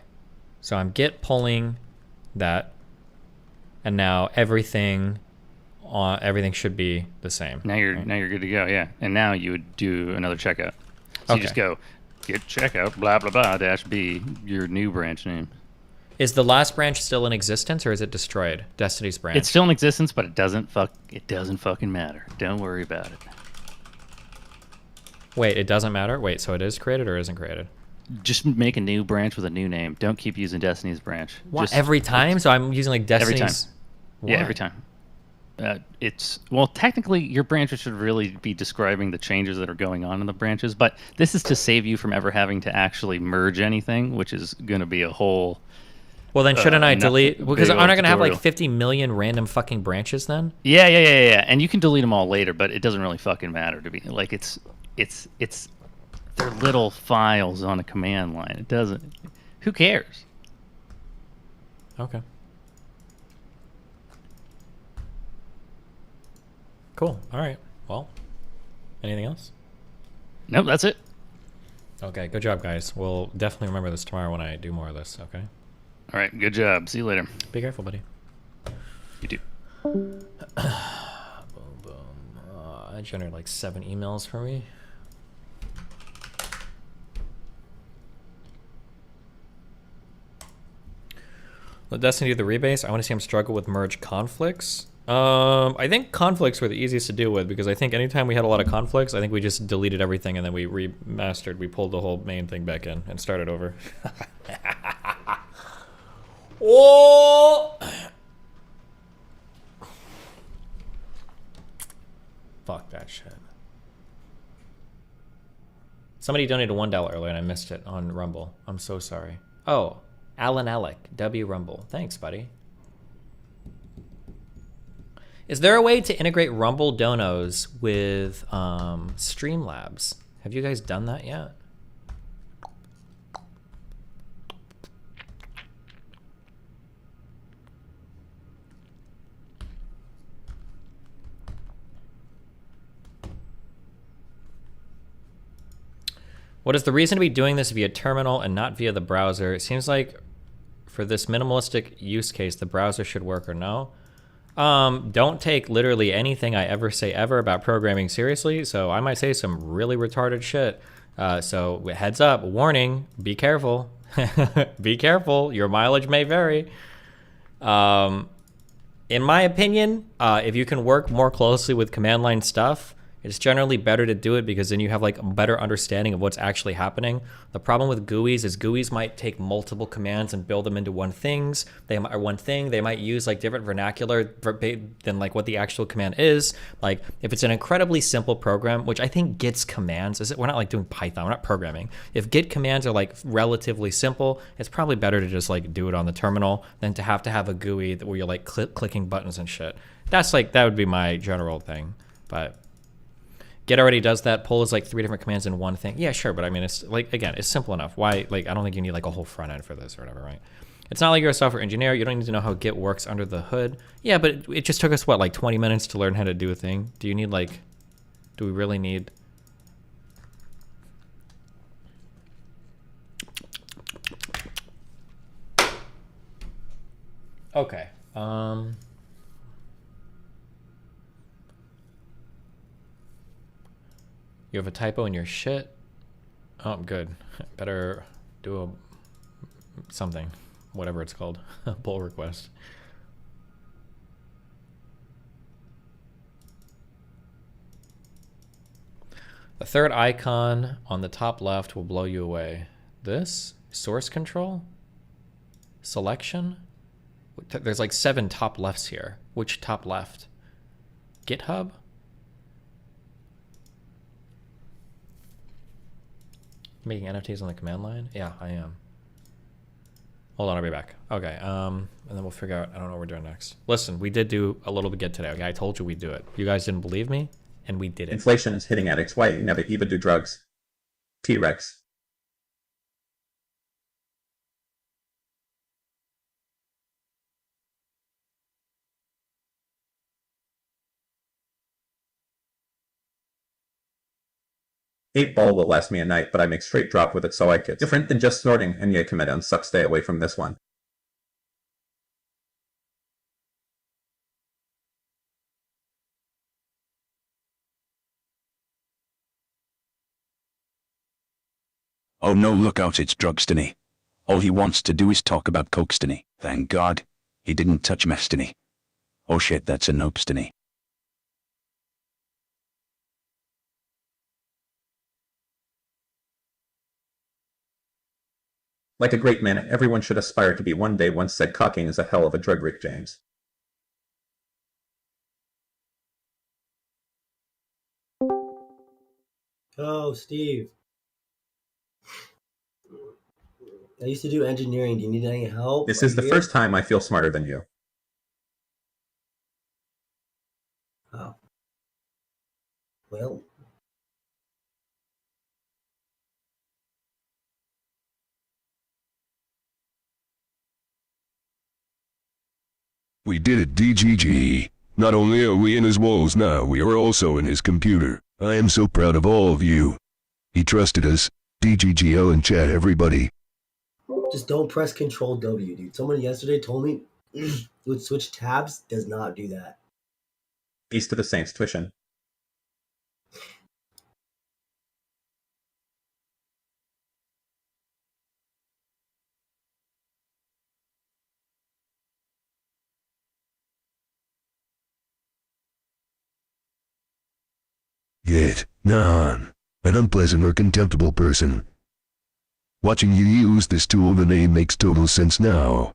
So I'm git pulling that, and now everything should be the same. Now you're good to go, yeah. And now you would do another checkout. So you just go git checkout blah blah blah -b your new branch name. Is the last branch still in existence or is it destroyed? Destiny's branch. It's still in existence, but it doesn't fucking matter. Don't worry about it. Wait, it doesn't matter? Wait, so it is created or isn't created? Just make a new branch with a new name. Don't keep using Destiny's branch. What? Every time? So I'm using like Destiny's. Every time. Why? Yeah, every time. Well, technically, your branches should really be describing the changes that are going on in the branches, but this is to save you from ever having to actually merge anything, which is going to be a whole. Well, then shouldn't I delete? Because I'm not going to have like tutorial. 50 million random fucking branches then? Yeah. And you can delete them all later, but it doesn't really fucking matter to me. Like it's they're little files on a command line. It doesn't. Who cares? Okay. Cool. All right. Well, anything else? Nope, that's it. Okay, good job, guys. We'll definitely remember this tomorrow when I do more of this, okay? All right, good job. See you later. Be careful, buddy. You too. Boom, boom. I generated like 7 emails for me. Let Destiny do the rebase. I want to see him struggle with merge conflicts. I think conflicts were the easiest to deal with because I think anytime we had a lot of conflicts, I think we just deleted everything and then we remastered. We pulled the whole main thing back in and started over. Oh! Fuck that shit. Somebody donated $1 earlier and I missed it on Rumble. I'm so sorry. Oh, Alan Alec, W Rumble. Thanks, buddy. Is there a way to integrate Rumble donos with Streamlabs? Have you guys done that yet? What is the reason to be doing this via terminal and not via the browser? It seems like for this minimalistic use case, the browser should work, or no? Don't take literally anything I ever say ever about programming seriously, so I might say some really retarded shit. So heads up, warning, be careful. Be careful, your mileage may vary. In my opinion, if you can work more closely with command line stuff, it's generally better to do it because then you have like a better understanding of what's actually happening. The problem with GUIs is GUIs might take multiple commands and build them into one thing. They might use like different vernacular than like what the actual command is. Like if it's an incredibly simple program, which I think Git's commands, we're not like doing Python, we're not programming. If Git commands are like relatively simple, it's probably better to just like do it on the terminal than to have a GUI where you're like clicking buttons and shit. That would be my general thing, but Git already does that. Pull is like 3 different commands in one thing. Yeah, sure, but I mean, it's like, again, it's simple enough. Why, like, I don't think you need like a whole front end for this or whatever, right? It's not like you're a software engineer. You don't need to know how Git works under the hood. Yeah, but it just took us, what, like 20 minutes to learn how to do a thing? Do we really need? Okay. You have a typo in your shit? Oh, good. Better do something, whatever it's called, a pull request. The third icon on the top left will blow you away. This? Source control? Selection? There's like 7 top lefts here. Which top left? GitHub? Making NFTs on the command line? Yeah, I am. Hold on, I'll be back. Okay, and then we'll figure out, I don't know what we're doing next. Listen, we did do a little bit Git today, okay? I told you we'd do it. You guys didn't believe me, and we did it. Inflation is hitting addicts. Why you never even do drugs? T-Rex. Eight ball will last me a night, but I make straight drop with it so I could. Different than just snorting, and yet commit on suck, stay away from this one. Oh no, look out, it's Drugstony. All he wants to do is talk about Cokestony. Thank God, he didn't touch Mestony. Oh shit, that's a Nopestony. Like a great man, everyone should aspire to be one day. Once said cocking is a hell of a drug, Rick James. Oh, Steve. I used to do engineering. Do you need any help? This is the first time I feel smarter than you. Oh. Well. We did it, DGG. Not only are we in his walls now, we are also in his computer. I am so proud of all of you. He trusted us. DGGL and chat, everybody. Just don't press Control W, dude. Someone yesterday told me it would switch tabs. Does not do that. Peace to the Saints, tuition. Yet, Nahan, an unpleasant or contemptible person. Watching you use this tool, the name makes total sense now.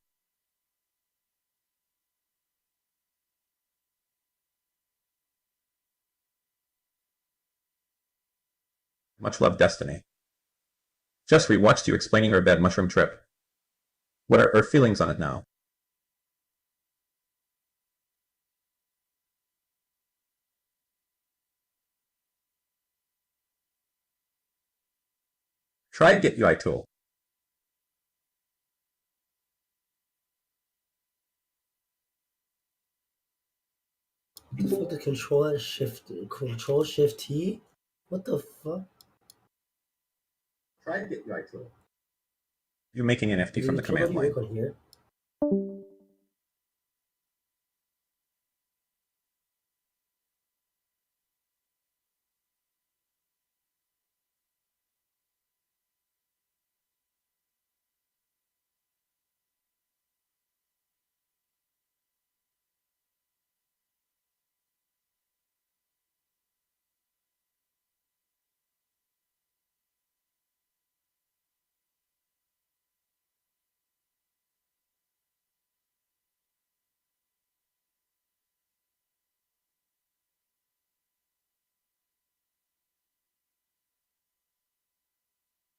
Much love, Destiny. Just rewatched you explaining her bad mushroom trip. What are her feelings on it now? Try Get UI tool. What the Control Shift T? What the fuck? Try Get UI tool. You're making an FT from the command line. Here?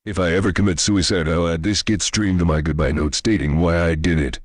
If I ever commit suicide, I'll add this get streamed to my goodbye note stating why I did it.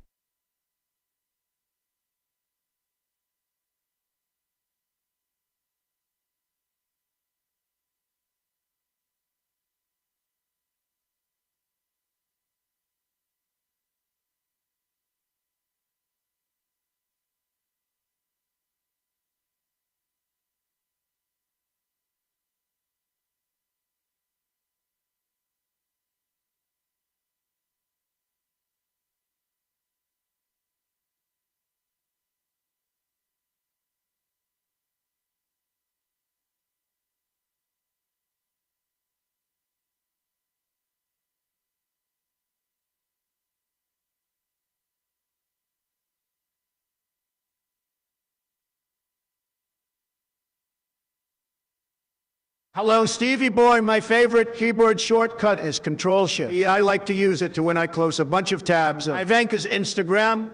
Hello, Stevie Boy. My favorite keyboard shortcut is Control Shift. I like to use it to when I close a bunch of tabs on Ivanka's Instagram.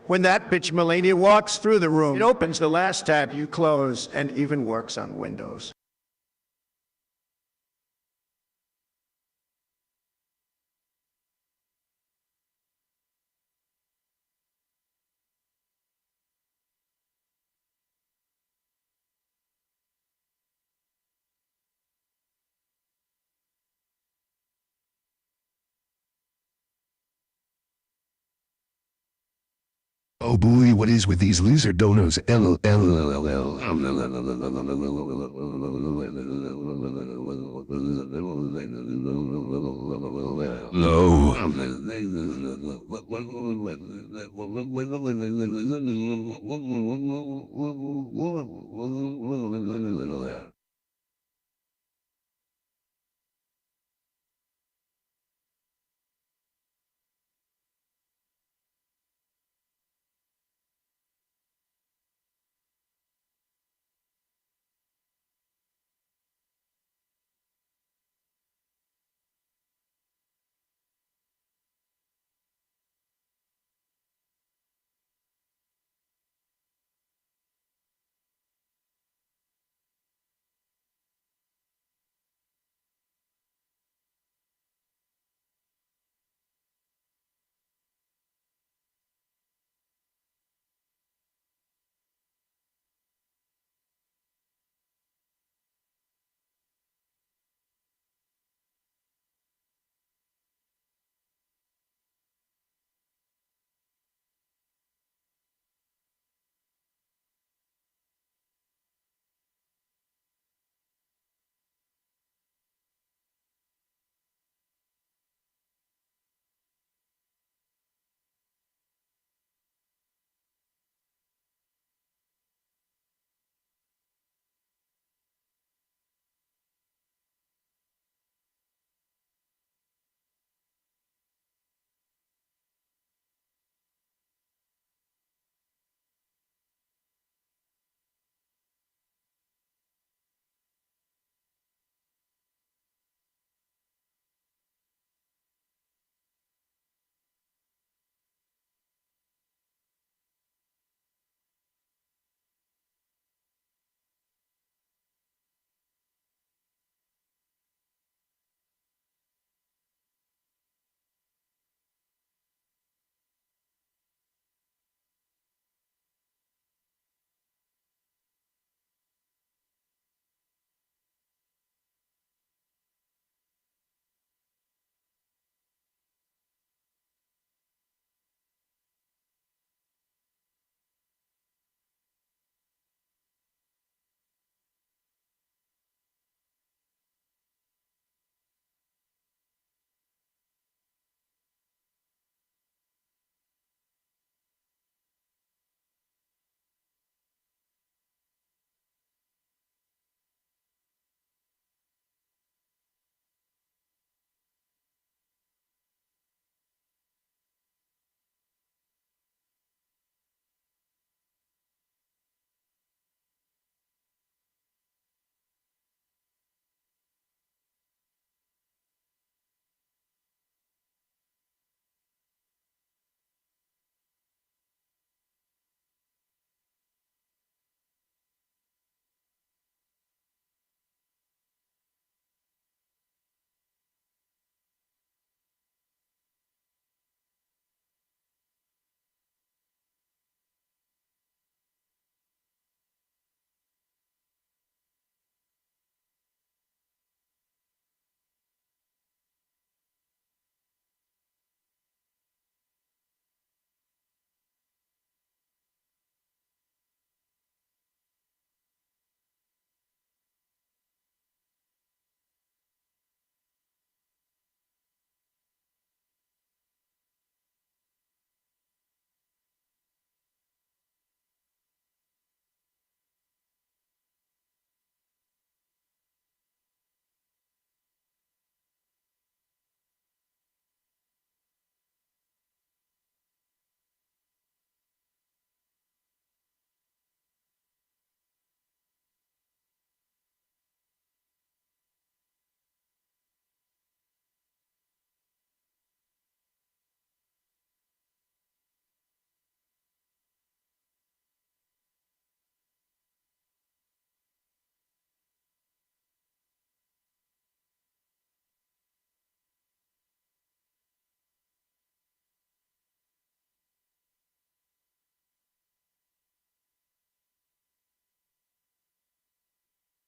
When that bitch Melania walks through the room, it opens the last tab you close and even works on Windows. Oh boy, what is with these loser donos? Low.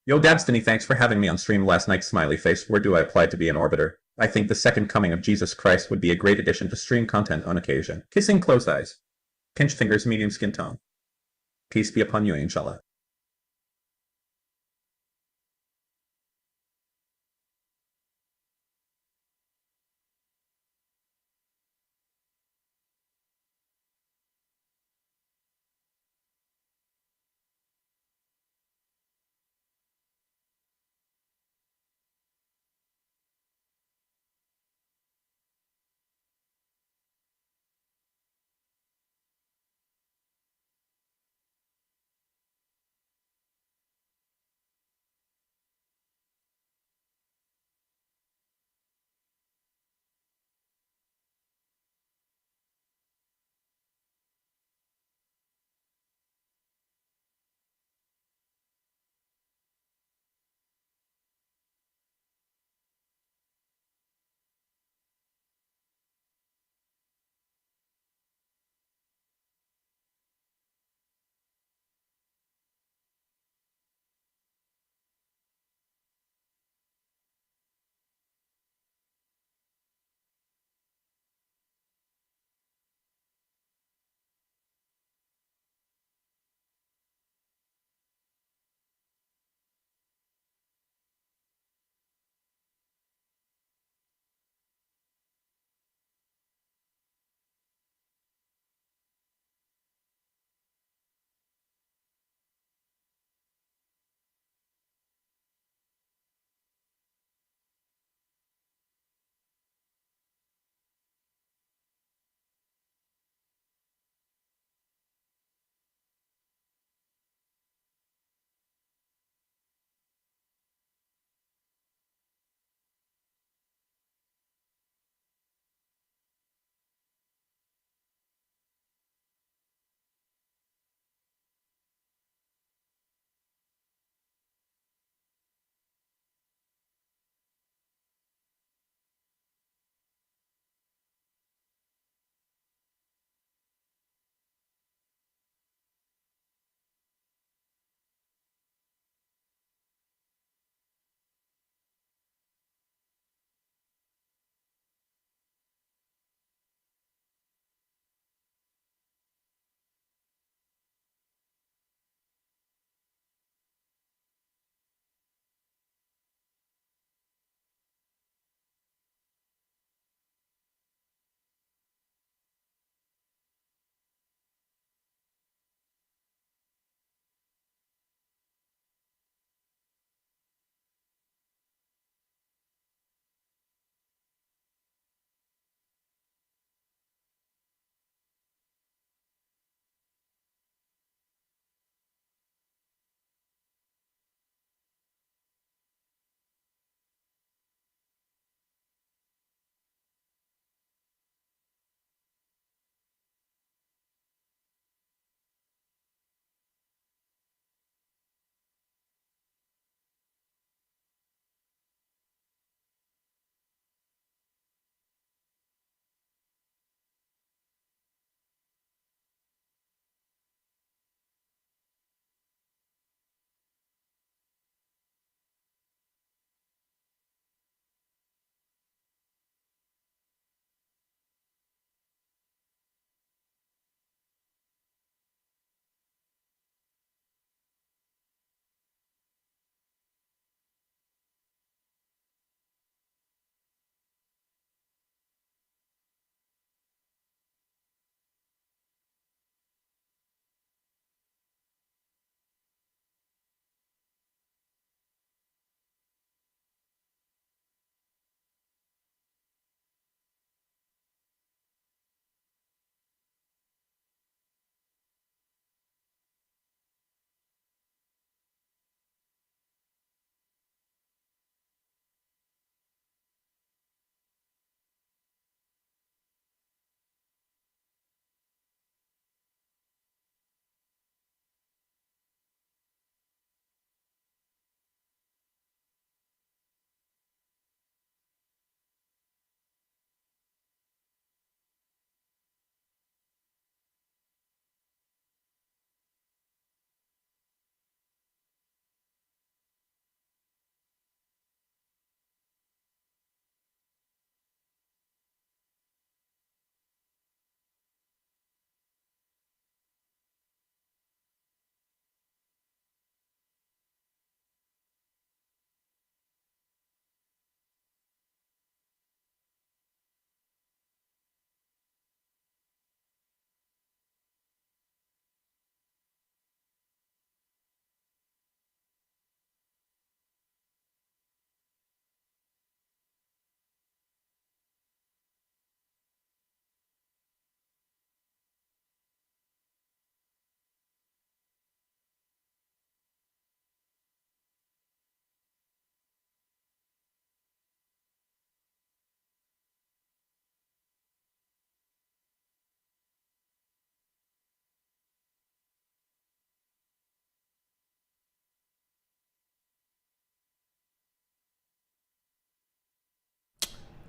Yo, Dabstiny, thanks for having me on stream last night, smiley face. Where do I apply to be an orbiter? I think the second coming of Jesus Christ would be a great addition to stream content on occasion. Kissing closed eyes. Pinch fingers, medium skin tone. Peace be upon you, inshallah.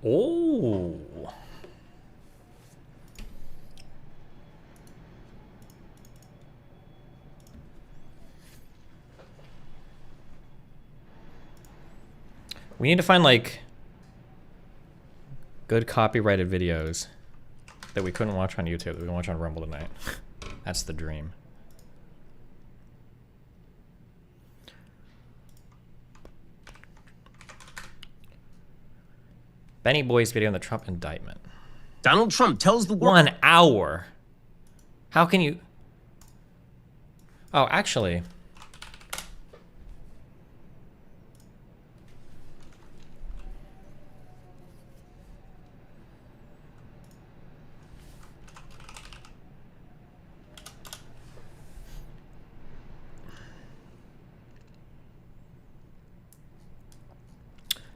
Oh. We need to find like good copyrighted videos that we couldn't watch on YouTube that we can watch on Rumble tonight. That's the dream. Benny Boy's video on the Trump indictment. Donald Trump tells the world. 1 hour. How can you? Oh, actually.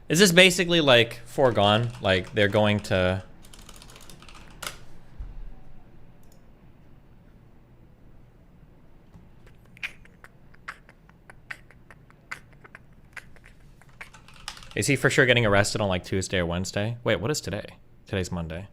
Is this basically like foregone? Like they're going to... Is he for sure getting arrested on like Tuesday or Wednesday? Wait, what is today? Today's Monday.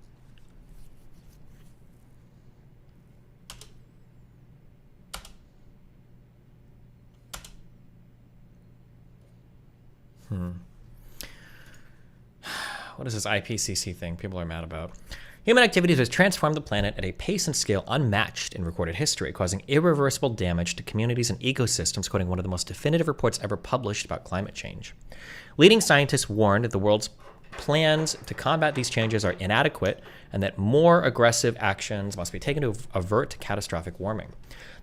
What is this IPCC thing people are mad about? Human activities has transformed the planet at a pace and scale unmatched in recorded history, causing irreversible damage to communities and ecosystems, quoting one of the most definitive reports ever published about climate change. Leading scientists warned that the world's plans to combat these changes are inadequate and that more aggressive actions must be taken to avert catastrophic warming.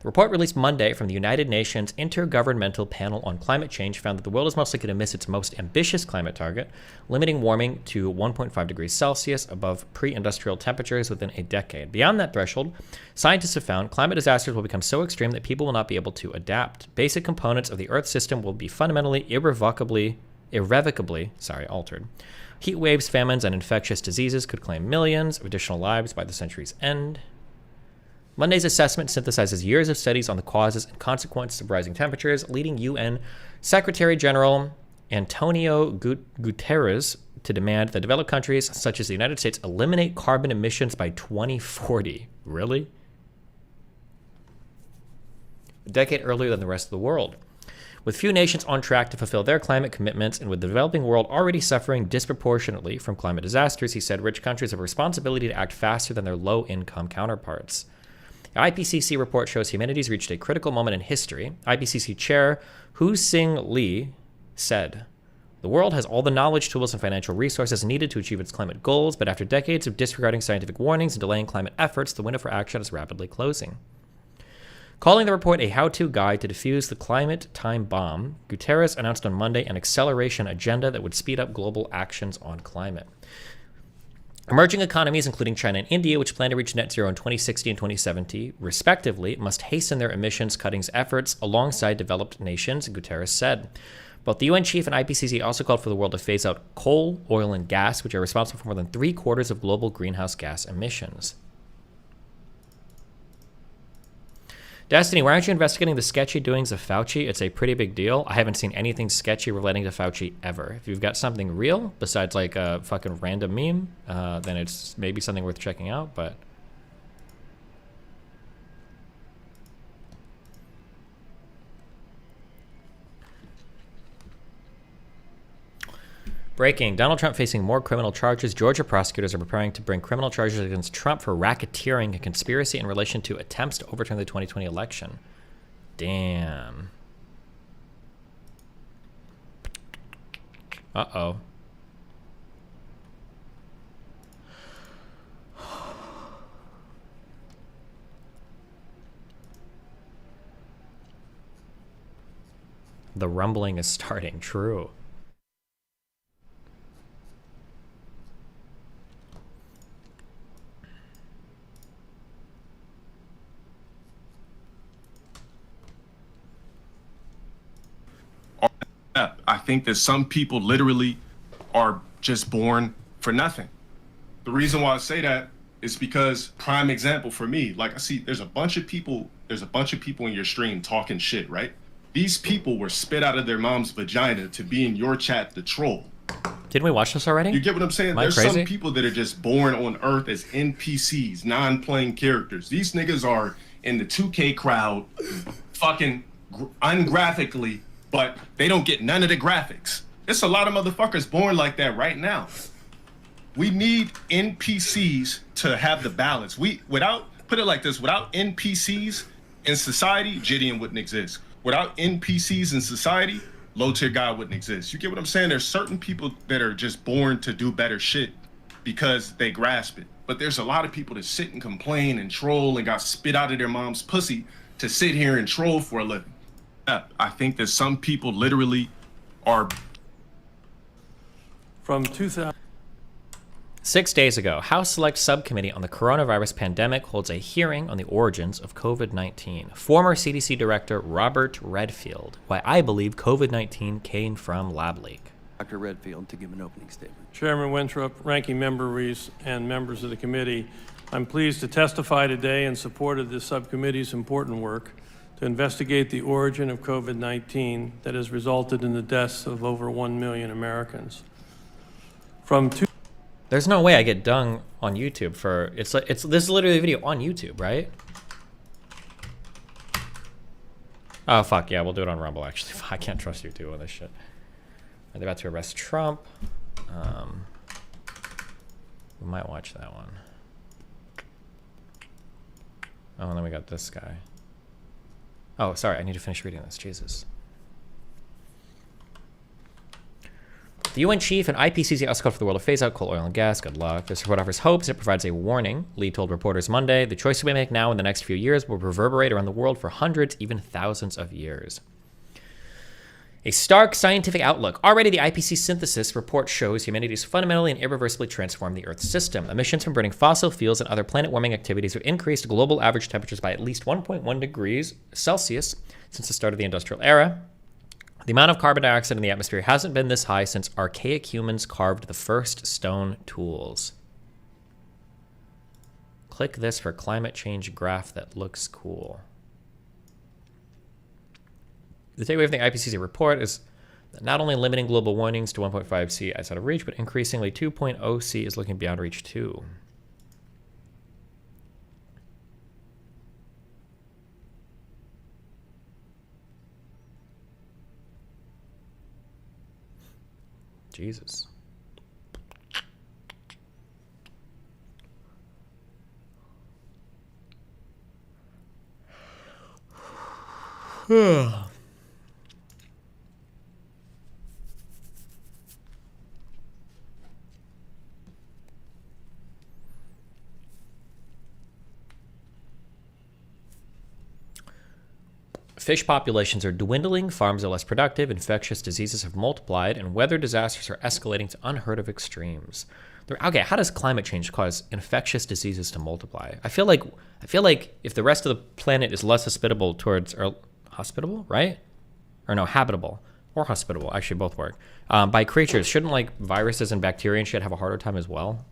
The report released Monday from the United Nations Intergovernmental Panel on Climate Change found that the world is most likely to miss its most ambitious climate target, limiting warming to 1.5 degrees Celsius above pre-industrial temperatures within a decade. Beyond that threshold, scientists have found climate disasters will become so extreme that people will not be able to adapt. Basic components of the Earth system will be fundamentally, irrevocably altered. Heat waves, famines, and infectious diseases could claim millions of additional lives by the century's end. Monday's assessment synthesizes years of studies on the causes and consequences of rising temperatures, leading UN Secretary General Antonio Guterres to demand that developed countries such as the United States eliminate carbon emissions by 2040. Really? A decade earlier than the rest of the world. With few nations on track to fulfill their climate commitments and with the developing world already suffering disproportionately from climate disasters, he said rich countries have a responsibility to act faster than their low-income counterparts. The IPCC report shows humanity's reached a critical moment in history. IPCC Chair Hu Sing Lee said, "The world has all the knowledge, tools, and financial resources needed to achieve its climate goals, but after decades of disregarding scientific warnings and delaying climate efforts, the window for action is rapidly closing." Calling the report a how-to guide to defuse the climate time bomb, Guterres announced on Monday an acceleration agenda that would speed up global actions on climate. Emerging economies, including China and India, which plan to reach net zero in 2060 and 2070, respectively, must hasten their emissions cuttings efforts alongside developed nations, Guterres said. Both the UN chief and IPCC also called for the world to phase out coal, oil, and gas, which are responsible for more than 3/4 of global greenhouse gas emissions. Destiny, why aren't you investigating the sketchy doings of Fauci? It's a pretty big deal. I haven't seen anything sketchy relating to Fauci ever. If you've got something real, besides like a fucking random meme, then it's maybe something worth checking out, but... Breaking. Donald Trump facing more criminal charges. Georgia prosecutors are preparing to bring criminal charges against Trump for racketeering and conspiracy in relation to attempts to overturn the 2020 election. Damn. Uh-oh. The rumbling is starting. True. I think that some people literally are just born for nothing. The reason why I say that is because, prime example for me, like I see there's a bunch of people in your stream talking shit, right? These people were spit out of their mom's vagina to be in your chat to troll. Didn't we watch this already? You get what I'm saying? Am I There's crazy? some people that are just born on Earth as NPCs, non-playing characters. These niggas are in the 2K crowd, fucking ungraphically, but they don't get none of the graphics. There's a lot of motherfuckers born like that right now. We need NPCs to have the balance. Put it like this, without NPCs in society, Gideon wouldn't exist. Without NPCs in society, low tier guy wouldn't exist. You get what I'm saying? There's certain people that are just born to do better shit because they grasp it. But there's a lot of people that sit and complain and troll and got spit out of their mom's pussy to sit here and troll for a living. I think that some people literally are... From 2000... 6 days ago, House Select Subcommittee on the Coronavirus Pandemic holds a hearing on the origins of COVID-19. Former CDC Director Robert Redfield, why I believe COVID-19 came from lab leak. Dr. Redfield to give an opening statement. Chairman Winthrop, Ranking Member Reese, and members of the committee, I'm pleased to testify today in support of this subcommittee's important work to investigate the origin of COVID-19 that has resulted in the deaths of over 1 million Americans. There's no way I get dung on YouTube for this is literally a video on YouTube, right? Oh fuck yeah, we'll do it on Rumble actually. I can't trust you doing this shit. They're about to arrest Trump. We might watch that one. Oh, and then we got this guy. Oh, sorry, I need to finish reading this. Jesus. The UN chief and IPCC also called for the world to phase out coal, oil, and gas. Good luck. This report offers hopes. It provides a warning. Lee told reporters Monday, the choices we make now in the next few years will reverberate around the world for hundreds, even thousands of years. A stark scientific outlook. Already the IPCC synthesis report shows humanity has fundamentally and irreversibly transformed the Earth's system. Emissions from burning fossil fuels and other planet-warming activities have increased global average temperatures by at least 1.1 degrees Celsius since the start of the industrial era. The amount of carbon dioxide in the atmosphere hasn't been this high since archaic humans carved the first stone tools. Click this for climate change graph that looks cool. The takeaway of the IPCC report is that not only limiting global warmings to 1.5 C outside of reach, but increasingly 2.0 C is looking beyond reach too. Jesus. Fish populations are dwindling, farms are less productive, infectious diseases have multiplied, and weather disasters are escalating to unheard of extremes. Okay, how does climate change cause infectious diseases to multiply? I feel like if the rest of the planet is less hospitable towards, or hospitable, right? Or no, habitable or hospitable, actually both work, by creatures, shouldn't like viruses and bacteria and shit have a harder time as well?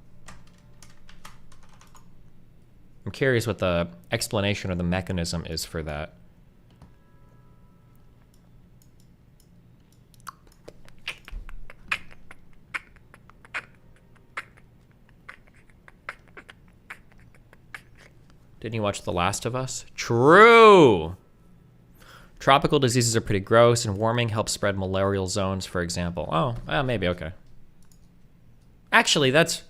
I'm curious what the explanation or the mechanism is for that. Didn't you watch The Last of Us? True! Tropical diseases are pretty gross, and warming helps spread malarial zones, for example. Oh, well, maybe, okay. Actually, that's...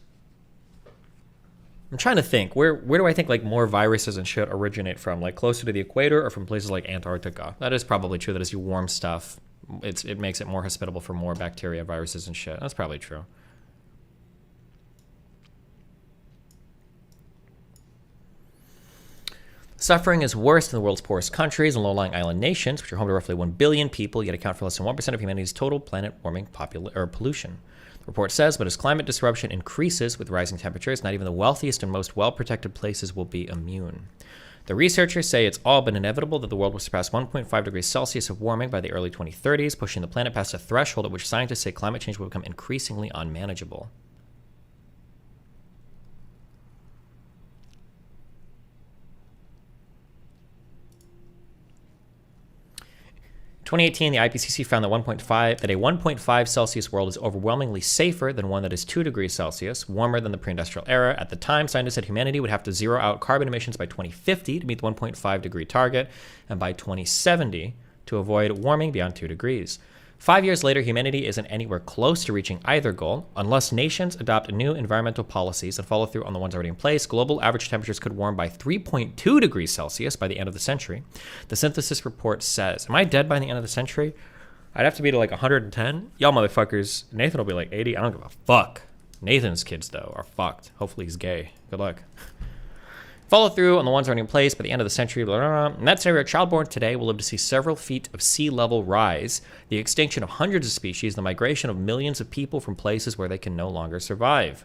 I'm trying to think. Where do I think like more viruses and shit originate from? Like closer to the equator or from places like Antarctica? That is probably true, that as you warm stuff, it makes it more hospitable for more bacteria, viruses, and shit. That's probably true. Suffering is worse in the world's poorest countries and low-lying island nations, which are home to roughly 1 billion people, yet account for less than 1% of humanity's total planet-warming pollution. The report says, but as climate disruption increases with rising temperatures, not even the wealthiest and most well-protected places will be immune. The researchers say it's all but inevitable that the world will surpass 1.5 degrees Celsius of warming by the early 2030s, pushing the planet past a threshold at which scientists say climate change will become increasingly unmanageable. 2018, the IPCC found that a 1.5 Celsius world is overwhelmingly safer than one that is 2 degrees Celsius, warmer than the pre-industrial era. At the time, scientists said humanity would have to zero out carbon emissions by 2050 to meet the 1.5 degree target, and by 2070 to avoid warming beyond 2 degrees. 5 years later, humanity isn't anywhere close to reaching either goal. Unless nations adopt new environmental policies and follow through on the ones already in place, global average temperatures could warm by 3.2 degrees Celsius by the end of the century. The synthesis report says, am I dead by the end of the century? I'd have to be to like 110. Y'all motherfuckers, Nathan will be like 80. I don't give a fuck. Nathan's kids, though, are fucked. Hopefully he's gay. Good luck. Follow through on the ones already in place by the end of the century. Blah, blah, blah. In that scenario, a child born today will live to see several feet of sea level rise, the extinction of hundreds of species, the migration of millions of people from places where they can no longer survive.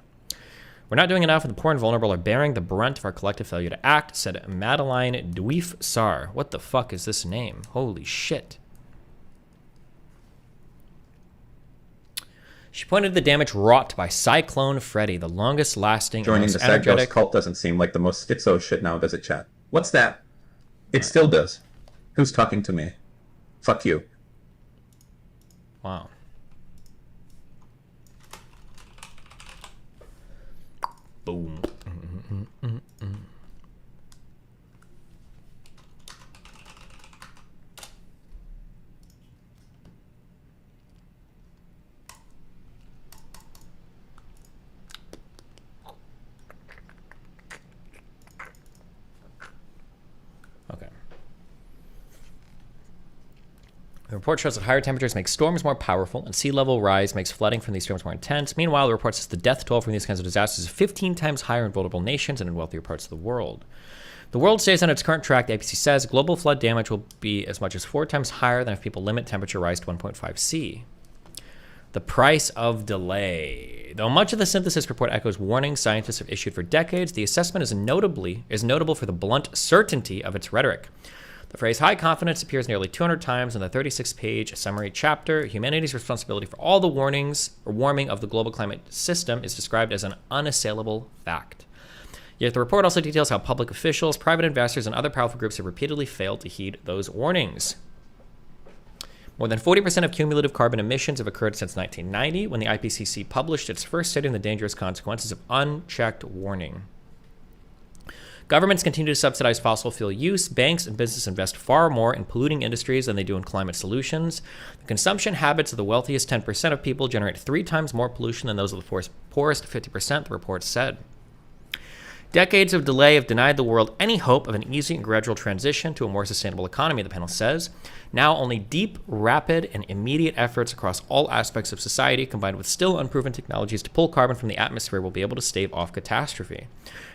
We're not doing enough, and the poor and vulnerable are bearing the brunt of our collective failure to act, said Madeline Dweef Sar. What the fuck is this name? Holy shit. She pointed to the damage wrought by Cyclone Freddy, the longest lasting Joining and the most Sad energetic... Ghost cult doesn't seem like the most schizo shit now, does it, chat? What's that? It still does. Who's talking to me? Fuck you. Wow. Boom. Okay. The report shows that higher temperatures make storms more powerful, and sea level rise makes flooding from these storms more intense. Meanwhile, the report says the death toll from these kinds of disasters is 15 times higher in vulnerable nations and in wealthier parts of the world. The world stays on its current track, the IPCC says. Global flood damage will be as much as 4 times higher than if people limit temperature rise to 1.5 C. The price of delay. Though much of the synthesis report echoes warnings scientists have issued for decades, the assessment is notable for the blunt certainty of its rhetoric. The phrase high confidence appears nearly 200 times in the 36-page summary chapter. Humanity's responsibility for all the warming of the global climate system is described as an unassailable fact. Yet the report also details how public officials, private investors, and other powerful groups have repeatedly failed to heed those warnings. More than 40% of cumulative carbon emissions have occurred since 1990, when the IPCC published its first study on the dangerous consequences of unchecked warning. Governments continue to subsidize fossil fuel use. Banks and businesses invest far more in polluting industries than they do in climate solutions. The consumption habits of the wealthiest 10% of people generate 3 times more pollution than those of the poorest 50%, the report said. Decades of delay have denied the world any hope of an easy and gradual transition to a more sustainable economy, the panel says. Now only deep, rapid, and immediate efforts across all aspects of society, combined with still unproven technologies to pull carbon from the atmosphere, will be able to stave off catastrophe.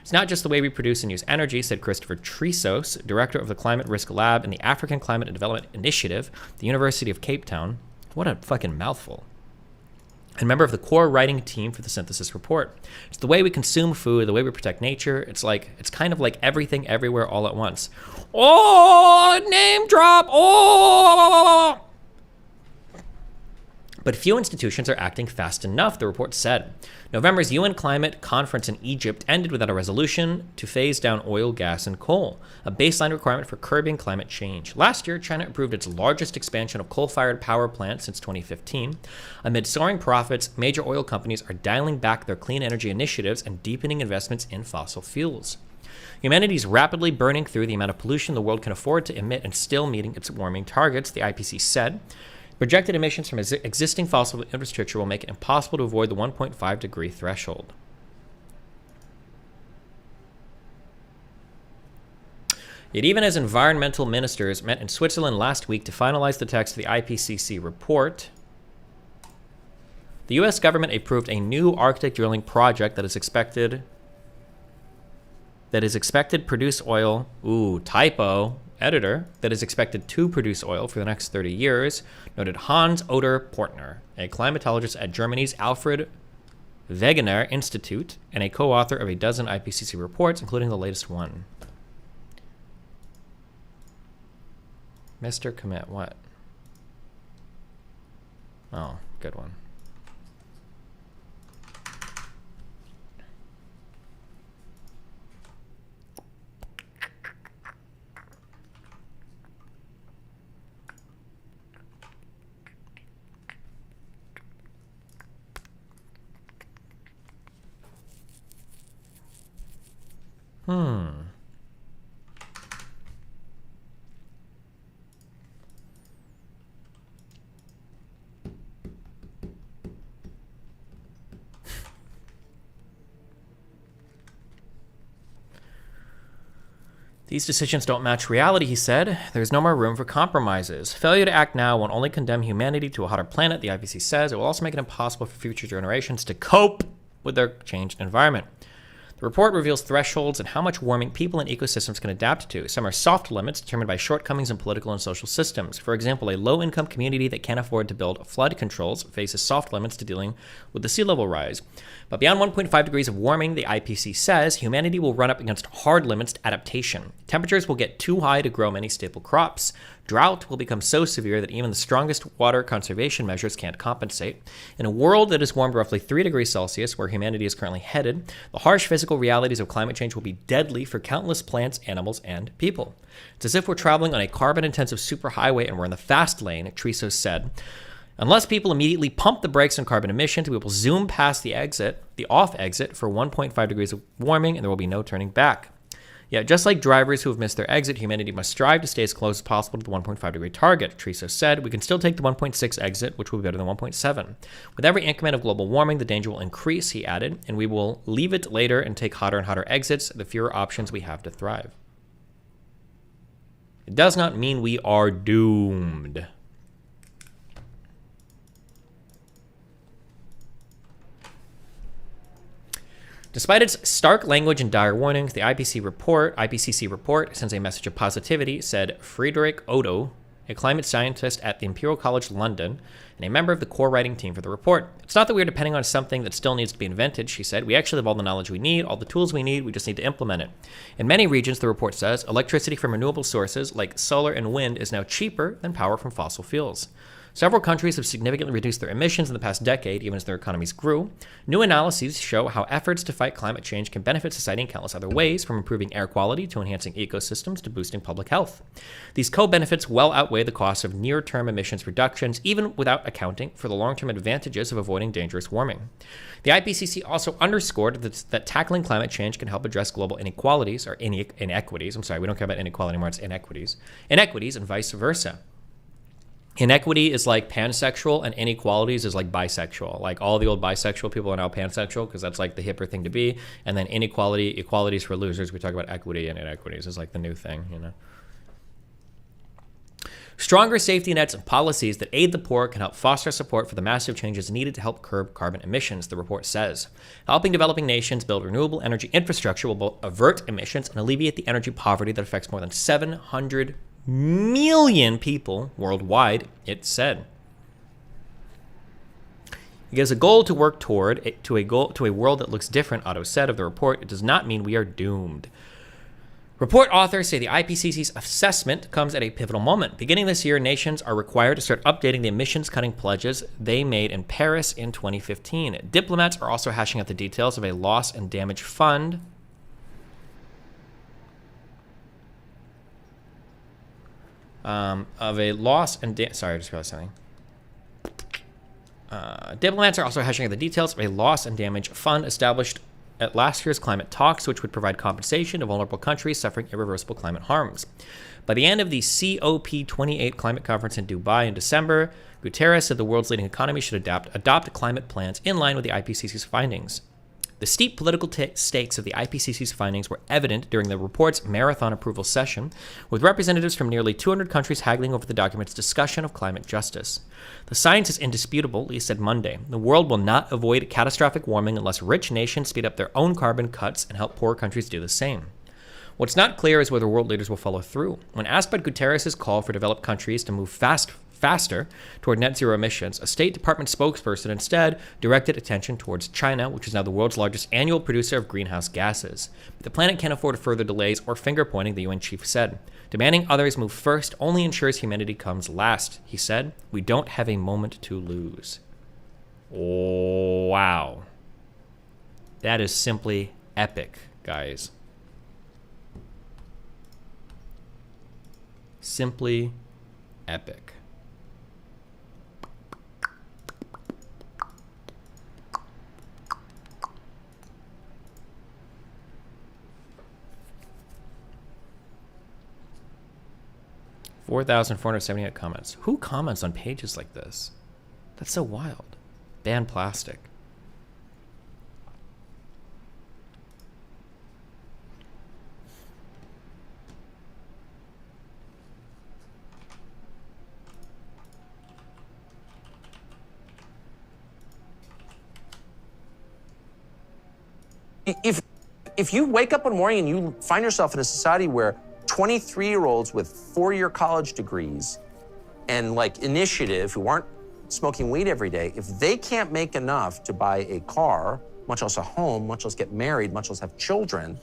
It's not just the way we produce and use energy, said Christopher Trissos, director of the Climate Risk Lab in the African Climate and Development Initiative, the University of Cape Town. What a fucking mouthful. And member of the core writing team for the synthesis report. It's the way we consume food, the way we protect nature. It's kind of like everything everywhere all at once. Oh, name drop. Oh. But few institutions are acting fast enough, the report said. November's UN climate conference in Egypt ended without a resolution to phase down oil, gas, and coal, a baseline requirement for curbing climate change. Last year, China approved its largest expansion of coal-fired power plants since 2015. Amid soaring profits, major oil companies are dialing back their clean energy initiatives and deepening investments in fossil fuels. Humanity is rapidly burning through the amount of pollution the world can afford to emit and still meeting its warming targets, the IPCC said. Projected emissions from existing fossil infrastructure will make it impossible to avoid the 1.5 degree threshold. Yet even as environmental ministers met in Switzerland last week to finalize the text of the IPCC report, the U.S. government approved a new Arctic drilling project that is expected produce oil. Ooh, typo. Editor, that is expected to produce oil for the next 30 years, noted Hans Oder Portner, a climatologist at Germany's Alfred Wegener Institute and a co-author of a dozen IPCC reports, including the latest one. Mr. Commit, what? Oh, good one. These decisions don't match reality, he said. There's no more room for compromises. Failure to act now won't only condemn humanity to a hotter planet, the IPCC says, it will also make it impossible for future generations to cope with their changed environment. The report reveals thresholds and how much warming people and ecosystems can adapt to. Some are soft limits determined by shortcomings in political and social systems. For example, a low-income community that can't afford to build flood controls faces soft limits to dealing with the sea level rise. But beyond 1.5 degrees of warming, the IPCC says, humanity will run up against hard limits to adaptation. Temperatures will get too high to grow many staple crops. Drought will become so severe that even the strongest water conservation measures can't compensate. In a world that has warmed roughly 3 degrees Celsius, where humanity is currently headed, the harsh physical realities of climate change will be deadly for countless plants, animals, and people. It's as if we're traveling on a carbon-intensive superhighway and we're in the fast lane, Triso said. Unless people immediately pump the brakes on carbon emissions, we will zoom past the off exit for 1.5 degrees of warming, and there will be no turning back. Yet, just like drivers who have missed their exit, humanity must strive to stay as close as possible to the 1.5 degree target. Triso said, we can still take the 1.6 exit, which will be better than 1.7. With every increment of global warming, the danger will increase, he added, and we will leave it later and take hotter and hotter exits, the fewer options we have to thrive. It does not mean we are doomed. Despite its stark language and dire warnings, the IPCC report sends a message of positivity, said Friedrich Odo, a climate scientist at the Imperial College London and a member of the core writing team for the report. It's not that we're depending on something that still needs to be invented, she said. We actually have all the knowledge we need, all the tools we need, we just need to implement it. In many regions, the report says, electricity from renewable sources like solar and wind is now cheaper than power from fossil fuels. Several countries have significantly reduced their emissions in the past decade, even as their economies grew. New analyses show how efforts to fight climate change can benefit society in countless other ways, from improving air quality to enhancing ecosystems to boosting public health. These co-benefits well outweigh the costs of near-term emissions reductions, even without accounting for the long-term advantages of avoiding dangerous warming. The IPCC also underscored that tackling climate change can help address global inequalities, or inequities. I'm sorry, we don't care about inequality anymore, it's inequities. Inequities and vice versa. Inequity is like pansexual, and inequalities is like bisexual. Like all the old bisexual people are now pansexual because that's like the hipper thing to be. And then equalities for losers. We talk about equity and inequities is like the new thing, you know. Stronger safety nets and policies that aid the poor can help foster support for the massive changes needed to help curb carbon emissions, the report says. Helping developing nations build renewable energy infrastructure will both avert emissions and alleviate the energy poverty that affects more than 700 million people worldwide, it said. It gives a goal to work toward to a world that looks different, Otto said of the report. It does not mean we are doomed. Report authors say the IPCC's assessment comes at a pivotal moment. Beginning this year, nations are required to start updating the emissions-cutting pledges they made in Paris in 2015. Diplomats are also hashing out the details of a loss and damage fund Diplomats are also hashing out the details of a loss and damage fund established at last year's climate talks, which would provide compensation to vulnerable countries suffering irreversible climate harms. By the end of the COP28 climate conference in Dubai in December, Guterres said the world's leading economy should adopt climate plans in line with the IPCC's findings. The steep political stakes of the IPCC's findings were evident during the report's marathon approval session, with representatives from nearly 200 countries haggling over the document's discussion of climate justice. The science is indisputable, Lee said Monday. The world will not avoid catastrophic warming unless rich nations speed up their own carbon cuts and help poor countries do the same. What's not clear is whether world leaders will follow through. When asked by Guterres' call for developed countries to move faster toward net zero emissions, a State Department spokesperson instead directed attention towards China, which is now the world's largest annual producer of greenhouse gases. But the planet can't afford further delays or finger-pointing, the UN chief said. Demanding others move first only ensures humanity comes last, he said. We don't have a moment to lose. Wow. That is simply epic, guys. Simply epic. 4,478 comments. Who comments on pages like this? That's so wild. Ban plastic. If you wake up one morning and you find yourself in a society where 23-year-olds with 4-year college degrees and like initiative who aren't smoking weed every day, if they can't make enough to buy a car, much less a home, much less get married, much less have children,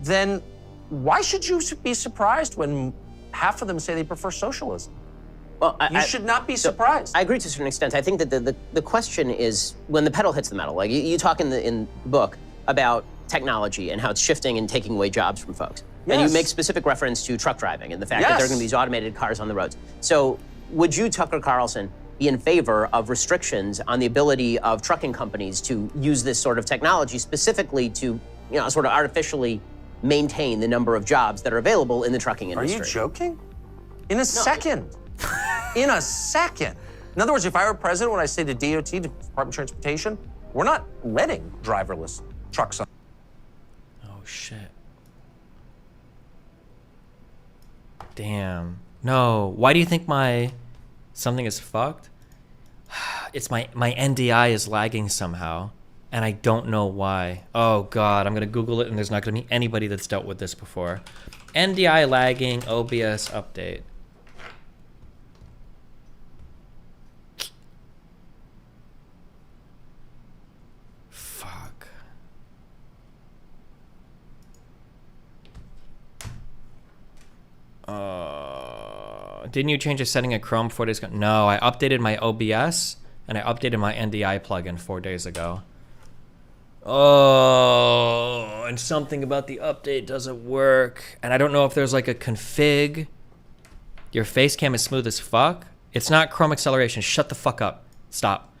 then why should you be surprised when half of them say they prefer socialism? Well, you should not be surprised. I agree to a certain extent. I think that the question is when the pedal hits the metal. Like you talk in the book about technology and how it's shifting and taking away jobs from folks. Yes. And you make specific reference to truck driving and the fact that there are going to be these automated cars on the roads. So would you, Tucker Carlson, be in favor of restrictions on the ability of trucking companies to use this sort of technology specifically to, sort of artificially maintain the number of jobs that are available in the trucking industry? Are you joking? In a second. In a second. In other words, if I were president, when I say to DOT, to Department of Transportation, we're not letting driverless trucks on. Oh, shit. Damn. No. Why do you think my something is fucked? It's my NDI is lagging somehow, and I don't know why. Oh, God. I'm going to Google it, and there's not going to be anybody that's dealt with this before. NDI lagging OBS update. Didn't you change a setting in Chrome 4 days ago? No, I updated my OBS and I updated my NDI plugin 4 days ago. Oh, and something about the update doesn't work. And I don't know if there's like a config. Your face cam is smooth as fuck. It's not Chrome acceleration. Shut the fuck up. Stop.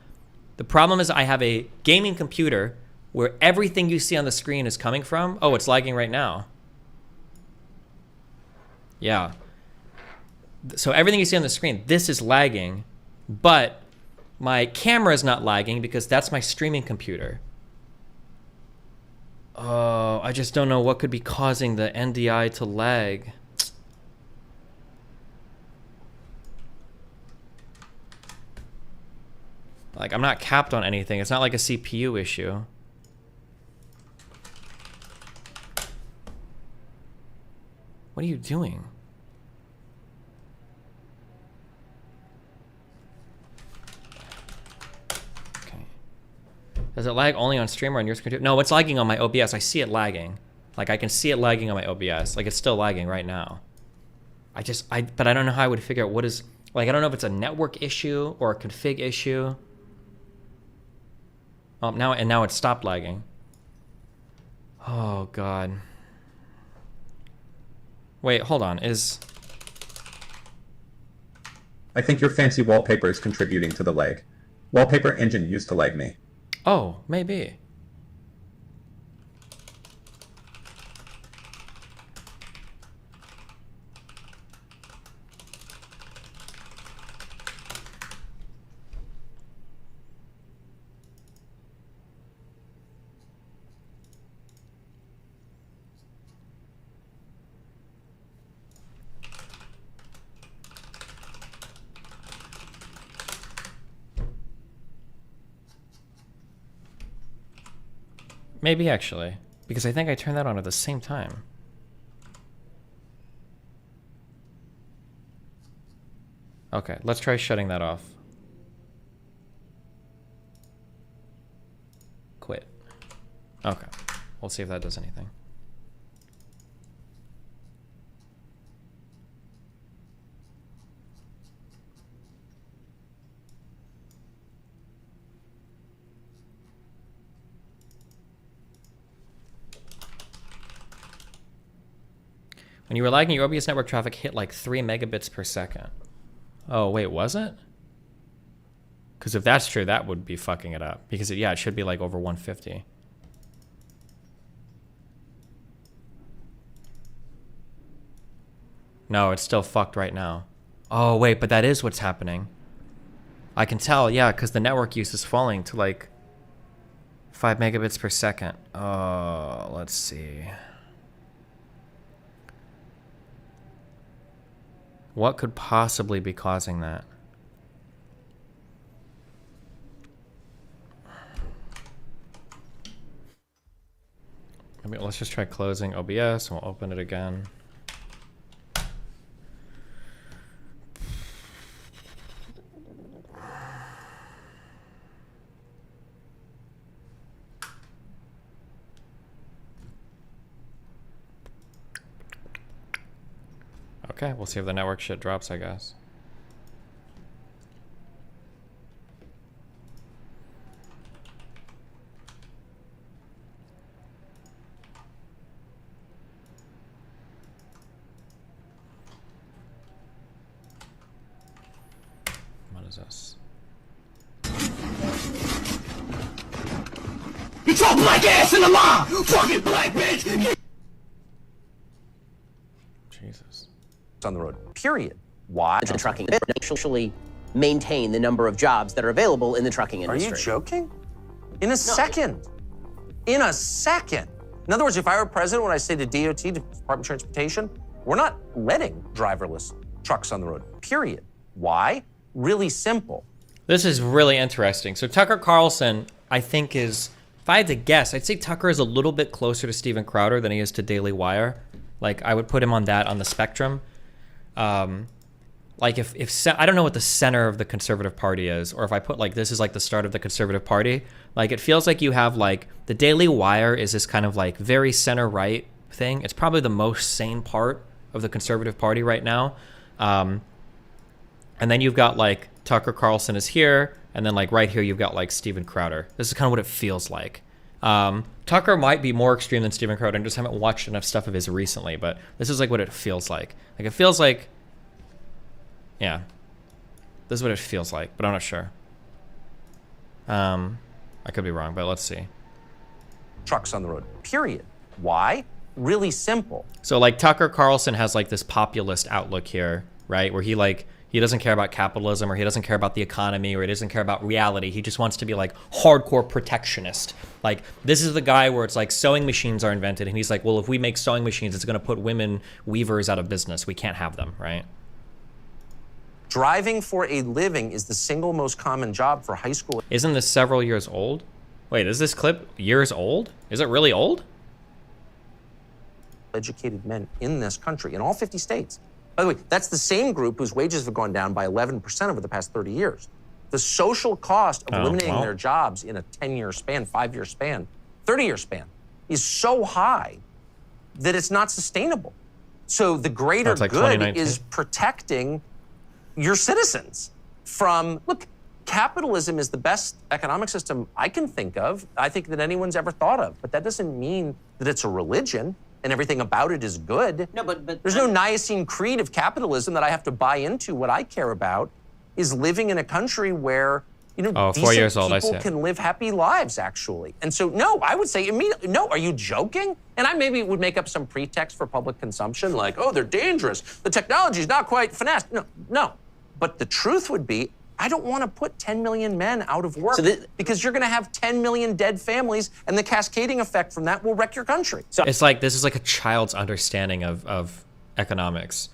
The problem is I have a gaming computer where everything you see on the screen is coming from. Oh, it's lagging right now. Yeah. So everything you see on the screen, this is lagging, but my camera is not lagging because that's my streaming computer. Oh, I just don't know what could be causing the NDI to lag. Like, I'm not capped on anything. It's not like a CPU issue. What are you doing? Does it lag only on stream or on your computer? No, it's lagging on my OBS. I see it lagging. Like, I can see it lagging on my OBS. Like, it's still lagging right now. But I don't know how I would figure out what is... Like, I don't know if it's a network issue or a config issue. Oh, now it's stopped lagging. Oh, God. Wait, hold on. I think your fancy wallpaper is contributing to the lag. Wallpaper engine used to lag me. Oh, maybe. Maybe, actually. Because I think I turned that on at the same time. Okay, let's try shutting that off. Quit. Okay. We'll see if that does anything. When you were lagging, your OBS network traffic hit like 3 megabits per second. Oh, wait, was it? Because if that's true, that would be fucking it up. Because, yeah, it should be like over 150. No, it's still fucked right now. Oh, wait, but that is what's happening. I can tell, yeah, because the network use is falling to like 5 megabits per second. Oh, let's see. What could possibly be causing that? I mean, let's just try closing OBS and we'll open it again. Okay, we'll see if the network shit drops, I guess. What is this? Get your black ass in the line! Fucking black bitch! Jesus. On the road, period. Why? The trucking actually maintain the number of jobs that are available in the trucking industry. Are you joking? In a second. In a second. In other words, if I were president, when I say to DOT, to Department of Transportation, we're not letting driverless trucks on the road, period. Why? Really simple. This is really interesting. So Tucker Carlson, I think is, if I had to guess, I'd say Tucker is a little bit closer to Steven Crowder than he is to Daily Wire. Like, I would put him on that, on the spectrum. Like if I don't know what the center of the Conservative Party is, or if I put like this is like the start of the Conservative Party, like it feels like you have like the Daily Wire is this kind of like very center right thing. It's probably the most sane part of the Conservative Party right now. And then you've got like Tucker Carlson is here, and then like right here you've got like Steven Crowder. This is kind of what it feels like. Tucker might be more extreme than Steven Crowder. I just haven't watched enough stuff of his recently, but this is like what it feels like. Like it feels like, yeah, this is what it feels like, but I'm not sure. I could be wrong, but let's see. Trucks on the road, period. Why? Really simple. So like Tucker Carlson has like this populist outlook here, right? Where he doesn't care about capitalism, or he doesn't care about the economy, or he doesn't care about reality. He just wants to be like hardcore protectionist. Like this is the guy where it's like sewing machines are invented, and he's like, well, if we make sewing machines, it's going to put women weavers out of business. We can't have them, right? Driving for a living is the single most common job for high school. Isn't this several years old? Wait, is this clip years old? Is it really old? Educated men in this country, in all 50 states. By the way, that's the same group whose wages have gone down by 11% over the past 30 years. The social cost of eliminating their jobs in a 10-year span, 5-year span, 30-year span is so high that it's not sustainable. So the greater like good is protecting your citizens from, look, capitalism is the best economic system I can think of, I think that anyone's ever thought of, but that doesn't mean that it's a religion and everything about it is good. No, but there's no Nicene Creed of capitalism that I have to buy into. What I care about is living in a country where, you know, 4 years old, people can live happy lives, actually. And so, no, I would say immediately, no, are you joking? And I maybe would make up some pretext for public consumption, like, oh, they're dangerous. The technology's not quite finessed. No. But the truth would be, I don't want to put 10 million men out of work because you're going to have 10 million dead families, and the cascading effect from that will wreck your country. So it's like, this is like a child's understanding of economics.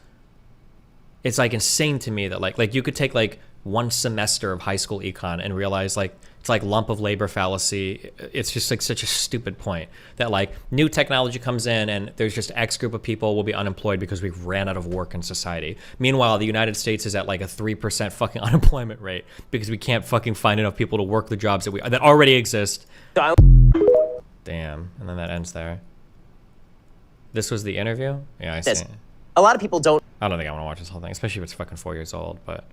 It's like insane to me that like you could take like one semester of high school econ and realize like it's like lump of labor fallacy. It's just like such a stupid point that like new technology comes in and there's just X group of people will be unemployed because we ran out of work in society. Meanwhile, the United States is at like a 3% fucking unemployment rate because we can't fucking find enough people to work the jobs that already exist. Damn, and then that ends there. This was the interview? Yeah, I see. A lot of people don't. I don't think I want to watch this whole thing, especially if it's fucking 4 years old, but.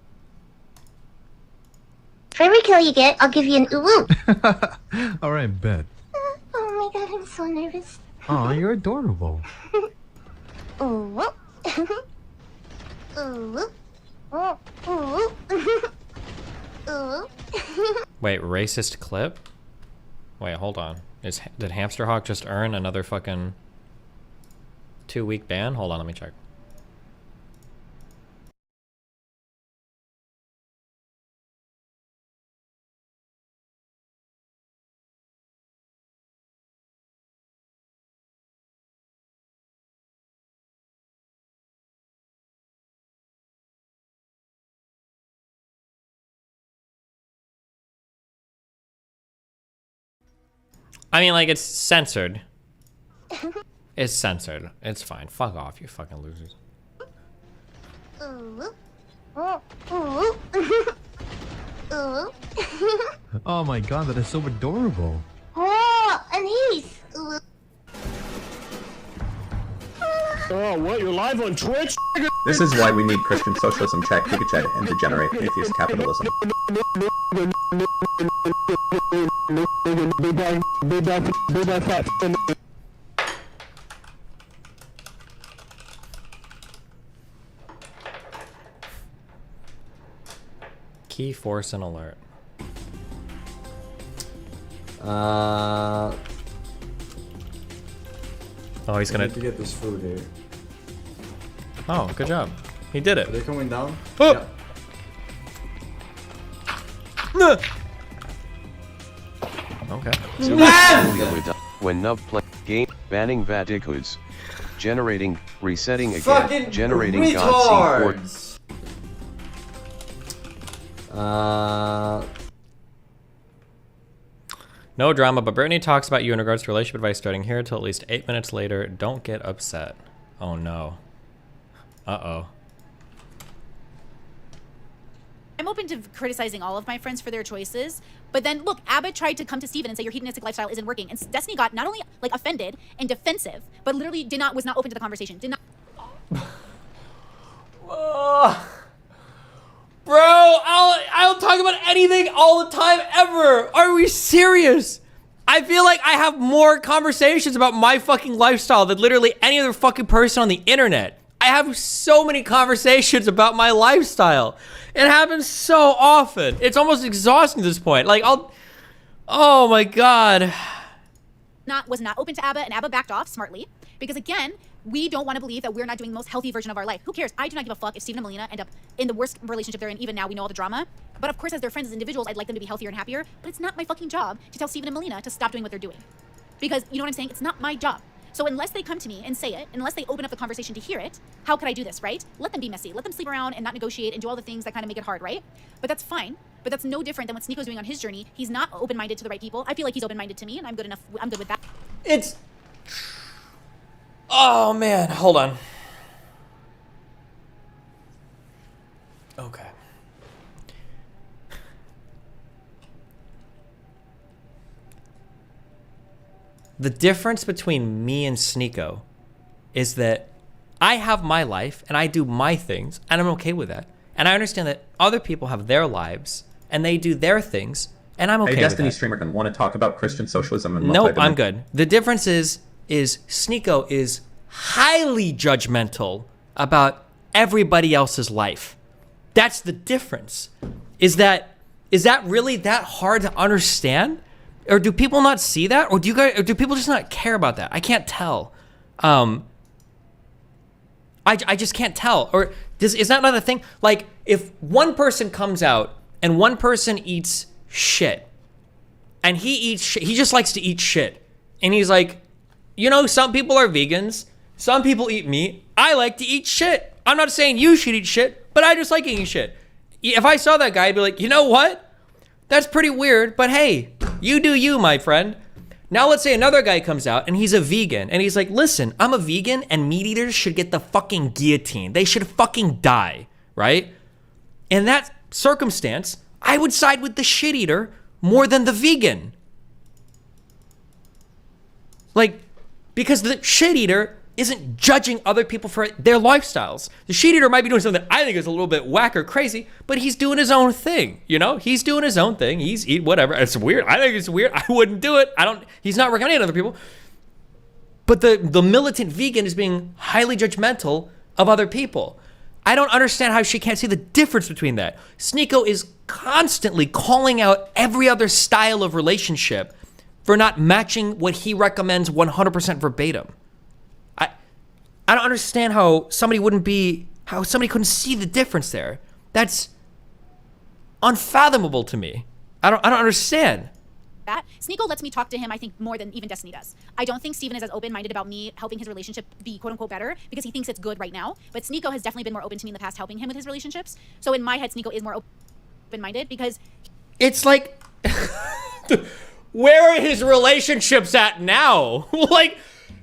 For every kill you get, I'll give you an ooh. All right, bet. Oh my god, I'm so nervous. Oh, you're adorable. Ooh. Ooh. Ooh. Ooh. Wait, racist clip? Wait, hold on. Did Hamster Hawk just earn another fucking 2-week ban? Hold on, let me check. I mean, like, it's censored. It's censored. It's fine. Fuck off, you fucking losers. Oh my god, that is so adorable. Oh, and he's. Oh, what? You're live on Twitch? This is why we need Christian socialism, check, Pikachu, and degenerate atheist capitalism. Key force and alert. Oh, he's gonna. I need to get this food here. Oh, good job. He did it. Are they coming down? Oh! Yeah. Okay. When nub play game banning Vatikus. Generating, resetting again, Fucking generating retards. No drama, but Brittany talks about you in regards to relationship advice starting here till at least 8 minutes later. Don't get upset. Oh no. Uh-oh. I'm open to criticizing all of my friends for their choices, but then look, Abbott tried to come to Steven and say your hedonistic lifestyle isn't working, and Destiny got not only like offended and defensive, but literally was not open to the conversation. Did not. Bro, I'll talk about anything all the time ever. Are we serious? I feel like I have more conversations about my fucking lifestyle than literally any other fucking person on the internet. I have so many conversations about my lifestyle. It happens so often. It's almost exhausting at this point. Like, oh my God. Was not open to Abba, and Abba backed off smartly because again, we don't want to believe that we're not doing the most healthy version of our life. Who cares? I do not give a fuck if Steven and Melina end up in the worst relationship they're in. Even now, we know all the drama. But of course, as their friends, as individuals, I'd like them to be healthier and happier. But it's not my fucking job to tell Steven and Melina to stop doing what they're doing. Because, you know what I'm saying? It's not my job. So unless they come to me and say it, unless they open up the conversation to hear it, how could I do this, right? Let them be messy. Let them sleep around and not negotiate and do all the things that kind of make it hard, right? But that's fine. But that's no different than what Sneako's doing on his journey. He's not open-minded to the right people. I feel like he's open-minded to me, and I'm good with that. It's... Oh, man. Hold on. Okay. The difference between me and Sneako is that I have my life and I do my things and I'm okay with that. And I understand that other people have their lives and they do their things and I'm okay with that. A Destiny streamer can want to talk about Christian socialism and nope, I'm good. The difference is Sneako is highly judgmental about everybody else's life. That's the difference. Is that really that hard to understand? Or do people not see that? Or do people just not care about that? I can't tell. I just can't tell. Or is that another thing? Like, if one person comes out and one person eats shit, and he just likes to eat shit, and he's like, you know, some people are vegans, some people eat meat, I like to eat shit. I'm not saying you should eat shit, but I just like eating shit. If I saw that guy, I'd be like, you know what? That's pretty weird, but hey, you do you, my friend. Now let's say another guy comes out and he's a vegan and he's like, listen, I'm a vegan and meat eaters should get the fucking guillotine. They should fucking die, right? In that circumstance, I would side with the shit eater more than the vegan. Like, because the shit eater isn't judging other people for their lifestyles. The shit eater might be doing something that I think is a little bit whack or crazy, but he's doing his own thing, you know? He's doing his own thing. He's eating whatever. It's weird. I think it's weird. I wouldn't do it. He's not recommending other people. But the militant vegan is being highly judgmental of other people. I don't understand how she can't see the difference between that. Sneako is constantly calling out every other style of relationship for not matching what he recommends 100% verbatim. I don't understand how somebody couldn't see the difference there. That's unfathomable to me. I don't understand. That Sneako lets me talk to him, I think, more than even Destiny does. I don't think Steven is as open-minded about me helping his relationship be quote-unquote better because he thinks it's good right now. But Sneako has definitely been more open to me in the past helping him with his relationships. So in my head, Sneako is more open-minded because... It's like... where are his relationships at now? Like,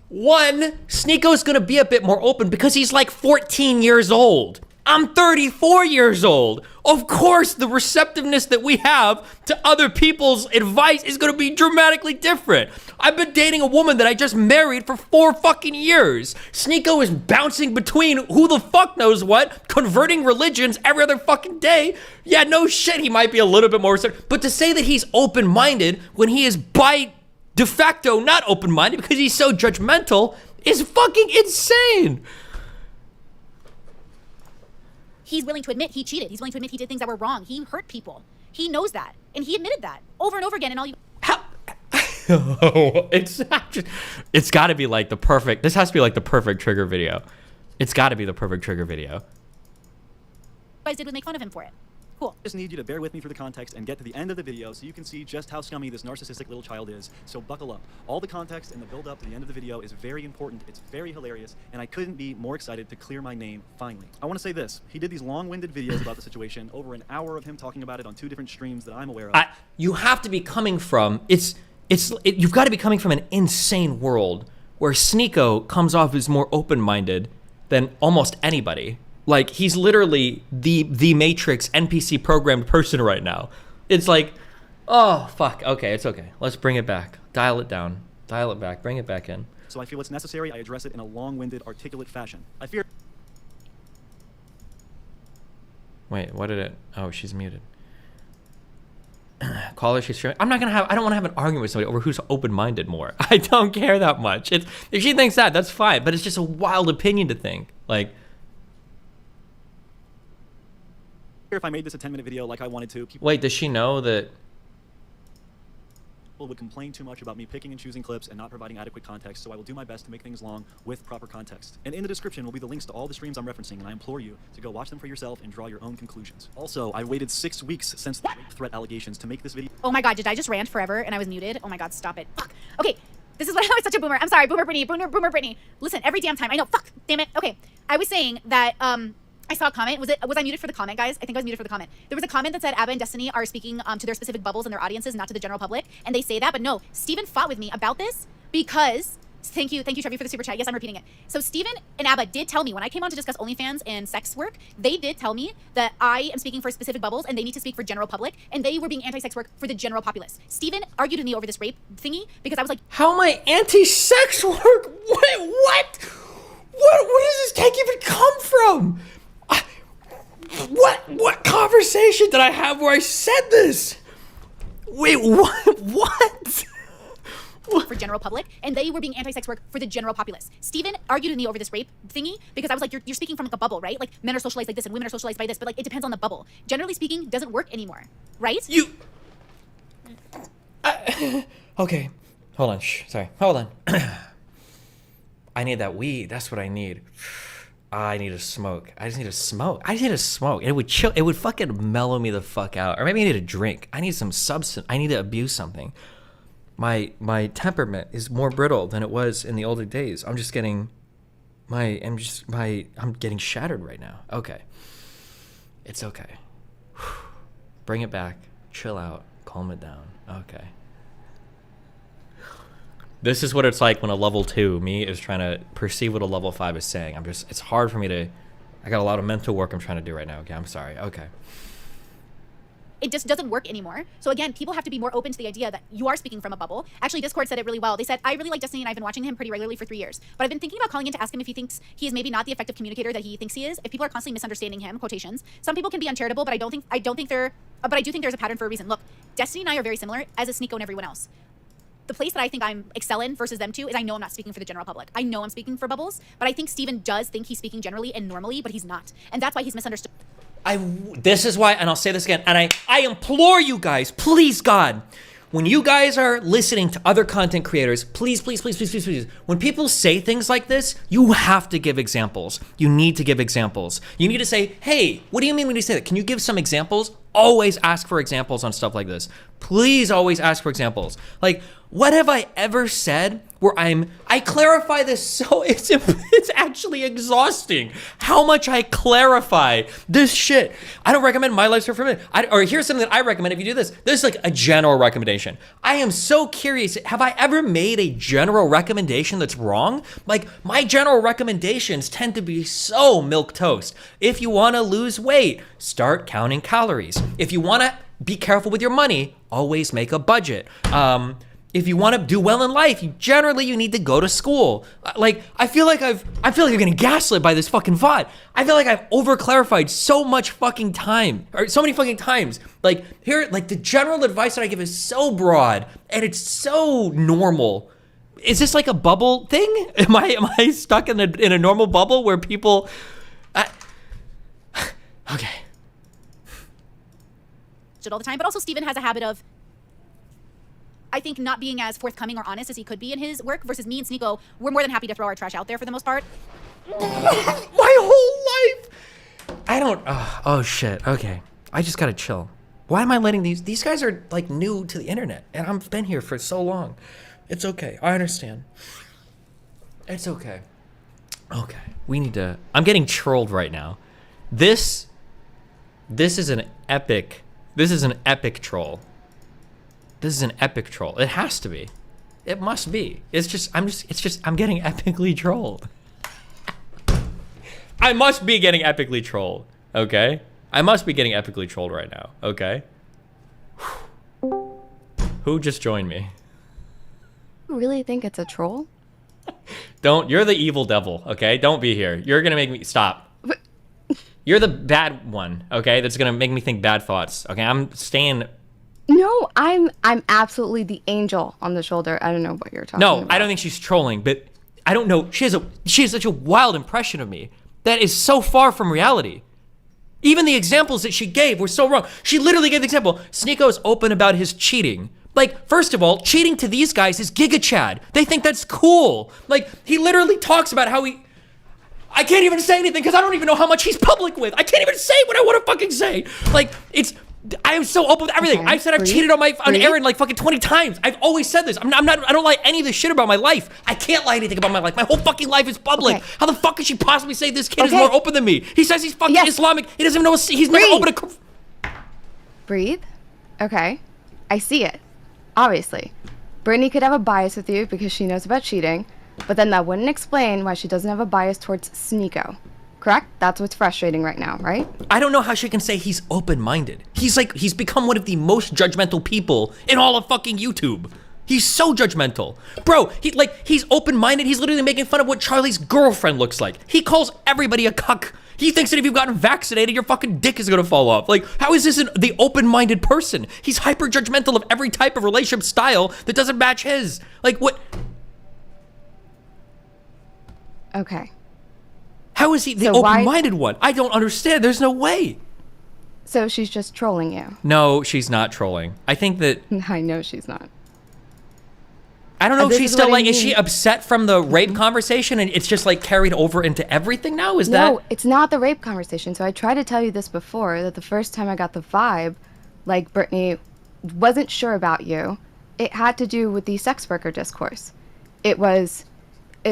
one, Sneako's gonna be a bit more open because he's like 14 years old. I'm 34 years old. Of course, the receptiveness that we have to other people's advice is gonna be dramatically different. I've been dating a woman that I just married for 4 fucking years. Sneako is bouncing between who the fuck knows what, converting religions every other fucking day. Yeah, no shit, he might be a little bit more receptive. But to say that he's open-minded when he is by de facto not open-minded because he's so judgmental is fucking insane. He's willing to admit he cheated. He's willing to admit he did things that were wrong. He hurt people. He knows that. And he admitted that over and over again. And all you... It's gotta be like the perfect, this has to be like the perfect trigger video. It's gotta be the perfect trigger video. guys did was make fun of him for it. Cool. Just need you to bear with me for the context and get to the end of the video so you can see just how scummy this narcissistic little child is. So buckle up. All the context and the build up to the end of the video is very important. It's very hilarious, and I couldn't be more excited to clear my name finally. I want to say this. He did these long-winded videos about the situation, over an hour of him talking about it on 2 different streams that I'm aware of. You have to be coming from, you've got to be coming from an insane world where Sneako comes off as more open-minded than almost anybody. Like, he's literally the Matrix NPC programmed person right now. It's like, oh, fuck. Okay, it's okay. Let's bring it back. Dial it down. Dial it back. Bring it back in. So I feel it's necessary I address it in a long-winded, articulate fashion. I fear... Wait, what did it... Oh, she's muted. Call her, she's streaming. I don't want to have an argument with somebody over who's open-minded more. I don't care that much. If she thinks that, that's fine. But it's just a wild opinion to think. Like... If I made this a 10-minute video like I wanted to, wait, does she know that people would complain too much about me picking and choosing clips and not providing adequate context, so I will do my best to make things long with proper context. And in the description will be the links to all the streams I'm referencing, and I implore you to go watch them for yourself and draw your own conclusions. Also, I waited 6 weeks since the rape threat allegations to make this video. Oh my god, did I just rant forever and I was muted? Oh my god, stop it. Fuck. Okay, this is why I was such a boomer. I'm sorry, boomer Brittany. Listen, every damn time. I know, fuck, damn it. Okay, I was saying that, I saw a comment. Was I muted for the comment, guys? I think I was muted for the comment. There was a comment that said Abba and Destiny are speaking to their specific bubbles and their audiences, not to the general public. And they say that, but no. Steven fought with me about this because... Thank you, Trevi, for the super chat. Yes, I'm repeating it. So Steven and Abba did tell me, when I came on to discuss OnlyFans and sex work, they did tell me that I am speaking for specific bubbles and they need to speak for general public, and they were being anti-sex work for the general populace. Steven argued with me over this rape thingy because I was like... How am I anti-sex work? Wait, what? Where does this take even come from? What conversation did I have where I said this? Wait, what? For general public, and they were being anti-sex work for the general populace. Steven argued with me over this rape thingy because I was like, you're speaking from like a bubble, right? Like, men are socialized like this and women are socialized by this, but like, it depends on the bubble. Generally speaking, doesn't work anymore, right? Okay, hold on, sorry, hold on. I need that weed, that's what I need. I need to smoke. I just need to smoke. It would chill. It would fucking mellow me the fuck out. Or maybe I need a drink. I need some substance. I need to abuse something. My temperament is more brittle than it was in the older days. I'm getting shattered right now. Okay. It's okay. Bring it back. Chill out. Calm it down. Okay. This is what it's like when a level 2 me is trying to perceive what a level 5 is saying. It's hard for me to, I got a lot of mental work I'm trying to do right now. Okay, I'm sorry. Okay. It just doesn't work anymore. So again, people have to be more open to the idea that you are speaking from a bubble. Actually, Discord said it really well. They said, I really like Destiny and I've been watching him pretty regularly for 3 years. But I've been thinking about calling in to ask him if he thinks he is maybe not the effective communicator that he thinks he is. If people are constantly misunderstanding him, quotations. Some people can be uncharitable, but I do think there's a pattern for a reason. Look, Destiny and I are very similar, as is Sneako and everyone else. The place that I think I'm excel in versus them two is I know I'm not speaking for the general public. I know I'm speaking for bubbles, but I think Steven does think he's speaking generally and normally, but he's not. And that's why he's misunderstood. This is why, and I'll say this again, and I implore you guys, please God, when you guys are listening to other content creators, please, when people say things like this, you have to give examples. You need to give examples. You need to say, hey, what do you mean when you say that? Can you give some examples? always ask for examples on stuff like this. Please always ask for examples. Like, what have I ever said where I clarify this so it's actually exhausting how much I clarify this shit. I don't recommend My Life's for a minute. Or here's something that I recommend if you do this. This is like a general recommendation. I am so curious. Have I ever made a general recommendation that's wrong? Like, my general recommendations tend to be so milquetoast. If you want to lose weight, start counting calories. If you want to be careful with your money, always make a budget. If you want to do well in life, you need to go to school. Like, I feel like I'm getting gaslit by this fucking VOD. I feel like I've over-clarified so much fucking time, or so many fucking times. Like, here, like, the general advice that I give is so broad, and it's so normal. Is this like a bubble thing? Am I stuck in a normal bubble where people... Okay. All the time, but also Steven has a habit of, I think, not being as forthcoming or honest as he could be in his work, versus me and Sneeko, we're more than happy to throw our trash out there for the most part. My whole life! I don't... oh, shit. Okay. I just gotta chill. Why am I letting these guys are, like, new to the internet, and I've been here for so long. It's okay. I understand. It's okay. Okay. We need to... I'm getting trolled right now. This is an epic... This is an epic troll. This is an epic troll. It has to be. It must be. I'm getting epically trolled. I must be getting epically trolled, okay? I must be getting epically trolled right now, okay? Who just joined me? You really think it's a troll? You're the evil devil, okay? Don't be here. You're gonna make me, stop. You're the bad one, okay? That's gonna make me think bad thoughts. Okay, I'm staying. No, I'm absolutely the angel on the shoulder. I don't know what you're talking about. No, I don't think she's trolling, but I don't know. She has such a wild impression of me that is so far from reality. Even the examples that she gave were so wrong. She literally gave the example. Sneeko's open about his cheating. Like, first of all, cheating to these guys is Giga Chad. They think that's cool. Like, he literally talks about how he... I can't even say anything because I don't even know how much he's public with. I can't even say what I want to fucking say. Like, I am so open with everything. Okay, I've said I've cheated on Aaron like fucking 20 times. I've always said this. I don't lie any of this shit about my life. I can't lie anything about my life. My whole fucking life is public. Okay. How the fuck could she possibly say this kid is more open than me? He says he's fucking Islamic. He doesn't even know he's never opened a... Breathe. Okay. I see it. Obviously. Brittany could have a bias with you because she knows about cheating. But then that wouldn't explain why she doesn't have a bias towards Sneeko. Correct? That's what's frustrating right now, right? I don't know how she can say he's open-minded. He's become one of the most judgmental people in all of fucking YouTube. He's so judgmental. Bro, he's open-minded. He's literally making fun of what Charlie's girlfriend looks like. He calls everybody a cuck. He thinks that if you've gotten vaccinated, your fucking dick is gonna fall off. Like, how is this the open-minded person? He's hyper-judgmental of every type of relationship style that doesn't match his. Like, what... Okay. How is he the open-minded one? I don't understand. There's no way. So she's just trolling you? No, she's not trolling. I think that... I know she's not. I don't know if she's still like... Is she upset from the rape conversation and it's just like carried over into everything now? No, it's not the rape conversation. So I tried to tell you this before, that the first time I got the vibe, like Brittany wasn't sure about you, it had to do with the sex worker discourse.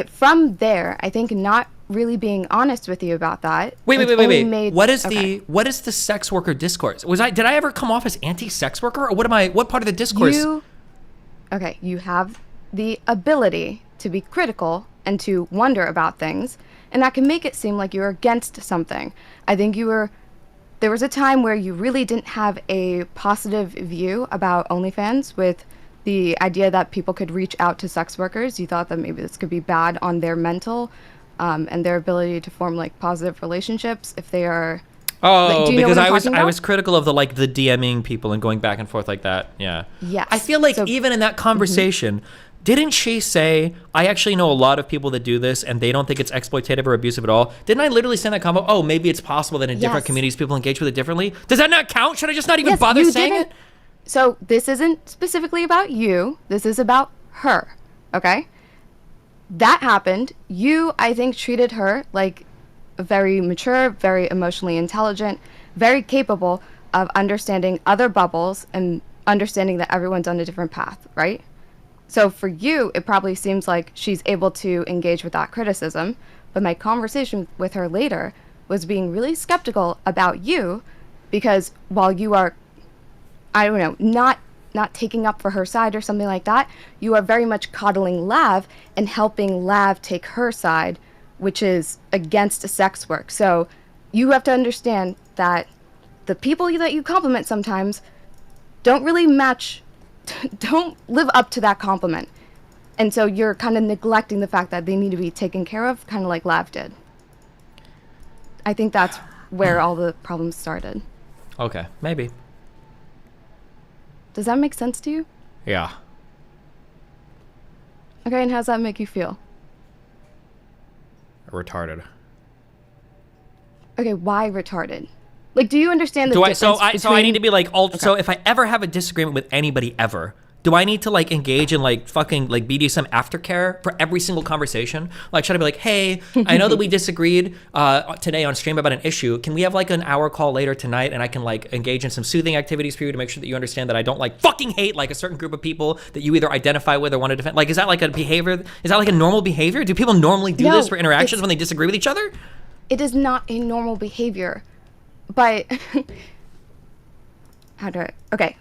From there, I think not really being honest with you about that. Wait. What is the sex worker discourse? Did I ever come off as anti-sex worker, or what part of the discourse? You have the ability to be critical and to wonder about things, and that can make it seem like you're against something. I think there was a time where you really didn't have a positive view about OnlyFans with the idea that people could reach out to sex workers. You thought that maybe this could be bad on their mental and their ability to form like positive relationships if they are... Oh, because I was critical of the DMing people and going back and forth like that. Yeah. Yes. I feel like even in that conversation, didn't she say, I actually know a lot of people that do this and they don't think it's exploitative or abusive at all? Didn't I literally send that combo? Oh, maybe it's possible that in different communities people engage with it differently. Does that not count? Should I just not even bother saying it? So this isn't specifically about you. This is about her, okay? That happened. You, I think, treated her like very mature, very emotionally intelligent, very capable of understanding other bubbles and understanding that everyone's on a different path, right? So for you, it probably seems like she's able to engage with that criticism, but my conversation with her later was being really skeptical about you because while you are, I don't know, not taking up for her side or something like that, you are very much coddling Lav and helping Lav take her side, which is against sex work. So you have to understand that the people that you compliment sometimes don't really match, don't live up to that compliment. And so you're kind of neglecting the fact that they need to be taken care of, kind of like Lav did. I think that's where all the problems started. Okay, maybe. Does that make sense to you? Yeah. Okay, and how does that make you feel? Retarded. Okay, why retarded? Like, do you understand the So difference I need to be like, so if I ever have a disagreement with anybody ever, do I need to like engage in like fucking like BDSM aftercare for every single conversation? Like try to be like, hey, I know that we disagreed today on stream about an issue. Can we have like an hour call later tonight and I can like engage in some soothing activities for you to make sure that you understand that I don't like fucking hate like a certain group of people that you either identify with or want to defend? Like, is that like a behavior? Is that like a normal behavior? Do people normally do this for interactions when they disagree with each other? It is not a normal behavior, but okay.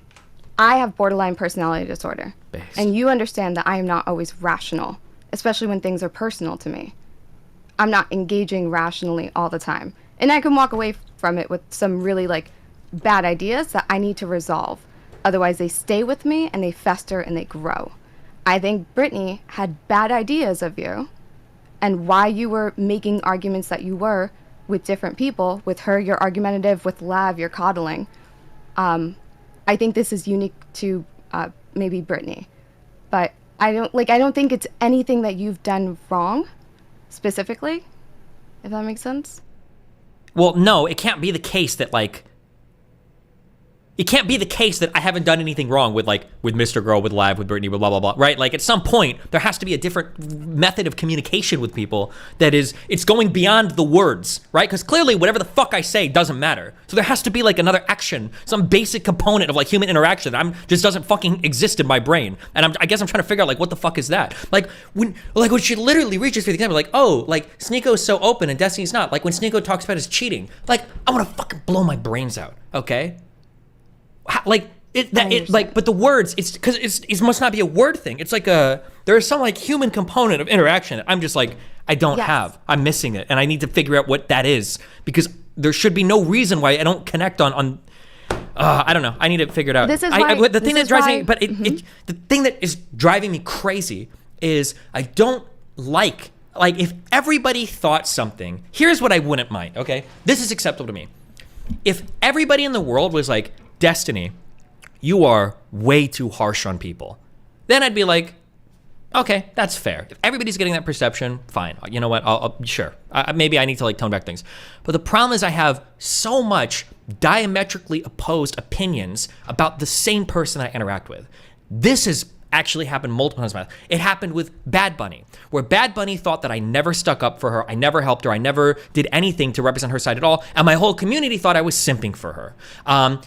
I have borderline personality disorder. And you understand that I am not always rational, especially when things are personal to me. I'm not engaging rationally all the time. And I can walk away from it with some really like bad ideas that I need to resolve. Otherwise they stay with me and they fester and they grow. I think Brittany had bad ideas of you and why you were making arguments that you were with different people. With her, you're argumentative. With Lav, you're coddling. I think this is unique to maybe Brittany, but I don't think it's anything that you've done wrong, specifically, if that makes sense. Well, no, it can't be the case that like, it can't be the case that I haven't done anything wrong with like, with Mr. Girl, with Live, with Brittany, with blah, blah, blah, right? Like at some point, there has to be a different method of communication with people that is, it's going beyond the words, right? Because clearly whatever the fuck I say doesn't matter. So there has to be like another action, some basic component of like human interaction that just doesn't fucking exist in my brain. And I guess I'm trying to figure out like, what the fuck is that? Like when she literally reaches for the example, like, oh, like Sneeko's so open and Destiny's not. Like when Sneeko talks about his cheating, like I want to fucking blow my brains out, okay? Like but the words, it's because it must not be a word thing. It's like there is some like human component of interaction that I'm just like I don't have. I'm missing it, and I need to figure out what that is because there should be no reason why I don't connect on. I don't know. I need to figure it out. This is why, the thing that drives me, but the thing that is driving me crazy is I don't like if everybody thought something. Here's what I wouldn't mind. Okay, this is acceptable to me. If everybody in the world was like, Destiny, you are way too harsh on people, then I'd be like, okay, that's fair. If everybody's getting that perception, fine. You know what? Sure. Maybe I need to like tone back things. But the problem is I have so much diametrically opposed opinions about the same person I interact with. This has actually happened multiple times in my life. It happened with Bad Bunny, where Bad Bunny thought that I never stuck up for her, I never helped her, I never did anything to represent her side at all, and my whole community thought I was simping for her.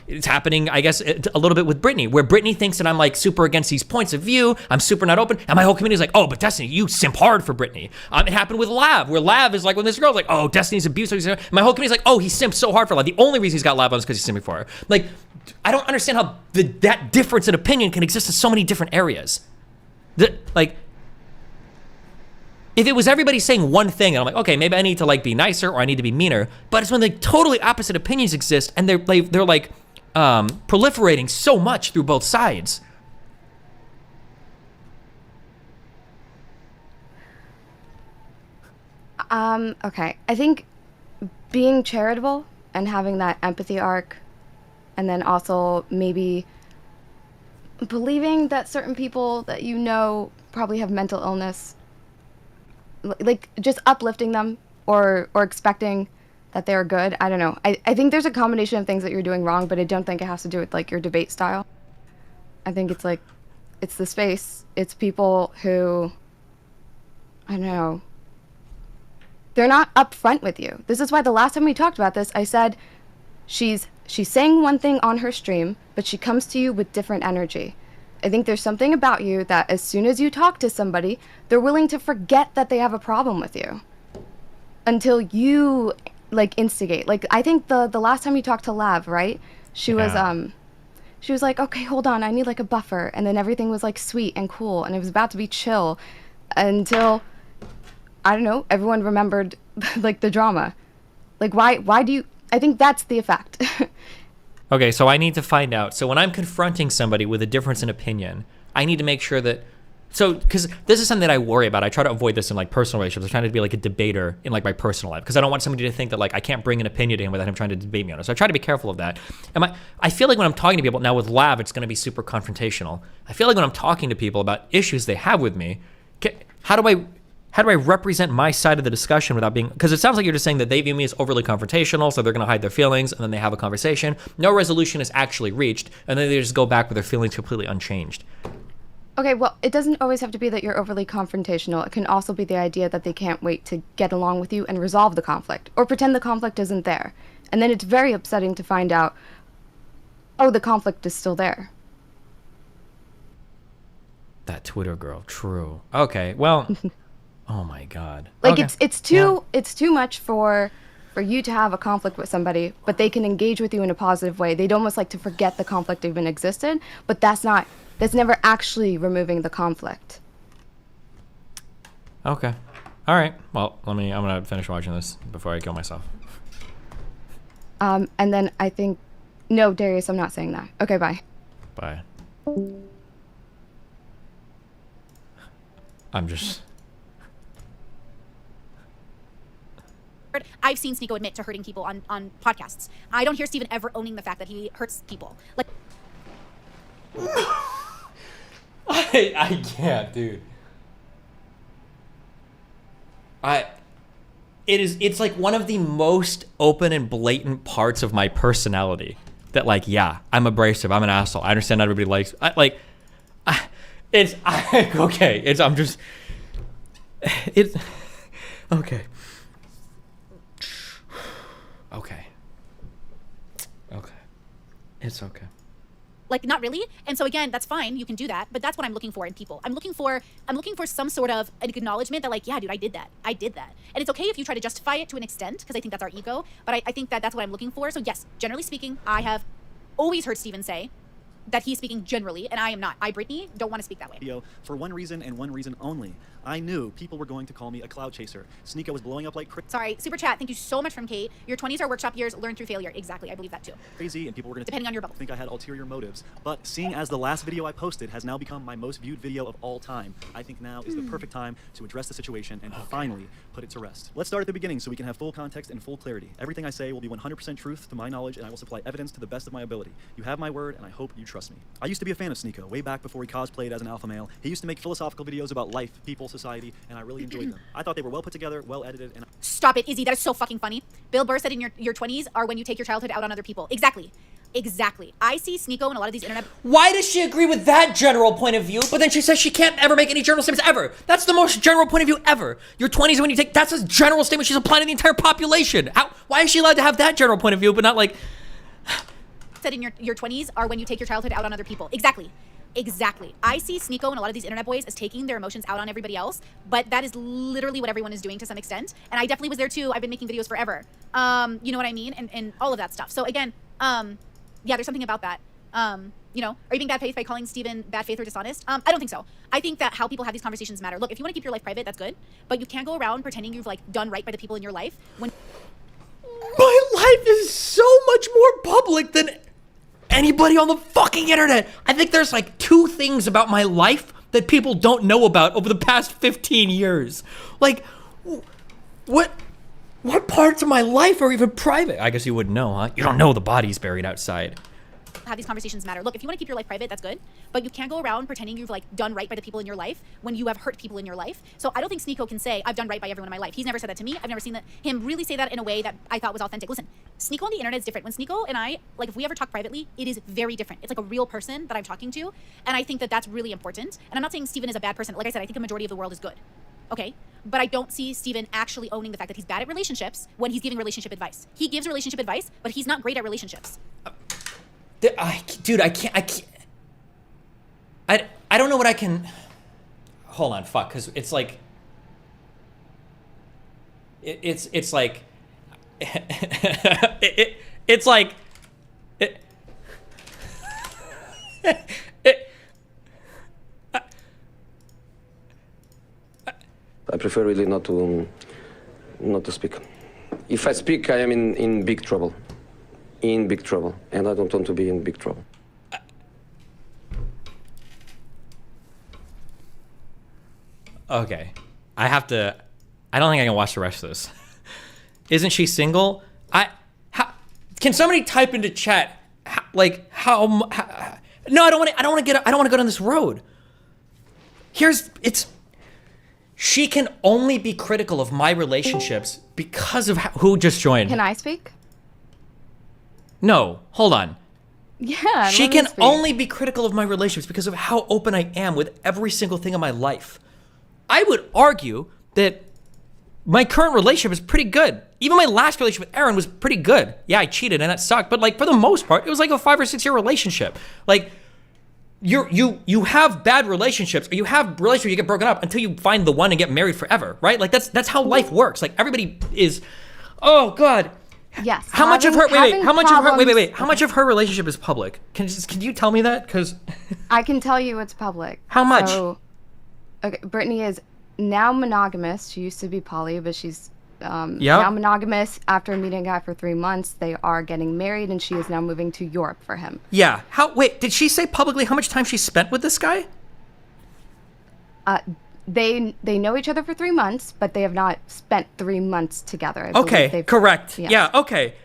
It's happening, I guess, a little bit with Brittany, where Brittany thinks that I'm like super against these points of view, I'm super not open, and my whole community is like, oh, but Destiny, you simp hard for Brittany. It happened with Lav, where Lav is like, when this girl's like, oh, Destiny's abusive, my whole community's like, oh, he simps so hard for Lav. The only reason he's got Lav on is because he's simping for her. Like, I don't understand how that difference in opinion can exist in so many different areas. Like, if it was everybody saying one thing, and I'm like, okay, maybe I need to like be nicer or I need to be meaner, but it's when the totally opposite opinions exist and they're like proliferating so much through both sides. Okay, I think being charitable and having that empathy arc, and then also maybe believing that certain people that you know probably have mental illness, like just uplifting them or expecting that they're good. I don't know. I think there's a combination of things that you're doing wrong, but I don't think it has to do with like your debate style. I think it's like, it's the space. It's people who, I don't know, they're not upfront with you. This is why the last time we talked about this, I said, she's saying one thing on her stream, but she comes to you with different energy. I think there's something about you that as soon as you talk to somebody, they're willing to forget that they have a problem with you until you like instigate. Like I think the last time you talked to Lav, right? She was like, okay, hold on, I need like a buffer, and then everything was like sweet and cool, and it was about to be chill until, I don't know, everyone remembered like the drama. Like why do you? I think that's the effect. Okay, so I need to find out. So when I'm confronting somebody with a difference in opinion, I need to make sure that, so, because this is something that I worry about. I try to avoid this in like personal relationships. I'm trying to be like a debater in like my personal life because I don't want somebody to think that like I can't bring an opinion to him without him trying to debate me on it. So I try to be careful of that. And I feel like when I'm talking to people now with Lav, it's going to be super confrontational. I feel like when I'm talking to people about issues they have with me, how do I represent my side of the discussion without being, because it sounds like you're just saying that they view me as overly confrontational, so they're going to hide their feelings, and then they have a conversation. No resolution is actually reached, and then they just go back with their feelings completely unchanged. Okay, well, it doesn't always have to be that you're overly confrontational. It can also be the idea that they can't wait to get along with you and resolve the conflict, or pretend the conflict isn't there. And then it's very upsetting to find out, oh, the conflict is still there. That Twitter girl, true. Okay, well... Oh my God. Like okay. it's too much for you to have a conflict with somebody, but they can engage with you in a positive way. They'd almost like to forget the conflict even existed, but that's never actually removing the conflict. Okay. All right. Well, I'm gonna finish watching this before I kill myself. And then I think, no, Darius, I'm not saying that. Okay, bye. Bye. I'm just... I've seen Sneako admit to hurting people on podcasts. I don't hear Steven ever owning the fact that he hurts people. Like, I can't, dude. It's like one of the most open and blatant parts of my personality. That like, yeah, I'm abrasive. I'm an asshole. I understand not everybody likes. Okay. Okay. Okay. It's okay. Like, not really. And so again, that's fine. You can do that. But that's what I'm looking for in people. I'm looking for some sort of an acknowledgement that like, yeah, dude, I did that. And it's okay if you try to justify it to an extent, because I think that's our ego. But I think that's what I'm looking for. So yes, generally speaking, I have always heard Steven say that he's speaking generally, and I am not. I, Brittany, don't want to speak that way. For one reason and one reason only. I knew people were going to call me a cloud chaser. Sneako was blowing up like Sorry, super chat. Thank you so much from Kate. Your 20s are workshop years, learn through failure. Exactly, I believe that too. Crazy, and people were going to depending on your bubble. think I had ulterior motives. But seeing as the last video I posted has now become my most viewed video of all time, I think now is the perfect time to address the situation and finally put it to rest. Let's start at the beginning so we can have full context and full clarity. Everything I say will be 100% truth to my knowledge, and I will supply evidence to the best of my ability. You have my word, and I hope you trust me. I used to be a fan of Sneako way back before he cosplayed as an alpha male. He used to make philosophical videos about life, people, society, and I really enjoyed them. I thought they were well put together, well edited, and Stop it, Izzy. That is so fucking funny. Bill Burr said in your 20s are when you take your childhood out on other people. Exactly. I see Sneako in a lot of these internet... Why does she agree with that general point of view, but then she says she can't ever make any general statements ever? That's the most general point of view ever. Your 20s are when you take... That's a general statement she's applying to the entire population. Why is she allowed to have that general point of view, but not like... Said in your 20s are when you take your childhood out on other people. Exactly. I see Sneako and a lot of these internet boys as taking their emotions out on everybody else, but that is literally what everyone is doing to some extent. And I definitely was there too. I've been making videos forever. You know what I mean? And all of that stuff. So again, yeah, there's something about that. You know, are you being bad faith by calling Steven bad faith or dishonest? I don't think so. I think that how people have these conversations matter. Look, if you want to keep your life private, that's good, but you can't go around pretending you've like done right by the people in your life when my life is so much more public than anybody on the fucking internet. I think there's like 2 things about my life that people don't know about over the past 15 years. Like, what parts of my life are even private? I guess you wouldn't know, huh? You don't know the body's buried outside. have these conversations matter. Look, if you want to keep your life private, that's good, but you can't go around pretending you've like done right by the people in your life when you have hurt people in your life. So I don't think Sneako can say I've done right by everyone in my life. He's never said that to me. I've never seen him really say that in a way that I thought was authentic. Listen, Sneako on the internet is different. When Sneako and I, like if we ever talk privately, it is very different. It's like a real person that I'm talking to, and I think that that's really important. And I'm not saying Steven is a bad person. Like I said, I think a majority of the world is good. Okay, but I don't see Steven actually owning the fact that he's bad at relationships when he's giving relationship advice. He gives relationship advice, but he's not great at relationships. Dude, I can't. I don't know what I can. Hold on, fuck, because it's like. It's like. It's like. I prefer really not to speak. If I speak, I am in big trouble. In big trouble. And I don't want to be in big trouble. Okay. I don't think I can watch the rest of this. Isn't she single? Can somebody type into chat no, I don't want to go down this road. She can only be critical of my relationships because of who just joined. Can I speak? No, hold on. Yeah. She can only be critical of my relationships because of how open I am with every single thing in my life. I would argue that my current relationship is pretty good. Even my last relationship with Aaron was pretty good. Yeah, I cheated and that sucked, but like for the most part, it was like a 5 or 6 year relationship. Like you have bad relationships, or you have relationships where you get broken up until you find the one and get married forever, right? Like that's how life works. Like everybody is. Oh God. Yes. How much of her relationship is public? Can you tell me that? Because I can tell you it's public. How much? So, okay, Brittany is now monogamous. She used to be poly, but she's now monogamous. After meeting a guy for 3 months, they are getting married, and she is now moving to Europe for him. Yeah. Wait, did she say publicly how much time she spent with this guy? They know each other for 3 months, but they have not spent 3 months together. Okay, correct. Yes. Yeah, okay.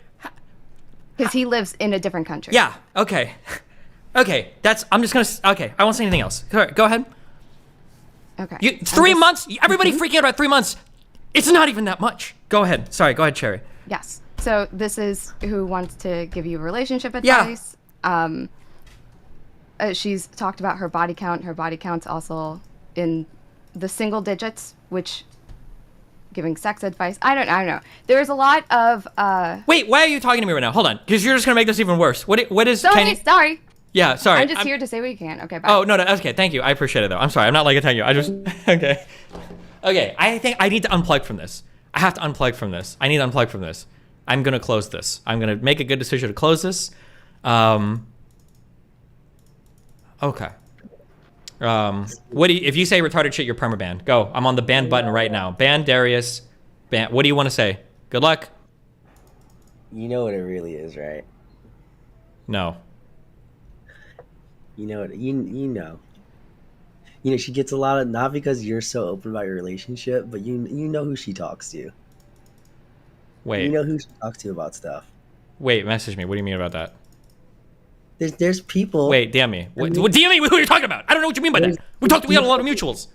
Because he lives in a different country. Yeah, okay. Okay, I won't say anything else. Go ahead. Okay. 3 months? Everybody freaking out about 3 months. It's not even that much. Go ahead. Sorry, go ahead, Cherry. Yes. So this is who wants to give you relationship advice. Yeah. She's talked about her body count. Her body count's also in the single digits, which giving sex advice. I don't know. There's a lot of Wait, why are you talking to me right now? Hold on, because you're just gonna make this even worse. What is Sorry. Yeah, sorry. I'm just here to say what you can. Okay, bye. Oh, no, okay, thank you. I appreciate it though. I'm sorry. I'm not like attacking you. I just okay. Okay, I think I need to unplug from this. I have to unplug from this. I need to unplug from this. I'm gonna close this. I'm gonna make a good decision to close this. Okay. If you say retarded shit, you're permabanned. Go. I'm on the ban button right now. Ban Darius. Ban. What do you want to say? Good luck. You know what it really is, right? No. You know what? You know. You know, she gets a lot of, not because you're so open about your relationship, but you know who she talks to. Wait. You know who she talks to about stuff. Wait, message me. What do you mean about that? There's people. Wait, DM me. What DM me? Who are you talking about? I don't know what you mean by that. We got a lot of mutuals.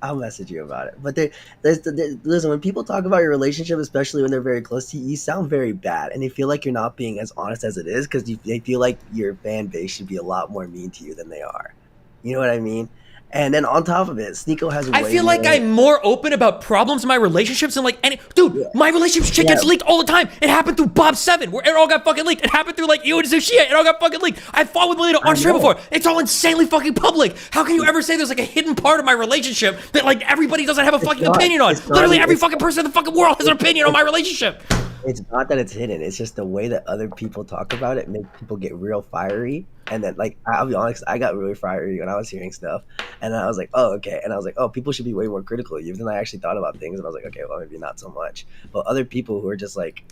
I'll message you about it. But listen, when people talk about your relationship, especially when they're very close to you, you sound very bad, and they feel like you're not being as honest as it is because they feel like your fan base should be a lot more mean to you than they are. You know what I mean? And then on top of it, Sneeko has I feel like I'm more open about problems in my relationships than like any dude, my relationship shit gets leaked all the time. It happened through Bob 7, where it all got fucking leaked. It happened through like e8y9JZ0znHc, it all got fucking leaked. I fought with Melina on stream before. It's all insanely fucking public. How can you ever say there's like a hidden part of my relationship that like everybody doesn't have a fucking opinion on? Literally every fucking person in the fucking world has an opinion on my relationship. It's not that it's hidden. It's just the way that other people talk about it makes people get real fiery. And then, like, I'll be honest, I got really fiery when I was hearing stuff. And then I was like, oh, okay. And I was like, oh, people should be way more critical of you. Then I actually thought about things, and I was like, okay, well, maybe not so much. But other people who are just like,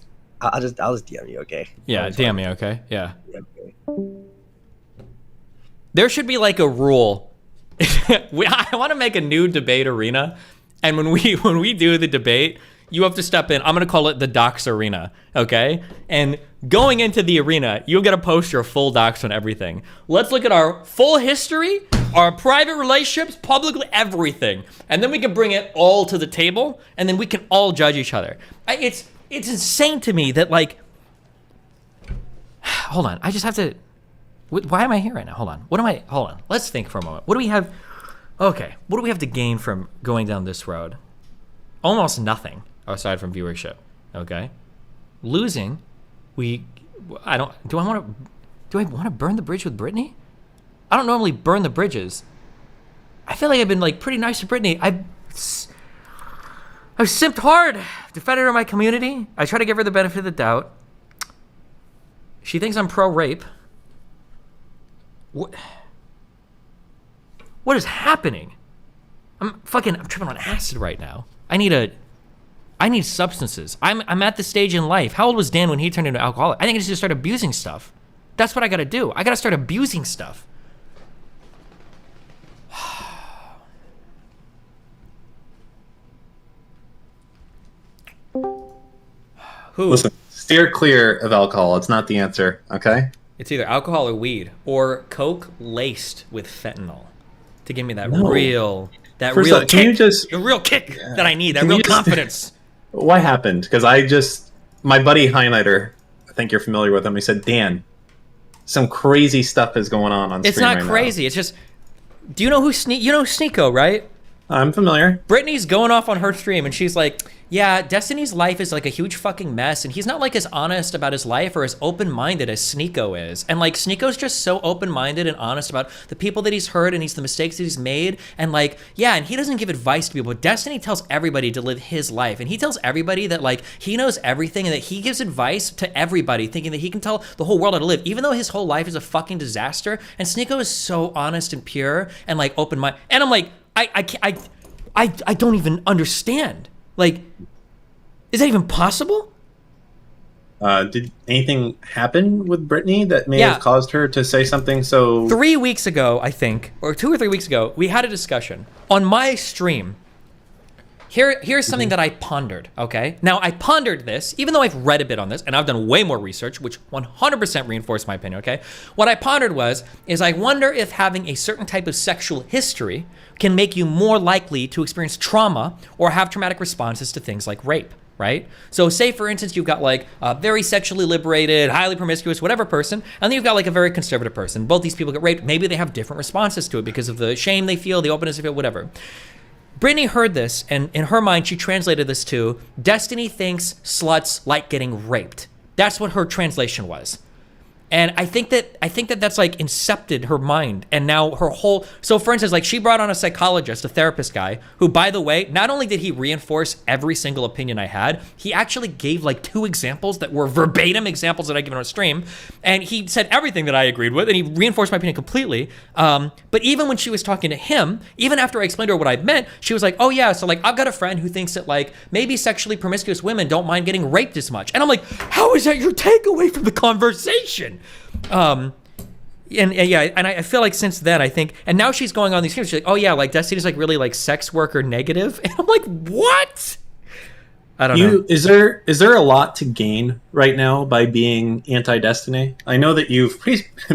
I'll just DM you, okay? Yeah, DM me, okay? Yeah. Okay. There should be like a rule. I want to make a new debate arena, and when we do the debate, you have to step in. I'm going to call it the docs arena, okay? And going into the arena, you'll get to post your full docs on everything. Let's look at our full history, our private relationships, publicly, everything. And then we can bring it all to the table, and then we can all judge each other. It's insane to me that, like... Hold on. I just have to... Why am I here right now? Hold on. Hold on. Let's think for a moment. What do we have... Okay. What do we have to gain from going down this road? almost nothing aside from viewership. Okay, losing, do I want to burn the bridge with Brittany? I don't normally burn the bridges. I feel like I've been like pretty nice to Brittany. I've simped hard, defended her in my community. I try to give her the benefit of the doubt. She thinks I'm pro-rape. What is happening? I'm tripping on acid right now. I need substances. I'm at the stage in life. How old was Dan when he turned into an alcoholic? I think I just start abusing stuff. That's what I gotta do. I gotta start abusing stuff. Listen, steer clear of alcohol. It's not the answer, okay? It's either alcohol or weed, or Coke laced with fentanyl to give me that real kick, the real kick that I need, that real confidence. What happened? Because my buddy Highlighter, I think you're familiar with him, he said, Dan, some crazy stuff is going on stream. It's not crazy. It's just, do you know who Sneeko, right? I'm familiar. Brittany's going off on her stream and she's like, yeah, Destiny's life is like a huge fucking mess and he's not like as honest about his life or as open-minded as Sneeko is. And like Sneeko's just so open-minded and honest about the people that he's hurt and the mistakes that he's made. And like, yeah, and he doesn't give advice to people. But Destiny tells everybody to live his life. And he tells everybody that like he knows everything and that he gives advice to everybody thinking that he can tell the whole world how to live, even though his whole life is a fucking disaster. And Sneeko is so honest and pure and like open-minded. And I'm like, I don't even understand. Like, is that even possible? Did anything happen with Brittany that may have caused her to say something so... 3 weeks ago, I think, or 2 or 3 weeks ago, we had a discussion on my stream. Here's something that I pondered, okay? Now, I pondered this, even though I've read a bit on this, and I've done way more research, which 100% reinforced my opinion, okay? What I pondered is I wonder if having a certain type of sexual history can make you more likely to experience trauma or have traumatic responses to things like rape, right? So say, for instance, you've got like a very sexually liberated, highly promiscuous, whatever person, and then you've got like a very conservative person. Both these people get raped. Maybe they have different responses to it because of the shame they feel, the openness they feel, whatever. Brittany heard this, and in her mind, she translated this to, Destiny thinks sluts like getting raped. That's what her translation was. And I think that that's like incepted her mind, and now her whole. So for instance, like she brought on a psychologist, a therapist guy, who, by the way, not only did he reinforce every single opinion I had, he actually gave like 2 examples that were verbatim examples that I given on a stream, and he said everything that I agreed with, and he reinforced my opinion completely. But even when she was talking to him, even after I explained to her what I meant, she was like, "Oh yeah, so like I've got a friend who thinks that like maybe sexually promiscuous women don't mind getting raped as much," and I'm like, "How is that your takeaway from the conversation?" And I feel like since then, I think, and now she's going on these things, she's like, oh yeah, like Destiny's like really like sex worker negative, and I'm like, what? I don't know. Is there a lot to gain right now by being anti-Destiny? I know that you've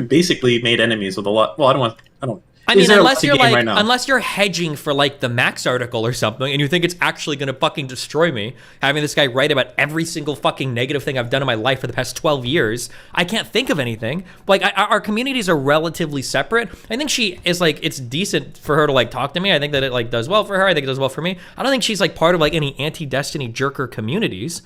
basically made enemies with a lot. Well, I don't. I mean, unless you're hedging for like the Max article or something, and you think it's actually gonna fucking destroy me, having this guy write about every single fucking negative thing I've done in my life for the past 12 years, I can't think of anything. Like, our communities are relatively separate. I think she is like, it's decent for her to like talk to me. I think that it like does well for her. I think it does well for me. I don't think she's like part of like any anti-Destiny jerker communities.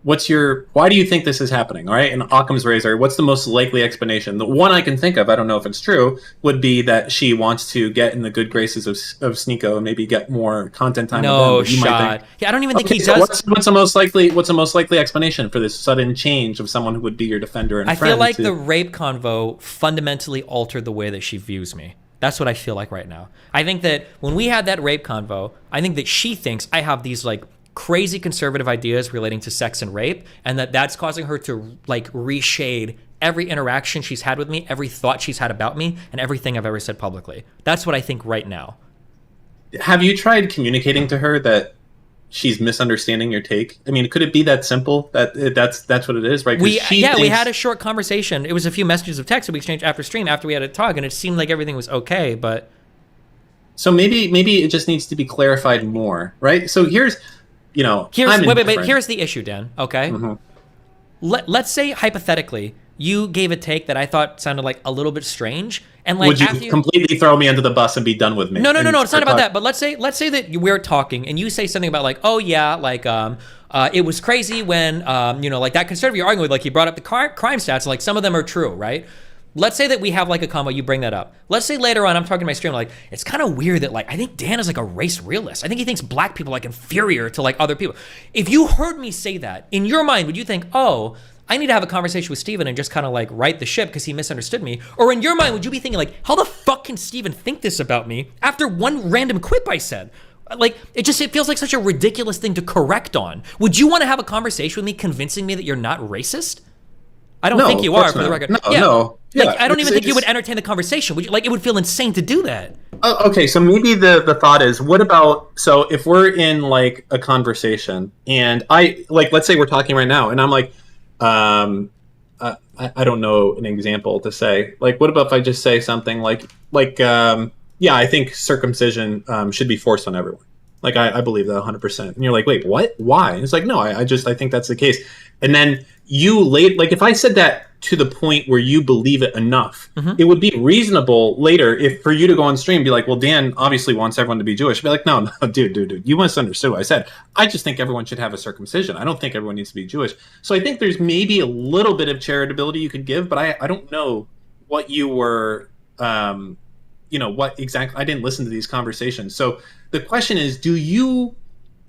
Why do you think this is happening? All right, in Occam's razor, what's the most likely explanation? The one I can think of, I don't know if it's true, would be that she wants to get in the good graces of Sneeko and maybe get more content time. No shot. Yeah, I don't even think he does. What's the most likely explanation for this sudden change of someone who would be your defender and friend? I feel like the rape convo fundamentally altered the way that she views me. That's what I feel like right now. I think that when we had that rape convo, I think that she thinks I have these like crazy conservative ideas relating to sex and rape, and that's causing her to like reshade every interaction she's had with me, every thought she's had about me, and everything I've ever said publicly. That's what I think right now. Have you tried communicating to her that she's misunderstanding your take? I mean, could it be that simple? That's what it is, right? We had a short conversation. It was a few messages of text that we exchanged after stream, after we had a talk, and it seemed like everything was okay, but... So maybe it just needs to be clarified more, right? So here's the issue, Dan, okay? Let's say hypothetically you gave a take that I thought sounded like a little bit strange. And like, would you completely throw me under the bus and be done with me? No, it's not about that. But let's say that we're talking and you say something about like, oh yeah, like it was crazy when like that conservative you're arguing with, like he brought up the crime stats, like some of them are true, right? Let's say that we have like a combo, you bring that up. Let's say later on I'm talking to my stream, like it's kind of weird that like I think Dan is like a race realist. I think he thinks black people are like inferior to like other people. If you heard me say that, in your mind, would you think, oh, I need to have a conversation with Steven and just kind of like right the ship because he misunderstood me? Or in your mind, would you be thinking like, how the fuck can Steven think this about me after one random quip I said? Like, it feels like such a ridiculous thing to correct on. Would you want to have a conversation with me convincing me that you're not racist? I don't think you are, for the record. No. Yeah, like, I don't even think you would entertain the conversation. Would you, like, it would feel insane to do that. Okay, so maybe the thought is, what about, so if we're in like a conversation and I, like, let's say we're talking right now and I'm like, I don't know an example to say. Like, what about if I just say something like, yeah, I think circumcision should be forced on everyone. Like, I believe that 100%. And you're like, wait, what? Why? And it's like, no, I think that's the case. And then you like, if I said that to the point where you believe it enough, it would be reasonable later if for you to go on stream and be like, well, Dan obviously wants everyone to be Jewish. I'd be like, no, dude, you misunderstood what I said. I just think everyone should have a circumcision. I don't think everyone needs to be Jewish. So I think there's maybe a little bit of charitability you could give, but I don't know what you were, what exactly, I didn't listen to these conversations. So the question is, do you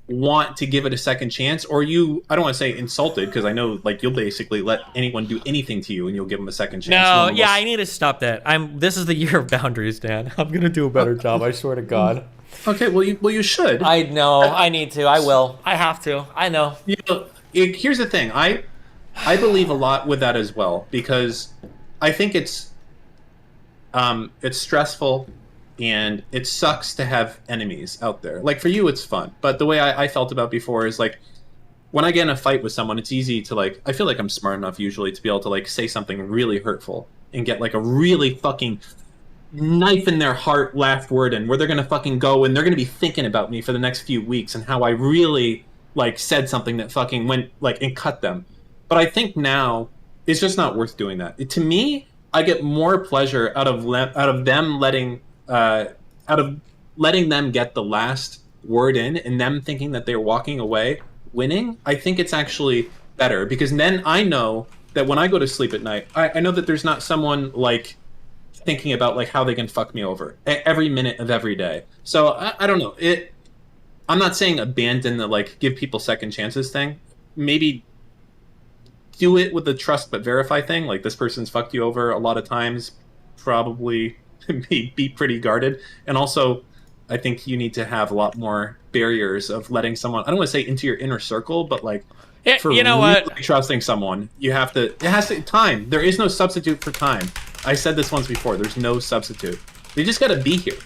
want to give it a second chance, or I don't want to say insulted, because I know like you'll basically let anyone do anything to you and you'll give them a second chance. No, yeah, I need to stop that. This is the year of boundaries, Dan. I'm gonna do a better job, I swear to God. Okay, well you should. I know, I need to, I will, I have to, I know. Here's the thing, I believe a lot with that as well, because I think it's stressful and it sucks to have enemies out there. Like, for you, it's fun. But the way I felt about before is, like, when I get in a fight with someone, it's easy to, like, I feel like I'm smart enough usually to be able to, like, say something really hurtful and get, like, a really fucking knife in their heart last word in, where they're going to fucking go and they're going to be thinking about me for the next few weeks and how I really, like, said something that fucking went, like, and cut them. But I think now it's just not worth doing that. To me, I get more pleasure out of them letting them get the last word in and them thinking that they're walking away winning. I think it's actually better, because then I know that when I go to sleep at night, I know that there's not someone like thinking about like how they can fuck me over every minute of every day. So I don't know. I'm not saying abandon the like give people second chances thing. Maybe do it with the trust but verify thing. Like, this person's fucked you over a lot of times, probably be pretty guarded. And also, I think you need to have a lot more barriers of letting someone, I don't want to say into your inner circle, but like, for you know really what? Trusting someone, it has to, time. There is no substitute for time. I said this once before, there's no substitute. They just got to be here,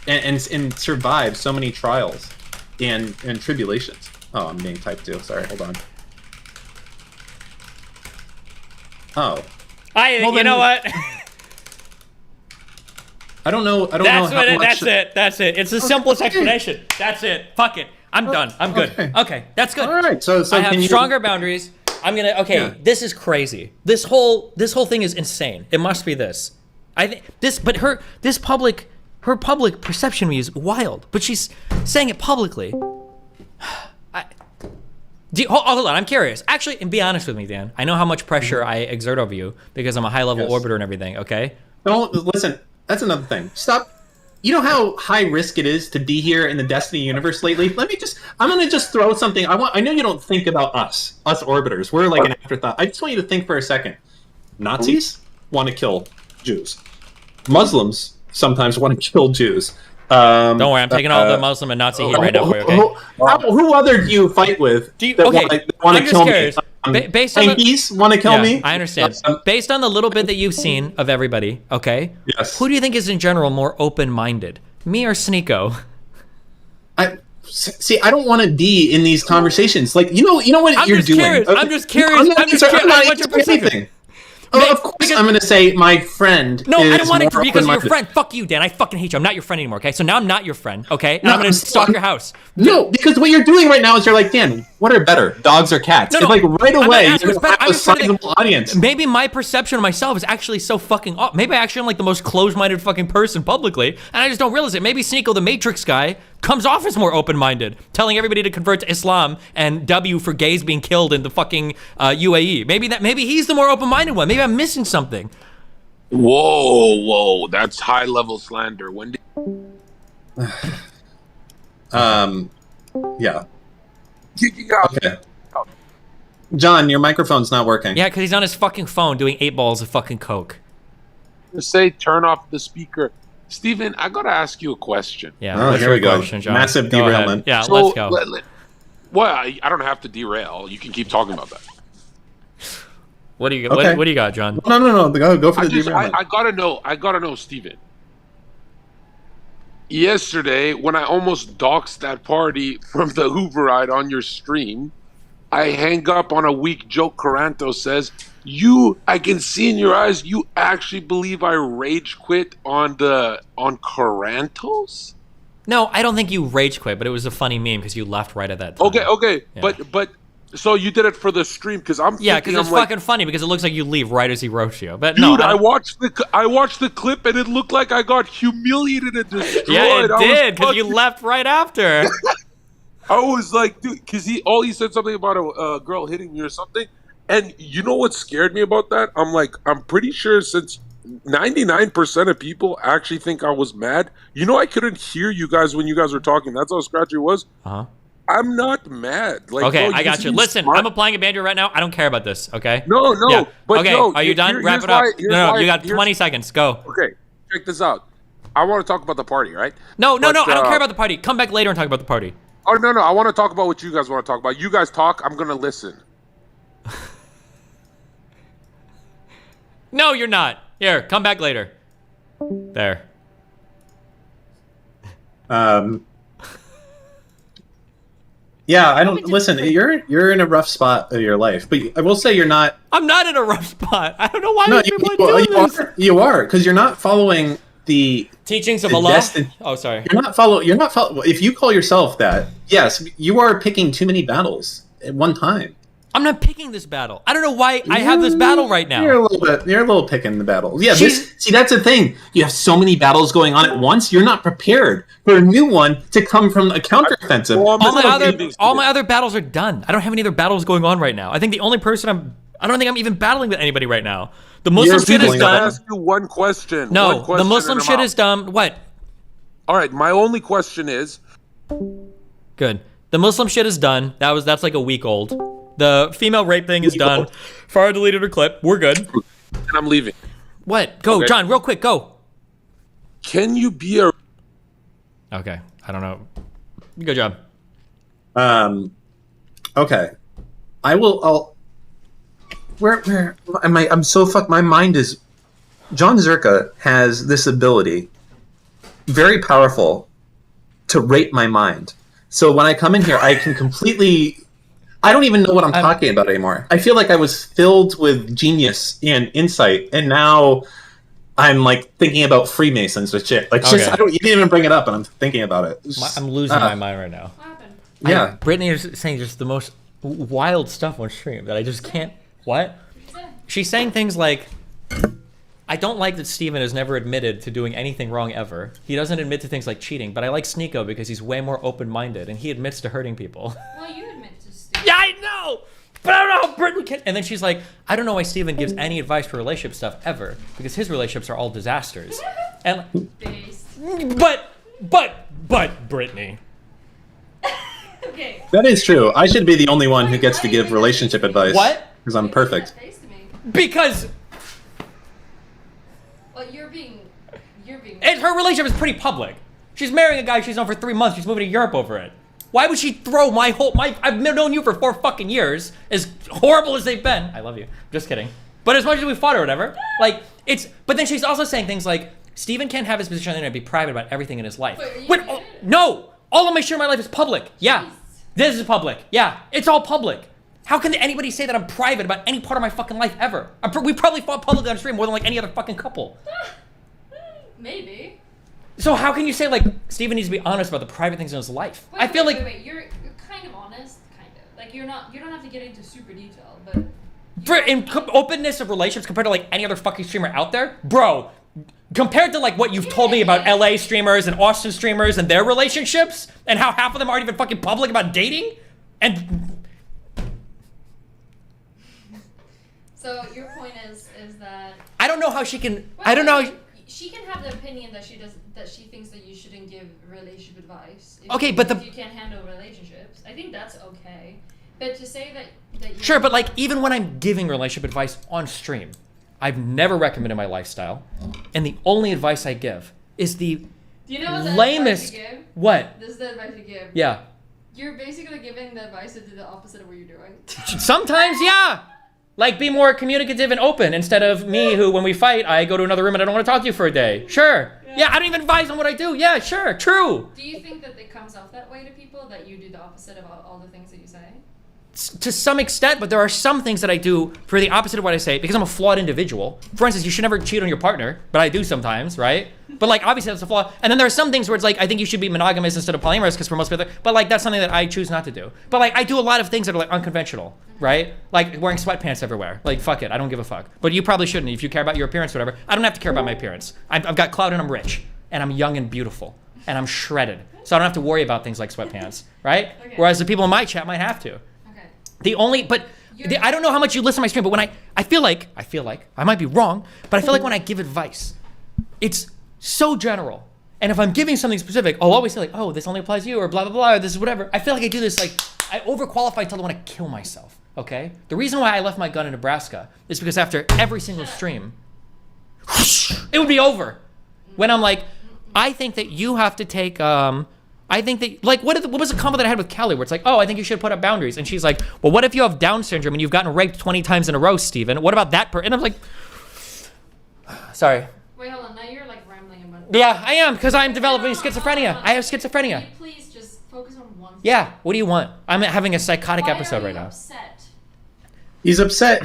and survive so many trials and tribulations. Oh, I'm being typed too. Sorry, hold on. Oh. You know what? I don't know. That's it. It's the simplest explanation. That's it. Fuck it. I'm done. I'm good. Okay, that's good. All right. So I have stronger boundaries. I'm gonna. Okay, yeah. This is crazy. This whole thing is insane. It must be this. I think this, but her public perception of me is wild. But she's saying it publicly. Hold on, I'm curious. Actually, and be honest with me, Dan. I know how much pressure I exert over you because I'm a high-level orbiter and everything, okay? No, listen, that's another thing. Stop. You know how high risk it is to be here in the Destiny universe lately? I'm going to just throw something. I know you don't think about us orbiters. We're like an afterthought. I just want you to think for a second. Nazis want to kill Jews. Muslims sometimes want to kill Jews. Don't worry, I'm taking all the Muslim and Nazi heat right now for you, okay? Who other do you fight with that want to kill me? Based on want to kill me? I understand. Based on the little bit that you've seen of everybody, okay? Yes. Who do you think is in general more open-minded? Me or Sneeko? I don't want to be in these conversations. Like, you know what you're doing. I'm just curious. I'm just curious. I want your perspective. Of course, I'm going to say my friend. No, is I don't want it to more be because you're your open-minded. friend. Fuck you, Dan. I fucking hate you. I'm not your friend anymore, okay? So now I'm not your friend, okay? And I'm going to stalk your house. No, because what you're doing right now is you're like, Dan, what are better, dogs or cats? No, It's no, like right I'm not away, asking you're what's going better. to have I'm a just trying to think- sizable audience. Maybe my perception of myself is actually so fucking off. Maybe I actually am like the most closed-minded fucking person publicly, and I just don't realize it. Maybe Sneeko, the Matrix guy, comes off as more open-minded, telling everybody to convert to Islam and W for gays being killed in the fucking UAE. Maybe he's the more open-minded one. Maybe I'm missing something. Whoa, that's high-level slander. When did... Yeah. Okay. John, your microphone's not working. Yeah, because he's on his fucking phone doing 8 balls of fucking coke. Say turn off the speaker. Steven, I gotta ask you a question. Yeah, Oh, what's here your we go. question, John? Massive Go ahead. derailment. Yeah, So, let's go. Well, I don't have to derail. You can keep talking about that. What do you Okay. what do you got, John? No. Go for the derailment. I gotta know, Steven. Yesterday, when I almost doxed that party from the Uber ride on your stream, I hang up on a weak joke. Caranto says, I can see in your eyes, you actually believe I rage quit on Carantos? No, I don't think you rage quit, but it was a funny meme because you left right at that time. Okay, Yeah. but so you did it for the stream because I'm Yeah, thinking because it's I'm like, fucking funny because it looks like you leave right as he roasts you. But dude, no, I watched the clip and it looked like I got humiliated and destroyed. yeah, it I was did because you fucking- left right after. I was like, dude, because he said something about a girl hitting me or something, and you know what scared me about that? I'm like, I'm pretty sure since 99% of people actually think I was mad. You know, I couldn't hear you guys when you guys were talking. That's how scratchy it was. Uh-huh. I'm not mad. Like, Okay, bro, I got just you. be Listen, smart. I'm applying a banjo right now. I don't care about this, okay? No, Yeah. but okay, no, are you done? Wrap here's it up. why- here's No, why- you got here's- 20 seconds. Go. Okay, check this out. I want to talk about the party, right? No, But, I don't care about the party. Come back later and talk about the party. Oh, no, I want to talk about what you guys want to talk about. You guys talk, I'm going to listen. No, you're not. Here, come back later. There. Yeah, I don't listen. You're in a rough spot of your life, but I will say you're not. I'm not in a rough spot. I don't know why No, people are doing this. you are because you're not following the Teachings of the Allah. destin- Oh, sorry. You're not follow. If you call yourself that, yes, you are picking too many battles at one time. I'm not picking this battle. I don't know why I have this battle right now. You're a little picking the battle. Yeah, She's- see, that's the thing. You have so many battles going on at once. You're not prepared for a new one to come from a counteroffensive. All my other battles are done. I don't have any other battles going on right now. I think the only person I don't think I'm even battling with anybody right now. The Muslim shit is I done. ask you one question. No, one question the Muslim and I'm shit out. is done. What? All right, my only question is, Good. The Muslim shit is done. That's like a week old. The female rape thing is done. Farah deleted her clip. We're good. and I'm leaving. What? Go, Okay. John, real quick, go. Can you be a... Okay, I don't know. Good job. Okay. I'll. Where am I? I'm so fucked. My mind is. John Zerka has this ability, very powerful, to rape my mind. So when I come in here, I can completely. I don't even know what I'm talking about anymore. I feel like I was filled with genius and insight, and now I'm like thinking about Freemasons with shit. Like, just, Okay. you didn't even bring it up, and I'm thinking about it. I'm losing my mind right now. Yeah. Brittany is saying just the most wild stuff on stream that I just can't. What? She's saying things like, I don't like that Steven has never admitted to doing anything wrong ever. He doesn't admit to things like cheating, but I like Sneeko because he's way more open-minded and he admits to hurting people. Well, you admit to stupid. Yeah, I know! But I don't know how Brittany can. And then she's like, I don't know why Steven gives any advice for relationship stuff ever because his relationships are all disasters. And but Brittany. Okay. That is true. I should be the only one who gets to give relationship advice. What? Because I'm perfect. Because Well, you're being. and her relationship is pretty public. She's marrying a guy she's known for 3 months. She's moving to Europe over it. Why would she throw I've known you for 4 fucking years, as horrible as they've been. I love you. Just kidding. But as much as we fought or whatever, like, but then she's also saying things like, Steven can't have his position on the internet and be private about everything in his life. No! All of my shit in my life is public. Yeah. This is public. Yeah. It's all public. How can anybody say that I'm private about any part of my fucking life ever? We probably fought publicly on stream more than like any other fucking couple. Maybe. So how can you say like Steven needs to be honest about the private things in his life? I feel like wait. You're kind of honest, kind of. Like you don't have to get into super detail, but openness of relationships compared to like any other fucking streamer out there, bro. Compared to like what you've told me about LA streamers and Austin streamers and their relationships and how half of them aren't even fucking public about dating and. So your point is that I don't know how she can. Well, I don't know. She can have the opinion that she thinks that you shouldn't give relationship advice. Okay, but if you can't handle relationships, I think that's okay. But to say that you're Sure, but like even when I'm giving relationship advice on stream, I've never recommended my lifestyle, and the only advice I give is the Do you know what the lamest. advice you give? What? This is the advice you give. Yeah. You're basically giving the advice to do the opposite of what you're doing. Sometimes, yeah. Like, be more communicative and open instead of me who, when we fight, I go to another room and I don't want to talk to you for a day. Sure. Yeah, I don't even advise on what I do. Yeah, sure. True. Do you think that it comes off that way to people, that you do the opposite of all the things that you say? To some extent, but there are some things that I do for the opposite of what I say because I'm a flawed individual. For instance, you should never cheat on your partner, but I do sometimes, right? But like, obviously that's a flaw. And then there are some things where it's like, I think you should be monogamous instead of polyamorous because for most people, but like that's something that I choose not to do. But like, I do a lot of things that are like unconventional, right? Like wearing sweatpants everywhere. Like, fuck it, I don't give a fuck. But you probably shouldn't if you care about your appearance or whatever. I don't have to care about my appearance. I've got clout and I'm rich. And I'm young and beautiful. And I'm shredded. So I don't have to worry about things like sweatpants, right? Okay. Whereas the people in my chat might have to. I don't know how much you listen to my stream, but when I feel like, I might be wrong, but I feel like when I give advice, it's so general. And if I'm giving something specific, I'll always say like, oh, this only applies to you or blah, blah, blah, or this is whatever. I feel like I do this like, I overqualify until I want to kill myself, okay? The reason why I left my gun in Nebraska is because after every single stream, it would be over. When I'm like, I think that you have to take, I think that, like, what was the combo that I had with Kelly where it's like, oh, I think you should put up boundaries. And she's like, well, what if you have Down syndrome and you've gotten raped 20 times in a row, Steven? What about that And I'm like, sorry. Wait, hold on. Now you're like rambling about Yeah, I am, because I'm developing schizophrenia. I have schizophrenia. Can you please just focus on one thing? Yeah, what do you want? I'm having a psychotic episode right now. Upset? He's upset.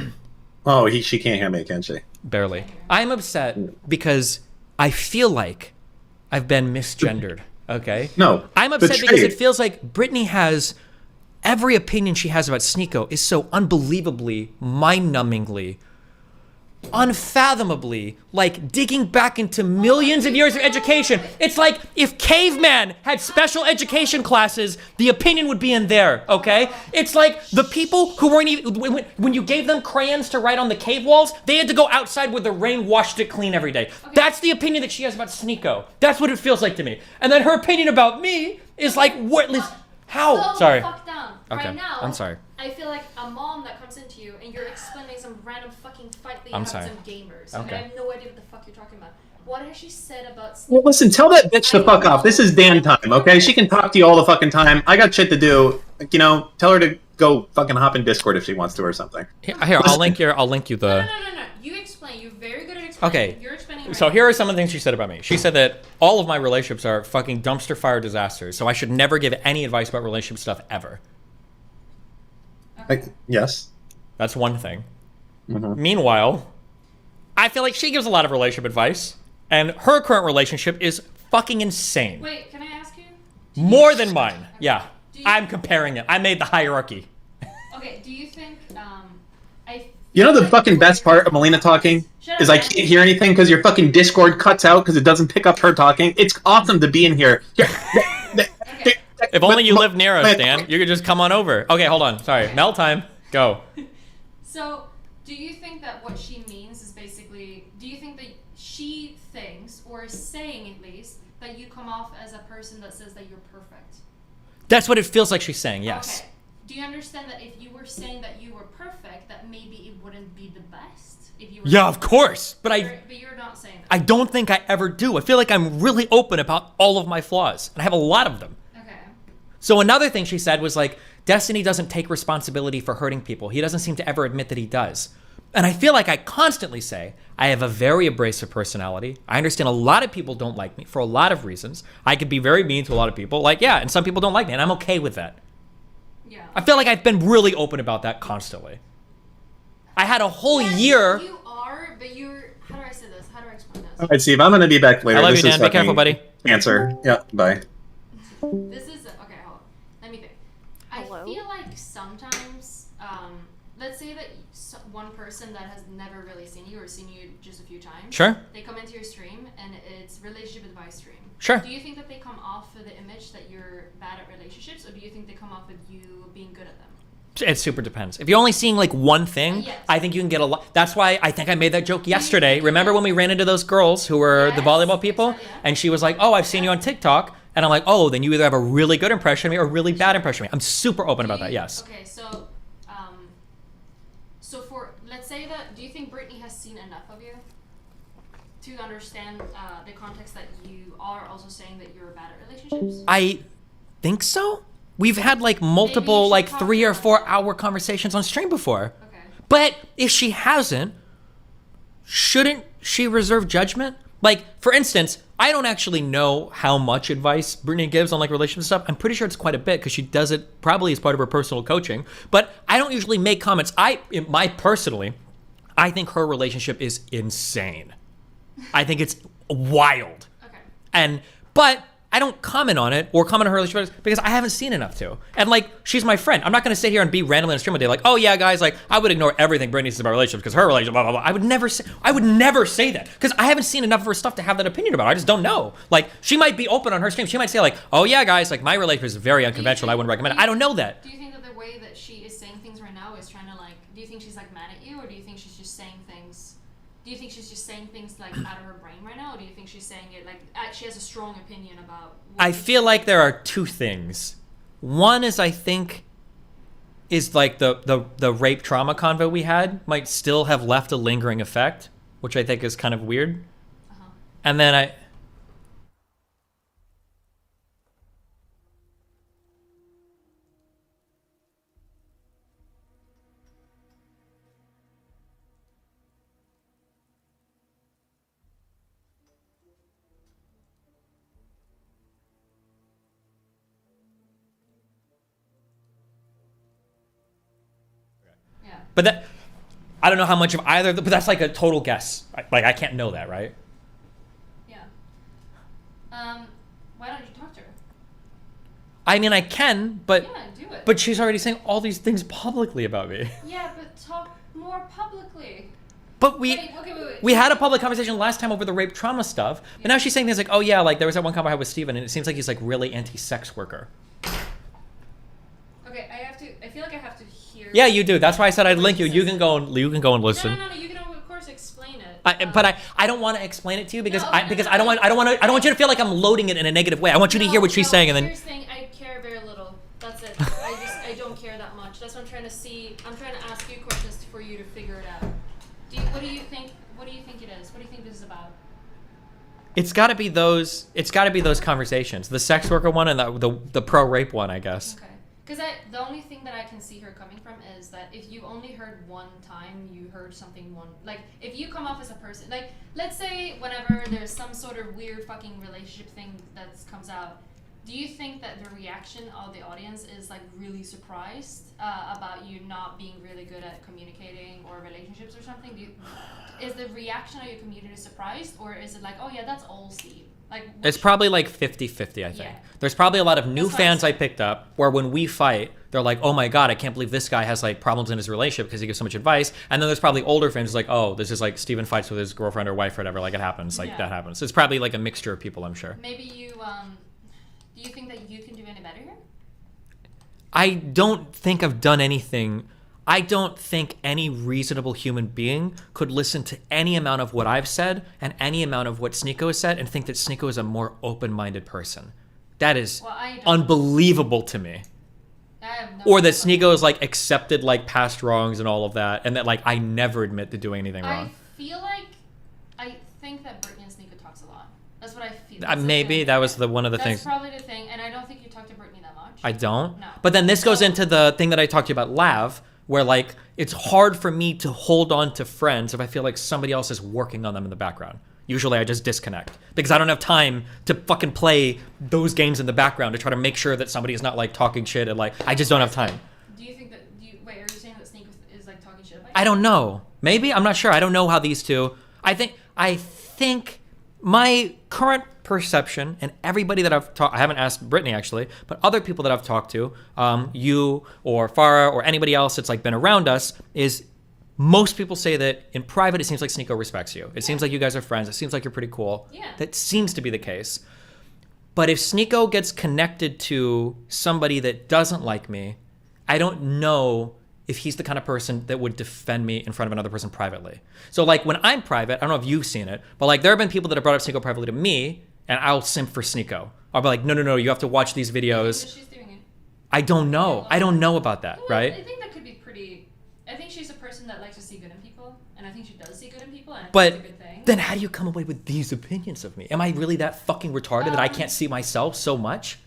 Oh, she can't hear me, can she? Barely. I'm upset because I feel like I've been misgendered. Okay? No. I'm upset because it feels like Brittany has every opinion she has about Sneeko is so unbelievably, mind-numbingly, unfathomably, like digging back into millions of years of education. It's like if caveman had special education classes, the opinion would be in there, okay? It's like the people who weren't even, when you gave them crayons to write on the cave walls, they had to go outside where the rain washed it clean every day. Okay. That's the opinion that she has about Sneeko. That's what it feels like to me. And then her opinion about me is like, worthless. How? Slow Sorry. the fuck down. Okay. Right now, I'm sorry. I feel like a mom that comes into you and you're explaining some random fucking fight that you I'm have sorry. with some gamers. Okay. And I have no idea what the fuck you're talking about. What has she said about Well, listen, tell that bitch to fuck off. This is Dan time, okay? She can talk to you all the fucking time. I got shit to do. You know, tell her to go fucking hop in Discord if she wants to or something. Here, I'll link you the... No. You explain. You're very good at explaining. Okay, You're explaining right so now. here are some of the things she said about me. She said that all of my relationships are fucking dumpster fire disasters, so I should never give any advice about relationship stuff ever. Yes. That's one thing. Mm-hmm. Meanwhile, I feel like she gives a lot of relationship advice, and her current relationship is fucking insane. Wait, can I ask you? More than mine. Yeah. I'm comparing it. I made the hierarchy. Okay, do you think, You know the fucking best part of Melina talking is I can't hear anything because your fucking Discord cuts out because it doesn't pick up her talking. It's awesome to be in here. If only you lived near us, Dan. You could just come on over. Okay, hold on. Sorry. Mel time. Go. So, do you think that what she means is basically, do you think that she thinks, or is saying at least, that you come off as a person that says that you're perfect? That's what it feels like she's saying, yes. Okay. Do you understand that if you were saying that you were perfect, that maybe it wouldn't be the best? If you were Yeah, of course. But you're not saying that. I don't think I ever do. I feel like I'm really open about all of my flaws, and I have a lot of them. Okay. So another thing she said was like, Destiny doesn't take responsibility for hurting people. He doesn't seem to ever admit that he does. And I feel like I constantly say, I have a very abrasive personality. I understand a lot of people don't like me for a lot of reasons. I could be very mean to a lot of people. Like, yeah, and some people don't like me, and I'm okay with that. Yeah. I feel like I've been really open about that constantly. I had a whole year. You are, but you're. How do I say this? How do I explain this? All right, Steve, I'm going to be back later. I love This you, is Dan. Be careful, fucking buddy. Answer. Yeah, bye. This is okay. Hold on. Let me think. I feel like sometimes, let's say that one person that has never really seen you or seen you just a few times. Sure. They come into your stream and it's relationship advice stream. Sure. Do you think that they come off with the image that you're bad at relationships, or do you think they come off with you being good at them? It super depends. If you're only seeing like one thing, Yes. I think you can get a lot. That's why I think I made that joke yesterday. Remember when we ran into those girls who were the volleyball people? And she was like, oh, I've seen you on TikTok. And I'm like, oh, then you either have a really good impression of me or a really bad impression of me. I'm super open about that, yes. Okay, so, so for, let's say that, do you think Brittany has seen enough of you to understand the context that you are also saying that you're bad at relationships? I think so. We've had like multiple like 3 or 4 hour conversations on stream before. Okay. But if she hasn't, shouldn't she reserve judgment? Like, for instance, I don't actually know how much advice Brittany gives on like relationship stuff. I'm pretty sure it's quite a bit because she does it probably as part of her personal coaching. But I don't usually make comments. I think her relationship is insane. I think it's wild. Okay. But I don't comment on it or comment on her relationship because I haven't seen enough to. And like, she's my friend. I'm not going to sit here and be randomly on a stream one day like, oh yeah, guys, like I would ignore everything Brittany says about relationships because her relationship, blah, blah, blah. I would never say that because I haven't seen enough of her stuff to have that opinion about it. I just don't know. Like, she might be open on her stream. She might say like, oh yeah, guys, like my relationship is very unconventional. I wouldn't recommend it. I don't know that. Do you think that the way that she is saying things right now is trying to like, do you think she's like mad at you, or do you think she's just saying things? Do you think she's just saying things like out of her brain right now, or do you think she's saying it like she has a strong opinion about? I feel like there are two things. One is I think is like the rape trauma convo we had might still have left a lingering effect, which I think is kind of weird. And then But that, I don't know how much of either, but that's like a total guess. Like, I can't know that, right? Yeah. Why don't you talk to her? I mean, I can, but Yeah, do it. but she's already saying all these things publicly about me. Yeah, but talk more publicly. But we Wait. we had a public conversation last time over the rape trauma stuff, but now she's saying things like, oh yeah, like there was that one convo I had with Steven, and it seems like he's like really anti-sex worker. Okay, I feel like I have to hear. Yeah, you do. That's why I said I'd link you. You can go and listen. No. You can of course explain it. But I don't want to explain it to you because I don't want you to feel like I'm loading it in a negative way. I want you to hear what she's saying and then. Here's the thing, I care very little. That's it. I don't care that much. That's what I'm trying to see. I'm trying to ask you questions for you to figure it out. What do you think? What do you think it is? What do you think this is about? It's got to be those. It's got to be those conversations. The sex worker one and the pro rape one, I guess. Okay. Because the only thing that I can see her coming from is that if you only heard one time, you heard something like, if you come off as a person, like, let's say whenever there's some sort of weird fucking relationship thing that comes out, do you think that the reaction of the audience is, like, really surprised about you not being really good at communicating or relationships or something? Is the reaction of your community surprised, or is it like, oh yeah, that's all Steve? Like, it's probably like 50-50, I think. Yeah. There's probably a lot of new fans I picked up where when we fight, they're like, oh my God, I can't believe this guy has like problems in his relationship because he gives so much advice. And then there's probably older fans who's like, oh, this is like Steven fights with his girlfriend or wife or whatever. Like it happens. Like that happens. It's probably like a mixture of people, I'm sure. Maybe you, do you think that you can do any better here? I don't think I've done anything. I don't think any reasonable human being could listen to any amount of what I've said and any amount of what Sneeko has said and think that Sneeko is a more open-minded person. That is unbelievable to me. Or that Sneeko is like accepted like past wrongs and all of that, and that like I never admit to doing anything wrong. I think that Brittany and Sneeko talks a lot. That's what I feel. Maybe that was one of the things. That's probably the thing, and I don't think you talk to Brittany that much. I don't. No. But then this goes into the thing that I talked to you about, Lav, where like it's hard for me to hold on to friends if I feel like somebody else is working on them in the background. Usually I just disconnect because I don't have time to fucking play those games in the background to try to make sure that somebody is not like talking shit and like I just don't have time. Do you think that? Wait, are you saying that Sneak is like talking shit about you? I don't know. Maybe I'm not sure. I don't know how these two. I think my current perception and everybody that I've talked, I haven't asked Brittany actually, but other people that I've talked to, you or Farah or anybody else that's like been around us is. Most people say that in private, it seems like Sneako respects you. It seems like you guys are friends. It seems like you're pretty cool. Yeah. That seems to be the case. But if Sneako gets connected to somebody that doesn't like me, I don't know if he's the kind of person that would defend me in front of another person privately. So like when I'm private, I don't know if you've seen it, but like there have been people that have brought up Sneako privately to me, and I'll simp for Sneako. I'll be like, no, you have to watch these videos. She's doing it. I don't know. I don't know about that, Well, right? I think that could be pretty. I think she's a person that likes to see good in people, and I think she does see good in people, and I think But it's a good thing. then how do you come away with these opinions of me? Am I really that fucking retarded that I can't see myself so much?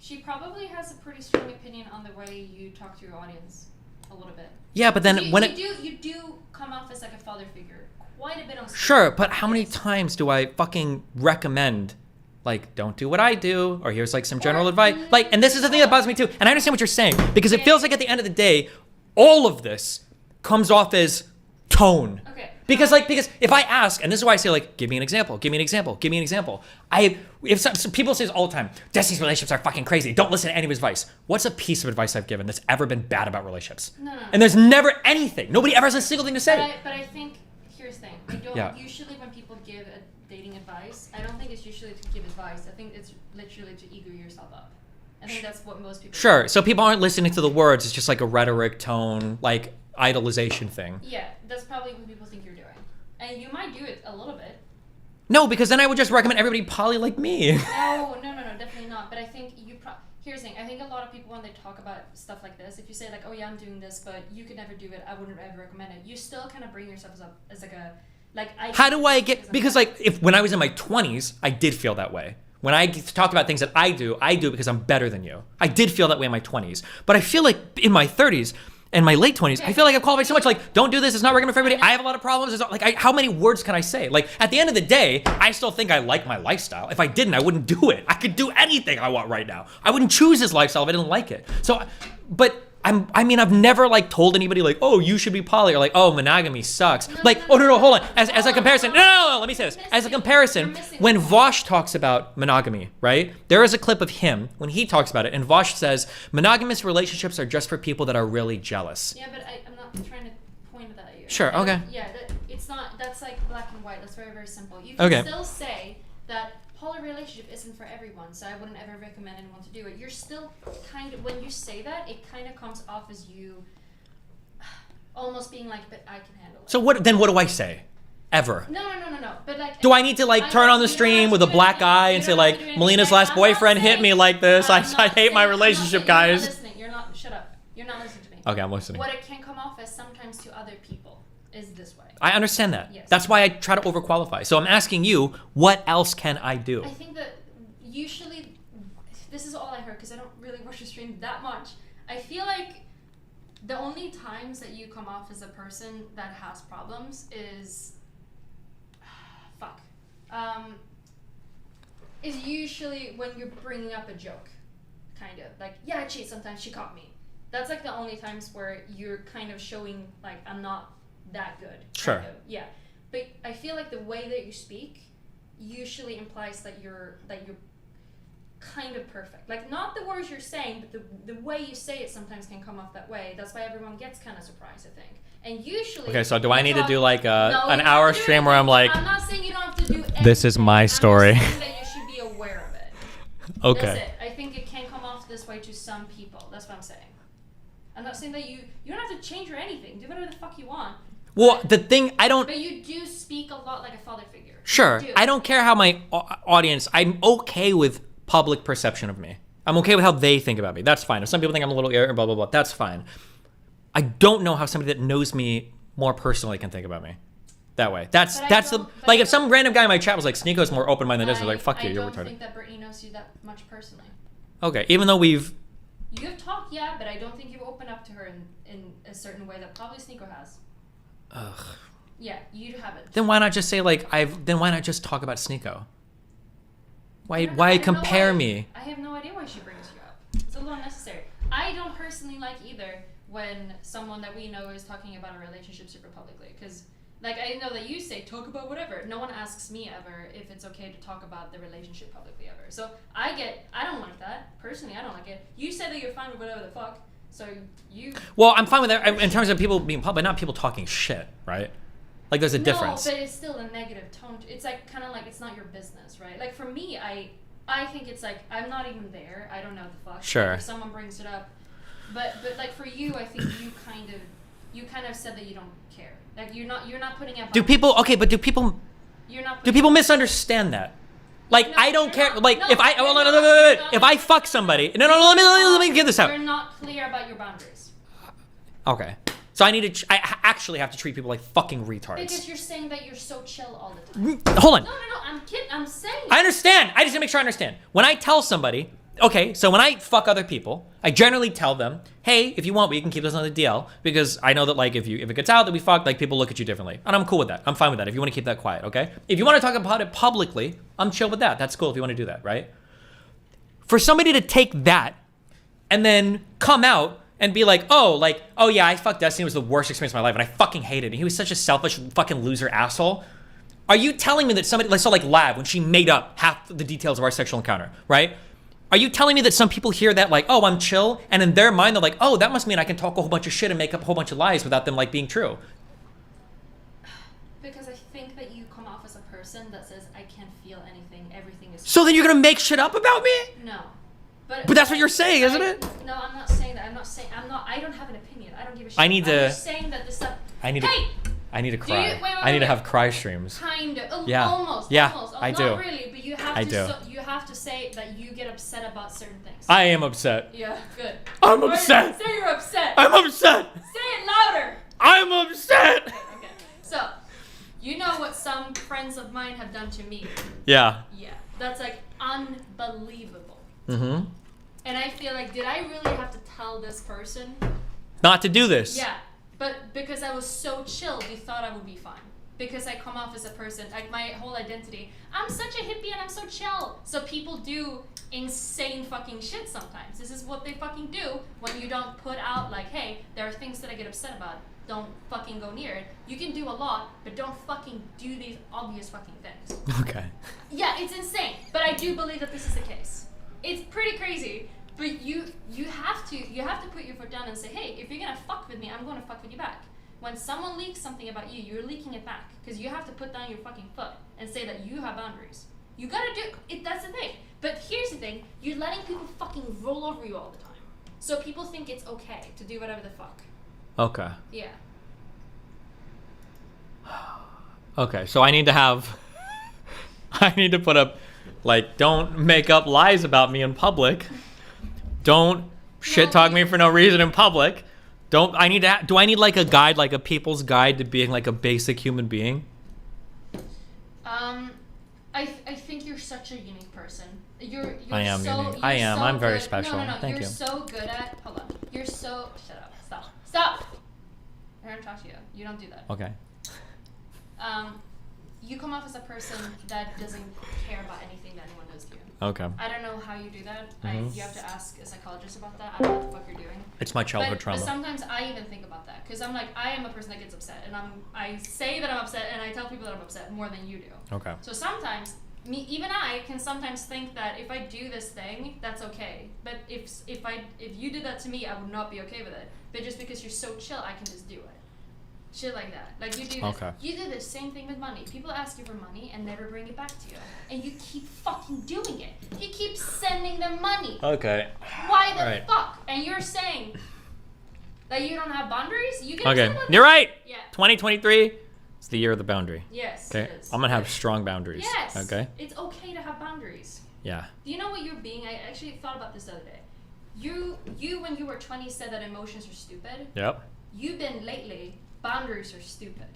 She probably has a pretty strong opinion on the way you talk to your audience, a little bit. Yeah, but then you do come off as like a father figure quite a bit on stage. Sure, but how many times do I fucking recommend, like, don't do what I do, or here's like some general advice, like, and this is the thing that bothers me too. And I understand what you're saying because it feels like at the end of the day, all of this comes off as tone. Okay. Because if I ask, and this is why I say like, give me an example. If some people say this all the time, Destiny's relationships are fucking crazy. Don't listen to any of his advice. What's a piece of advice I've given that's ever been bad about relationships? No. And there's never anything. Nobody ever has a single thing to say. But I think here's the thing. I don't usually when people give a dating advice, I don't think it's usually to give advice. I think it's literally to ego yourself up. I think that's what most people Sure. do. So people aren't listening to the words. It's just like a rhetoric, tone, like idolization thing. Yeah, that's probably what people think you're doing. And you might do it a little bit. No, because then I would just recommend everybody poly like me. No, definitely not. But I think here's the thing. I think a lot of people when they talk about stuff like this, if you say like, oh yeah, I'm doing this, but you could never do it, I wouldn't ever recommend it. You still kind of bring yourself up as like a, like I. How do I get, because like when I was in my 20s, I did feel that way. When I talk about things that I do because I'm better than you. I did feel that way in my 20s. But I feel like in my 30s and my late 20s, I feel like I've qualified so much. Like, don't do this. It's not recommended for everybody. I have a lot of problems. It's not, like, how many words can I say? Like, at the end of the day, I still think I like my lifestyle. If I didn't, I wouldn't do it. I could do anything I want right now. I wouldn't choose this lifestyle if I didn't like it. So, but I've never like told anybody like, oh, you should be poly, or like, oh, monogamy sucks. No, hold on. As a comparison, no, let me say this. As a comparison, when Vosh talks about monogamy, right? There is a clip of him when he talks about it, and Vosh says, monogamous relationships are just for people that are really jealous. Yeah, but I'm not trying to point that at you. Sure, okay. Yeah, it's not, that's like black and white. That's very, very simple. You can still say that poly relationship isn't for everyone, so I wouldn't ever recommend anyone to do it. You're still kind of, when you say that, it kind of comes off as you almost being like, but I can handle it. So what do I say? Ever? No. But like, do I need to like turn on the stream with a black eye and say like, Melina's last boyfriend hit me like this? I hate my relationship, guys. Shut up. You're not listening to me. Okay, I'm listening. What it can come off as sometimes to other people is this way. I understand that. Yes. That's why I try to overqualify. So I'm asking you, what else can I do? I think that usually, this is all I heard because I don't really watch the stream that much. I feel like the only times that you come off as a person that has problems is, is usually when you're bringing up a joke, kind of. Like, yeah, I cheat sometimes, she caught me. That's like the only times where you're kind of showing like, I'm not that good. Sure. Kind of. Yeah. But I feel like the way that you speak usually implies that you're kind of perfect. Like, not the words you're saying, but the way you say it sometimes can come off that way. That's why everyone gets kind of surprised, I think. And usually... Okay, so do I need to do like an hour stream where I'm like... I'm not saying you don't have to do anything. This is my story. I'm saying that you should be aware of it. Okay. That's it. I think it can come off this way to some people. That's what I'm saying. I'm not saying that you don't have to change or anything. Do whatever the fuck you want. Well, the thing, I don't... But you do speak a lot like a father figure. Sure. I don't care how my audience... I'm okay with public perception of me. I'm okay with how they think about me. That's fine. If some people think I'm a little arrogant, blah, blah, blah, that's fine. I don't know how somebody that knows me more personally can think about me that way. That's the... Like, if some random guy in my chat was like, Sneako's more open-minded than this, I was like, fuck you, you're retarded. I don't think that Brittany knows you that much personally. Okay, even though we've... You've talked, yeah, but I don't think you've opened up to her in a certain way that probably Sneako has. Ugh. Yeah, you haven't. Then why not just say like then why not just talk about Sneeko? Why compare me? I have no idea why she brings you up. It's a little unnecessary. I don't personally like either when someone that we know is talking about a relationship super publicly, because like I know that you say talk about whatever. No one asks me ever if it's okay to talk about the relationship publicly ever. So I don't like that. Personally, I don't like it. You said that you're fine with whatever the fuck. So you. Well, I'm fine with that in terms of people being public, not people talking shit, right? Like there's a difference. No, but it's still a negative tone. It's like kind of like it's not your business, right? Like for me, I think it's like I'm not even there. I don't know the fuck. Sure. Like if someone brings it up, but like for you, I think you kind of said that you don't care. Like you're not putting up. Do people You're not. Do people misunderstand that? Like No, I don't you're care. not- Like no, if I you're not- if I fuck somebody, no, let me get this out. You're not clear about your boundaries. Okay. So I need to. I actually have to treat people like fucking retards. Because you're saying that you're so chill all the time. Hold on. No, I'm kidding. I'm saying. I understand. I just need to make sure I understand. When I tell somebody, okay, so when I fuck other people, I generally tell them, hey, if you want, we can keep this on the DL, because I know that like if it gets out that we fuck, like people look at you differently, and I'm cool with that. I'm fine with that. If you want to keep that quiet, okay. If you want to talk about it publicly, I'm chill with that. That's cool if you want to do that, right? For somebody to take that and then come out and be like, oh yeah, I fucked Destiny. It was the worst experience of my life, and I fucking hated it. He was such a selfish fucking loser asshole. Are you telling me that somebody, like, so like Lav, when she made up half the details of our sexual encounter, right? Are you telling me that some people hear that like, oh, I'm chill, and in their mind they're like, oh, that must mean I can talk a whole bunch of shit and make up a whole bunch of lies without them like being true? Because I think that you come off as a person that says I can't feel anything. Everything is. So then you're gonna make shit up about me? No. But that's what you're saying, isn't it? No, I'm not saying that. I don't have an opinion. I don't give a shit. I need to. I'm just saying that the stuff. I need to cry. Wait, I need to have cry streams. Kind of. Yeah. Almost. Yeah, Almost. I not do. Not really, but you have I to. do. You have to say that you get upset about certain things. I am upset. Yeah. Good. I'm upset. Say you're upset. I'm upset. Say it louder. I'm upset. Okay. So, you know what some friends of mine have done to me. Yeah. Yeah. That's like unbelievable. Mm-hmm. And I feel like, did I really have to tell this person? Not to do this. Yeah, but because I was so chill, they thought I would be fine. Because I come off as a person, like my whole identity, I'm such a hippie and I'm so chill. So people do insane fucking shit sometimes. This is what they fucking do when you don't put out like, hey, there are things that I get upset about. Don't fucking go near it. You can do a lot, but don't fucking do these obvious fucking things. Okay. Yeah, it's insane. But I do believe that this is the case. It's pretty crazy, but you have to put your foot down and say, hey, if you're gonna fuck with me, I'm gonna fuck with you back. When someone leaks something about you, you're leaking it back, because you have to put down your fucking foot and say that you have boundaries. You gotta do it. That's the thing. But here's the thing: you're letting people fucking roll over you all the time, so people think it's okay to do whatever the fuck. Okay. Yeah. Okay, so I need to have. I need to put up. Like, don't make up lies about me in public. Don't shit talk me for no reason in public. Do I need like a guide, like a people's guide to being like a basic human being? I think you're such a unique person. You're I am so, unique. I am. So I'm very good. special. No. Thank you're you. So good at. Hold on. You're so. Shut up. Stop. I don't talk to you. You don't do that. Okay. You come off as a person that doesn't care about anything that anyone does to you. Okay. I don't know how you do that. Mhm. You have to ask a psychologist about that. I don't know what the fuck you're doing. It's my childhood trauma. But sometimes I even think about that, because I'm like, I am a person that gets upset, and I say that I'm upset, and I tell people that I'm upset more than you do. Okay. So sometimes, even I can sometimes think that if I do this thing, that's okay. But if you did that to me, I would not be okay with it. But just because you're so chill, I can just do it. Shit like that. Like you do this. Okay. You do the same thing with money. People ask you for money and never bring it back to you. And you keep fucking doing it. You keep sending them money. Okay. Why the Right. fuck? And you're saying that you don't have boundaries? You can Okay. say that. You're right. Yeah. 2023 is the year of the boundary. Yes, Okay. it is. I'm gonna have strong boundaries. Yes. Okay. It's okay to have boundaries. Yeah. Do you know what you're being? I actually thought about this the other day. You when you were 20 said that emotions are stupid. Yep. You've been lately, boundaries are stupid.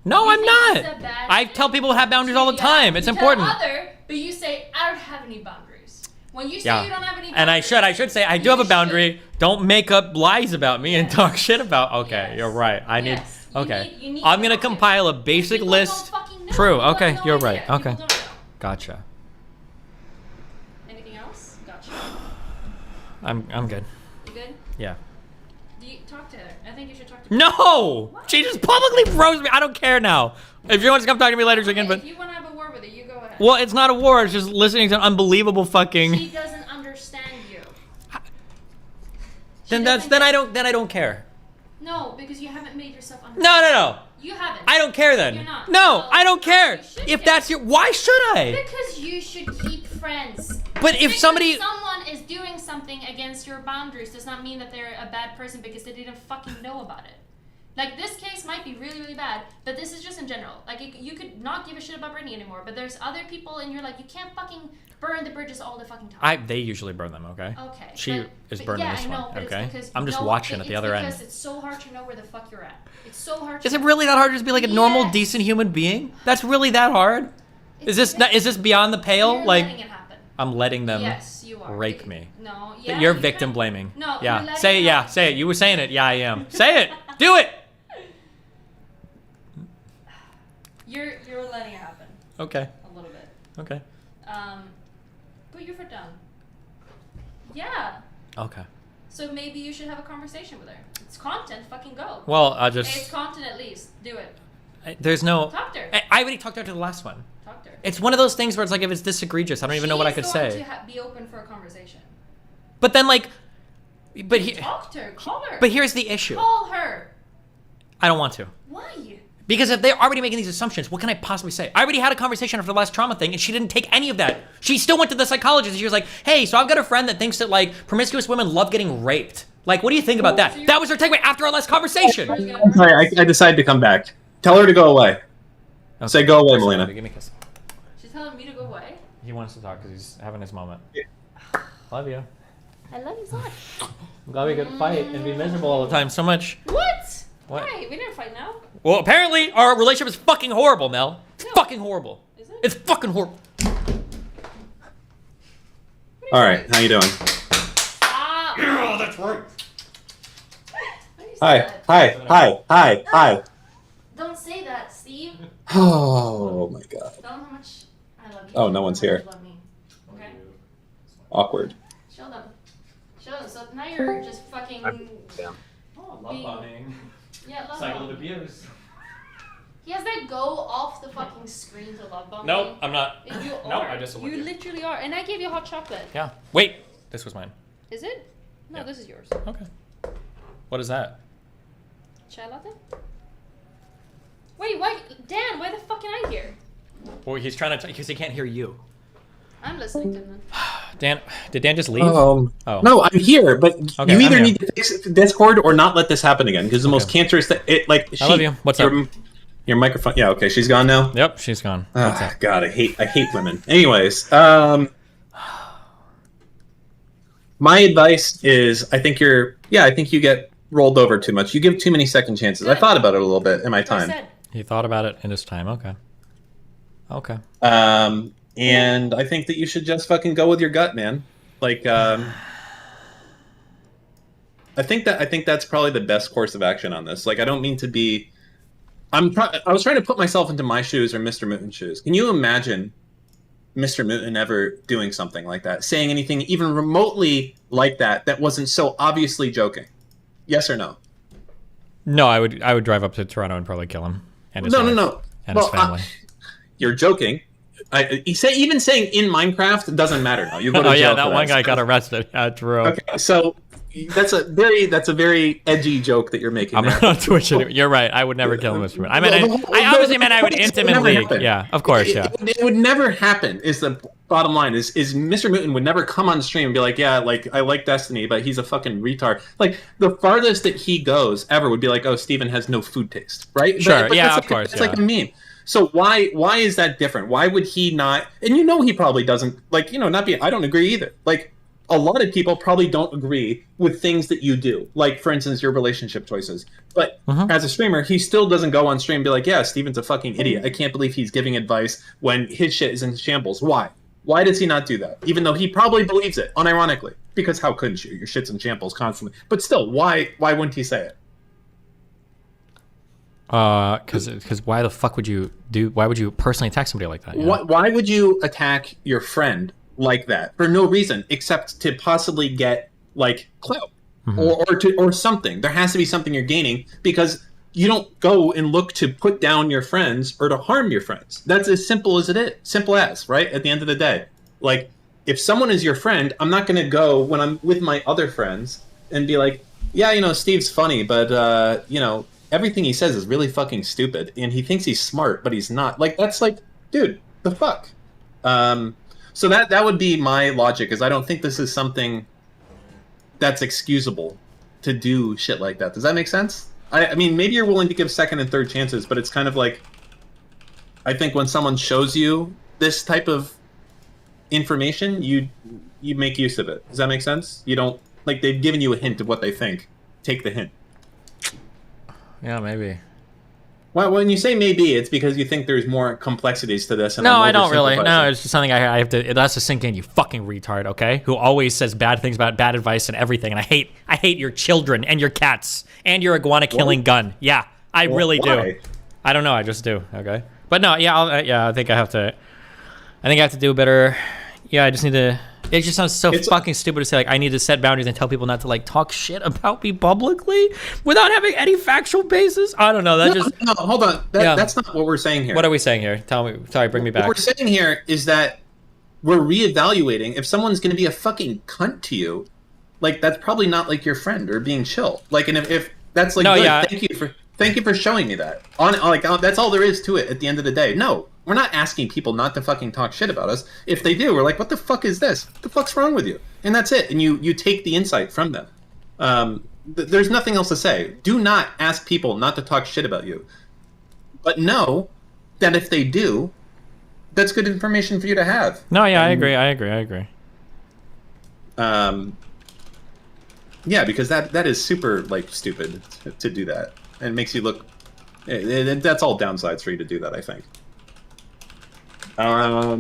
No, You I'm think not. it's a bad I thing? tell people to have boundaries all the time. It's You important. Tell other, but you say I don't have any boundaries. When you say Yeah. you don't have any boundaries, And I should say I do have a boundary. Don't make up lies about me and talk shit about. Okay, you're right. I need Okay. You need I'm to gonna know. compile a basic People list. don't fucking know. True. People have Okay, no you're idea. right. People Okay. don't know. Gotcha. Anything else? Gotcha. I'm good. You good? Yeah. Do you talk to her? I think you should talk to her. No! She just publicly froze me. I don't care now. If you want to come talk to me later, she can. Okay, But if you want to have a war with her, you go ahead. well, it's not a war. It's just listening to unbelievable fucking. She doesn't understand you. Then I don't care. No, because you haven't made yourself No, understand. no, no. You haven't. I don't care then. You're not. No, I don't care. If that's your, why should I? Because you should keep friends. But if Because somebody- someone is doing something against your boundaries does not mean that they're a bad person because they didn't fucking know about it. Like, this case might be really, really bad, but this is just in general. Like, you could not give a shit about Brittany anymore, but there's other people and you're like, you can't fucking burn the bridges all the fucking time. They usually burn them. Okay. Okay. She is burning yeah, this I know, one. but Okay. it's because I'm just no, watching but at the it's other end. because it's so hard to know where the fuck you're at. It's so hard. Is it really that hard to just be like a normal, decent human being? That's really that hard? Is this beyond the pale? You're like, letting it happen. I'm letting them Yes, you are. rape me. No, But yeah. you're you victim could- blaming. No, you're yeah. letting Say it. it Yeah. happen. Say it. You were saying it. Yeah, I am. Say it. Do it. You're letting it happen. Okay. A little bit. Okay. Put your foot down. Yeah. Okay. So maybe you should have a conversation with her. It's content. Fucking go. Well, I'll just- It's content at least. Do it. There's no. Talk to her. I already talked to her to the last one. Talk to her. It's one of those things where it's like if it's this egregious, I don't even know what I could say. She's going to be open for a conversation. But then like, but Talk to her. Call her. But here's the issue. Call her. I don't want to. Why? Because if they're already making these assumptions, what can I possibly say? I already had a conversation after the last trauma thing, and she didn't take any of that. She still went to the psychologist, and she was like, hey, so I've got a friend that thinks that, like, promiscuous women love getting raped. Like, what do you think about that? That was her takeaway after our last conversation. I'm sorry, I decided to come back. Tell her to go away. Say go away, Melina. Give me a kiss. She's telling me to go away. He wants to talk because he's having his moment. Love you. I love you so much. I'm glad we could fight and be miserable all the time so much. What? What? Why? We didn't fight now. Well, apparently our relationship is fucking horrible, Mel. It's fucking horrible. Is it? It's fucking horrible. All right, how you doing? Stop. Oh, that's right. Hi. Don't say that, Steve. Oh my god. Tell them how much I love you. Oh, no one's here. How much you love me. Okay? Awkward. Show them. Show them. So now you're just fucking. Oh, love bombing. Yeah, love Cycle of bombing. abuse. He has that go off the fucking screen to love bombing. Nope, I'm not. You are. Nope, I disagree with You you. literally are. And I gave you hot chocolate. Yeah. Wait, this was mine. Is it? No, Yeah. this is yours. Okay. What is that? Chai latte? Wait, why? Dan, why the fuck am I here? Well, he's trying to, because he can't hear you. I'm listening to him. Dan, did Dan just leave? Oh. No, I'm here, but Okay, you I'm either here. need to fix Discord or not let this happen again. Because the most cancerous thing, I love you. What's up? Your microphone. Yeah, okay, she's gone now. Yep, she's gone. Ah, God, I hate women. Anyways, my advice is, I think you get rolled over too much. You give too many second chances. I thought about it a little bit in my time. He thought about it in his time. Okay. Okay. And I think that you should just fucking go with your gut, man. Like, I think that's probably the best course of action on this. Like, I don't mean to be. I was trying to put myself into my shoes or Mr. Mooten's shoes. Can you imagine Mr. Mooten ever doing something like that, saying anything even remotely like that wasn't so obviously joking? Yes or no? No, I would drive up to Toronto and probably kill him and his No. and his family. You're joking. Even saying in Minecraft doesn't matter now. You go to Oh jail yeah, for that one guy got arrested. Yeah, true. Okay, so that's a very edgy joke that you're making. I'm there. not on Twitch anymore. You're right. I would never kill him, Mr. Mooten. I mean, I obviously meant I would intimately. Yeah, of course. Yeah. It would never happen. Is the bottom line? Is Mr. Mooten would never come on stream and be like, yeah, like I like Destiny, but he's a fucking retard. Like the farthest that he goes ever would be like, oh, Steven has no food taste, right? Sure. But Yeah, that's of course. It's like a meme. So why is that different? Why would he not? And he probably doesn't like not be. I don't agree either. Like a lot of people probably don't agree with things that you do. Like for instance, your relationship choices. But as a streamer, he still doesn't go on stream and be like, yeah, Steven's a fucking idiot. I can't believe he's giving advice when his shit is in shambles. Why? Why does he not do that? Even though he probably believes it, unironically. Because how couldn't you? Your shit's in shambles constantly. But still, why wouldn't he say it? Because why the fuck would you why would you personally attack somebody like that? You know? Why would you attack your friend like that for no reason except to possibly get like clout or something? There has to be something you're gaining, because you don't go and look to put down your friends or to harm your friends. That's as simple as it is. Simple as, right? At the end of the day. Like, if someone is your friend, I'm not going to go when I'm with my other friends and be like, yeah, you know, Steve's funny, but, you know, everything he says is really fucking stupid. And he thinks he's smart, but he's not. Like, that's like, dude, the fuck? So that would be my logic, is I don't think this is something that's excusable to do shit like that. Does that make sense? I mean, maybe you're willing to give second and third chances, but it's kind of like, I think when someone shows you this type of information, you make use of it. Does that make sense? You don't, like, they've given you a hint of what they think. Take the hint. Yeah, maybe. Well, when you say maybe, it's because you think there's more complexities to this. And No, I don't really. No, it's just something I have to. It has to sink in. You fucking retard, okay? Who always says bad things about bad advice and everything. And I hate your children and your cats and your iguana killing gun. Yeah, I really do. I don't know. I just do. Okay, but no, yeah, I think I have to. I think I have to do better. Yeah, I just need to. It just sounds so fucking stupid to say, like, I need to set boundaries and tell people not to, like, talk shit about me publicly without having any factual basis. I don't know. That No, hold on. That's not what we're saying here. What are we saying here? Tell me. Sorry, bring me back. What we're saying here is that we're reevaluating. If someone's going to be a fucking cunt to you, like, that's probably not, like, your friend or being chill. Like, and if that's, like, good, thank you for showing me that. That's all there is to it at the end of the day. No. We're not asking people not to fucking talk shit about us. If they do, we're like, what the fuck is this? What the fuck's wrong with you? And that's it. And you take the insight from them. There's nothing else to say. Do not ask people not to talk shit about you. But know that if they do, that's good information for you to have. No, yeah, I agree. Yeah, because that is super, like, stupid to do that. And it makes you look... That's all downsides for you to do that, I think. I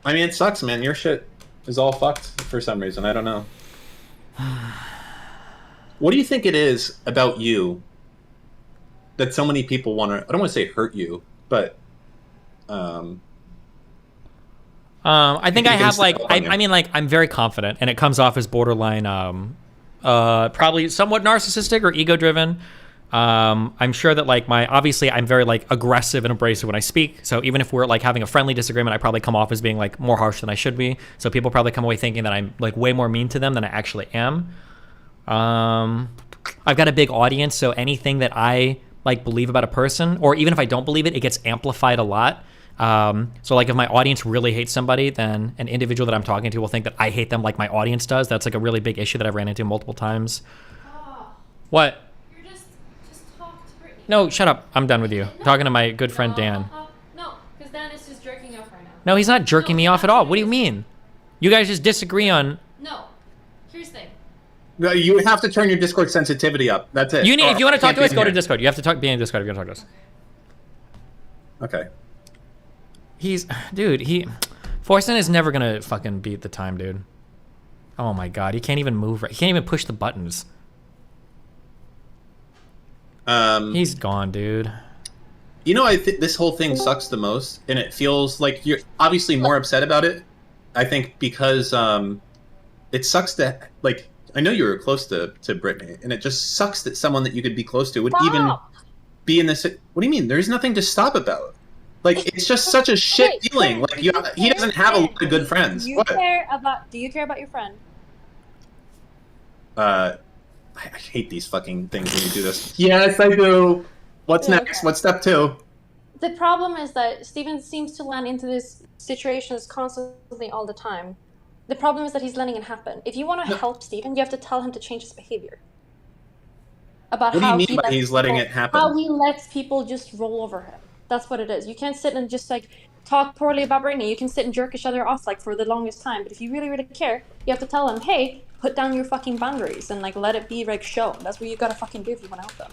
mean, it sucks, man. Your shit is all fucked for some reason. I don't know. What do you think it is about you that so many people want to... I don't want to say hurt you, but... I think I have, like... I mean, like, I'm very confident, and it comes off as borderline, probably somewhat narcissistic or ego-driven. I'm sure that, like, obviously I'm very, like, aggressive and abrasive when I speak. So even if we're, like, having a friendly disagreement, I probably come off as being, like, more harsh than I should be. So people probably come away thinking that I'm, like, way more mean to them than I actually am. I've got a big audience, so anything that I, like, believe about a person, or even if I don't believe it, it gets amplified a lot. So, like, if my audience really hates somebody, then an individual that I'm talking to will think that I hate them like my audience does. That's, like, a really big issue that I've ran into multiple times. What? No, shut up. I'm done with you. Talking to my good friend Dan. No, because Dan is just jerking you off right now. No, he's not jerking me off at all. What do you mean? You guys just disagree on... No. Here's the thing. No, you have to turn your Discord sensitivity up. That's it. If you want to talk to us, go to Discord. You have to be in Discord if you want to talk to us. Okay. Dude, Forsen is never going to fucking beat the time, dude. Oh my god, he can't even move right. He can't even push the buttons. He's gone, dude. You know, I think this whole thing sucks the most, and it feels like you're obviously more upset about it. I think because it sucks that, like, I know you were close to Brittany, and it just sucks that someone that you could be close to would even be in this. What do you mean? There's nothing to stop about. Like, it's just such a shit feeling. Like, he doesn't have a lot of good friends. Do you care about your friend? I hate these fucking things when you do this. Yes, I do. What's next? What's step 2? The problem is that Steven seems to land into these situations constantly all the time. The problem is that he's letting it happen. If you want to help Steven, you have to tell him to change his behavior. What do you mean by he's letting it happen? How he lets people just roll over him. That's what it is. You can't sit and just, like, talk poorly about Brittany. You can sit and jerk each other off, like, for the longest time. But if you really, really care, you have to tell him, hey, put down your fucking boundaries and, like, let it be, like, shown. That's what you gotta fucking do if you want to help them.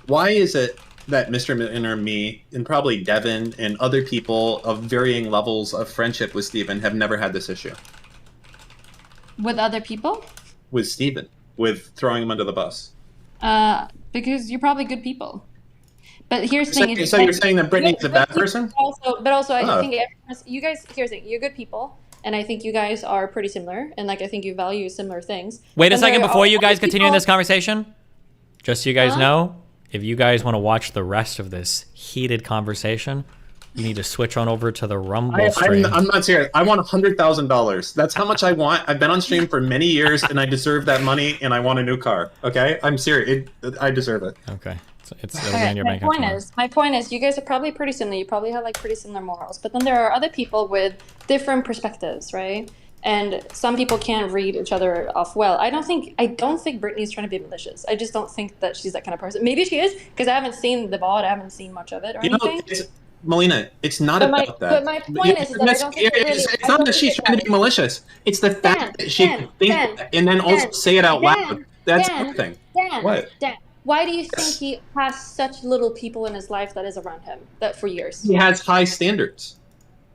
Why is it that Mr. Mitten or me, and probably Devin and other people of varying levels of friendship with Steven have never had this issue? With other people? With Steven. With throwing him under the bus. Because you're probably good people. But here's the thing. So you're saying that Brittany's a bad person? But also, I think you guys. Here's the thing. You're good people, and I think you guys are pretty similar, and like I think you value similar things. Wait a second before you guys continue in this conversation. Just so you guys know, if you guys want to watch the rest of this heated conversation, you need to switch on over to the Rumble stream. I'm not serious. I want $100,000. That's how much I want. I've been on stream for many years, and I deserve that money, and I want a new car. Okay, I'm serious. I deserve it. Okay. My point is, you guys are probably pretty similar. You probably have like pretty similar morals, but then there are other people with different perspectives, right? And some people can't read each other off well. I don't think Brittany's trying to be malicious. I just don't think that she's that kind of person. Maybe she is, because I haven't seen the VOD. I haven't seen much of it or anything. Melina, it's not about that. But my point is that I don't think it's not that she's trying to be malicious. It's the fact that she can think and then also say it out loud. That's the thing. What? Dan, why do you think he has such little people in his life that is around him that for years? He has high standards.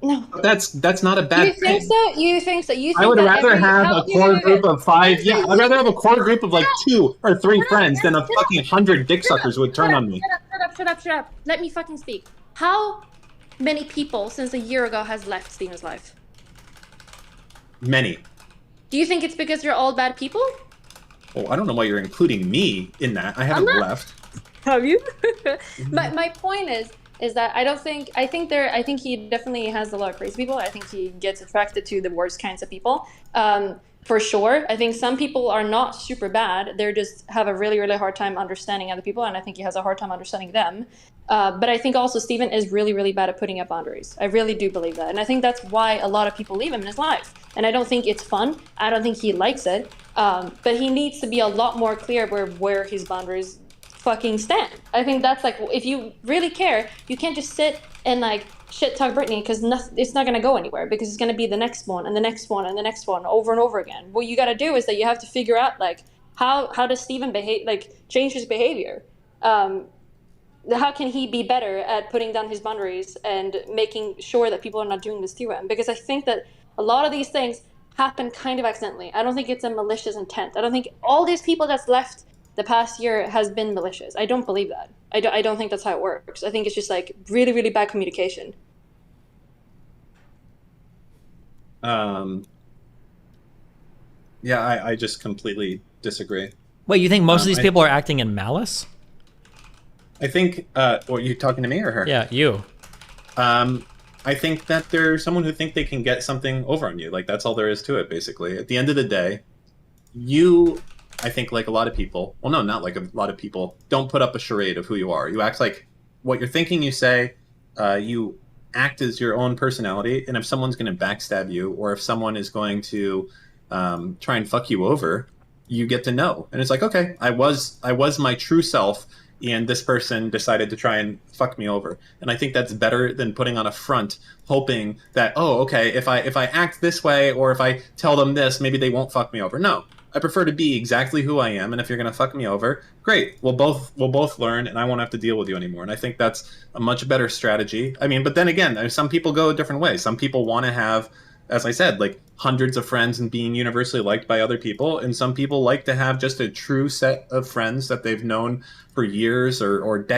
No. That's not a bad thing. You think so? I would rather have a core group of 5. Yeah, I'd rather have a core group of like 2 or 3 friends than a fucking 100 dick suckers who would turn on me. Shut up. Let me fucking speak. How many people since a year ago has left Steven's life? Many. Do you think it's because you're all bad people? Oh, I don't know why you're including me in that. I haven't left. Have you? My point is that I think he definitely has a lot of crazy people. I think he gets attracted to the worst kinds of people. For sure. I think some people are not super bad. They just have a really, really hard time understanding other people, and I think he has a hard time understanding them. But I think also Steven is really, really bad at putting up boundaries. I really do believe that. And I think that's why a lot of people leave him in his life. And I don't think it's fun. I don't think he likes it. But he needs to be a lot more clear where his boundaries fucking stand. I think that's like, if you really care, you can't just sit and like shit talk Brittany, because it's not going to go anywhere, because it's going to be the next one and the next one and the next one over and over again. What you got to do is that you have to figure out like how does Steven behave, like change his behavior. How can he be better at putting down his boundaries and making sure that people are not doing this to him? Because I think that a lot of these things happen kind of accidentally. I don't think it's a malicious intent. I don't think all these people that's left the past year has been malicious. I don't believe that. I don't think that's how it works. I think it's just like really, really bad communication. Yeah, I just completely disagree. Wait, you think most of these people are acting in malice? I think, are you talking to me or her? Yeah, you. I think that there's someone who think they can get something over on you. Like, that's all there is to it, basically. At the end of the day, I think like a lot of people, well, no, not like a lot of people, don't put up a charade of who you are. You act like what you're thinking, you say, you act as your own personality. And if someone's going to backstab you, or if someone is going to try and fuck you over, you get to know. And it's like, okay, I was my true self, and this person decided to try and fuck me over. And I think that's better than putting on a front, hoping that, oh, okay, if I act this way, or if I tell them this, maybe they won't fuck me over. No, I prefer to be exactly who I am. And if you're going to fuck me over, great. We'll both learn, and I won't have to deal with you anymore. And I think that's a much better strategy. I mean, but then again, some people go a different way. Some people want to have, as I said, like hundreds of friends and being universally liked by other people. And some people like to have just a true set of friends that they've known for years or decades.